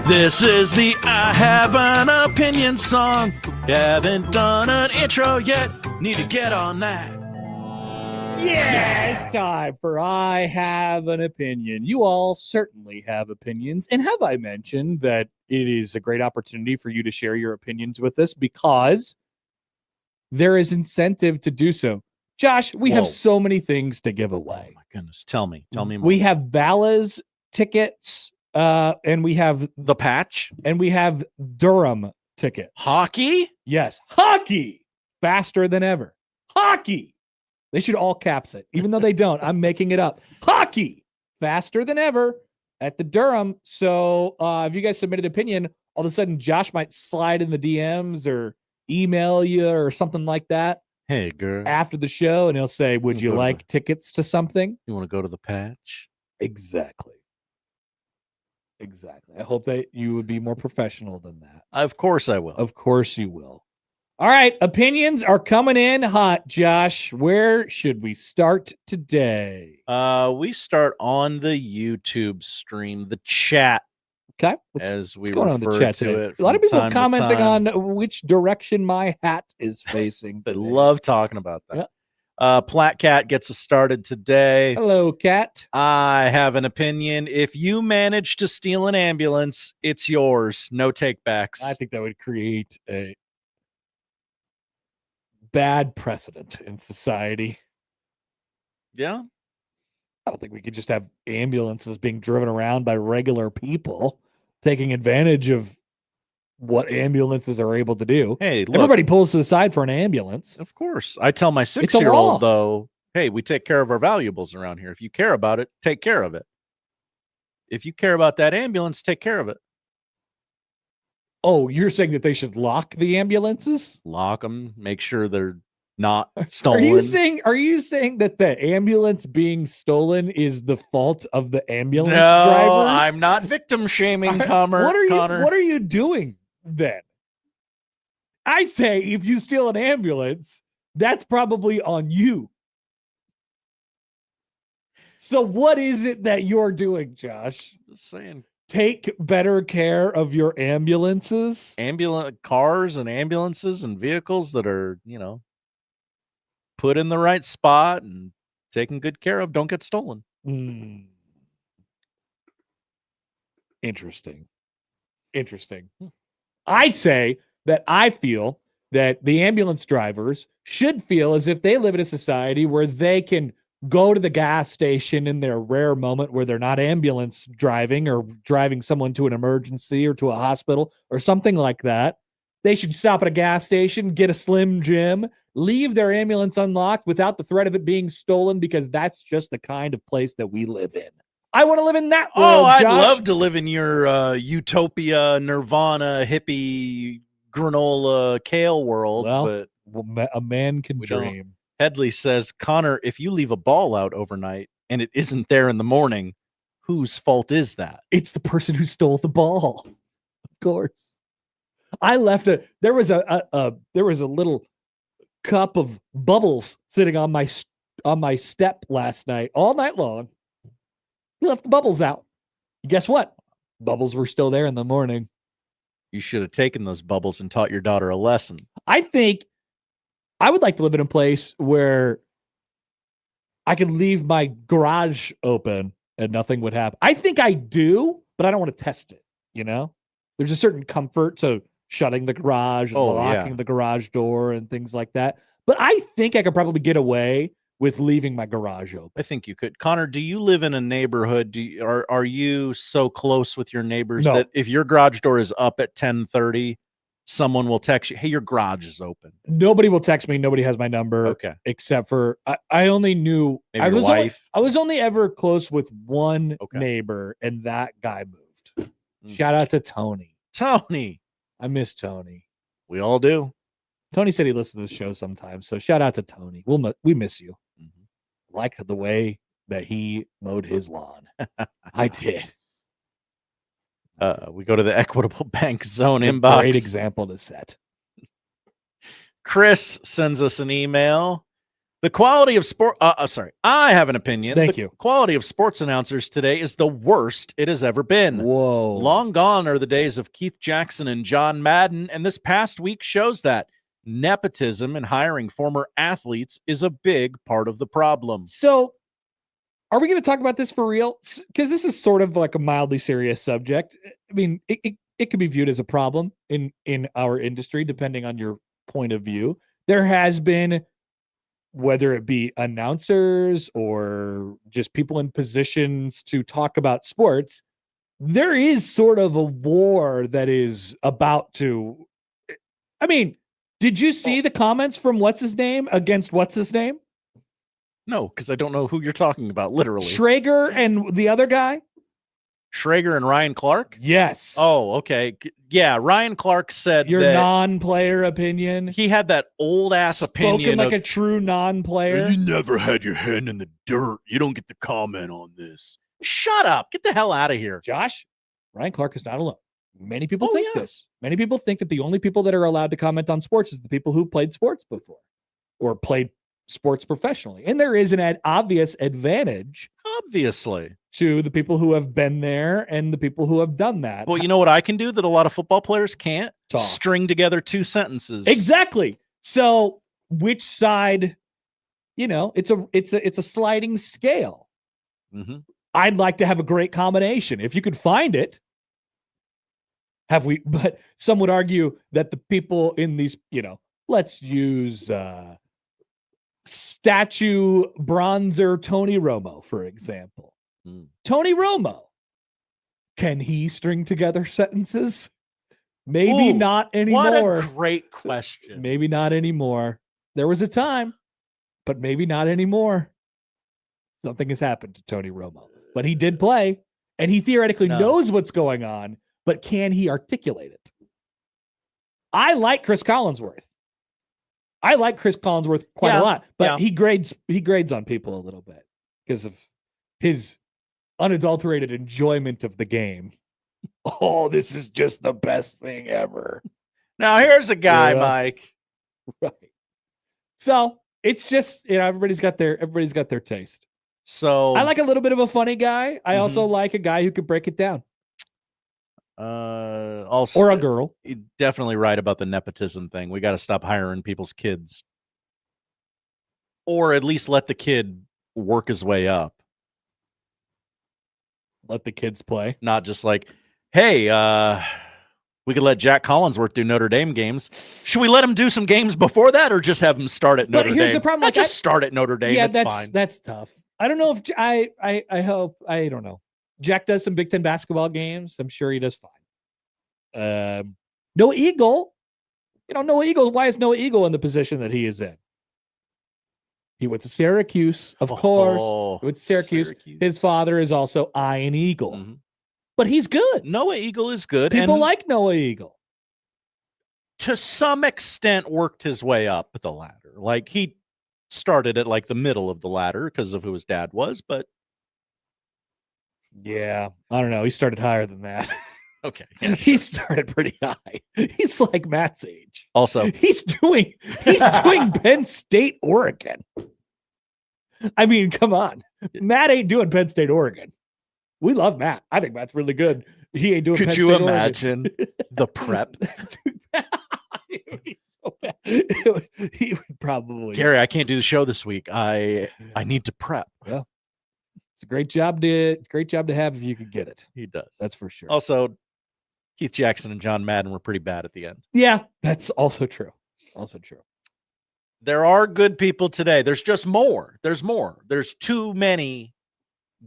Speaker 6: This is the I Have an Opinion song. You haven't done an intro yet. Need to get on that.
Speaker 5: Yeah, it's time for I Have an Opinion. You all certainly have opinions. And have I mentioned that it is a great opportunity for you to share your opinions with us because there is incentive to do so. Josh, we have so many things to give away.
Speaker 6: Oh, my goodness. Tell me more.
Speaker 5: We have Vala's tickets, and we have
Speaker 6: the patch,
Speaker 5: and we have Durham tickets.
Speaker 6: Hockey?
Speaker 5: Yes, hockey. Faster than ever. Hockey. They should all caps it, even though they don't. I'm making it up. Hockey. Faster than ever at the Durham. So if you guys submitted an opinion, all of a sudden Josh might slide in the DMs or email you or something like that.
Speaker 6: Hey, girl.
Speaker 5: After the show, and he'll say, would you like tickets to something?
Speaker 6: You want to go to the patch?
Speaker 5: Exactly. I hope that you would be more professional than that.
Speaker 6: Of course I will.
Speaker 5: Of course you will. All right, opinions are coming in hot, Josh. Where should we start today?
Speaker 6: We start on the YouTube stream, the chat.
Speaker 5: Okay.
Speaker 6: As we
Speaker 5: what's going on in the chat
Speaker 6: to
Speaker 5: today?
Speaker 6: it.
Speaker 5: A lot of people commenting
Speaker 6: time.
Speaker 5: on which direction my hat is facing.
Speaker 6: They love talking about that. Yeah. Platt Cat gets us started today.
Speaker 5: Hello, Cat.
Speaker 6: I have an opinion. If you manage to steal an ambulance, it's yours. No takebacks.
Speaker 5: I think that would create a bad precedent in society.
Speaker 6: Yeah.
Speaker 5: I don't think we could just have ambulances being driven around by regular people taking advantage of what ambulances are able to do.
Speaker 6: Hey, look,
Speaker 5: everybody pulls to the side for an ambulance.
Speaker 6: Of course. I tell my 6-year-old, though, hey, we take care of our valuables around here. If you care about it, take care of it. If you care about that ambulance, take care of it.
Speaker 5: Oh, you're saying that they should lock the ambulances?
Speaker 6: Lock them. Make sure they're not stolen.
Speaker 5: Are you saying that the ambulance being stolen is the fault of the ambulance
Speaker 6: no,
Speaker 5: driver?
Speaker 6: I'm not victim shaming, Connor.
Speaker 5: What are you doing then? I say if you steal an ambulance, that's probably on you. So what is it that you're doing, Josh?
Speaker 6: Just saying.
Speaker 5: Take better care of your ambulances?
Speaker 6: Cars and ambulances and vehicles that are, put in the right spot and taken good care of don't get stolen.
Speaker 5: Interesting. I'd say that I feel that the ambulance drivers should feel as if they live in a society where they can go to the gas station in their rare moment where they're not ambulance driving or driving someone to an emergency or to a hospital or something like that. They should stop at a gas station, get a Slim Jim, leave their ambulance unlocked without the threat of it being stolen because that's just the kind of place that we live in. I want to live in that world,
Speaker 6: I'd
Speaker 5: Josh.
Speaker 6: love to live in your utopia, nirvana, hippie, granola, kale world.
Speaker 5: But a man can dream.
Speaker 6: Headley says, Connor, if you leave a ball out overnight and it isn't there in the morning, whose fault is that?
Speaker 5: It's the person who stole the ball. Of course. I left there was a little cup of bubbles sitting on my step last night, all night long. He left the bubbles out. Guess what? Bubbles were still there in the morning.
Speaker 6: You should have taken those bubbles and taught your daughter a lesson.
Speaker 5: I think I would like to live in a place where I could leave my garage open and nothing would happen. I think I do, but I don't want to test it. There's a certain comfort to shutting the garage and locking the garage door and things like that. But I think I could probably get away with leaving my garage open.
Speaker 6: I think you could. Connor, do you live in a neighborhood? Are you so close with your neighbors that if your garage door is up at 10:30, someone will text you, hey, your garage is open?
Speaker 5: Nobody will text me. Nobody has my number.
Speaker 6: Okay.
Speaker 5: Except for I only knew
Speaker 6: maybe your wife.
Speaker 5: I was only ever close with one neighbor, and that guy moved. Shout out to Tony.
Speaker 6: Tony.
Speaker 5: I miss Tony.
Speaker 6: We all do.
Speaker 5: Tony said he listens to the show sometimes. So shout out to Tony. We miss you. Like the way that he mowed his lawn. I did.
Speaker 6: We go to the Equitable Bank Zone inbox.
Speaker 5: Great example to set.
Speaker 6: Chris sends us an email. The quality of sport. I have an opinion.
Speaker 5: Thank you.
Speaker 6: Quality of sports announcers today is the worst it has ever been.
Speaker 5: Whoa.
Speaker 6: Long gone are the days of Keith Jackson and John Madden, and this past week shows that. nepotism and hiring former athletes is a big part of the problem.
Speaker 5: So are we going to talk about this for real? Because this is sort of like a mildly serious subject. I mean, it can be viewed as a problem in our industry, depending on your point of view. There has been, whether it be announcers or just people in positions to talk about sports, there is sort of a war that is about to. I mean, did you see the comments from what's-his-name against what's-his-name?
Speaker 6: No, because I don't know who you're talking about, literally.
Speaker 5: Schrager and the other guy?
Speaker 6: Schrager and Ryan Clark?
Speaker 5: Yes.
Speaker 6: Oh, okay. Yeah, Ryan Clark said
Speaker 5: your
Speaker 6: that
Speaker 5: non-player opinion.
Speaker 6: He had that old-ass opinion.
Speaker 5: Spoken like a true non-player.
Speaker 6: You never had your hand in the dirt. You don't get to comment on this. Shut up. Get the hell out of here.
Speaker 5: Josh, Ryan Clark is not alone. Many people think this. Many people think that the only people that are allowed to comment on sports is the people who played sports before or played sports professionally. And there is an obvious advantage.
Speaker 6: Obviously.
Speaker 5: To the people who have been there and the people who have done that.
Speaker 6: Well, you know what I can do that a lot of football players can't?
Speaker 5: Talk.
Speaker 6: String together 2 sentences.
Speaker 5: Exactly. So which side, it's a sliding scale.
Speaker 6: Mm-hmm.
Speaker 5: I'd like to have a great combination. If you could find it, but some would argue that the people in these, let's use statue bronzer Tony Romo, for example. Tony Romo, can he string together sentences? Maybe not anymore.
Speaker 6: What a great question.
Speaker 5: Maybe not anymore. There was a time, but maybe not anymore. Something has happened to Tony Romo, but he did play, and he theoretically knows what's going on, but can he articulate it? I like Chris Collinsworth. Quite a lot, but he grades on people a little bit because of his unadulterated enjoyment of the game. Oh, this is just the best thing ever.
Speaker 6: Now here's a guy, Mike.
Speaker 5: Right. So it's just, everybody's got their taste.
Speaker 6: So
Speaker 5: I like a little bit of a funny guy. I also like a guy who could break it down.
Speaker 6: Also,
Speaker 5: or a girl.
Speaker 6: You're definitely right about the nepotism thing. We got to stop hiring people's kids, or at least let the kid work his way up.
Speaker 5: Let the kids play.
Speaker 6: Not just like, hey, we could let Jack Collinsworth do Notre Dame games. Should we let him do some games before that, or just have him start at Notre Dame?
Speaker 5: Here's the problem.
Speaker 6: Like, just start at Notre Dame.
Speaker 5: Yeah,
Speaker 6: it's fine.
Speaker 5: That's tough. I don't know if I don't know. Jack does some Big Ten basketball games. I'm sure he does fine. No Eagle. Noah Eagle. Why is Noah Eagle in the position that he is in? He went to Syracuse, of course. He went to Syracuse. His father is also Ian Eagle. Mm-hmm. But he's good.
Speaker 6: Noah Eagle is good.
Speaker 5: People like Noah Eagle.
Speaker 6: To some extent worked his way up the ladder. Like, he started at like the middle of the ladder because of who his dad was, but
Speaker 5: yeah, I don't know. He started higher than that.
Speaker 6: Okay. Yeah,
Speaker 5: he started pretty high. He's like Matt's age.
Speaker 6: Also,
Speaker 5: he's doing Penn State, Oregon. I mean, come on. Matt ain't doing Penn State, Oregon. We love Matt. I think Matt's really good. He ain't doing Penn State, Oregon. Could you imagine
Speaker 6: the prep?
Speaker 5: It would be so bad. He would probably.
Speaker 6: Gary, I can't do the show this week. I need to prep.
Speaker 5: Yeah. It's a great job to have if you could get it.
Speaker 6: He does.
Speaker 5: That's for sure.
Speaker 6: Also, Keith Jackson and John Madden were pretty bad at the end.
Speaker 5: Yeah, that's also true.
Speaker 6: There are good people today. There's just more. There's more. There's too many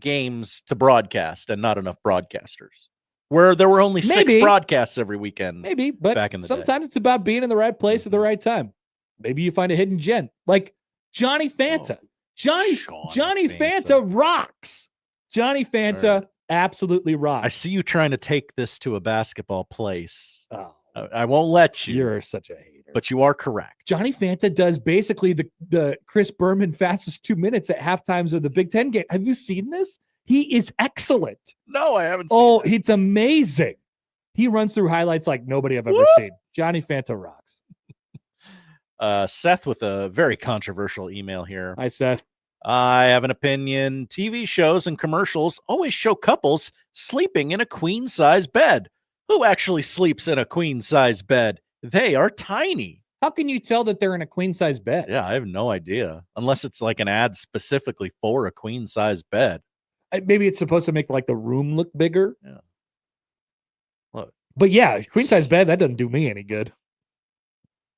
Speaker 6: games to broadcast and not enough broadcasters. Where there were only 6 broadcasts every weekend.
Speaker 5: Maybe, but
Speaker 6: back in the
Speaker 5: sometimes
Speaker 6: day.
Speaker 5: It's about being in the right place at the right time. Maybe you find a hidden gem like Johnny Fanta. Johnny Fanta rocks. Johnny Fanta absolutely rocks.
Speaker 6: I see you trying to take this to a basketball place. Oh. I won't let you.
Speaker 5: You're such a hater.
Speaker 6: But you are correct.
Speaker 5: Johnny Fanta does basically the Chris Berman fastest 2 minutes at halftimes of the Big Ten game. Have you seen this? He is excellent.
Speaker 6: No, I haven't seen
Speaker 5: that. It's amazing. He runs through highlights like nobody I've ever seen. Johnny Fanta rocks.
Speaker 6: Seth with a very controversial email here.
Speaker 5: Hi, Seth.
Speaker 6: I have an opinion. TV shows and commercials always show couples sleeping in a queen-size bed. Who actually sleeps in a queen-size bed? They are tiny.
Speaker 5: How can you tell that they're in a queen size bed?
Speaker 6: Yeah, I have no idea. Unless it's like an ad specifically for a queen size bed.
Speaker 5: Maybe it's supposed to make like the room look bigger.
Speaker 6: Yeah. Look.
Speaker 5: But yeah, queen size bed, that doesn't do me any good.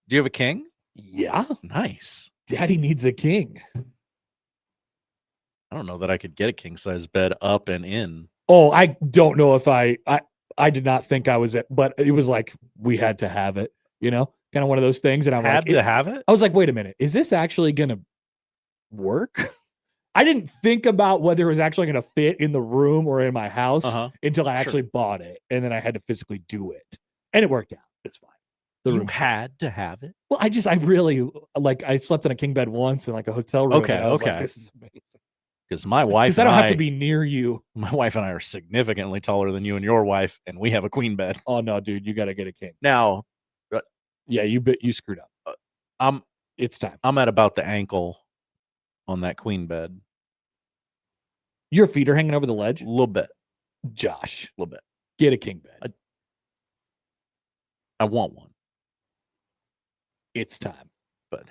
Speaker 6: Do you have a king?
Speaker 5: Yeah.
Speaker 6: Nice.
Speaker 5: Daddy needs a king.
Speaker 6: I don't know that I could get a king size bed up and in.
Speaker 5: Oh, I don't know if I did not think I was it, but it was like we had to have it, kind of one of those things. And I
Speaker 6: had to have it.
Speaker 5: I was like, wait a minute, is this actually gonna work? I didn't think about whether it was actually gonna fit in the room or in my house until I actually bought it, and then I had to physically do it, and it worked out. It's fine.
Speaker 6: You had to have it.
Speaker 5: Well, I really I slept in a king bed once in like a hotel room.
Speaker 6: Okay,
Speaker 5: like, this is amazing.
Speaker 6: Because my wife,
Speaker 5: because I don't have to be near you.
Speaker 6: My wife and I are significantly taller than you and your wife, and we have a queen bed.
Speaker 5: Oh no, dude, you got to get a king.
Speaker 6: Now,
Speaker 5: yeah, you screwed up. It's time.
Speaker 6: I'm at about the ankle on that queen bed.
Speaker 5: Your feet are hanging over the ledge?
Speaker 6: A little bit.
Speaker 5: Josh.
Speaker 6: A little bit.
Speaker 5: Get a king bed.
Speaker 6: I want one.
Speaker 5: It's time.
Speaker 6: But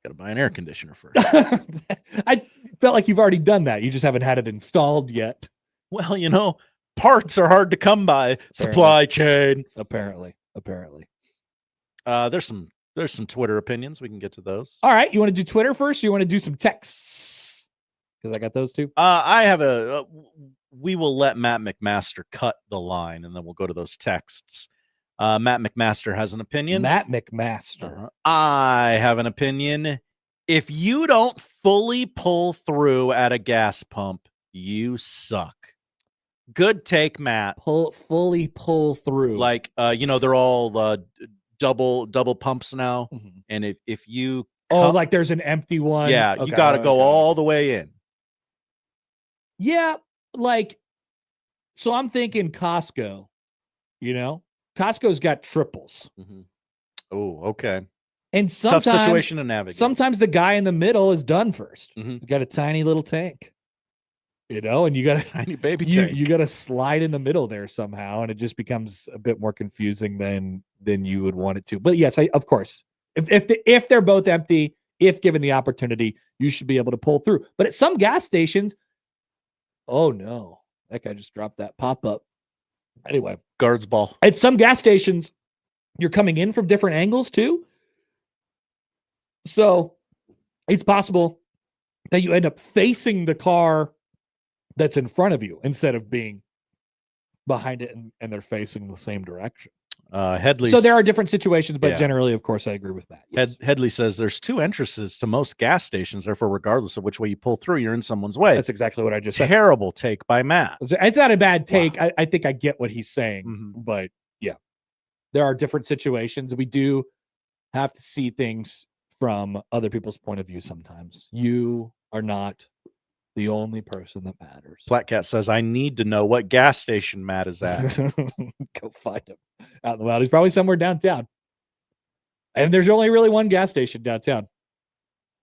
Speaker 6: got to buy an air conditioner first.
Speaker 5: I felt like you've already done that. You just haven't had it installed yet.
Speaker 6: Well, parts are hard to come by. Apparently. Supply chain.
Speaker 5: Apparently.
Speaker 6: There's some Twitter opinions. We can get to those.
Speaker 5: All right. You want to do Twitter first, or you want to do some texts? Because I got those two.
Speaker 6: I have we will let Matt McMaster cut the line, and then we'll go to those texts. Matt McMaster has an opinion.
Speaker 5: Matt McMaster.
Speaker 6: I have an opinion. If you don't fully pull through at a gas pump, you suck. Good take, Matt.
Speaker 5: Fully pull through.
Speaker 6: Like, they're all double pumps now.
Speaker 5: Mm-hmm.
Speaker 6: And if you
Speaker 5: like there's an empty one.
Speaker 6: Yeah, you got to go all the way in.
Speaker 5: Yeah, so I'm thinking Costco, Costco's got triples.
Speaker 6: Mm-hmm. Oh, okay.
Speaker 5: And sometimes,
Speaker 6: tough situation to navigate.
Speaker 5: Sometimes the guy in the middle is done first.
Speaker 6: Mm-hmm.
Speaker 5: You got a tiny little tank, and you got a
Speaker 6: tiny baby tank.
Speaker 5: You got to slide in the middle there somehow, and it just becomes a bit more confusing than you would want it to. But yes, of course, if they're both empty, if given the opportunity, you should be able to pull through. But at some gas stations, oh no, that guy just dropped that pop-up. Anyway,
Speaker 6: guards ball.
Speaker 5: At some gas stations, you're coming in from different angles too. So it's possible that you end up facing the car that's in front of you instead of being behind it and they're facing the same direction.
Speaker 6: Headley.
Speaker 5: So there are different situations, but generally, of course, I agree with that.
Speaker 6: Yes. Headley says there's two entrances to most gas stations. Therefore, regardless of which way you pull through, you're in someone's way.
Speaker 5: That's exactly what I just said.
Speaker 6: Terrible take by Matt.
Speaker 5: It's not a bad take. Wow. I think I get what he's saying,
Speaker 6: mm-hmm.
Speaker 5: but yeah, there are different situations. We do have to see things from other people's point of view sometimes. You are not the only person that matters.
Speaker 6: Platcat says, I need to know what gas station Matt is at.
Speaker 5: Go find him out in the wild. He's probably somewhere downtown. And there's only really one gas station downtown.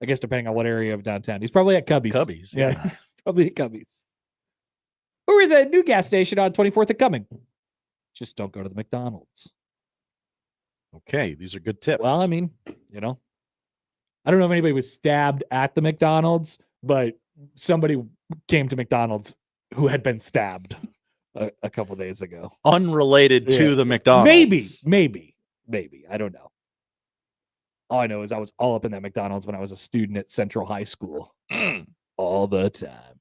Speaker 5: I guess depending on what area of downtown. He's probably at Cubby's.
Speaker 6: Cubby's,
Speaker 5: yeah. Probably at Cubby's. Or the new gas station on 24th and Cumming. Just don't go to the McDonald's.
Speaker 6: Okay, these are good tips.
Speaker 5: Well, I mean, I don't know if anybody was stabbed at the McDonald's, but somebody came to McDonald's who had been stabbed a couple days ago.
Speaker 6: Unrelated to the McDonald's.
Speaker 5: Maybe. I don't know. All I know is I was all up in that McDonald's when I was a student at Central High School. All the time.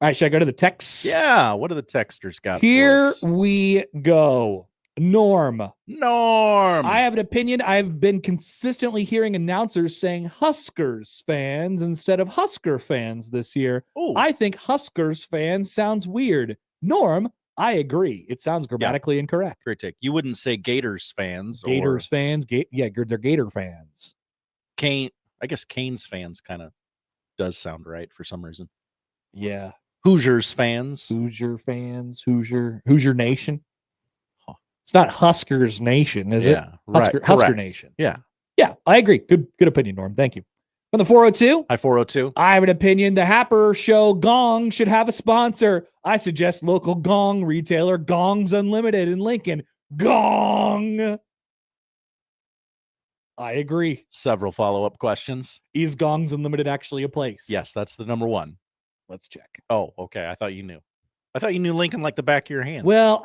Speaker 5: All right, should I go to the texts?
Speaker 6: Yeah, what do the texters got?
Speaker 5: Here we go. Norm. I have an opinion. I've been consistently hearing announcers saying Huskers fans instead of Husker fans this year.
Speaker 6: Ooh.
Speaker 5: I think Huskers fans sounds weird. Norm, I agree. It sounds grammatically incorrect.
Speaker 6: Great take. You wouldn't say Gators fans.
Speaker 5: Fans. They're Gator fans.
Speaker 6: I guess Canes fans kind of does sound right for some reason.
Speaker 5: Yeah.
Speaker 6: Hoosiers fans.
Speaker 5: Hoosier Nation. It's not Huskers Nation, is it? Husker Nation.
Speaker 6: Yeah.
Speaker 5: Yeah, I agree. Good opinion, Norm. Thank you. From the 402.
Speaker 6: Hi, 402.
Speaker 5: I have an opinion. The Happer show Gong should have a sponsor. I suggest local Gong retailer Gongs Unlimited in Lincoln. Gong. I agree.
Speaker 6: Several follow-up questions.
Speaker 5: Is Gong's Unlimited actually a place?
Speaker 6: Yes, that's the number one.
Speaker 5: Let's check.
Speaker 6: Oh, okay. I thought you knew. I thought you knew Lincoln like the back of your hand.
Speaker 5: Well,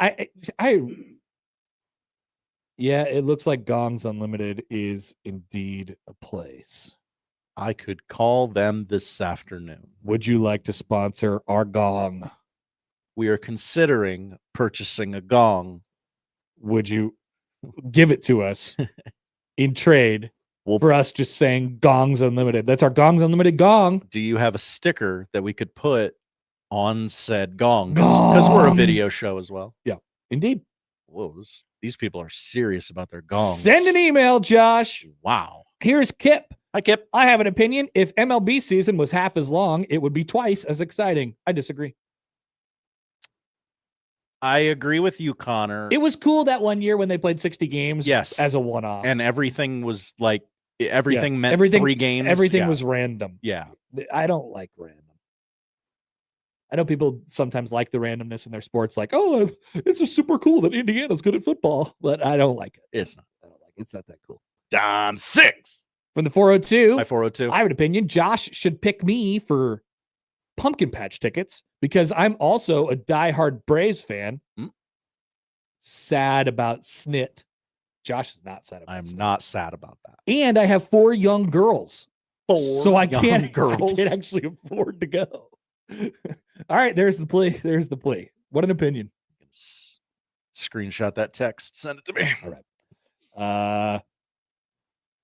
Speaker 5: yeah, it looks like Gong's Unlimited is indeed a place.
Speaker 6: I could call them this afternoon.
Speaker 5: Would you like to sponsor our Gong?
Speaker 6: We are considering purchasing a Gong.
Speaker 5: Would you give it to us in trade for us just saying Gong's Unlimited? That's our Gong's Unlimited Gong.
Speaker 6: Do you have a sticker that we could put on said Gong? Because we're a video show as well.
Speaker 5: Yeah, indeed.
Speaker 6: Whoa, these people are serious about their gongs.
Speaker 5: Send an email, Josh.
Speaker 6: Wow.
Speaker 5: Here's Kip.
Speaker 6: Hi, Kip.
Speaker 5: I have an opinion. If MLB season was half as long, it would be twice as exciting. I disagree.
Speaker 6: I agree with you, Connor.
Speaker 5: It was cool that one year when they played 60 games as a one-off.
Speaker 6: And everything was like, meant 3 games.
Speaker 5: Everything was random.
Speaker 6: Yeah.
Speaker 5: I don't like random. I know people sometimes like the randomness in their sports, like, oh, it's super cool that Indiana's good at football, but I don't like it.
Speaker 6: It's not.
Speaker 5: I don't like it. It's not that cool.
Speaker 6: Dom 6.
Speaker 5: From the 402.
Speaker 6: Hi, 402.
Speaker 5: I have an opinion. Josh should pick me for pumpkin patch tickets because I'm also a diehard Braves fan. Sad about Snit. Josh is not sad about
Speaker 6: I'm
Speaker 5: Snit.
Speaker 6: not sad about that.
Speaker 5: And I have 4 young girls. So I can't actually afford to go. All right, there's the plea. There's the plea. What an opinion.
Speaker 6: Screenshot that text. Send it to me.
Speaker 5: All right.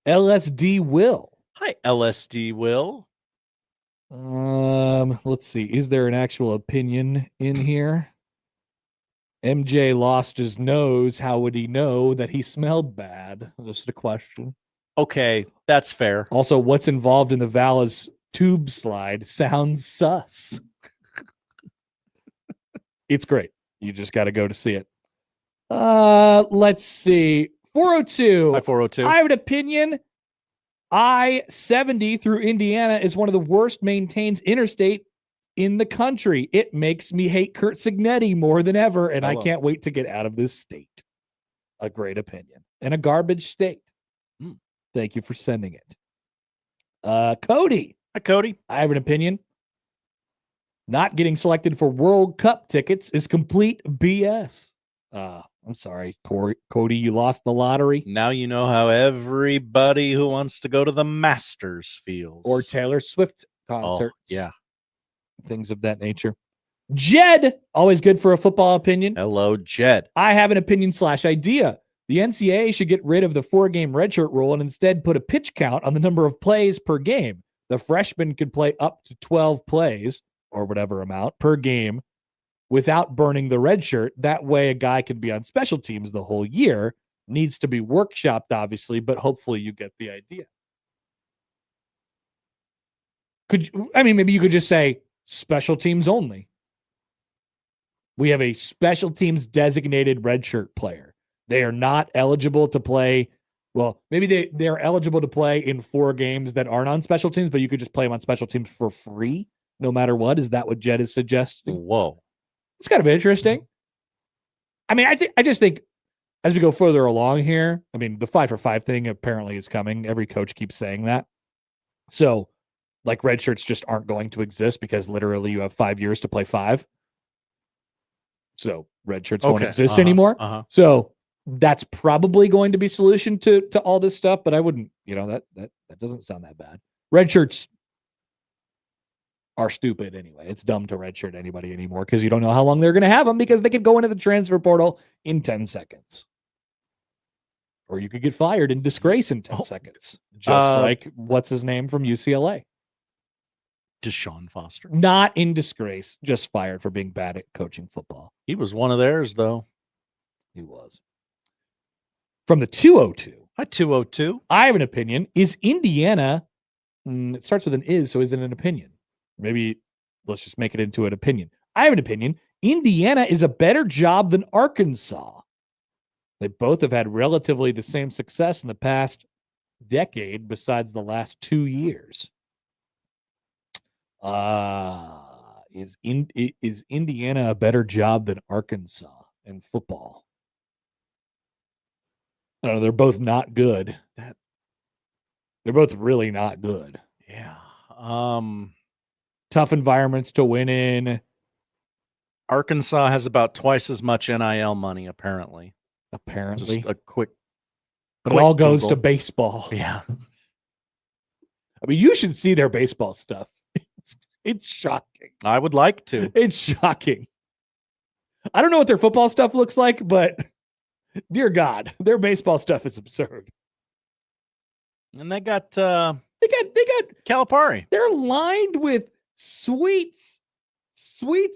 Speaker 5: LSD Will.
Speaker 6: Hi, LSD Will.
Speaker 5: Let's see. Is there an actual opinion in here? MJ lost his nose. How would he know that he smelled bad? Just a question.
Speaker 6: Okay, that's fair.
Speaker 5: Also, what's involved in the Vala's tube slide sounds sus. It's great. You just got to go to see it. Let's see. 402.
Speaker 6: Hi, 402.
Speaker 5: I have an opinion. I-70 through Indiana is one of the worst maintained interstate in the country. It makes me hate Kurt Signetti more than ever, and I can't wait to get out of this state. A great opinion. And a garbage state. Thank you for sending it. Cody.
Speaker 6: Hi, Cody.
Speaker 5: I have an opinion. Not getting selected for World Cup tickets is complete BS. I'm sorry, Cody, you lost the lottery.
Speaker 6: Now you know how everybody who wants to go to the Masters feels.
Speaker 5: Or Taylor Swift concerts.
Speaker 6: Oh, yeah.
Speaker 5: Things of that nature. Jed, always good for a football opinion.
Speaker 6: Hello, Jed.
Speaker 5: I have an opinion / idea. The NCAA should get rid of the 4-game redshirt rule and instead put a pitch count on the number of plays per game. The freshman could play up to 12 plays or whatever amount per game without burning the red shirt. That way a guy can be on special teams the whole year. Needs to be workshopped, obviously, but hopefully you get the idea. Maybe you could just say special teams only. We have a special teams designated redshirt player. They are not eligible to play. Well, maybe they're eligible to play in 4 games that aren't on special teams, but you could just play them on special teams for free, no matter what. Is that what Jed is suggesting?
Speaker 6: Whoa.
Speaker 5: It's kind of interesting. I just think as we go further along here, the 5 for 5 thing apparently is coming. Every coach keeps saying that. So, like, red shirts just aren't going to exist because literally you have 5 years to play 5. So red shirts won't exist anymore. So that's probably going to be solution to all this stuff, but I wouldn't, that doesn't sound that bad. Red shirts are stupid anyway. It's dumb to redshirt anybody anymore because you don't know how long they're going to have them because they could go into the transfer portal in 10 seconds. Or you could get fired in disgrace in 10 seconds. Just like, what's his name from UCLA?
Speaker 6: Deshaun Foster.
Speaker 5: Not in disgrace, just fired for being bad at coaching football.
Speaker 6: He was one of theirs, though.
Speaker 5: He was. From the 202.
Speaker 6: Hi, 202.
Speaker 5: I have an opinion. Is Indiana, it starts with an is, so is it an opinion? Maybe let's just make it into an opinion. I have an opinion. Indiana is a better job than Arkansas. They both have had relatively the same success in the past decade besides the last 2 years. Is Indiana a better job than Arkansas in football? I don't know. They're both not good. They're both really not good.
Speaker 6: Yeah.
Speaker 5: Tough environments to win in.
Speaker 6: Arkansas has about twice as much NIL money, apparently. Just a quick
Speaker 5: But it all goes to baseball.
Speaker 6: Yeah.
Speaker 5: I mean, you should see their baseball stuff. It's shocking.
Speaker 6: I would like to.
Speaker 5: It's shocking. I don't know what their football stuff looks like, but dear God, their baseball stuff is absurd.
Speaker 6: And they got Calipari.
Speaker 5: They're lined with sweets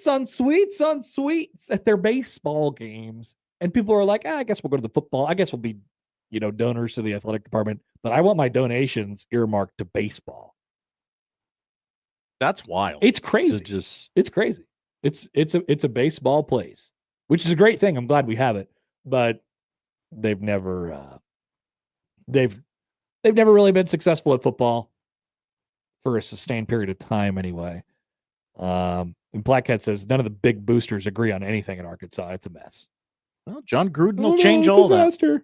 Speaker 5: on sweets on sweets at their baseball games. And people are like, I guess we'll go to the football. I guess we'll be, donors to the athletic department. But I want my donations earmarked to baseball.
Speaker 6: That's wild.
Speaker 5: It's crazy. It's crazy. It's a baseball place, which is a great thing. I'm glad we have it, but they've never they've never really been successful at football for a sustained period of time anyway. And Blackhead says none of the big boosters agree on anything in Arkansas. It's a mess.
Speaker 6: Well, John Gruden will change all
Speaker 5: disaster.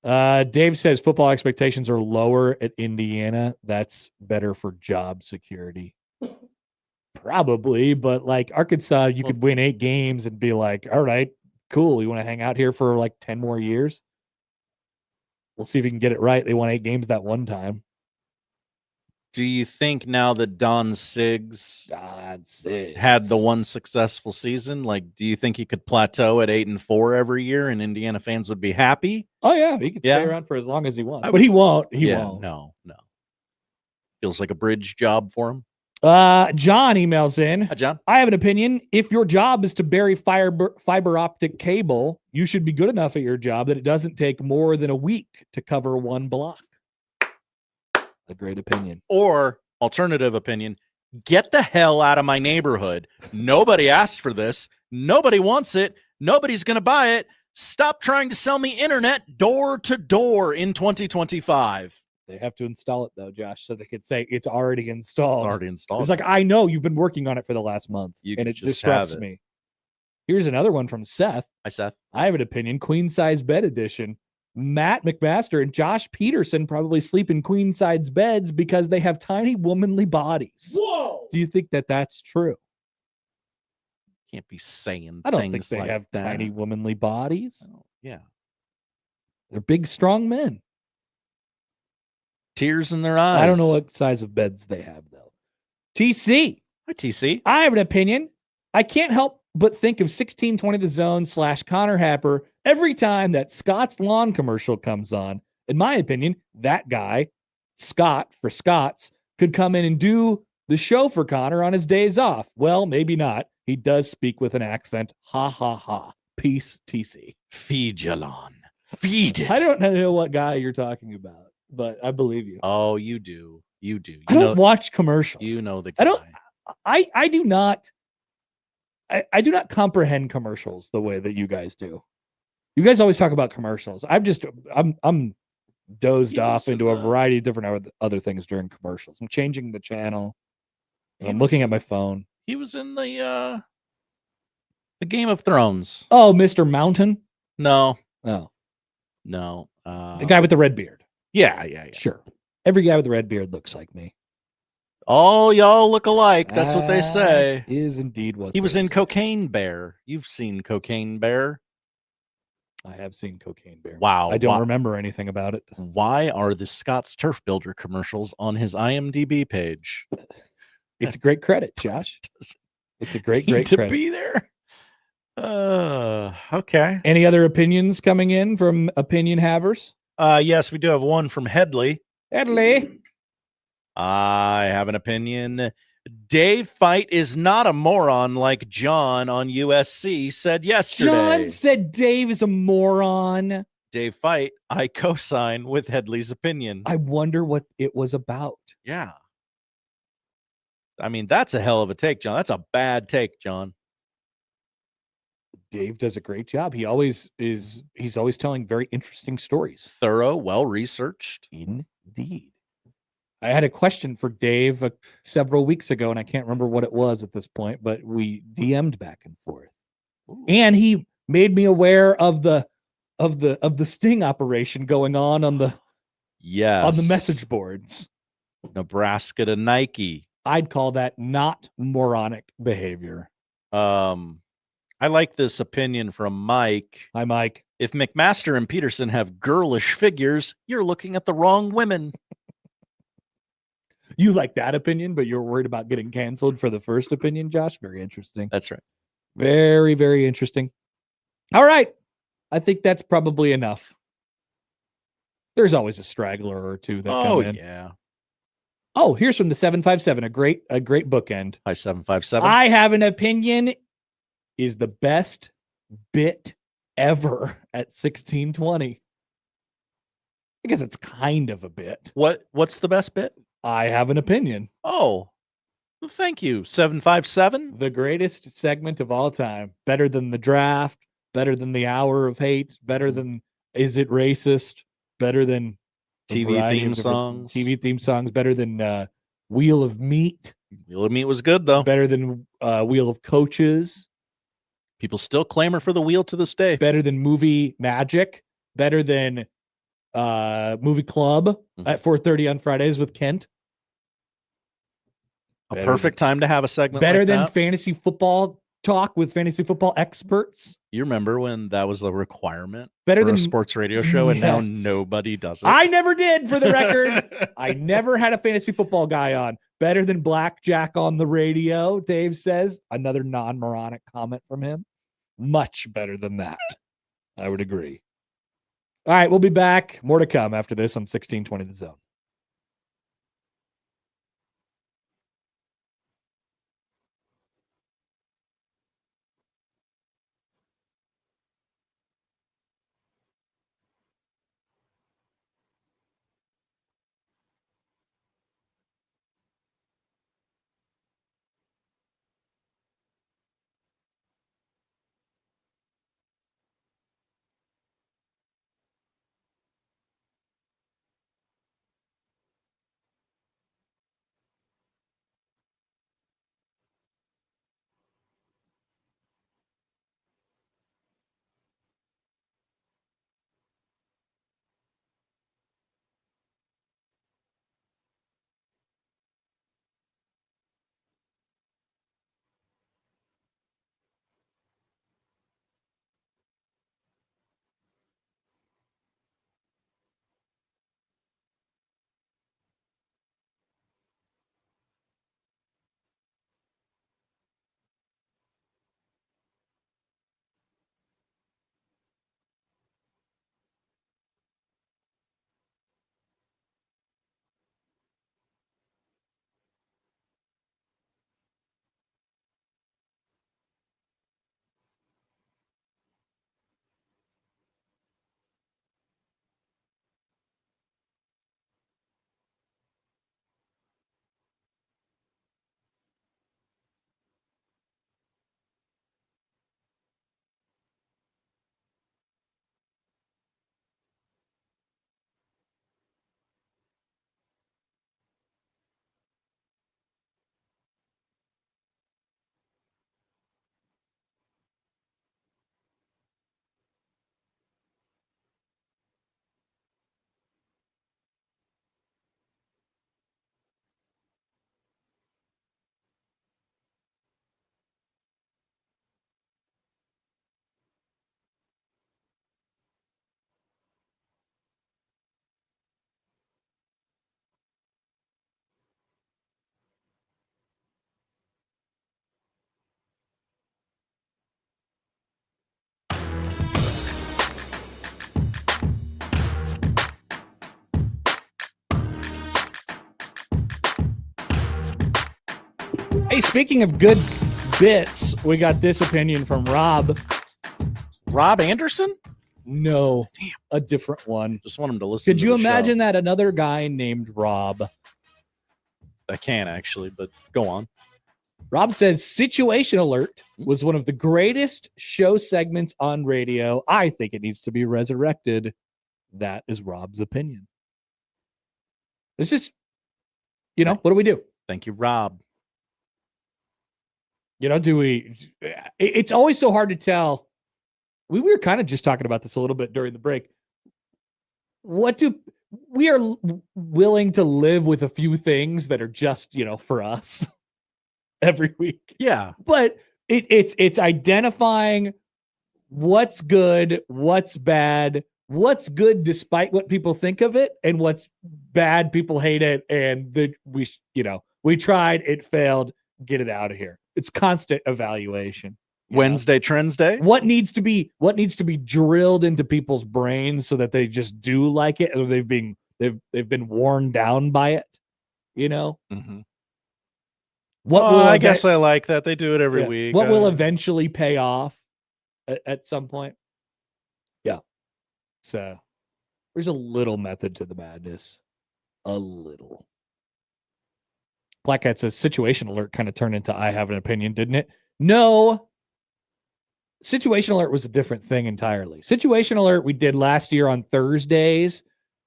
Speaker 5: Dave says football expectations are lower at Indiana. That's better for job security. Probably, but like Arkansas, you could win 8 games and be like, all right, cool. You want to hang out here for like 10 more years? We'll see if we can get it right. They won 8 games that one time.
Speaker 6: Do you think now that Don Siggs had the one successful season, like, do you think he could plateau at 8-4 every year and Indiana fans would be happy?
Speaker 5: Oh yeah, he could stay around for as long as he wants, but he won't. He won't.
Speaker 6: No. Feels like a bridge job for him.
Speaker 5: John emails in.
Speaker 6: Hi, John.
Speaker 5: I have an opinion. If your job is to bury fiber optic cable, you should be good enough at your job that it doesn't take more than a week to cover one block. A great opinion.
Speaker 6: Or alternative opinion, get the hell out of my neighborhood. Nobody asked for this. Nobody wants it. Nobody's going to buy it. Stop trying to sell me internet door to door in 2025.
Speaker 5: They have to install it though, Josh, so they could say it's already installed.
Speaker 6: It's already installed.
Speaker 5: It's like, I know you've been working on it for the last month, and it disrupts me. Here's another one from Seth.
Speaker 6: Hi, Seth.
Speaker 5: I have an opinion. Queen size bed edition. Matt McMaster and Josh Peterson probably sleep in queen size beds because they have tiny womanly bodies.
Speaker 6: Whoa!
Speaker 5: Do you think that that's true?
Speaker 6: Can't be saying
Speaker 5: I don't
Speaker 6: things
Speaker 5: think they
Speaker 6: like
Speaker 5: have
Speaker 6: that.
Speaker 5: tiny womanly bodies.
Speaker 6: Yeah.
Speaker 5: They're big, strong men.
Speaker 6: Tears in their eyes.
Speaker 5: I don't know what size of beds they have, though. TC.
Speaker 6: Hi, TC.
Speaker 5: I have an opinion. I can't help but think of 1620 The Zone / Connor Happer every time that Scott's Lawn commercial comes on. In my opinion, that guy, Scott for Scott's, could come in and do the show for Connor on his days off. Well, maybe not. He does speak with an accent. Ha, ha, ha. Peace, TC.
Speaker 6: Feed your lawn. Feed it.
Speaker 5: I don't know what guy you're talking about, but I believe you.
Speaker 6: Oh, you do. You do.
Speaker 5: I don't watch commercials.
Speaker 6: You know the guy.
Speaker 5: I do not. I do not comprehend commercials the way that you guys do. You guys always talk about commercials. I'm dozed off into a variety of different other things during commercials. I'm changing the channel. I'm looking at my phone.
Speaker 6: He was in the Game of Thrones.
Speaker 5: Oh, Mr. Mountain?
Speaker 6: No.
Speaker 5: Oh.
Speaker 6: No.
Speaker 5: The guy with the red beard.
Speaker 6: Yeah.
Speaker 5: Sure. Every guy with the red beard looks like me.
Speaker 6: All y'all look alike. That's what they say.
Speaker 5: Is indeed what
Speaker 6: he was in Cocaine Bear. You've seen Cocaine Bear.
Speaker 5: I have seen Cocaine Bear.
Speaker 6: Wow.
Speaker 5: I don't remember anything about it.
Speaker 6: Why are the Scott's Turf Builder commercials on his IMDb page?
Speaker 5: It's a great credit, Josh. It's a great credit.
Speaker 6: To be there. Okay.
Speaker 5: Any other opinions coming in from opinion havers?
Speaker 6: Yes, we do have one from Headley.
Speaker 5: Headley.
Speaker 6: I have an opinion. Dave Fight is not a moron like John on USC said yesterday.
Speaker 5: John said Dave is a moron.
Speaker 6: Dave Fight, I co-sign with Headley's opinion.
Speaker 5: I wonder what it was about.
Speaker 6: Yeah. I mean, that's a hell of a take, John. That's a bad take, John.
Speaker 5: Dave does a great job. He's always telling very interesting stories.
Speaker 6: Thorough, well-researched.
Speaker 5: Indeed. I had a question for Dave several weeks ago, and I can't remember what it was at this point, but we DM'd back and forth. Ooh. And he made me aware of the sting operation going on the
Speaker 6: Yes.
Speaker 5: On the message boards.
Speaker 6: Nebraska to Nike.
Speaker 5: I'd call that not moronic behavior.
Speaker 6: I like this opinion from Mike.
Speaker 5: Hi, Mike.
Speaker 6: If McMaster and Peterson have girlish figures, you're looking at the wrong women.
Speaker 5: You like that opinion, but you're worried about getting canceled for the first opinion, Josh? Very interesting.
Speaker 6: That's right.
Speaker 5: Very, very interesting. All right. I think that's probably enough. There's always a straggler or two that come in.
Speaker 6: Yeah.
Speaker 5: Oh, here's from the 757, a great bookend.
Speaker 6: Hi, 757.
Speaker 5: I have an opinion is the best bit ever at 1620. I guess it's kind of a bit.
Speaker 6: What's the best bit?
Speaker 5: I have an opinion.
Speaker 6: Oh, well, thank you, 757.
Speaker 5: The greatest segment of all time. Better than the draft, better than the hour of hate, better than Is It Racist, better than
Speaker 6: TV theme songs,
Speaker 5: better than Wheel of Meat.
Speaker 6: Wheel of Meat was good, though.
Speaker 5: Better than Wheel of Coaches.
Speaker 6: People still clamor for the wheel to this day.
Speaker 5: Better than Movie Magic. Better than Movie Club at 4:30 on Fridays with Kent.
Speaker 6: A perfect time to have a segment
Speaker 5: better
Speaker 6: like
Speaker 5: than
Speaker 6: that.
Speaker 5: Fantasy Football Talk with fantasy football experts.
Speaker 6: You remember when that was a requirement
Speaker 5: better
Speaker 6: for
Speaker 5: than
Speaker 6: a sports radio show, and now nobody does it?
Speaker 5: I never did, for the record. I never had a fantasy football guy on. Better than Blackjack on the radio, Dave says. Another non-moronic comment from him. Much better than that. I would agree. All right, we'll be back. More to come after this on 1620 The Zone. Hey, speaking of good bits, we got this opinion from Rob.
Speaker 6: Rob Anderson?
Speaker 5: No, a different one.
Speaker 6: Just want him to listen.
Speaker 5: Could you imagine that another guy named Rob?
Speaker 6: I can actually, but go on.
Speaker 5: Rob says Situation Alert was one of the greatest show segments on radio. I think it needs to be resurrected. That is Rob's opinion. This is, what do we do?
Speaker 6: Thank you, Rob.
Speaker 5: It's always so hard to tell. We were kind of just talking about this a little bit during the break. What do we are willing to live with a few things that are just, for us every week.
Speaker 6: Yeah.
Speaker 5: But it's identifying what's good, what's bad, what's good despite what people think of it, and what's bad, people hate it, and we tried, it failed, get it out of here. It's constant evaluation.
Speaker 6: Wednesday Trends Day.
Speaker 5: What needs to be drilled into people's brains so that they just do like it, or they've been worn down by it.
Speaker 6: Mm-hmm.
Speaker 5: I
Speaker 6: guess I like that they do it every week.
Speaker 5: What will eventually pay off at some point? Yeah. So there's a little method to the madness. A little. Black Cat says Situation Alert kind of turned into I Have an Opinion, didn't it? No. Situation Alert was a different thing entirely. Situation Alert we did last year on Thursdays,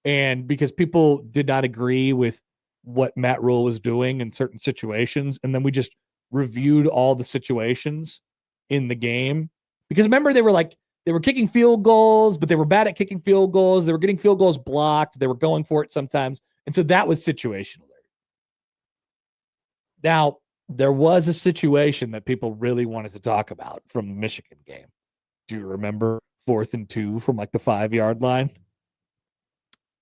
Speaker 5: and because people did not agree with what Matt Rule was doing in certain situations, and then we just reviewed all the situations in the game. Because remember, they were kicking field goals, but they were bad at kicking field goals. They were getting field goals blocked. They were going for it sometimes. And so that was Situation Alert. Now, there was a situation that people really wanted to talk about from the Michigan game. Do you remember 4th and 2 from like the 5-yard line?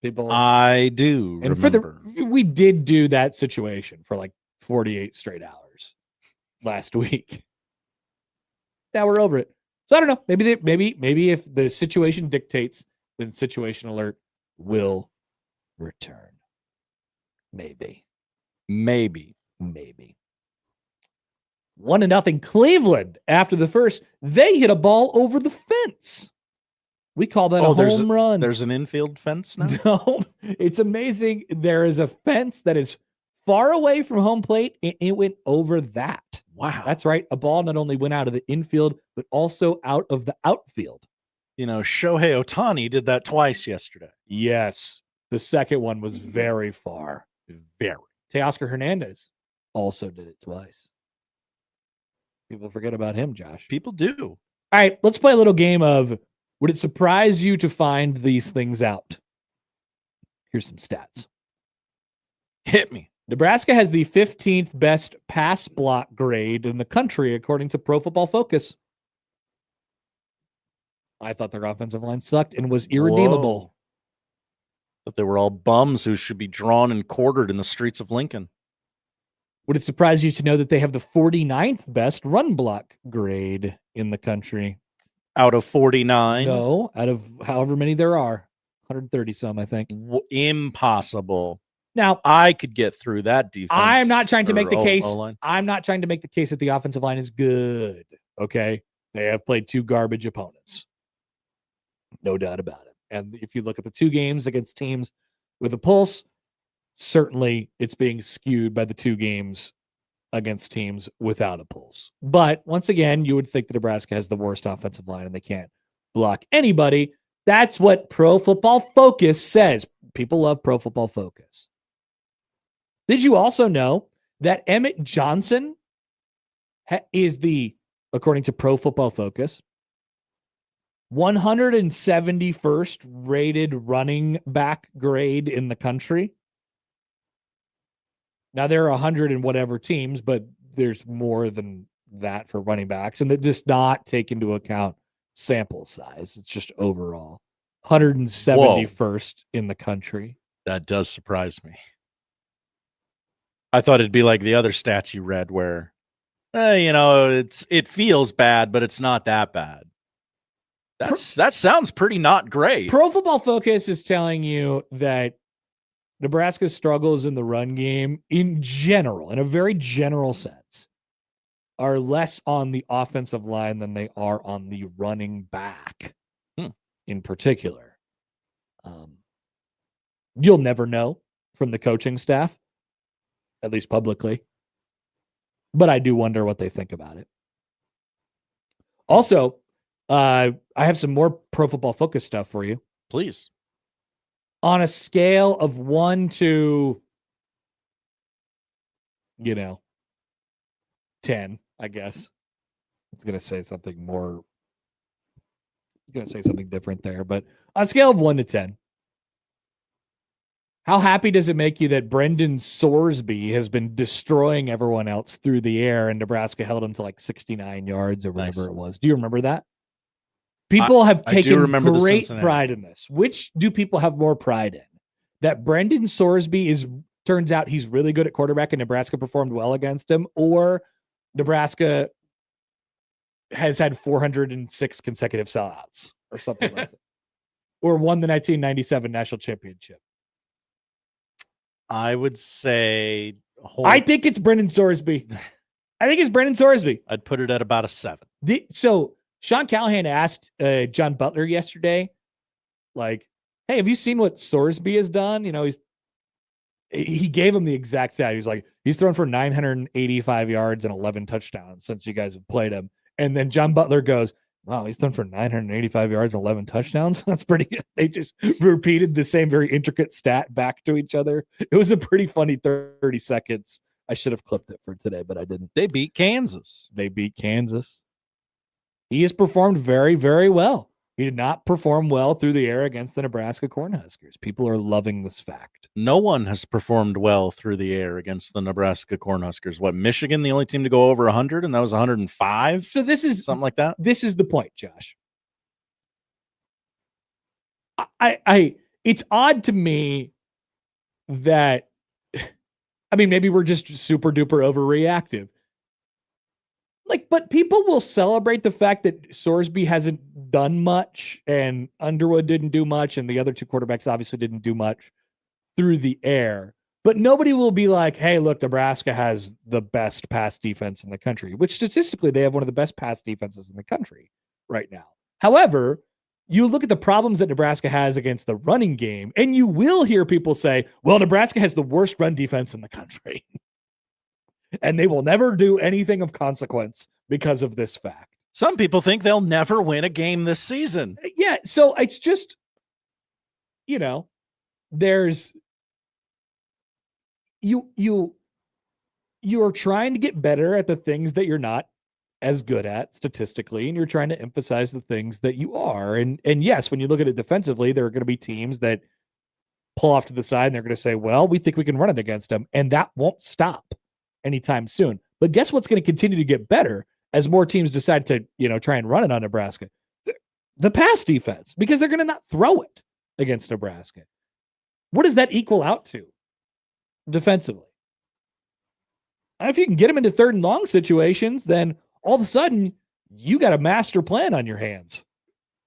Speaker 6: I do remember.
Speaker 5: We did do that situation for like 48 straight hours last week. Now we're over it. So I don't know. Maybe if the situation dictates, then Situation Alert will return. Maybe. 1-0 Cleveland after the first. They hit a ball over the fence. We call that a home run.
Speaker 6: There's an infield fence now?
Speaker 5: No, it's amazing. There is a fence that is far away from home plate, and it went over that.
Speaker 6: Wow.
Speaker 5: That's right. A ball not only went out of the infield, but also out of the outfield.
Speaker 6: Shohei Ohtani did that twice yesterday.
Speaker 5: Yes. The second one was very far.
Speaker 6: Very.
Speaker 5: Teoscar Hernandez also did it twice. People forget about him, Josh.
Speaker 6: People do.
Speaker 5: All right, let's play a little game of would it surprise you to find these things out? Here's some stats.
Speaker 6: Hit me.
Speaker 5: Nebraska has the 15th best pass block grade in the country, according to Pro Football Focus. I thought their offensive line sucked and was irredeemable.
Speaker 6: Whoa. But they were all bums who should be drawn and quartered in the streets of Lincoln.
Speaker 5: Would it surprise you to know that they have the 49th best run block grade in the country?
Speaker 6: Out of 49?
Speaker 5: No, out of however many there are. 130 some, I think.
Speaker 6: Impossible.
Speaker 5: Now,
Speaker 6: I could get through that defense.
Speaker 5: I'm not trying to make the case.
Speaker 6: O-line.
Speaker 5: I'm not trying to make the case that the offensive line is good. Okay. They have played 2 garbage opponents. No doubt about it. And if you look at the 2 games against teams with a pulse, certainly it's being skewed by the 2 games against teams without a pulse. But once again, you would think that Nebraska has the worst offensive line and they can't block anybody. That's what Pro Football Focus says. People love Pro Football Focus. Did you also know that Emmett Johnson is according to Pro Football Focus, 171st rated running back grade in the country? Now, there are 100 and whatever teams, but there's more than that for running backs, and that does not take into account sample size. It's just overall 171st in the country.
Speaker 6: That does surprise me. I thought it'd be like the other stats you read where, it feels bad, but it's not that bad. That sounds pretty not great.
Speaker 5: Pro Football Focus is telling you that Nebraska's struggles in the run game in general, in a very general sense, are less on the offensive line than they are on the running back in particular. You'll never know from the coaching staff, at least publicly, but I do wonder what they think about it. Also, I have some more Pro Football Focus stuff for you.
Speaker 6: Please.
Speaker 5: On a scale of 1 to, 10, I guess. It's going to say something more. It's going to say something different there. But on a scale of 1 to 10, How happy does it make you that Brendan Sorsby has been destroying everyone else through the air and Nebraska held him to like 69 yards or whatever it was? Do you remember that? People have taken great pride in this. Which do people have more pride in? That Brendan Sorsby turns out he's really good at quarterback and Nebraska performed well against him, or Nebraska has had 406 consecutive sellouts or something like that, or won the 1997 national championship?
Speaker 6: I would say
Speaker 5: I think it's Brendan Sorsby. I think it's Brendan Sorsby.
Speaker 6: I'd put it at about a 7.
Speaker 5: So Sean Callahan asked John Butler yesterday, like, hey, have you seen what Sorsby has done? You know, he gave him the exact stat. He's like, he's thrown for 985 yards and 11 touchdowns since you guys have played him. And then John Butler goes, wow, he's thrown for 985 yards and 11 touchdowns. That's pretty good. They just repeated the same very intricate stat back to each other. It was a pretty funny 30 seconds. I should have clipped it for today, but I didn't.
Speaker 6: They beat Kansas.
Speaker 5: He has performed very, very well. He did not perform well through the air against the Nebraska Cornhuskers. People are loving this fact.
Speaker 6: No one has performed well through the air against the Nebraska Cornhuskers. What, Michigan, the only team to go over 100, and that was 105?
Speaker 5: So this is
Speaker 6: something like that?
Speaker 5: This is the point, Josh. It's odd to me that, I mean, maybe we're just super duper overreactive. But people will celebrate the fact that Sorsby hasn't done much and Underwood didn't do much and the other two quarterbacks obviously didn't do much through the air. But nobody will be like, hey, look, Nebraska has the best pass defense in the country, which statistically they have one of the best pass defenses in the country right now. However, you look at the problems that Nebraska has against the running game, and you will hear people say, well, Nebraska has the worst run defense in the country. And they will never do anything of consequence because of this fact.
Speaker 6: Some people think they'll never win a game this season.
Speaker 5: Yeah, so it's just, there's you are trying to get better at the things that you're not as good at statistically, and you're trying to emphasize the things that you are. And yes, when you look at it defensively, there are going to be teams that pull off to the side and they're going to say, well, we think we can run it against them, and that won't stop anytime soon. But guess what's going to continue to get better as more teams decide to, try and run it on Nebraska? The pass defense, because they're going to not throw it against Nebraska. What does that equal out to defensively? And if you can get them into 3rd and long situations, then all of a sudden you got a master plan on your hands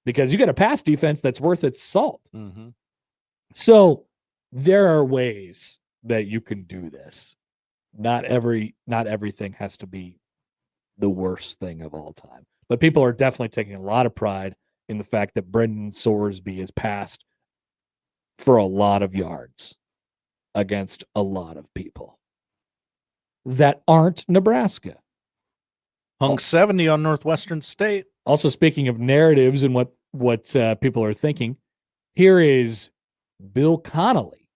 Speaker 5: because you got a pass defense that's worth its salt.
Speaker 6: Mm-hmm.
Speaker 5: So there are ways that you can do this. Not everything has to be the worst thing of all time. But people are definitely taking a lot of pride in the fact that Brendan Sorsby has passed for a lot of yards against a lot of people that aren't Nebraska.
Speaker 6: Hung 70 on Northwestern State.
Speaker 5: Also, speaking of narratives and what people are thinking, here is Bill Connolly.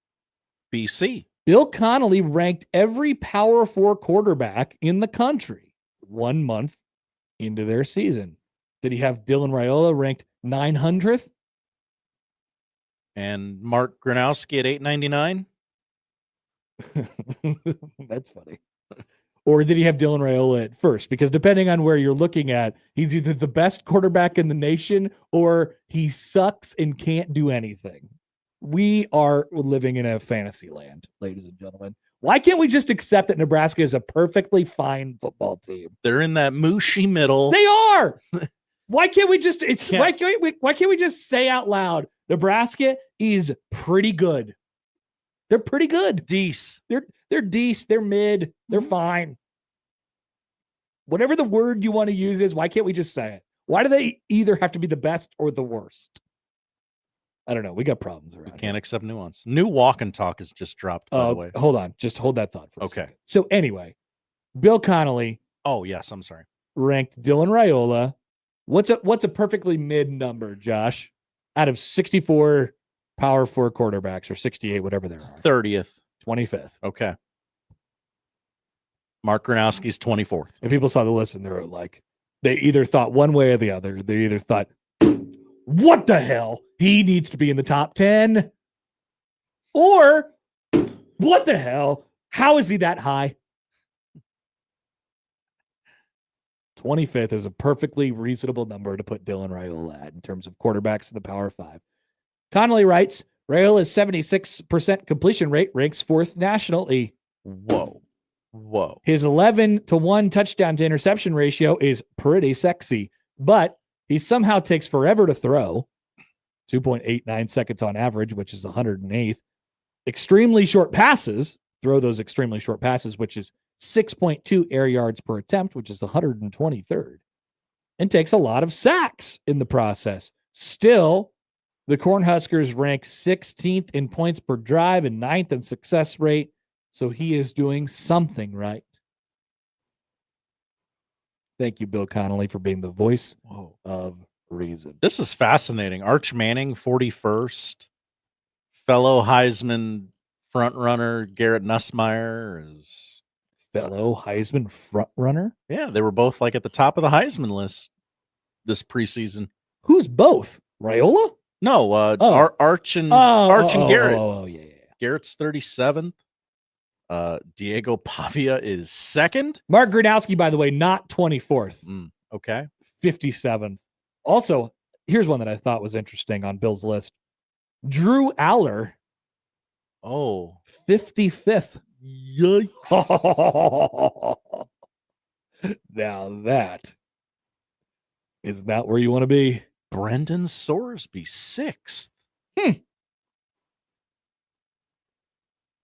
Speaker 6: BC.
Speaker 5: Bill Connolly ranked every Power 4 quarterback in the country 1 month into their season. Did he have Dylan Raiola ranked 900th?
Speaker 6: And Mark Gronowski at 899?
Speaker 5: That's funny. Or did he have Dylan Raiola at first? Because depending on where you're looking at, he's either the best quarterback in the nation or he sucks and can't do anything. We are living in a fantasy land, ladies and gentlemen. Why can't we just accept that Nebraska is a perfectly fine football team?
Speaker 6: They're in that mushy middle.
Speaker 5: They are. Why can't we just why can't we just say out loud, Nebraska is pretty good. They're pretty good.
Speaker 6: Dece.
Speaker 5: They're dece. They're mid. They're fine. Whatever the word you want to use is, why can't we just say it? Why do they either have to be the best or the worst? I don't know. We got problems around.
Speaker 6: We can't accept nuance. New walk and talk has just dropped, by the way.
Speaker 5: Hold on. Just hold that thought for a second. So anyway, Bill Connolly.
Speaker 6: Oh, yes. I'm sorry.
Speaker 5: Ranked Dylan Raiola. What's a perfectly mid number, Josh? Out of 64 Power 4 quarterbacks, or 68, whatever they are.
Speaker 6: 30th.
Speaker 5: 25th.
Speaker 6: Okay. Mark Gronowski's 24th.
Speaker 5: And people saw the list and they were like, they either thought one way or the other. They either thought, what the hell? He needs to be in the top 10. Or what the hell? How is he that high? 25th is a perfectly reasonable number to put Dylan Raiola at in terms of quarterbacks in the Power 5. Connolly writes, Raiola's 76% completion rate ranks 4th nationally.
Speaker 6: Whoa.
Speaker 5: His 11-to-1 touchdown to interception ratio is pretty sexy, but he somehow takes forever to throw, 2.89 seconds on average, which is 108th. Extremely short passes, throw those extremely short passes, which is 6.2 air yards per attempt, which is 123rd, and takes a lot of sacks in the process. Still, the Cornhuskers rank 16th in points per drive and 9th in success rate, so he is doing something right. Thank you, Bill Connolly, for being the voice of reason.
Speaker 6: This is fascinating. Arch Manning, 41st. Fellow Heisman frontrunner Garrett Nussmeier is
Speaker 5: fellow Heisman frontrunner.
Speaker 6: Yeah, they were both like at the top of the Heisman list this preseason.
Speaker 5: Who's both? Raiola?
Speaker 6: No, Arch and Garrett.
Speaker 5: Oh, yeah.
Speaker 6: Garrett's 37th. Diego Pavia is 2nd.
Speaker 5: Mark Gradowski, by the way, not 24th.
Speaker 6: Okay.
Speaker 5: 57th. Also, here's one that I thought was interesting on Bill's list. Drew Aller. 55th.
Speaker 6: Yikes.
Speaker 5: Now that is not where you want to be.
Speaker 6: Brendan Sorsby, 6th.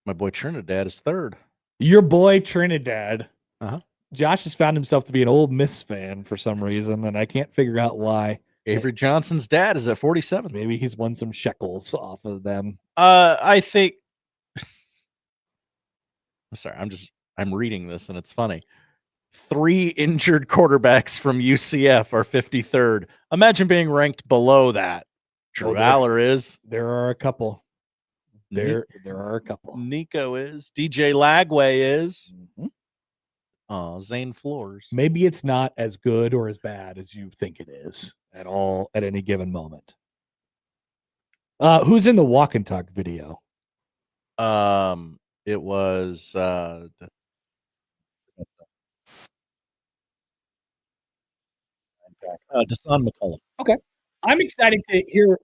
Speaker 6: My boy Trinidad is 3rd.
Speaker 5: Your boy Trinidad.
Speaker 6: Uh-huh.
Speaker 5: Josh has found himself to be an Ole Miss fan for some reason, and I can't figure out why.
Speaker 6: Avery Johnson's dad is at 47th.
Speaker 5: Maybe he's won some shekels off of them.
Speaker 6: I think. I'm sorry. I'm reading this and it's funny. 3 injured quarterbacks from UCF are 53rd. Imagine being ranked below that. Drew Aller is.
Speaker 5: There are a couple. There are a couple.
Speaker 6: Nico is. DJ Lagway is. Zane Flores.
Speaker 5: Maybe it's not as good or as bad as you think it is at all at any given moment. Who's in the walk and talk video?
Speaker 6: It was Deshaun McCullum.
Speaker 5: Okay. I'm excited to hear.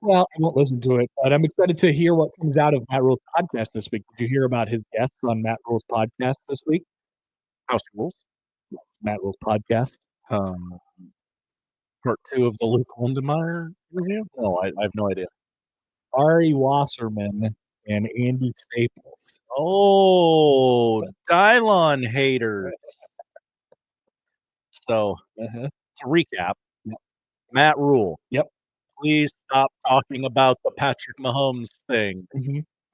Speaker 5: Well, I won't listen to it, but I'm excited to hear what comes out of Matt Rule's podcast this week. Did you hear about his guests on Matt Rule's podcast this week?
Speaker 6: House Rules?
Speaker 5: Yes, Matt Rule's podcast.
Speaker 6: Part 2 of the Luke Lindemeyer review? No, I have no idea.
Speaker 5: Ari Wasserman and Andy Staples.
Speaker 6: Oh, Dylon haters. So, to recap, Matt Rule.
Speaker 5: Yep.
Speaker 6: Please stop talking about the Patrick Mahomes thing.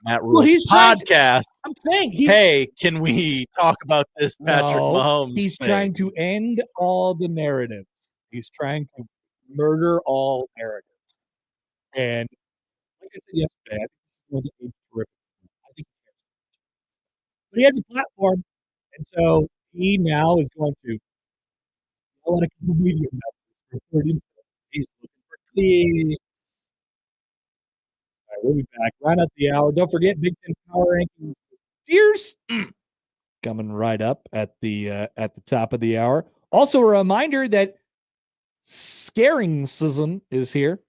Speaker 6: Matt Rule's
Speaker 5: Well, he's
Speaker 6: podcast.
Speaker 5: I'm saying
Speaker 6: hey, can we talk about this Patrick Mahomes
Speaker 5: He's
Speaker 6: thing?
Speaker 5: trying to end all the narratives. He's trying to murder all narratives. And like I said yesterday, I think this is going to be terrific. I think but he has a platform, and so he now is going to yell at a comedian for 30 minutes. He's looking for clicks. All right, we'll be back right at the hour. Don't forget Big Ten Power Rankings. Cheers. Coming right up at the top of the hour. Also, a reminder that scaring season is here.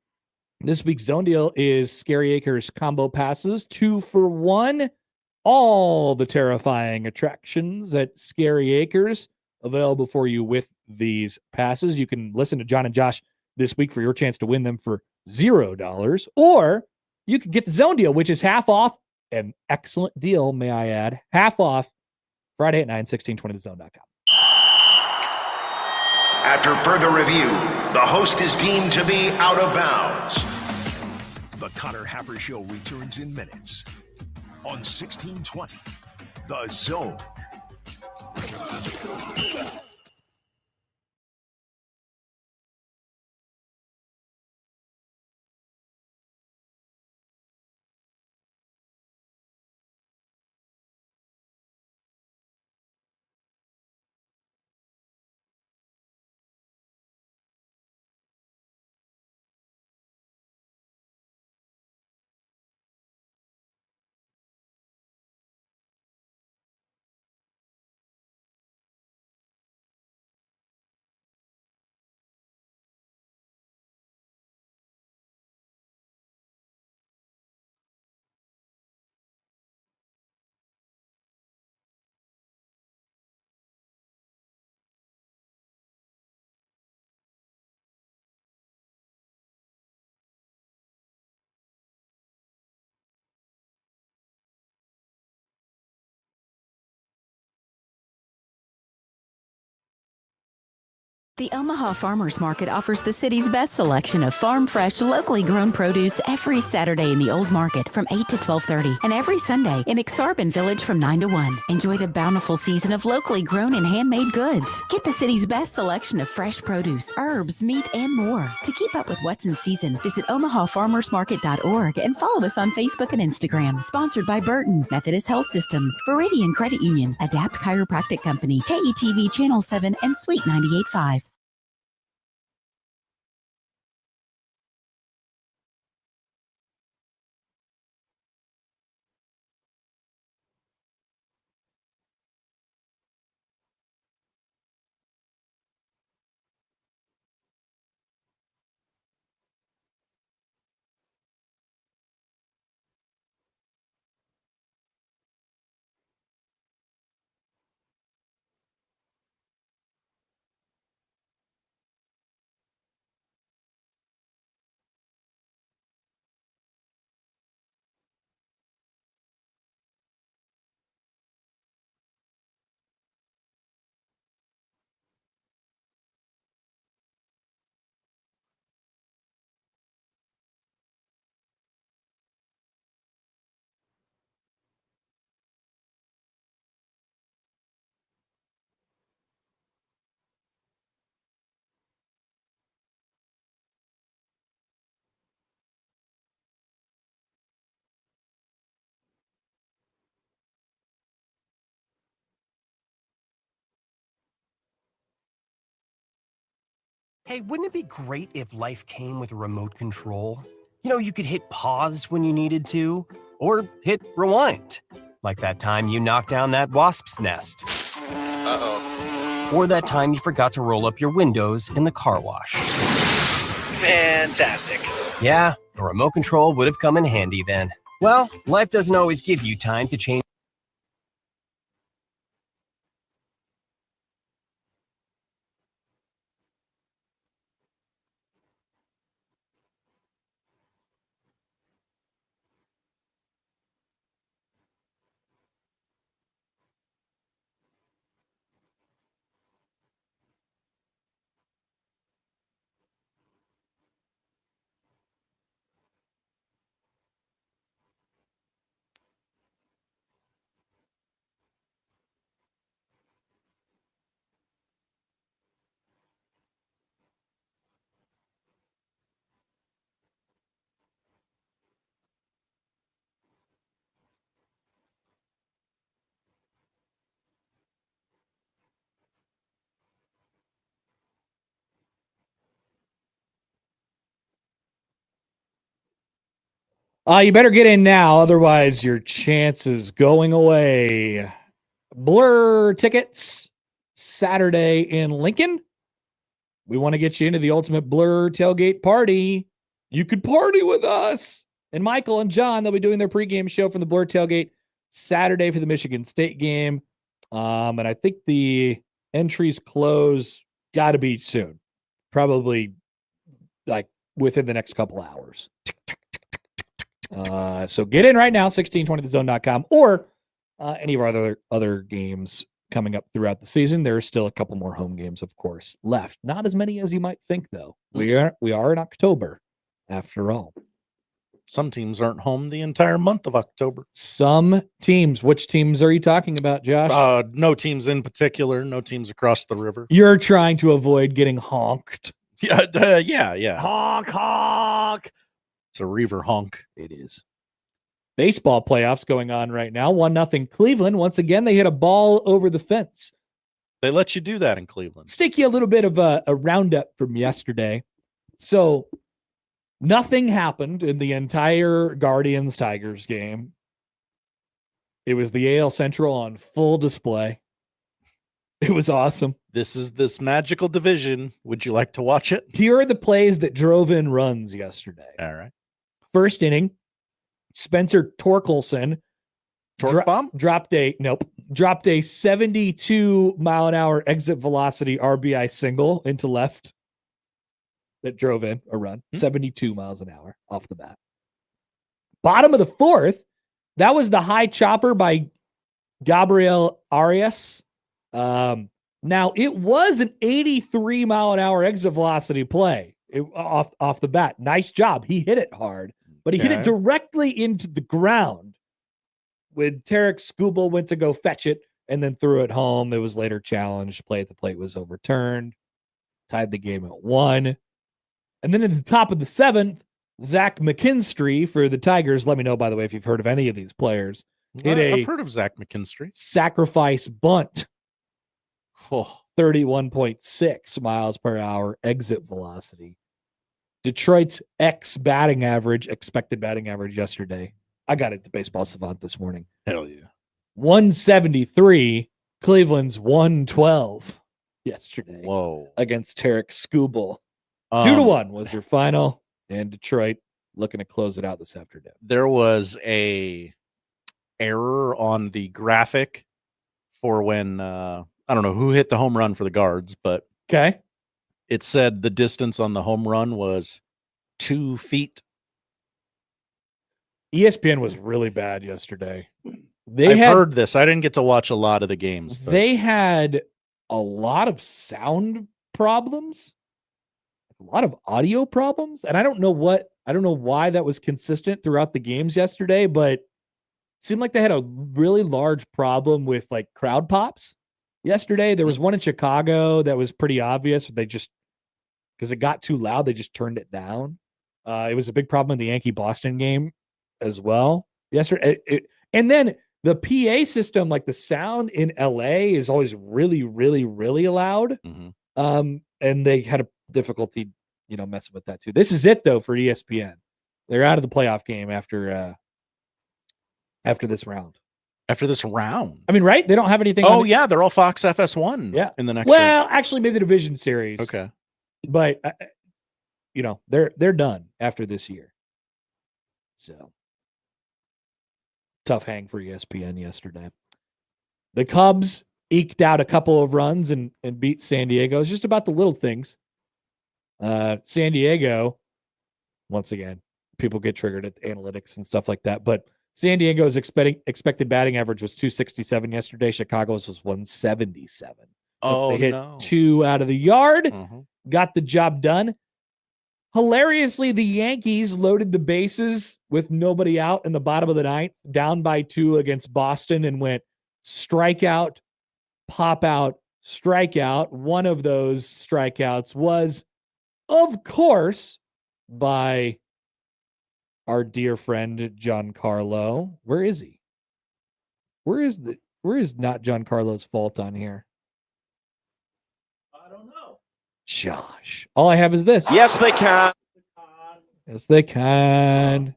Speaker 5: This week's Zone Deal is Scary Acres combo passes, 2 for 1. All the terrifying attractions at Scary Acres available for you with these passes. You can listen to John and Josh this week for your chance to win them for $0, or you can get the Zone Deal, which is half off. An excellent deal, may I add. Half off Friday at 9, 1620thezone.com.
Speaker 21: After further review, the host is deemed to be out of bounds.
Speaker 22: The Connor Happer Show returns in minutes on 1620 The Zone.
Speaker 12: The Omaha Farmers Market offers the city's best selection of farm-fresh, locally grown produce every Saturday in the Old Market from 8 to 12:30 and every Sunday in Exarban Village from 9 to 1. Enjoy the bountiful season of locally grown and handmade goods. Get the city's best selection of fresh produce, herbs, meat, and more. To keep up with what's in season, visit omahafarmersmarket.org and follow us on Facebook and Instagram. Sponsored by Burton, Methodist Health Systems, Viridian Credit Union, Adapt Chiropractic Company, KETV Channel 7, and Suite 98.5.
Speaker 3: Hey, wouldn't it be great if life came with a remote control? You know, you could hit pause when you needed to, or hit rewind. Like that time you knocked down that wasp's nest. Uh-oh. Or that time you forgot to roll up your windows in the car wash.
Speaker 7: Fantastic.
Speaker 3: Yeah, a remote control would have come in handy then. Well, life doesn't always give you time to change.
Speaker 5: You better get in now, otherwise your chance is going away. Blur tickets Saturday in Lincoln. We want to get you into the ultimate Blur tailgate party. You could party with us. And Michael and John, they'll be doing their pregame show from the Blur tailgate Saturday for the Michigan State game. And I think the entries close got to be soon. Probably like within the next couple hours. So get in right now, 1620thezone.com, or any of our other games coming up throughout the season. There are still a couple more home games, of course, left. Not as many as you might think, though. We are in October, after all.
Speaker 6: Some teams aren't home the entire month of October.
Speaker 5: Some teams. Which teams are you talking about, Josh?
Speaker 6: No teams in particular. No teams across the river.
Speaker 5: You're trying to avoid getting honked.
Speaker 6: Yeah.
Speaker 5: Honk, honk.
Speaker 6: It's a reaver honk.
Speaker 5: It is. Baseball playoffs going on right now. 1-0 Cleveland. Once again, they hit a ball over the fence.
Speaker 6: They let you do that in Cleveland.
Speaker 5: Stick you a little bit of a roundup from yesterday. So nothing happened in the entire Guardians-Tigers game. It was the AL Central on full display. It was awesome.
Speaker 6: This is this magical division. Would you like to watch it?
Speaker 5: Here are the plays that drove in runs yesterday.
Speaker 6: All right.
Speaker 5: First inning, Spencer Torkelson dropped a 72 mile an hour exit velocity RBI single into left that drove in a run. 72 miles an hour off the bat. Bottom of the fourth, that was the high chopper by Gabriel Arias. Now, it was an 83-mile-an-hour exit velocity play off the bat. Nice job. He hit it hard, but he hit it directly into the ground. When Tarek Skubal went to go fetch it and then threw it home, it was later challenged. Play at the plate was overturned. Tied the game at 1. And then at the top of the 7th, Zach McKinstry for the Tigers. Let me know, by the way, if you've heard of any of these players.
Speaker 6: I've heard of Zach McKinstry.
Speaker 5: Sacrifice bunt.
Speaker 6: Oh.
Speaker 5: 31.6 miles per hour exit velocity. Detroit's expected batting average yesterday. I got it to Baseball Savant this morning.
Speaker 6: Hell yeah.
Speaker 5: 173. Cleveland's 112 yesterday.
Speaker 6: Whoa.
Speaker 5: Against Tarek Skubal. 2-1 was your final, and Detroit looking to close it out this afternoon.
Speaker 6: There was a error on the graphic for when I don't know who hit the home run for the Guards, but it said the distance on the home run was 2 feet.
Speaker 5: ESPN was really bad yesterday.
Speaker 6: I've heard this. I didn't get to watch a lot of the games. But
Speaker 5: they had a lot of sound problems, a lot of audio problems, and I don't know why that was consistent throughout the games yesterday, but it seemed like they had a really large problem with like crowd pops. Yesterday, there was one in Chicago that was pretty obvious. They just, because it got too loud, they just turned it down. It was a big problem in the Yankee-Boston game as well yesterday. And then the PA system, like the sound in LA is always really, really, really loud. And they had a difficulty, messing with that too. This is it though for ESPN. They're out of the playoff game after this round.
Speaker 6: After this round,
Speaker 5: I mean, right? They don't have anything.
Speaker 6: Oh yeah, they're all Fox FS1.
Speaker 5: Yeah,
Speaker 6: in the next.
Speaker 5: Well, actually, maybe the division series.
Speaker 6: Okay,
Speaker 5: but they're done after this year. So tough hang for ESPN yesterday. The Cubs eked out a couple of runs and beat San Diego. It's just about the little things. San Diego, once again, people get triggered at analytics and stuff like that, but San Diego's expected batting average was 267 yesterday. Chicago's was 177. They hit 2 out of the yard, got the job done. Hilariously, the Yankees loaded the bases with nobody out in the bottom of the 9th, down by 2 against Boston, and went strikeout, pop out, strikeout. One of those strikeouts was, of course, by our dear friend Giancarlo. Where is he? Where is not Giancarlo's fault on here?
Speaker 6: I don't know.
Speaker 5: Josh. All I have is this.
Speaker 1: Yes, they can.
Speaker 5: Yes, they can.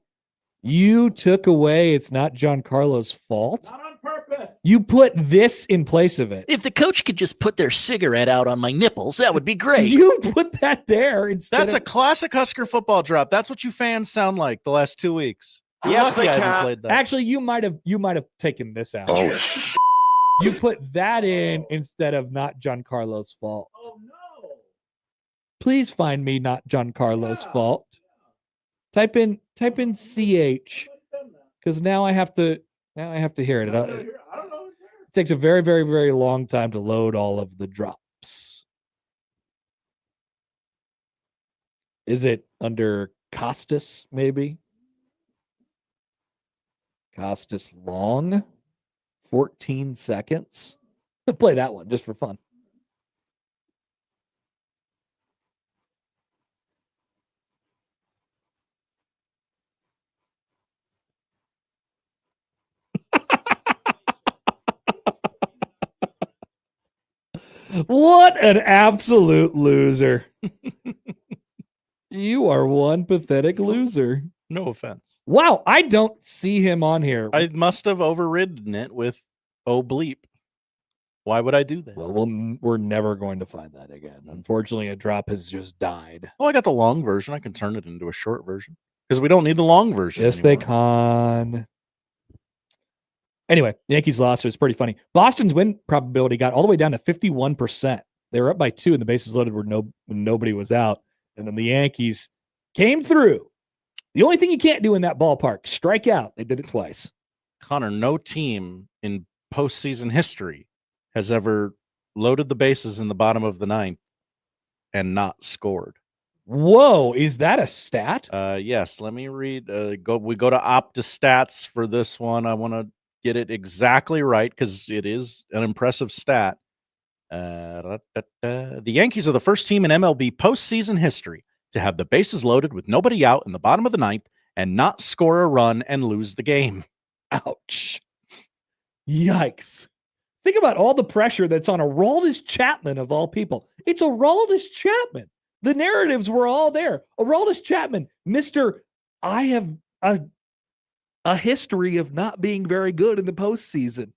Speaker 5: You took away it's not Giancarlo's fault.
Speaker 6: Not on purpose.
Speaker 5: You put this in place of it.
Speaker 7: If the coach could just put their cigarette out on my nipples, that would be great.
Speaker 5: You put that there instead.
Speaker 6: That's a classic Husker football drop. That's what you fans sound like the last 2 weeks.
Speaker 1: Yes, they can.
Speaker 5: Actually, you might have taken this out.
Speaker 6: Oh,
Speaker 5: you put that in instead of not Giancarlo's fault.
Speaker 6: Oh no.
Speaker 5: Please find me not Giancarlo's fault. Type in CH, because now I have to hear it. It takes a very, very, very long time to load all of the drops. Is it under Costas, maybe? Costas long, 14 seconds. I'll play that one just for fun. What an absolute loser. You are one pathetic loser.
Speaker 6: No offense.
Speaker 5: Wow, I don't see him on here.
Speaker 6: I must have overridden it with bleep. Why would I do that?
Speaker 5: Well, we're never going to find that again. Unfortunately, a drop has just died.
Speaker 6: Oh, I got the long version. I can turn it into a short version because we don't need the long version.
Speaker 5: Yes,
Speaker 6: anymore.
Speaker 5: they can. Anyway, Yankees lost. So it's pretty funny. Boston's win probability got all the way down to 51%. They were up by 2 and the bases loaded when nobody was out. And then the Yankees came through. The only thing you can't do in that ballpark, strike out. They did it twice.
Speaker 6: Connor, no team in postseason history has ever loaded the bases in the bottom of the ninth and not scored.
Speaker 5: Whoa, is that a stat?
Speaker 6: Yes, let me read. We go to Opta Stats for this one. I want to get it exactly right because it is an impressive stat. The Yankees are the first team in MLB postseason history to have the bases loaded with nobody out in the bottom of the ninth and not score a run and lose the game.
Speaker 5: Ouch. Yikes. Think about all the pressure that's on Aroldis Chapman of all people. It's Aroldis Chapman. The narratives were all there. Aroldis Chapman, Mr. I have a history of not being very good in the postseason.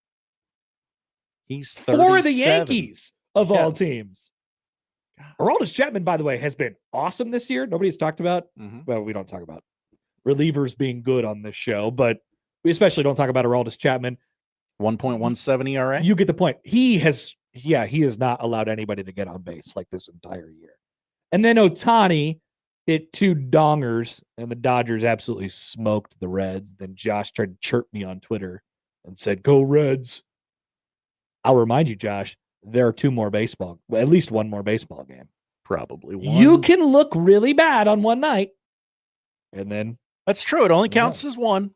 Speaker 6: He's 37.
Speaker 5: For the Yankees of all teams. Aroldis Chapman, by the way, has been awesome this year. Nobody's talked about, well, we don't talk about relievers being good on this show, but we especially don't talk about Aroldis Chapman.
Speaker 6: 1.17 ERA.
Speaker 5: You get the point. He has not allowed anybody to get on base like this entire year. And then Ohtani hit 2 dongers, and the Dodgers absolutely smoked the Reds. Then Josh tried to chirp me on Twitter and said, "Go Reds." I'll remind you, Josh, there are 2 more at least 1 more baseball game.
Speaker 6: Probably one.
Speaker 5: You can look really bad on one night, and then
Speaker 6: that's true. It only counts as 1,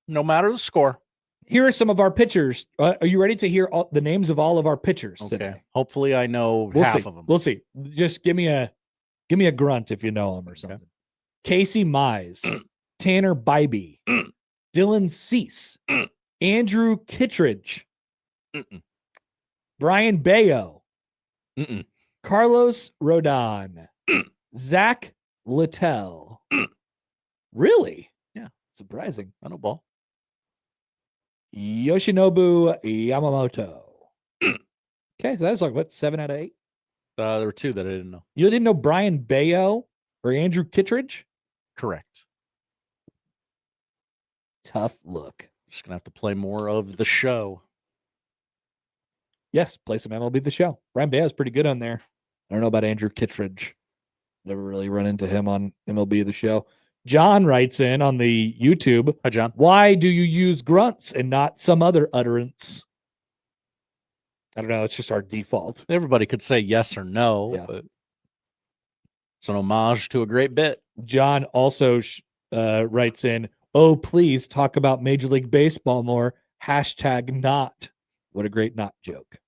Speaker 6: no matter the score.
Speaker 5: Here are some of our pitchers. Are you ready to hear the names of all of our pitchers today?
Speaker 6: Hopefully, I know half of them.
Speaker 5: We'll see. Just give me a grunt if you know them or something. Okay. Casey Mize, Tanner Bybee, Dylan Cease, Andrew Kittredge, Brian Bayo, Carlos Rodon, Zach Littell. Really?
Speaker 6: Yeah.
Speaker 5: Surprising.
Speaker 6: I know ball.
Speaker 5: Yoshinobu Yamamoto. Okay, so that's like, what, 7 out of 8?
Speaker 6: There were 2 that I didn't know.
Speaker 5: You didn't know Brian Bayo or Andrew Kittredge?
Speaker 6: Correct.
Speaker 5: Tough look.
Speaker 6: Just going to have to play more of the show.
Speaker 5: Yes, play some MLB The Show. Brian Bayo's pretty good on there. I don't know about Andrew Kittredge. Never really run into him on MLB The Show. John writes in on the YouTube.
Speaker 6: Hi, John.
Speaker 5: Why do you use grunts and not some other utterance? I don't know. It's just our default.
Speaker 6: Everybody could say yes or no, but it's an homage to a great bit.
Speaker 5: John also writes in, "Oh, please talk about Major League Baseball more. #not." What a great not joke.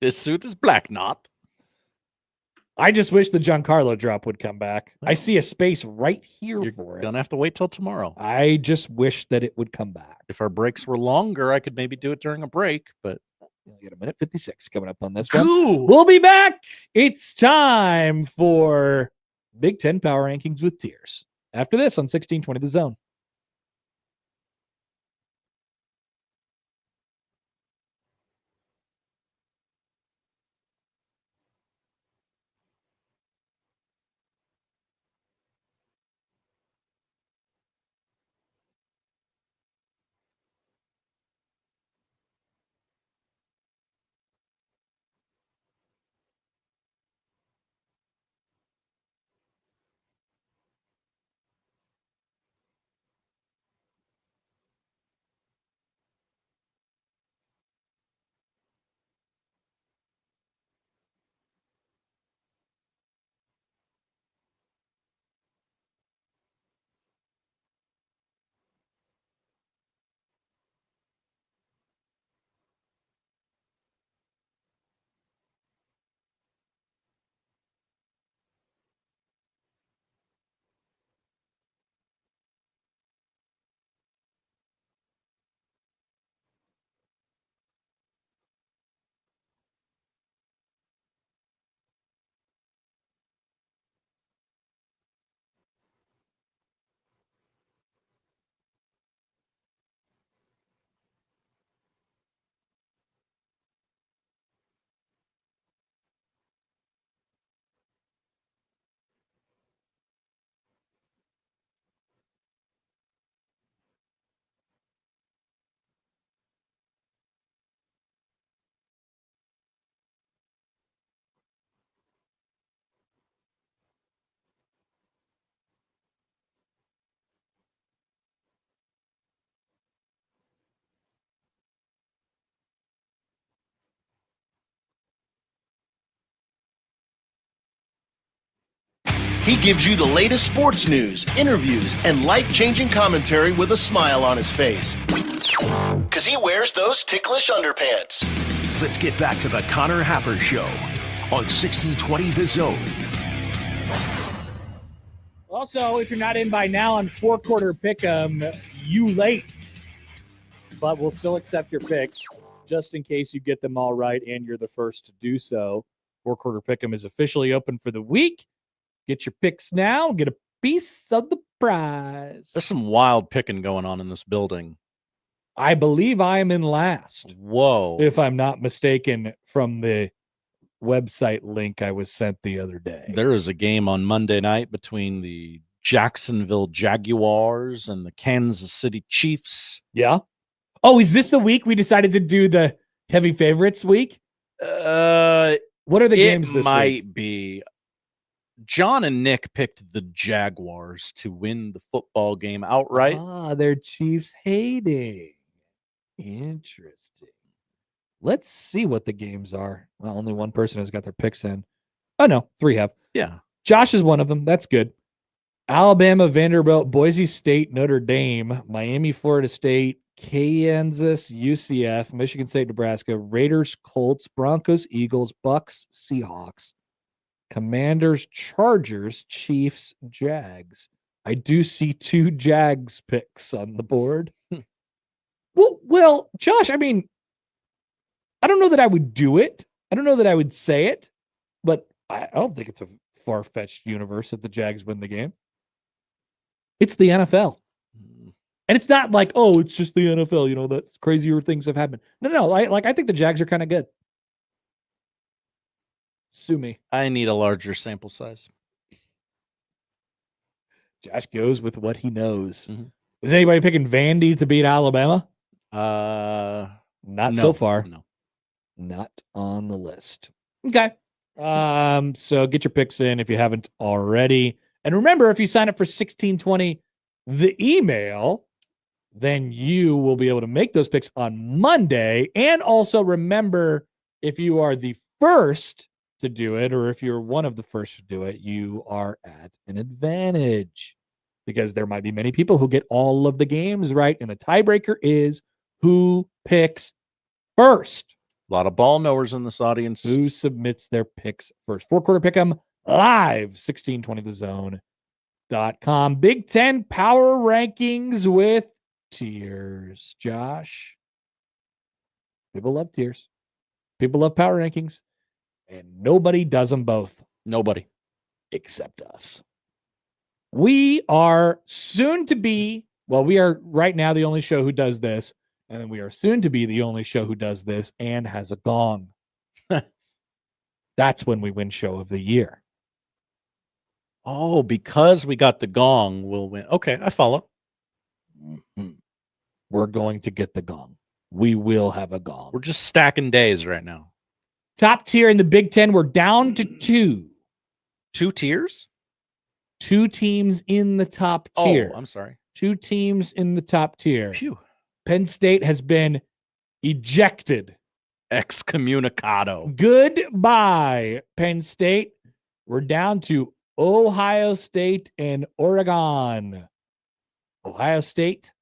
Speaker 6: This suit is black knot.
Speaker 5: I just wish the Giancarlo drop would come back. I see a space right here for it.
Speaker 6: You're going to have to wait till tomorrow.
Speaker 5: I just wish that it would come back.
Speaker 6: If our breaks were longer, I could maybe do it during a break, but
Speaker 5: we'll get 1:56 coming up on this one. We'll be back. It's time for Big Ten Power Rankings with Tiers. After this on 1620 The Zone.
Speaker 21: He gives you the latest sports news, interviews, and life-changing commentary with a smile on his face. Because he wears those ticklish underpants.
Speaker 22: Let's get back to the Connor Happer Show on 1620 The Zone.
Speaker 5: Also, if you're not in by now on four-quarter pick'em, you late. But we'll still accept your picks just in case you get them all right and you're the first to do so. Four-quarter pick'em is officially open for the week. Get your picks now. Get a piece of the prize.
Speaker 6: There's some wild picking going on in this building.
Speaker 5: I believe I am in last.
Speaker 6: Whoa.
Speaker 5: If I'm not mistaken from the website link I was sent the other day.
Speaker 6: There is a game on Monday night between the Jacksonville Jaguars and the Kansas City Chiefs.
Speaker 5: Yeah. Oh, is this the week we decided to do the heavy favorites week? What are the games this week? It
Speaker 6: might be. John and Nick picked the Jaguars to win the football game outright.
Speaker 5: They're Chiefs hating. Interesting. Let's see what the games are. Well, only one person has got their picks in. Oh, no, 3 have.
Speaker 6: Yeah.
Speaker 5: Josh is one of them. That's good. Alabama, Vanderbilt, Boise State, Notre Dame, Miami, Florida State, Kansas, UCF, Michigan State, Nebraska, Raiders, Colts, Broncos, Eagles, Bucks, Seahawks, Commanders, Chargers, Chiefs, Jags. I do see 2 Jags picks on the board. Well, Josh, I mean, I don't know that I would do it. I don't know that I would say it, but I don't think it's a far-fetched universe that the Jags win the game. It's the NFL. And it's not like, oh, it's just the NFL. You know, that's crazier things have happened. No. I think the Jags are kind of good. Sue me.
Speaker 6: I need a larger sample size.
Speaker 5: Josh goes with what he knows. Mm-hmm. Is anybody picking Vandy to beat Alabama? Not so far.
Speaker 6: No.
Speaker 5: Not on the list. Okay. So get your picks in if you haven't already. And remember, if you sign up for 1620, the email, then you will be able to make those picks on Monday. And also remember, if you are the first to do it, or if you're one of the first to do it, you are at an advantage because there might be many people who get all of the games right. And the tiebreaker is who picks first.
Speaker 6: A lot of ball knowers in this audience.
Speaker 5: Who submits their picks first? Four-quarter pick'em live, 1620thezone.com. Big Ten Power Rankings with tiers. Josh, people love tiers. People love power rankings. And nobody does them both.
Speaker 6: Nobody.
Speaker 5: Except us. We are soon to be, well, we are right now the only show who does this. And then we are soon to be the only show who does this and has a gong. That's when we win show of the year.
Speaker 6: Oh, because we got the gong, we'll win. Okay, I follow.
Speaker 5: Mm-hmm. We're going to get the gong. We will have a gong.
Speaker 6: We're just stacking days right now.
Speaker 5: Top tier in the Big Ten, we're down to 2.
Speaker 6: 2 tiers?
Speaker 5: 2 teams in the top tier.
Speaker 6: Oh, I'm sorry.
Speaker 5: 2 teams in the top tier.
Speaker 6: Phew.
Speaker 5: Penn State has been ejected.
Speaker 6: Excommunicado.
Speaker 5: Goodbye, Penn State. We're down to Ohio State and Oregon. Ohio State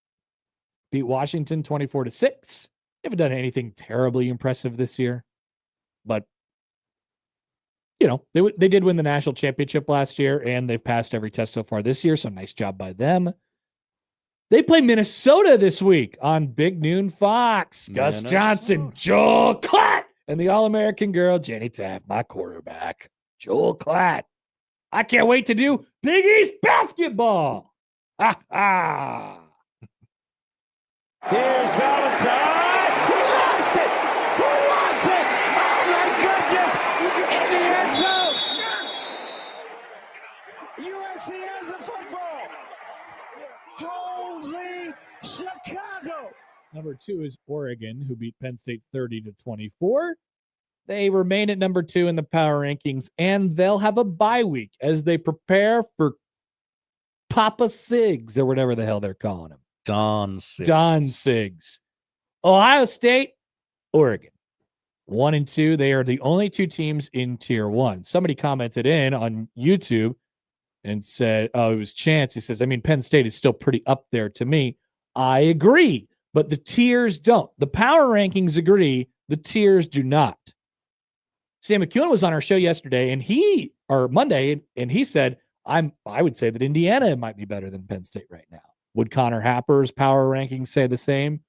Speaker 5: beat Washington 24-6. They haven't done anything terribly impressive this year. But, you know, they did win the national championship last year, and they've passed every test so far this year, so nice job by them. They play Minnesota this week on Big Noon Fox. Gus Johnson, Joel Klatt, and the All-American girl, Jenny Taft, my quarterback, Joel Klatt. I can't wait to do Big East basketball. Ha ha.
Speaker 8: Here's Valentine. He lost it. Who wants it? Oh, my goodness. In the end zone. USC has a football. Holy Chicago.
Speaker 5: Number 2 is Oregon, who beat Penn State 30-24. They remain at number 2 in the power rankings, and they'll have a bye week as they prepare for Papa Sigs, or whatever the hell they're calling him.
Speaker 6: Don
Speaker 5: Sigs. Ohio State, Oregon. 1 and 2. They are the only 2 teams in tier 1. Somebody commented in on YouTube. and said, oh, it was Chance. He says, I mean, Penn State is still pretty up there to me. I agree, but the tiers don't. The power rankings agree. The tiers do not. Sam McEwen was on our show yesterday Monday, and he said, I would say that Indiana might be better than Penn State right now. Would Connor Happer's power rankings say the same?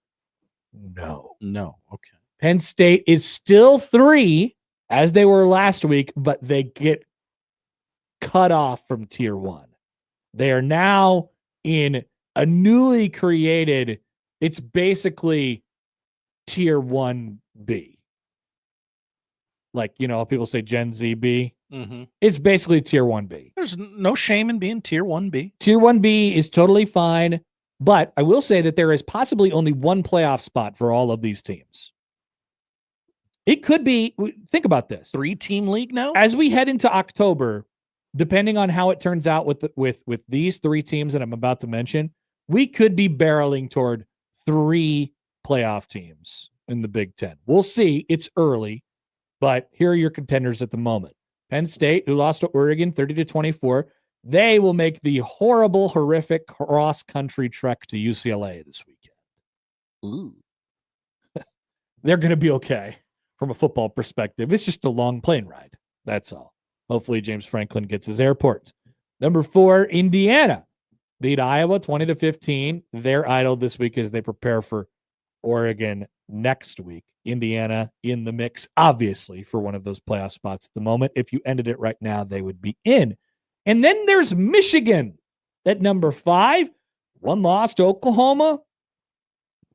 Speaker 5: No.
Speaker 6: Okay.
Speaker 5: Penn State is still 3 as they were last week, but they get cut off from tier 1. They are now in a newly created, it's basically tier 1B. Like, people say Gen Z B.
Speaker 6: Mm-hmm.
Speaker 5: It's basically tier 1B.
Speaker 6: There's no shame in being tier 1B.
Speaker 5: Tier 1B is totally fine, but I will say that there is possibly only one playoff spot for all of these teams. It could be, think about this.
Speaker 6: 3-team league now?
Speaker 5: As we head into October, depending on how it turns out with these 3 teams that I'm about to mention, we could be barreling toward 3 playoff teams in the Big Ten. We'll see. It's early, but here are your contenders at the moment. Penn State, who lost to Oregon 30-24, they will make the horrible, horrific cross-country trek to UCLA this weekend.
Speaker 6: Ooh.
Speaker 5: They're going to be okay from a football perspective. It's just a long plane ride. That's all. Hopefully James Franklin gets his airport. Number 4, Indiana beat Iowa 20-15. They're idle this week as they prepare for Oregon next week. Indiana in the mix, obviously, for one of those playoff spots at the moment. If you ended it right now, they would be in. And then there's Michigan at number 5. 1 loss to Oklahoma,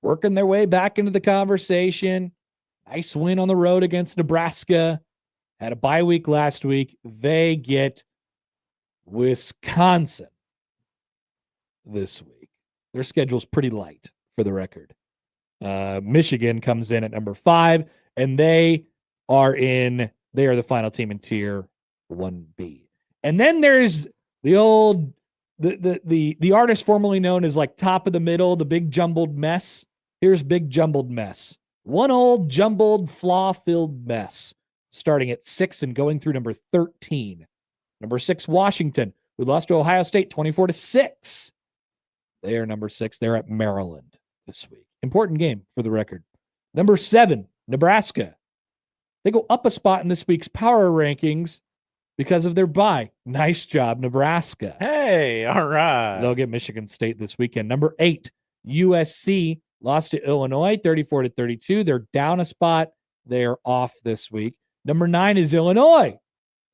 Speaker 5: working their way back into the conversation. Nice win on the road against Nebraska. Had a bye week last week. They get Wisconsin this week. Their schedule's pretty light, for the record. Michigan comes in at number 5, and they are the final team in tier 1B. And then there's the old the artist formerly known as like top of the middle, the big jumbled mess. Here's big jumbled mess. One old jumbled flaw-filled mess, starting at 6 and going through number 13. Number 6, Washington, who lost to Ohio State 24-6. They are number 6. They're at Maryland this week. Important game for the record. Number 7, Nebraska. They go up a spot in this week's power rankings because of their bye. Nice job, Nebraska.
Speaker 6: Hey, all right.
Speaker 5: They'll get Michigan State this weekend. Number 8, USC lost to Illinois 34-32. They're down a spot. They're off this week. Number 9 is Illinois.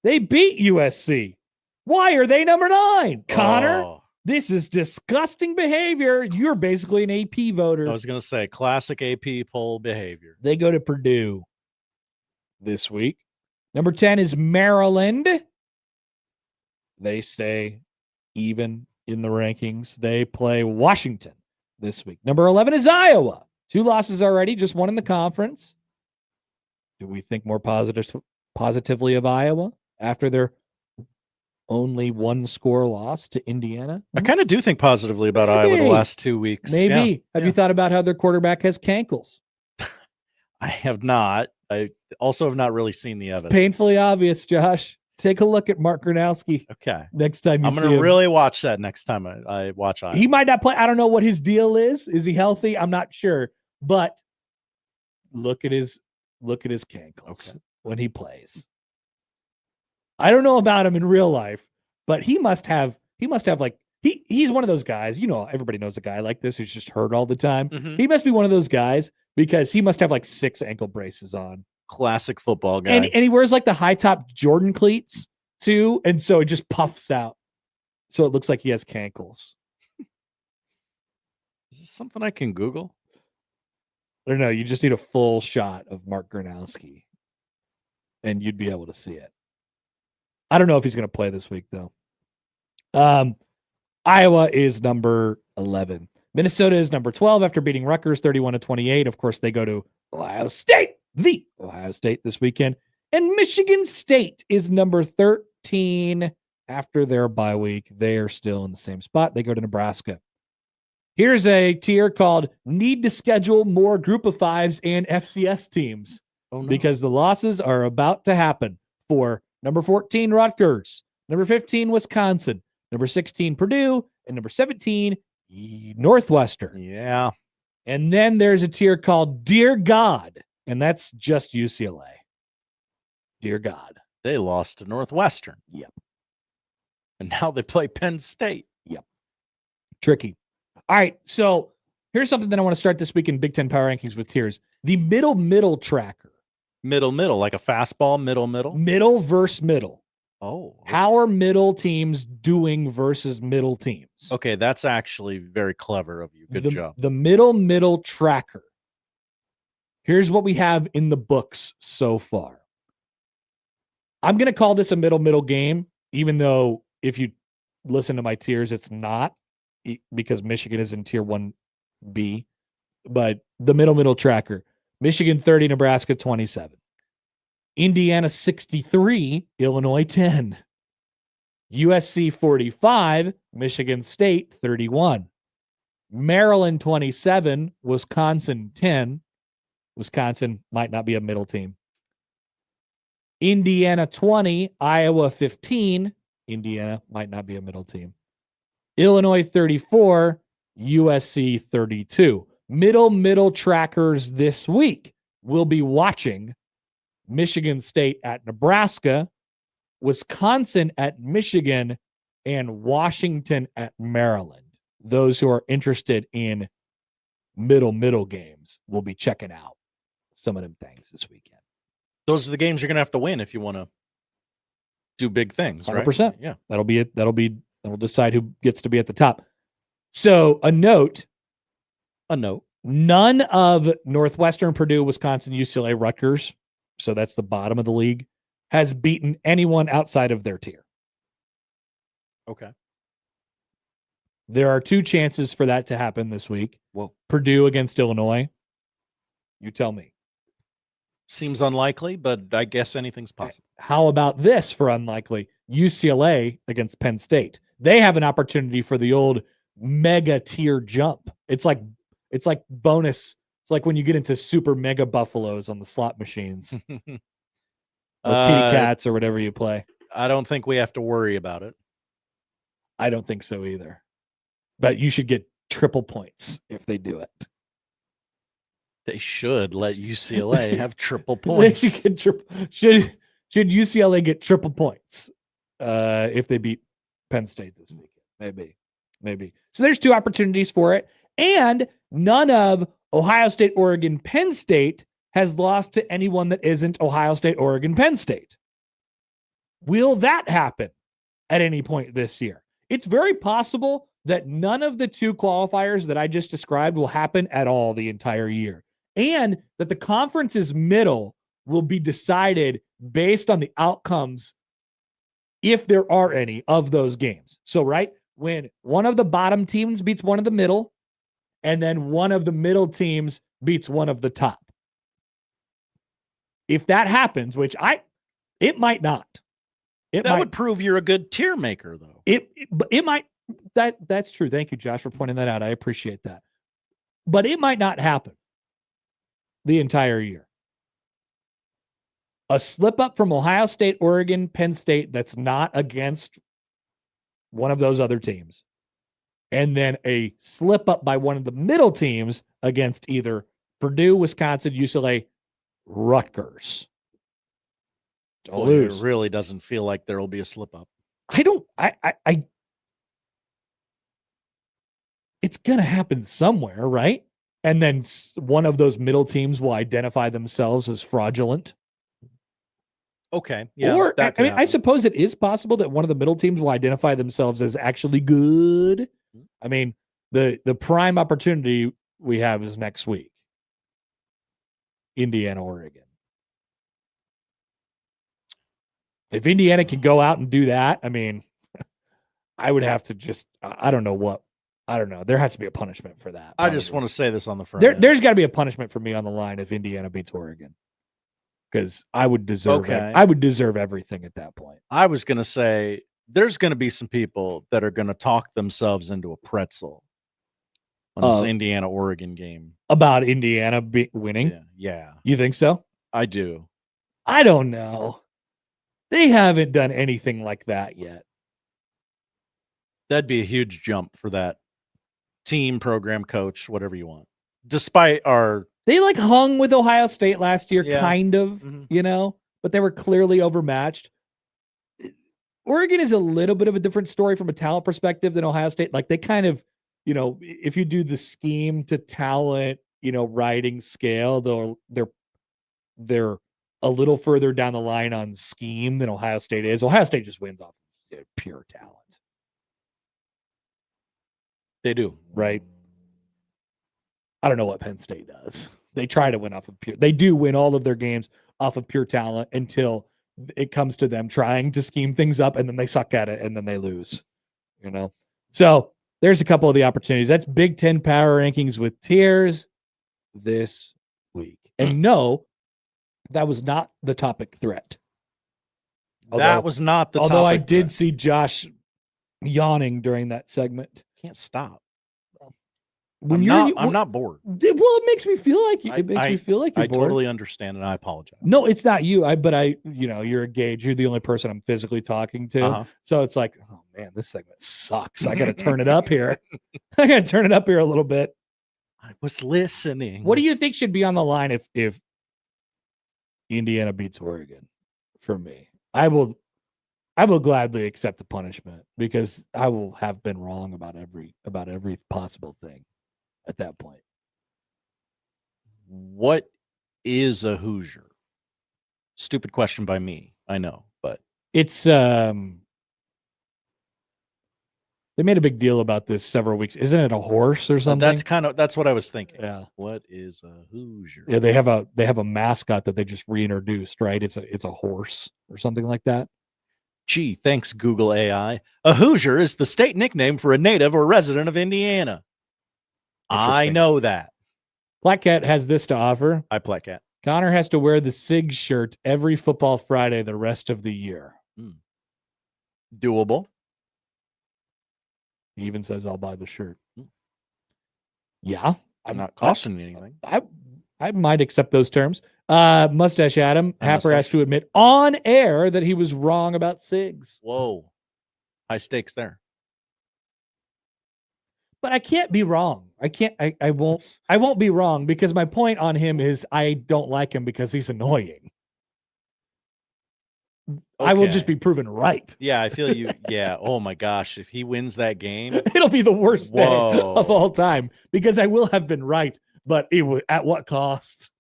Speaker 5: They beat USC. Why are they number 9? Connor, this is disgusting behavior. You're basically an AP voter.
Speaker 6: I was going to say classic AP poll behavior.
Speaker 5: They go to Purdue this week. Number 10 is Maryland. They stay even in the rankings. They play Washington this week. Number 11 is Iowa. 2 losses already, just 1 in the conference. Do we think more positively of Iowa after their only 1-score loss to Indiana?
Speaker 6: I kind of do think positively about Iowa the last 2 weeks.
Speaker 5: Maybe. Have you thought about how their quarterback has cankles?
Speaker 6: I have not. I also have not really seen the evidence.
Speaker 5: It's painfully obvious, Josh. Take a look at Mark Gronowski.
Speaker 6: Okay.
Speaker 5: Next time you see him.
Speaker 6: I'm going to really watch that next time I watch Iowa.
Speaker 5: He might not play. I don't know what his deal is. Is he healthy? I'm not sure. But look at his cankles when he plays. I don't know about him in real life, but he must have like he's one of those guys, everybody knows a guy like this who's just hurt all the time.
Speaker 6: Mm-hmm.
Speaker 5: He must be one of those guys because he must have like 6 ankle braces on.
Speaker 6: Classic football guy.
Speaker 5: And he wears like the high top Jordan cleats too, and so it just puffs out. So it looks like he has cankles.
Speaker 6: Is this something I can Google?
Speaker 5: I don't know. You just need a full shot of Mark Gronowski, and you'd be able to see it. I don't know if he's going to play this week, though. Iowa is number 11. Minnesota is number 12 after beating Rutgers 31-28. Of course, they go to Ohio State, the Ohio State this weekend. And Michigan State is number 13 after their bye week. They are still in the same spot. They go to Nebraska. Here's a tier called Need to Schedule More Group of Fives and FCS Teams.
Speaker 6: Oh, no.
Speaker 5: Because the losses are about to happen for number 14, Rutgers. Number 15, Wisconsin. number 16, Purdue, and number 17, Northwestern.
Speaker 6: Yeah.
Speaker 5: And then there's a tier called Dear God, and that's just UCLA. Dear God.
Speaker 6: They lost to Northwestern.
Speaker 5: Yep.
Speaker 6: And now they play Penn State.
Speaker 5: Yep. Tricky. All right, so here's something that I want to start this week in Big Ten Power Rankings with tiers. The middle tracker.
Speaker 6: Middle, like a fastball, middle.
Speaker 5: Middle versus middle.
Speaker 6: Oh.
Speaker 5: How are middle teams doing versus middle teams?
Speaker 6: Okay, that's actually very clever of you. Good job.
Speaker 5: The middle tracker. Here's what we have in the books so far. I'm going to call this a middle game, even though if you listen to my tiers, it's not, because Michigan is in tier 1B. But the middle tracker. Michigan 30, Nebraska 27. Indiana 63, Illinois 10. USC 45, Michigan State 31. Maryland 27, Wisconsin 10. Wisconsin might not be a middle team. Indiana 20, Iowa 15. Indiana might not be a middle team. Illinois 34, USC 32. Middle trackers this week. We'll be watching Michigan State at Nebraska, Wisconsin at Michigan, and Washington at Maryland. Those who are interested in middle games will be checking out some of them things this weekend.
Speaker 6: Those are the games you're going to have to win if you want to do big things, right?
Speaker 5: 100%.
Speaker 6: Yeah.
Speaker 5: That'll decide who gets to be at the top. So a note. None of Northwestern, Purdue, Wisconsin, UCLA, Rutgers, so that's the bottom of the league, has beaten anyone outside of their tier.
Speaker 6: Okay.
Speaker 5: There are 2 chances for that to happen this week.
Speaker 6: Whoa.
Speaker 5: Purdue against Illinois. You tell me.
Speaker 6: Seems unlikely, but I guess anything's possible.
Speaker 5: How about this for unlikely? UCLA against Penn State. They have an opportunity for the old mega tier jump. It's like bonus. It's like when you get into super mega buffaloes on the slot machines. Or kitty cats or whatever you play.
Speaker 6: I don't think we have to worry about it.
Speaker 5: I don't think so either. But you should get triple points if they do it.
Speaker 6: They should let UCLA have triple points.
Speaker 5: Should UCLA get triple points if they beat Penn State this weekend? Maybe. So there's 2 opportunities for it. And none of Ohio State, Oregon, Penn State has lost to anyone that isn't Ohio State, Oregon, Penn State. Will that happen at any point this year? It's very possible that none of the 2 qualifiers that I just described will happen at all the entire year. And that the conference's middle will be decided based on the outcomes, if there are any, of those games. So, right, when one of the bottom teams beats one of the middle, and then one of the middle teams beats one of the top. If that happens, which it might not.
Speaker 6: That would prove you're a good tier maker, though.
Speaker 5: It might. That's true. Thank you, Josh, for pointing that out. I appreciate that. But it might not happen the entire year. A slip up from Ohio State, Oregon, Penn State that's not against one of those other teams. And then a slip up by one of the middle teams against either Purdue, Wisconsin, UCLA, Rutgers.
Speaker 6: It really doesn't feel like there will be a slip up.
Speaker 5: It's going to happen somewhere, right? And then one of those middle teams will identify themselves as fraudulent.
Speaker 6: Okay. Yeah.
Speaker 5: Or, I suppose it is possible that one of the middle teams will identify themselves as actually good. I mean, the prime opportunity we have is next week. Indiana, Oregon. If Indiana can go out and do that, I mean, I would have to I don't know. There has to be a punishment for that.
Speaker 6: Probably. I just want to say this on the front.
Speaker 5: There's got to be a punishment for me on the line if Indiana beats Oregon. Because I would deserve it. I would deserve everything at that point.
Speaker 6: I was going to say there's going to be some people that are going to talk themselves into a pretzel on this Indiana-Oregon game.
Speaker 5: About Indiana winning?
Speaker 6: Yeah.
Speaker 5: You think so?
Speaker 6: I do.
Speaker 5: I don't know. They haven't done anything like that yet.
Speaker 6: That'd be a huge jump for that team, program, coach, whatever you want. Despite our...
Speaker 5: They like hung with Ohio State last year,
Speaker 6: Yeah.
Speaker 5: kind of, but they were clearly overmatched. Oregon is a little bit of a different story from a talent perspective than Ohio State. Like they kind of, if you do the scheme to talent, writing scale, they're a little further down the line on scheme than Ohio State is. Ohio State just wins off pure talent.
Speaker 6: They do.
Speaker 5: Right? I don't know what Penn State does. They try to win off of pure. They do win all of their games off of pure talent until it comes to them trying to scheme things up, and then they suck at it, and then they lose. So there's a couple of the opportunities. That's Big Ten Power Rankings with tiers this week. And no, that was not the topic threat.
Speaker 6: That was not the topic.
Speaker 5: Although I did see Josh yawning during that segment.
Speaker 6: Can't stop.
Speaker 5: When
Speaker 6: I'm not bored.
Speaker 5: Well, it makes me feel like you're bored.
Speaker 6: I totally understand, and I apologize.
Speaker 5: No, it's not you. You're a gauge. You're the only person I'm physically talking to. So it's like, oh man, this segment sucks. I got to turn it up here. I got to turn it up here a little bit.
Speaker 6: I was listening.
Speaker 5: What do you think should be on the line if Indiana beats Oregon? For me, I will gladly accept the punishment because I will have been wrong about every possible thing at that point.
Speaker 6: What is a Hoosier? Stupid question by me, I know, but
Speaker 5: it's they made a big deal about this several weeks. Isn't it a horse or something?
Speaker 6: That's what I was thinking.
Speaker 5: Yeah.
Speaker 6: What is a Hoosier?
Speaker 5: Yeah, they have a mascot that they just reintroduced, right? It's a horse or something like that.
Speaker 6: Gee, thanks, Google AI. A Hoosier is the state nickname for a native or resident of Indiana. I know that.
Speaker 5: Black Cat has this to offer.
Speaker 6: Hi, Black Cat.
Speaker 5: Connor has to wear the SIG shirt every football Friday the rest of the year.
Speaker 6: Doable.
Speaker 5: He even says, I'll buy the shirt. Yeah.
Speaker 6: I'm not costing me anything.
Speaker 5: I might accept those terms. Mustache Adam. Happer has to admit on air that he was wrong about SIGs.
Speaker 6: Whoa. High stakes there.
Speaker 5: But I can't be wrong. I won't be wrong because my point on him is I don't like him because he's annoying. Okay. I will just be proven right.
Speaker 6: Yeah, I feel you. Yeah. Oh my gosh. If he wins that game,
Speaker 5: it'll be the worst day of all time because I will have been right, but at what cost?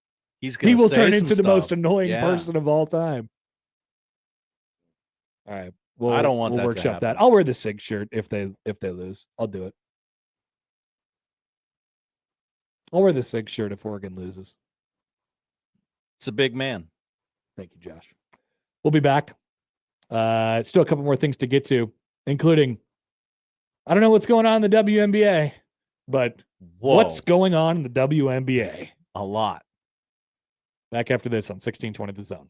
Speaker 5: He will turn into the most annoying person of all time. All right. Well,
Speaker 6: I don't want
Speaker 5: we'll
Speaker 6: that
Speaker 5: workshop that. I'll wear the SIG shirt if they lose. I'll do it. I'll wear the SIG shirt if Oregon loses.
Speaker 6: It's a big man.
Speaker 5: Thank you, Josh. We'll be back. Still a couple more things to get to, including, I don't know what's going on in the WNBA, but what's going on in the WNBA?
Speaker 6: A lot.
Speaker 5: Back after this on 1620 The Zone.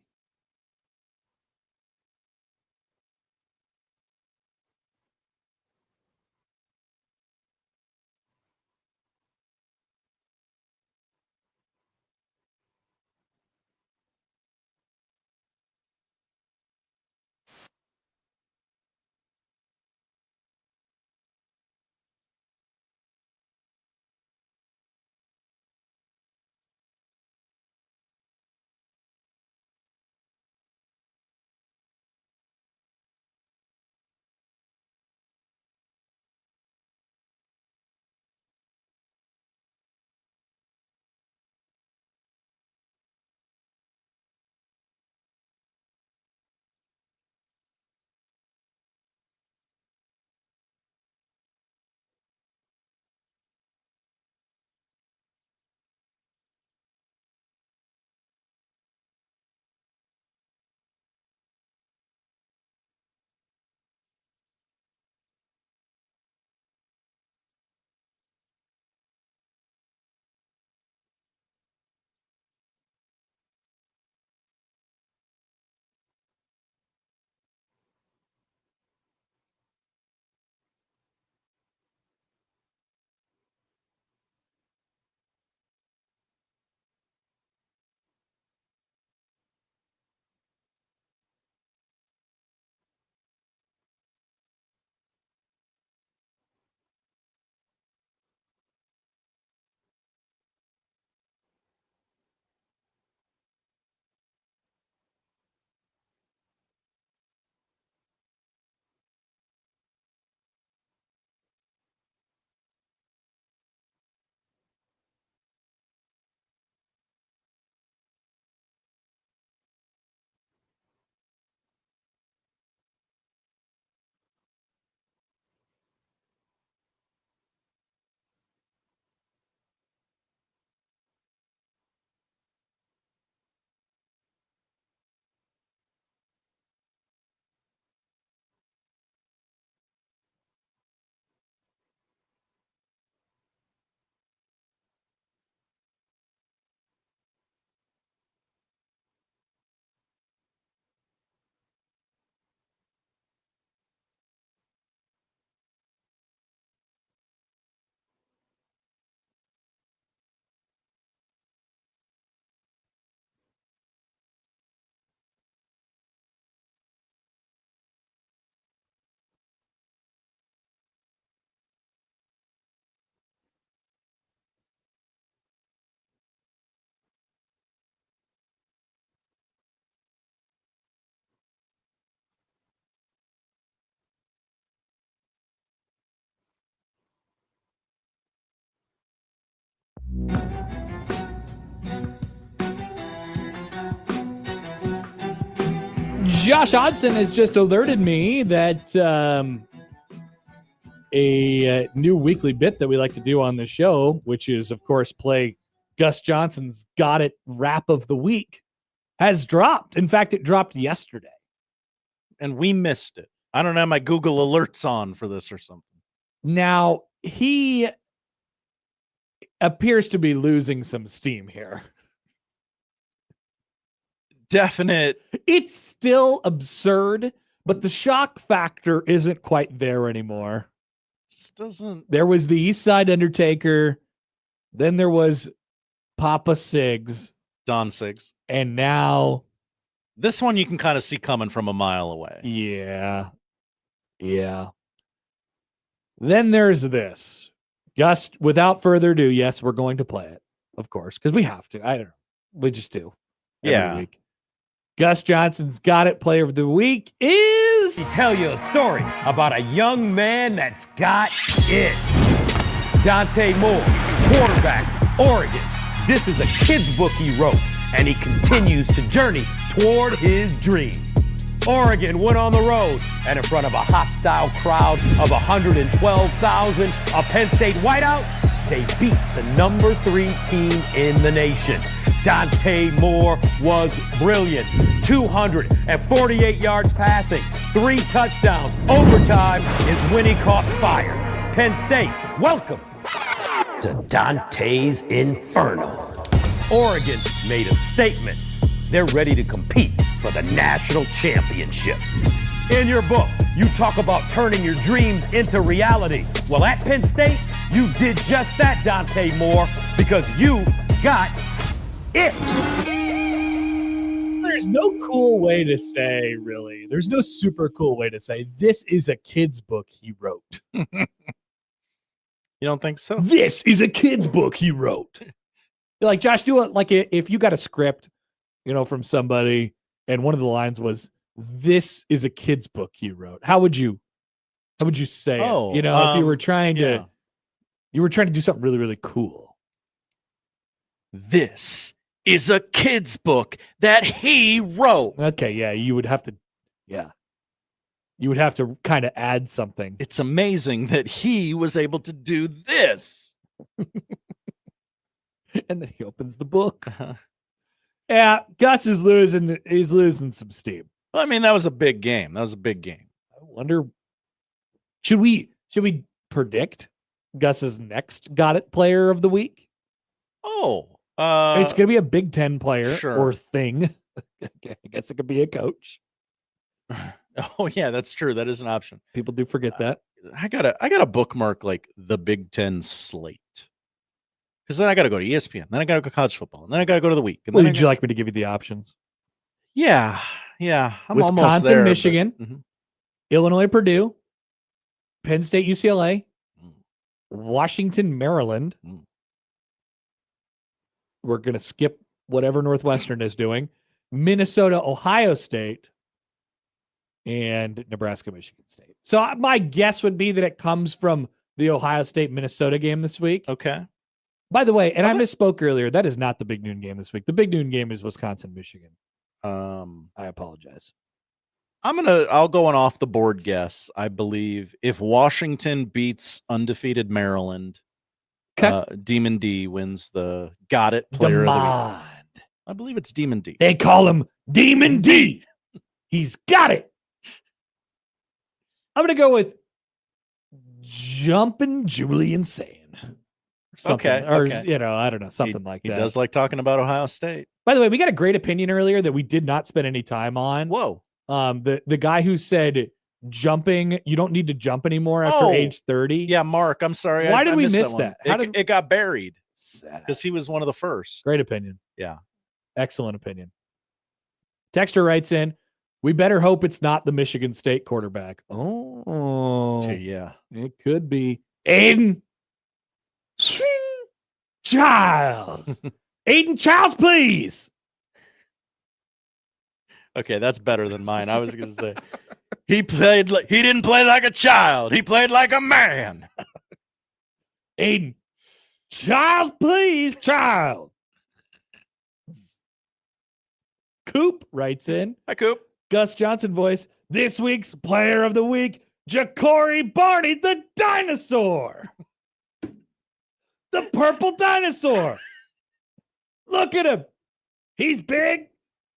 Speaker 5: Josh Hodson has just alerted me that a new weekly bit that we like to do on the show, which is, of course, play Gus Johnson's Got It Rap of the Week, has dropped. In fact, it dropped yesterday.
Speaker 6: And we missed it. I don't have my Google alerts on for this or something.
Speaker 5: Now, he appears to be losing some steam here.
Speaker 6: Definite.
Speaker 5: It's still absurd, but the shock factor isn't quite there anymore.
Speaker 6: Just doesn't.
Speaker 5: There was the East Side Undertaker. Then there was Papa Siggs.
Speaker 6: Don Siggs.
Speaker 5: And now
Speaker 6: this one you can kind of see coming from a mile away.
Speaker 5: Yeah. Yeah. Then there's this. Gus, without further ado, yes, we're going to play it, of course, because we have to. I don't know. We just do. Every week. Gus Johnson's Got It Player of the Week is...
Speaker 9: He tell you a story about a young man that's got it. Dante Moore, quarterback, Oregon. This is a kid's book he wrote, and he continues to journey toward his dream. Oregon went on the road, and in front of a hostile crowd of 112,000, a Penn State whiteout, they beat the number 3 team in the nation. Dante Moore was brilliant. 248 yards passing, 3 touchdowns. Overtime is when he caught fire. Penn State, welcome to Dante's Inferno. Oregon made a statement. They're ready to compete for the national championship. In your book, you talk about turning your dreams into reality. Well, at Penn State, you did just that, Dante Moore, because you got it.
Speaker 5: There's no cool way to say, really. There's no super cool way to say, this is a kid's book he wrote.
Speaker 6: You don't think so?
Speaker 5: This is a kid's book he wrote. Like, Josh, do it like if you got a script, from somebody, and one of the lines was, this is a kid's book he wrote. How would you say it? If you were trying to do something really, really cool.
Speaker 6: This is a kid's book that he wrote.
Speaker 5: Okay, yeah, you would have to kind of add something.
Speaker 6: It's amazing that he was able to do this.
Speaker 5: And then he opens the book. Yeah, Gus is losing. He's losing some steam.
Speaker 6: Well, I mean, that was a big game. I
Speaker 5: wonder, should we predict Gus's next Got It Player of the Week?
Speaker 6: Oh,
Speaker 5: it's going to be a Big Ten player
Speaker 6: sure.
Speaker 5: or thing. I guess it could be a coach.
Speaker 6: Oh yeah, that's true. That is an option.
Speaker 5: People do forget that.
Speaker 6: I gotta bookmark like the Big Ten slate. Because then I got to go to ESPN. Then I got to go college football. And then I got to go to the week. And
Speaker 5: would you like me to give you the options?
Speaker 6: Yeah. I'm
Speaker 5: Wisconsin,
Speaker 6: almost there,
Speaker 5: Michigan, Illinois, Purdue, Penn State, UCLA, Washington, Maryland. We're going to skip whatever Northwestern is doing. Minnesota, Ohio State, and Nebraska, Michigan State. So my guess would be that it comes from the Ohio State-Minnesota game this week.
Speaker 6: Okay.
Speaker 5: By the way, and I misspoke earlier, that is not the big noon game this week. The big noon game is Wisconsin, Michigan. I apologize.
Speaker 6: I'll go an off the board guess. I believe if Washington beats undefeated Maryland, Demon D wins the Got It Player of the Week. I believe it's Demon D.
Speaker 5: They call him Demon D. He's got it. I'm going to go with Jumpin' Julian Sand.
Speaker 6: Okay.
Speaker 5: Or, I don't know, something like that.
Speaker 6: He does like talking about Ohio State.
Speaker 5: By the way, we got a great opinion earlier that we did not spend any time on.
Speaker 6: Whoa.
Speaker 5: The guy who said jumping, you don't need to jump anymore after age 30.
Speaker 6: Yeah, Mark, I'm sorry.
Speaker 5: Why did we miss
Speaker 6: that?
Speaker 5: How
Speaker 6: it got buried because he was one of the first.
Speaker 5: Great opinion.
Speaker 6: Yeah.
Speaker 5: Excellent opinion. Texter writes in, we better hope it's not the Michigan State quarterback. Oh.
Speaker 6: Yeah.
Speaker 5: It could be Aiden Childs. Aiden Childs, please.
Speaker 6: Okay, that's better than mine. I was going to say he didn't play like a child. He played like a man.
Speaker 5: Aiden Childs, please, child. Coop writes in.
Speaker 6: Hi, Coop.
Speaker 5: Gus Johnson voice, this week's player of the week, Ja'Cory Barney, the dinosaur. The purple dinosaur. Look at him. He's big.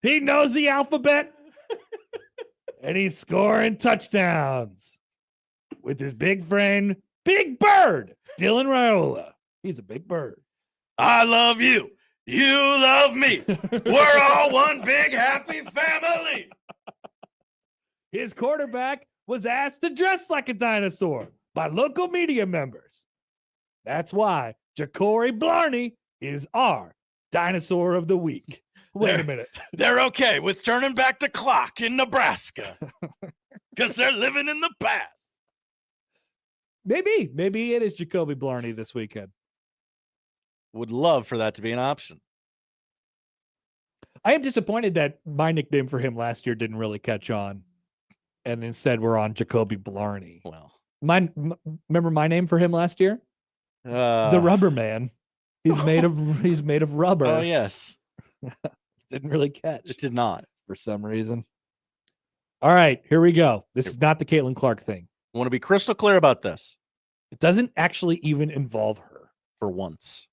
Speaker 5: He knows the alphabet. And he's scoring touchdowns with his big friend, Big Bird, Dylan Raiola. He's a big bird.
Speaker 6: I love you. You love me. We're all one big happy family.
Speaker 5: His quarterback was asked to dress like a dinosaur by local media members. That's why Ja'Cory Barney is our dinosaur of the week. Wait a minute.
Speaker 6: They're okay with turning back the clock in Nebraska because they're living in the past.
Speaker 5: Maybe it is Jacoby Blarney this weekend.
Speaker 6: Would love for that to be an option.
Speaker 5: I am disappointed that my nickname for him last year didn't really catch on. And instead we're on Jacoby Blarney.
Speaker 6: Well,
Speaker 5: remember my name for him last year? The Rubber Man. He's made of rubber.
Speaker 6: Oh, yes.
Speaker 5: Didn't really catch.
Speaker 6: It did not.
Speaker 5: For some reason. All right, here we go. This is not the Caitlin Clark thing.
Speaker 6: I want to be crystal clear about this.
Speaker 5: It doesn't actually even involve her.
Speaker 6: For once.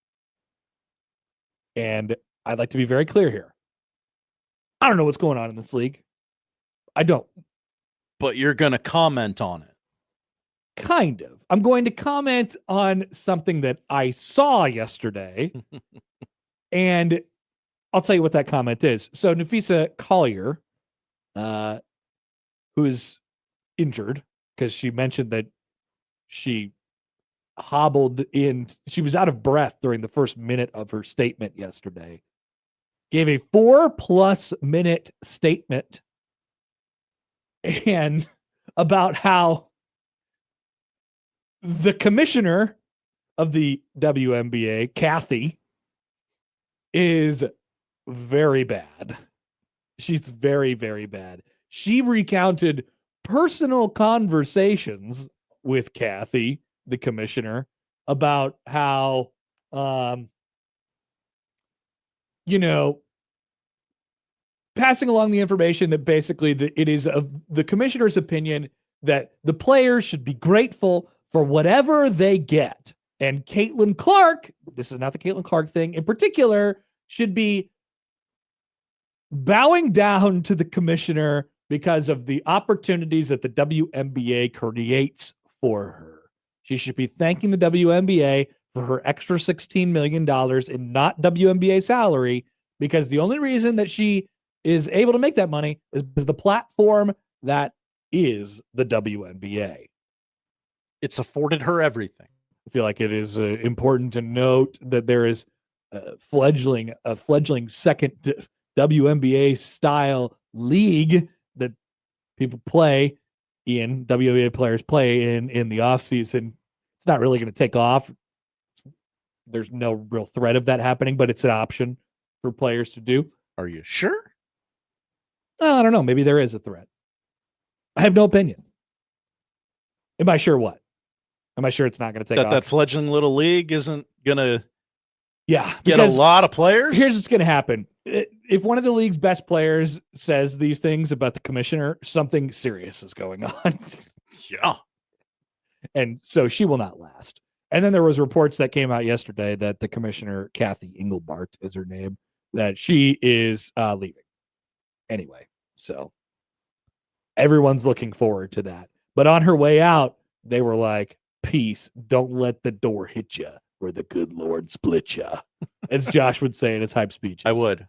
Speaker 5: And I'd like to be very clear here. I don't know what's going on in this league. I don't.
Speaker 6: But you're going to comment on it.
Speaker 5: Kind of. I'm going to comment on something that I saw yesterday. And I'll tell you what that comment is. So Nafisa Collier, who's injured because she mentioned that she hobbled in. She was out of breath during the first minute of her statement yesterday. Gave a 4+ minute statement and about how the commissioner of the WNBA, Kathy, is very bad. She's very, very bad. She recounted personal conversations with Kathy, the commissioner, about how, passing along the information that basically it is of the commissioner's opinion that the players should be grateful for whatever they get. And Caitlin Clark, this is not the Caitlin Clark thing in particular, should be bowing down to the commissioner because of the opportunities that the WNBA creates for her. She should be thanking the WNBA for her extra $16 million in not WNBA salary, because the only reason that she is able to make that money is because the platform that is the WNBA.
Speaker 6: It's afforded her everything.
Speaker 5: I feel like it is important to note that there is a fledgling second WNBA style league that people play in, WNBA players play in the offseason. It's not really going to take off. There's no real threat of that happening, but it's an option for players to do.
Speaker 6: Are you sure?
Speaker 5: I don't know. Maybe there is a threat. I have no opinion. Am I sure what? Am I sure it's not going to take off?
Speaker 6: That fledgling little league isn't going to
Speaker 5: get
Speaker 6: a lot of players?
Speaker 5: Here's what's going to happen. If one of the league's best players says these things about the commissioner, something serious is going on.
Speaker 6: Yeah.
Speaker 5: And so she will not last. And then there was reports that came out yesterday that the commissioner, Kathy Engelbart is her name, that she is leaving. Anyway, so everyone's looking forward to that. But on her way out, they were like, peace, don't let the door hit you or the good Lord split you. As Josh would say in his hype speeches.
Speaker 6: I would.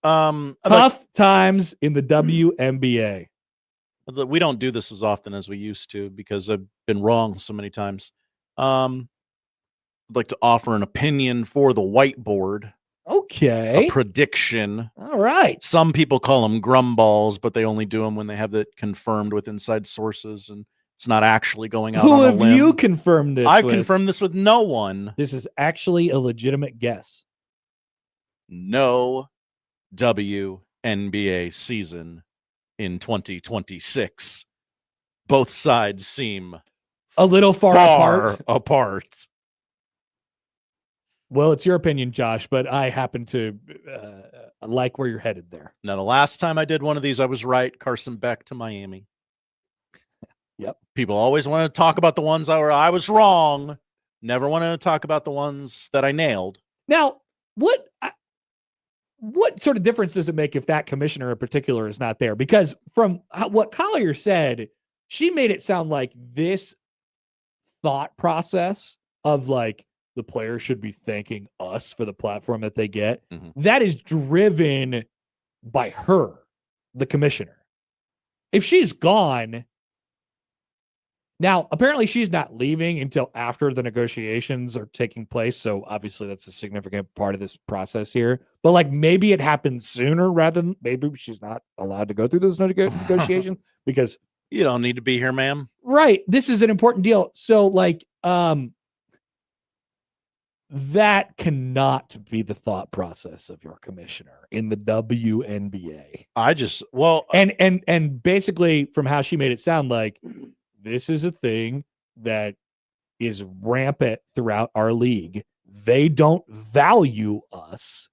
Speaker 5: Tough times in the WNBA.
Speaker 6: We don't do this as often as we used to because I've been wrong so many times. I'd like to offer an opinion for the whiteboard.
Speaker 5: Okay.
Speaker 6: A prediction.
Speaker 5: All right.
Speaker 6: Some people call them grumballs, but they only do them when they have it confirmed with inside sources and it's not actually going out on a limb.
Speaker 5: Who have you confirmed this
Speaker 6: I've
Speaker 5: with?
Speaker 6: confirmed this with no one.
Speaker 5: This is actually a legitimate guess.
Speaker 6: No WNBA season in 2026. Both sides seem
Speaker 5: a little far apart.
Speaker 6: apart.
Speaker 5: Well, it's your opinion, Josh, but I happen to like where you're headed there.
Speaker 6: Now, the last time I did one of these, I was right. Carson Beck to Miami.
Speaker 5: Yep.
Speaker 6: People always want to talk about the ones I was wrong. Never wanted to talk about the ones that I nailed.
Speaker 5: Now, what sort of difference does it make if that commissioner in particular is not there? Because from what Collier said, she made it sound like this thought process of like the players should be thanking us for the platform that they get.
Speaker 6: Mm-hmm.
Speaker 5: That is driven by her, the commissioner. If she's gone, now apparently she's not leaving until after the negotiations are taking place. So obviously that's a significant part of this process here. But like maybe it happens sooner rather than maybe she's not allowed to go through this negotiation because
Speaker 6: you don't need to be here, ma'am.
Speaker 5: Right. This is an important deal. So like, that cannot be the thought process of your commissioner in the WNBA.
Speaker 6: And
Speaker 5: basically from how she made it sound like this is a thing that is rampant throughout our league. They don't value us.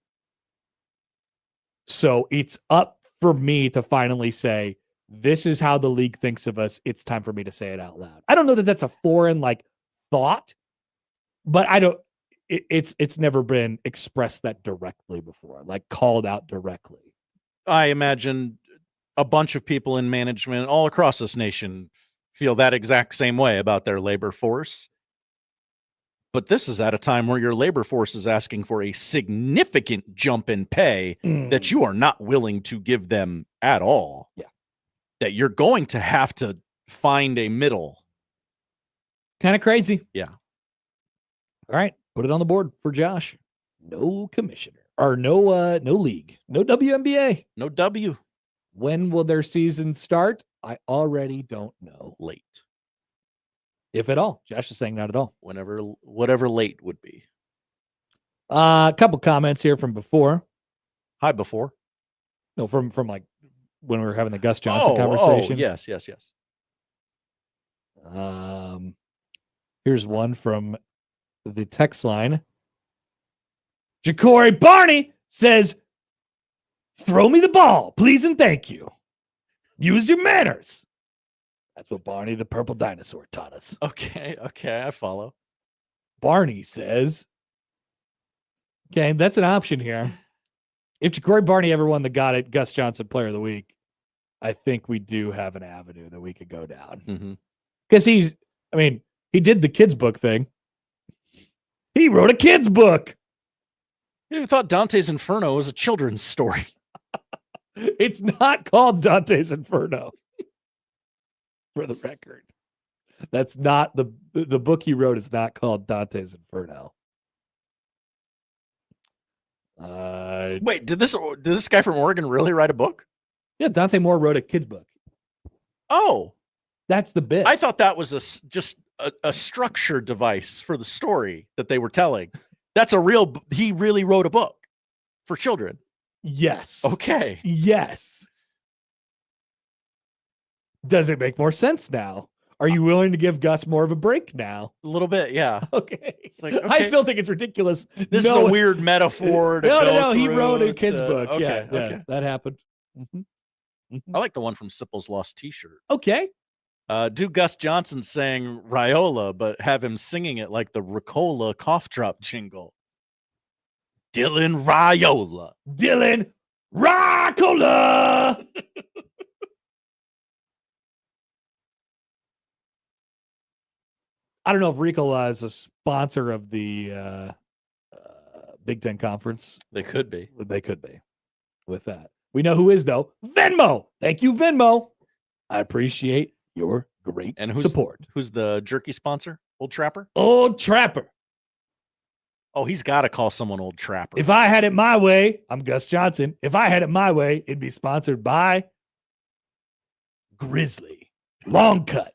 Speaker 5: So it's up for me to finally say, this is how the league thinks of us. It's time for me to say it out loud. I don't know that that's a foreign like thought, but it's never been expressed that directly before, like called out directly.
Speaker 6: I imagine a bunch of people in management all across this nation feel that exact same way about their labor force. But this is at a time where your labor force is asking for a significant jump in pay that you are not willing to give them at all.
Speaker 5: Yeah.
Speaker 6: That you're going to have to find a middle.
Speaker 5: Kind of crazy.
Speaker 6: Yeah.
Speaker 5: All right. Put it on the board for Josh. No commissioner or no league, no WNBA,
Speaker 6: no W.
Speaker 5: When will their season start? I already don't know.
Speaker 6: Late.
Speaker 5: If at all. Josh is saying not at all.
Speaker 6: Whatever late would be.
Speaker 5: A couple comments here from before.
Speaker 6: Hi, before.
Speaker 5: No, from like when we were having the Gus Johnson conversation.
Speaker 6: Yes.
Speaker 5: Here's one from the text line. Ja'Cory Barney says, throw me the ball, please and thank you. Use your manners. That's what Barney the Purple Dinosaur taught us.
Speaker 6: Okay, I follow.
Speaker 5: Barney says, okay, that's an option here. If Ja'Cory Barney ever won the Gus Johnson Player of the Week, I think we do have an avenue that we could go down. Because he did the kids book thing. He wrote a kid's book.
Speaker 6: You thought Dante's Inferno was a children's story.
Speaker 5: It's not called Dante's Inferno. For the record. That's not the book he wrote is not called Dante's Inferno.
Speaker 6: Wait, did this guy from Oregon really write a book?
Speaker 5: Yeah, Dante Moore wrote a kid's book.
Speaker 6: Oh.
Speaker 5: That's the bit.
Speaker 6: I thought that was just a structure device for the story that they were telling. That's he really wrote a book for children.
Speaker 5: Yes.
Speaker 6: Okay.
Speaker 5: Yes. Does it make more sense now? Are you willing to give Gus more of a break now?
Speaker 6: A little bit, yeah.
Speaker 5: Okay.
Speaker 6: It's like, okay.
Speaker 5: I still think it's ridiculous.
Speaker 6: This is a weird metaphor.
Speaker 5: No. He wrote a kid's book.
Speaker 6: Okay,
Speaker 5: yeah, that happened.
Speaker 6: I like the one from Sipple's Lost T-shirt.
Speaker 5: Okay.
Speaker 6: Do Gus Johnson saying Riola, but have him singing it like the Ricola cough drop jingle. Dylan Riola.
Speaker 5: Dylan Ricola. I don't know if Ricola is a sponsor of the Big Ten Conference.
Speaker 6: They could be.
Speaker 5: They could be. With that. We know who is, though. Venmo. Thank you, Venmo. I appreciate your great support.
Speaker 6: Who's the jerky sponsor? Old Trapper?
Speaker 5: Old Trapper.
Speaker 6: Oh, he's got to call someone Old Trapper.
Speaker 5: If I had it my way, I'm Gus Johnson. If I had it my way, it'd be sponsored by Grizzly. Long cut.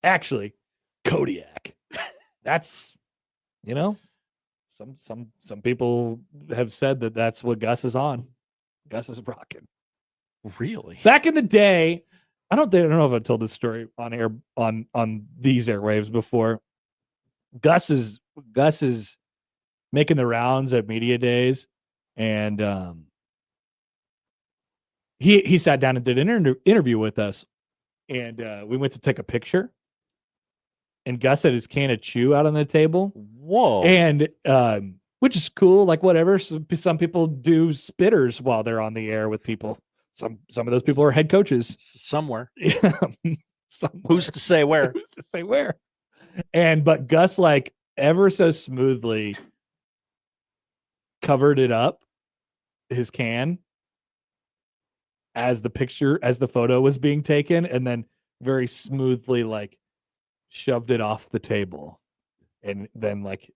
Speaker 5: Actually, Kodiak. That's, some people have said that that's what Gus is on. Gus is rocking.
Speaker 6: Really?
Speaker 5: Back in the day, I don't know if I told this story on air on these airwaves before. Gus's making the rounds at media days, and he sat down and did an interview with us, and we went to take a picture, and Gus had his can of chew out on the table.
Speaker 6: Whoa.
Speaker 5: And which is cool, like whatever. Some people do spitters while they're on the air with people. Some of those people are head coaches
Speaker 6: somewhere.
Speaker 5: Yeah.
Speaker 6: Who's to say where?
Speaker 5: Who's to say where? But Gus, like, ever so smoothly covered it up, his can, as the photo was being taken, and then very smoothly, like, shoved it off the table and then, like,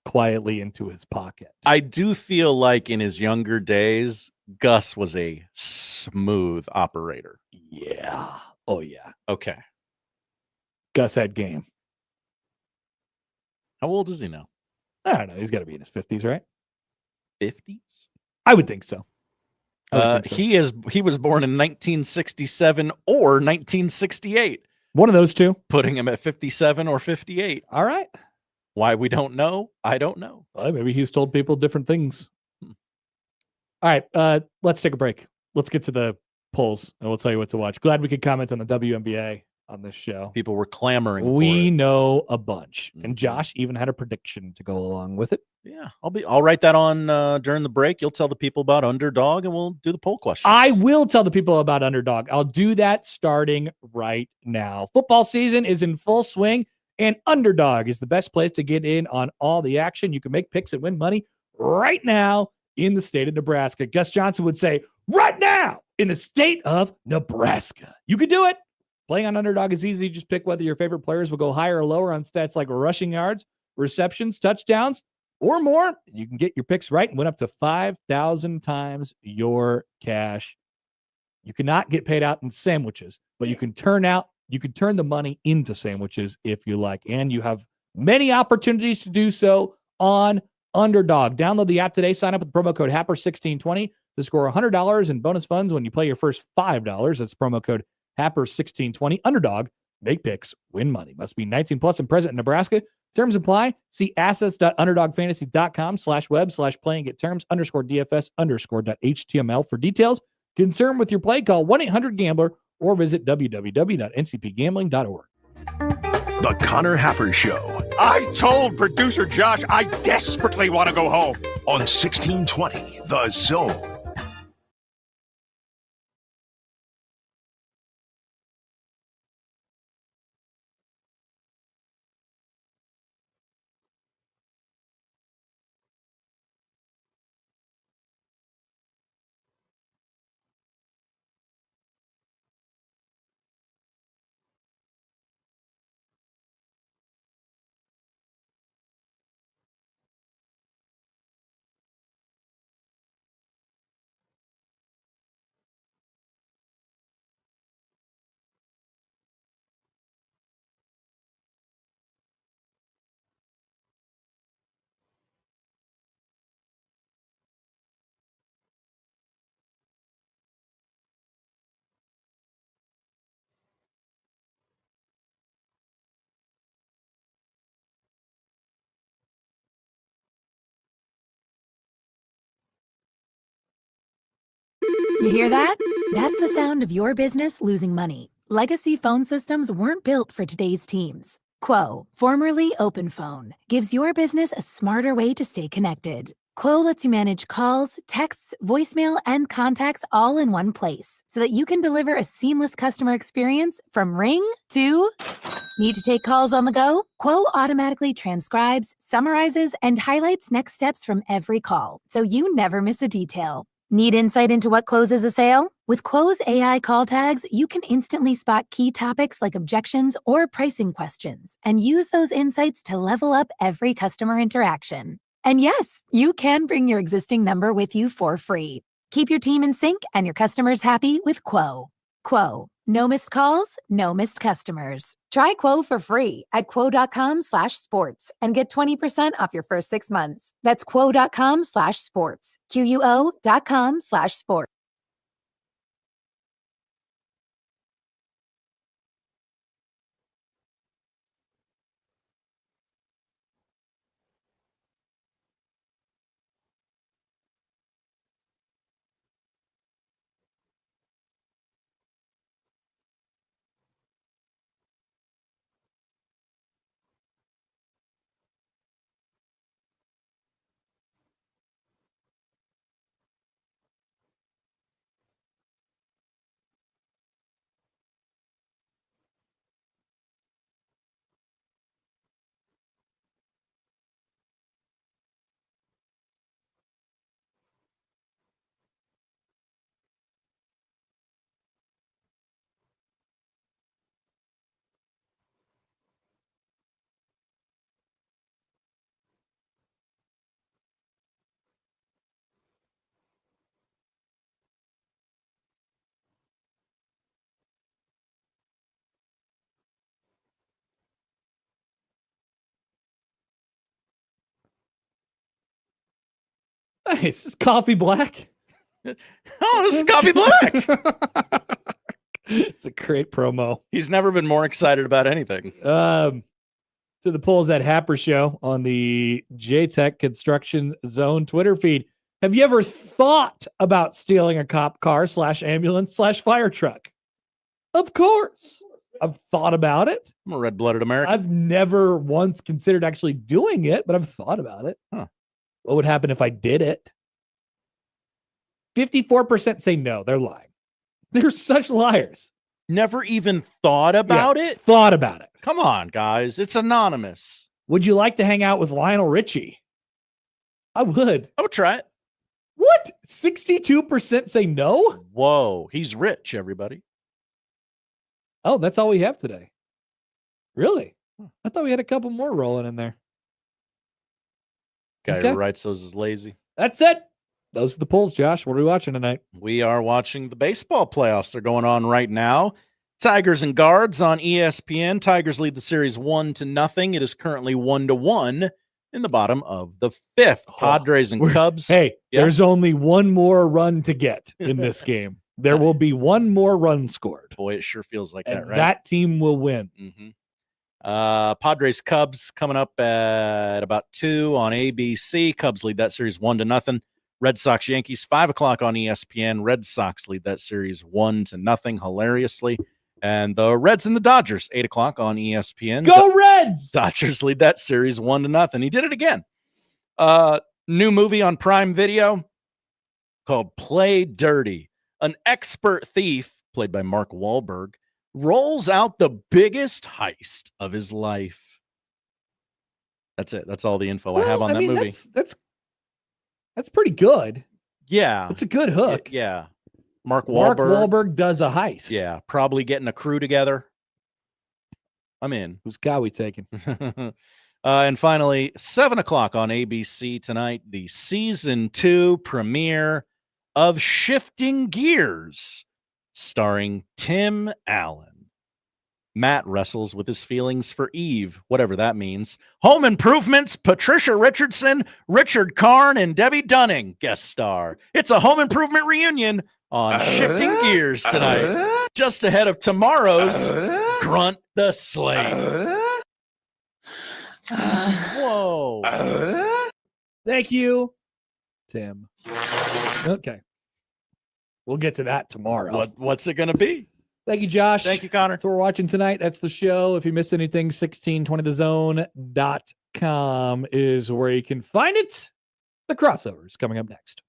Speaker 5: quietly into his pocket.
Speaker 6: I do feel like in his younger days, Gus was a smooth operator.
Speaker 5: Yeah. Oh, yeah.
Speaker 6: Okay.
Speaker 5: Gus had game.
Speaker 6: How old is he now?
Speaker 5: I don't know. He's got to be in his 50s, right?
Speaker 6: 50s?
Speaker 5: I would think so.
Speaker 6: He was born in 1967 or 1968.
Speaker 5: One of those two.
Speaker 6: Putting him at 57 or 58.
Speaker 5: All right.
Speaker 6: Why we don't know, I don't know.
Speaker 5: Well, maybe he's told people different things. All right. Let's take a break. Let's get to the polls, and we'll tell you what to watch. Glad we could comment on the WNBA on this show.
Speaker 6: People were clamoring
Speaker 5: We
Speaker 6: for it.
Speaker 5: know a bunch. And Josh even had a prediction to go along with it.
Speaker 6: Yeah, I'll write that on during the break. You'll tell the people about Underdog, and we'll do the poll questions.
Speaker 5: I will tell the people about Underdog. I'll do that starting right now. Football season is in full swing, and Underdog is the best place to get in on all the action. You can make picks and win money right now in the state of Nebraska. Gus Johnson would say, right now in the state of Nebraska. You could do it. Playing on Underdog is easy. Just pick whether your favorite players will go higher or lower on stats like rushing yards, receptions, touchdowns, or more. You can get your picks right and win up to 5,000 times your cash. You cannot get paid out in sandwiches, but you can turn the money into sandwiches if you like. And you have many opportunities to do so on Underdog. Download the app today. Sign up with the promo code HAPPER1620 to score $100 in bonus funds when you play your first $5. That's promo code HAPPER1620. Underdog. Make picks. Win money. Must be 19 plus and present in Nebraska. Terms apply. See assets.underdogfantasy.com/web/play and get terms _DFS_.html for details. Concerned with your play, call 1-800-GAMBLER or visit www.ncpgambling.org.
Speaker 22: The Connor Happer Show.
Speaker 11: I told producer Josh I desperately want to go home.
Speaker 22: On 1620, The Zone.
Speaker 12: You hear that? That's the sound of your business losing money. Legacy phone systems weren't built for today's teams. Quo, formerly OpenPhone, gives your business a smarter way to stay connected. Quo lets you manage calls, texts, voicemail, and contacts all in one place so that you can deliver a seamless customer experience from ring to... Need to take calls on the go? Quo automatically transcribes, summarizes, and highlights next steps from every call, so you never miss a detail. Need insight into what closes a sale? With Quo's AI call tags, you can instantly spot key topics like objections or pricing questions and use those insights to level up every customer interaction. And yes, you can bring your existing number with you for free. Keep your team in sync and your customers happy with Quo. Quo. No missed calls, no missed customers. Try Quo for free at quo.com/sports and get 20% off your first 6 months. That's quo.com/sports. QUO.com/sports.
Speaker 5: Nice. Is coffee black?
Speaker 6: Oh, this is coffee black.
Speaker 5: It's a great promo.
Speaker 6: He's never been more excited about anything.
Speaker 5: So the polls at Happer Show on the JTech Construction Zone Twitter feed. Have you ever thought about stealing a cop car /ambulance/fire truck? Of course. I've thought about it.
Speaker 6: I'm a red-blooded American.
Speaker 5: I've never once considered actually doing it, but I've thought about it.
Speaker 6: Huh.
Speaker 5: What would happen if I did it? 54% say no. They're lying. They're such liars.
Speaker 6: Never even thought about it?
Speaker 5: Thought about it.
Speaker 6: Come on, guys. It's anonymous.
Speaker 5: Would you like to hang out with Lionel Richie? I would.
Speaker 6: I would try it.
Speaker 5: What? 62% say no?
Speaker 6: Whoa. He's rich, everybody.
Speaker 5: Oh, that's all we have today. Really? I thought we had a couple more rolling in there.
Speaker 6: Guy who writes those is lazy.
Speaker 5: That's it. Those are the polls, Josh. What are we watching tonight?
Speaker 6: We are watching the baseball playoffs. They're going on right now. Tigers and Guards on ESPN. Tigers lead the series 1-0. It is currently 1-1 in the bottom of the fifth. Padres and Cubs.
Speaker 5: Hey, there's only one more run to get in this game. There will be one more run scored.
Speaker 6: Boy, it sure feels like
Speaker 5: and
Speaker 6: that, right?
Speaker 5: That team will win.
Speaker 6: Mm-hmm. Padres Cubs coming up at about 2 on ABC. Cubs lead that series 1-0. Red Sox Yankees 5 o'clock on ESPN. Red Sox lead that series 1-0 hilariously. And the Reds and the Dodgers 8 o'clock on ESPN.
Speaker 5: Go Reds!
Speaker 6: Dodgers lead that series 1-0. He did it again. New movie on Prime Video called Play Dirty. An expert thief, played by Mark Wahlberg, rolls out the biggest heist of his life. That's it. That's all the info I have on that movie.
Speaker 5: That's pretty good.
Speaker 6: Yeah.
Speaker 5: It's a good hook.
Speaker 6: Yeah. Mark
Speaker 5: Wahlberg does a heist.
Speaker 6: Yeah. Probably getting a crew together. I'm in.
Speaker 5: Whose guy we taking?
Speaker 6: And finally, 7 o'clock on ABC tonight, the season 2 premiere of Shifting Gears, starring Tim Allen. Matt wrestles with his feelings for Eve, whatever that means. Home Improvements, Patricia Richardson, Richard Karn, and Debbie Dunning guest star. It's a home improvement reunion on Shifting Gears tonight, just ahead of tomorrow's Grunt the Slate. Whoa.
Speaker 5: Thank you, Tim. Okay. We'll get to that tomorrow.
Speaker 6: What's it going to be?
Speaker 5: Thank you, Josh.
Speaker 6: Thank you, Connor.
Speaker 5: That's what we're watching tonight. That's the show. If you missed anything, 1620thezone.com is where you can find it. The crossovers coming up next.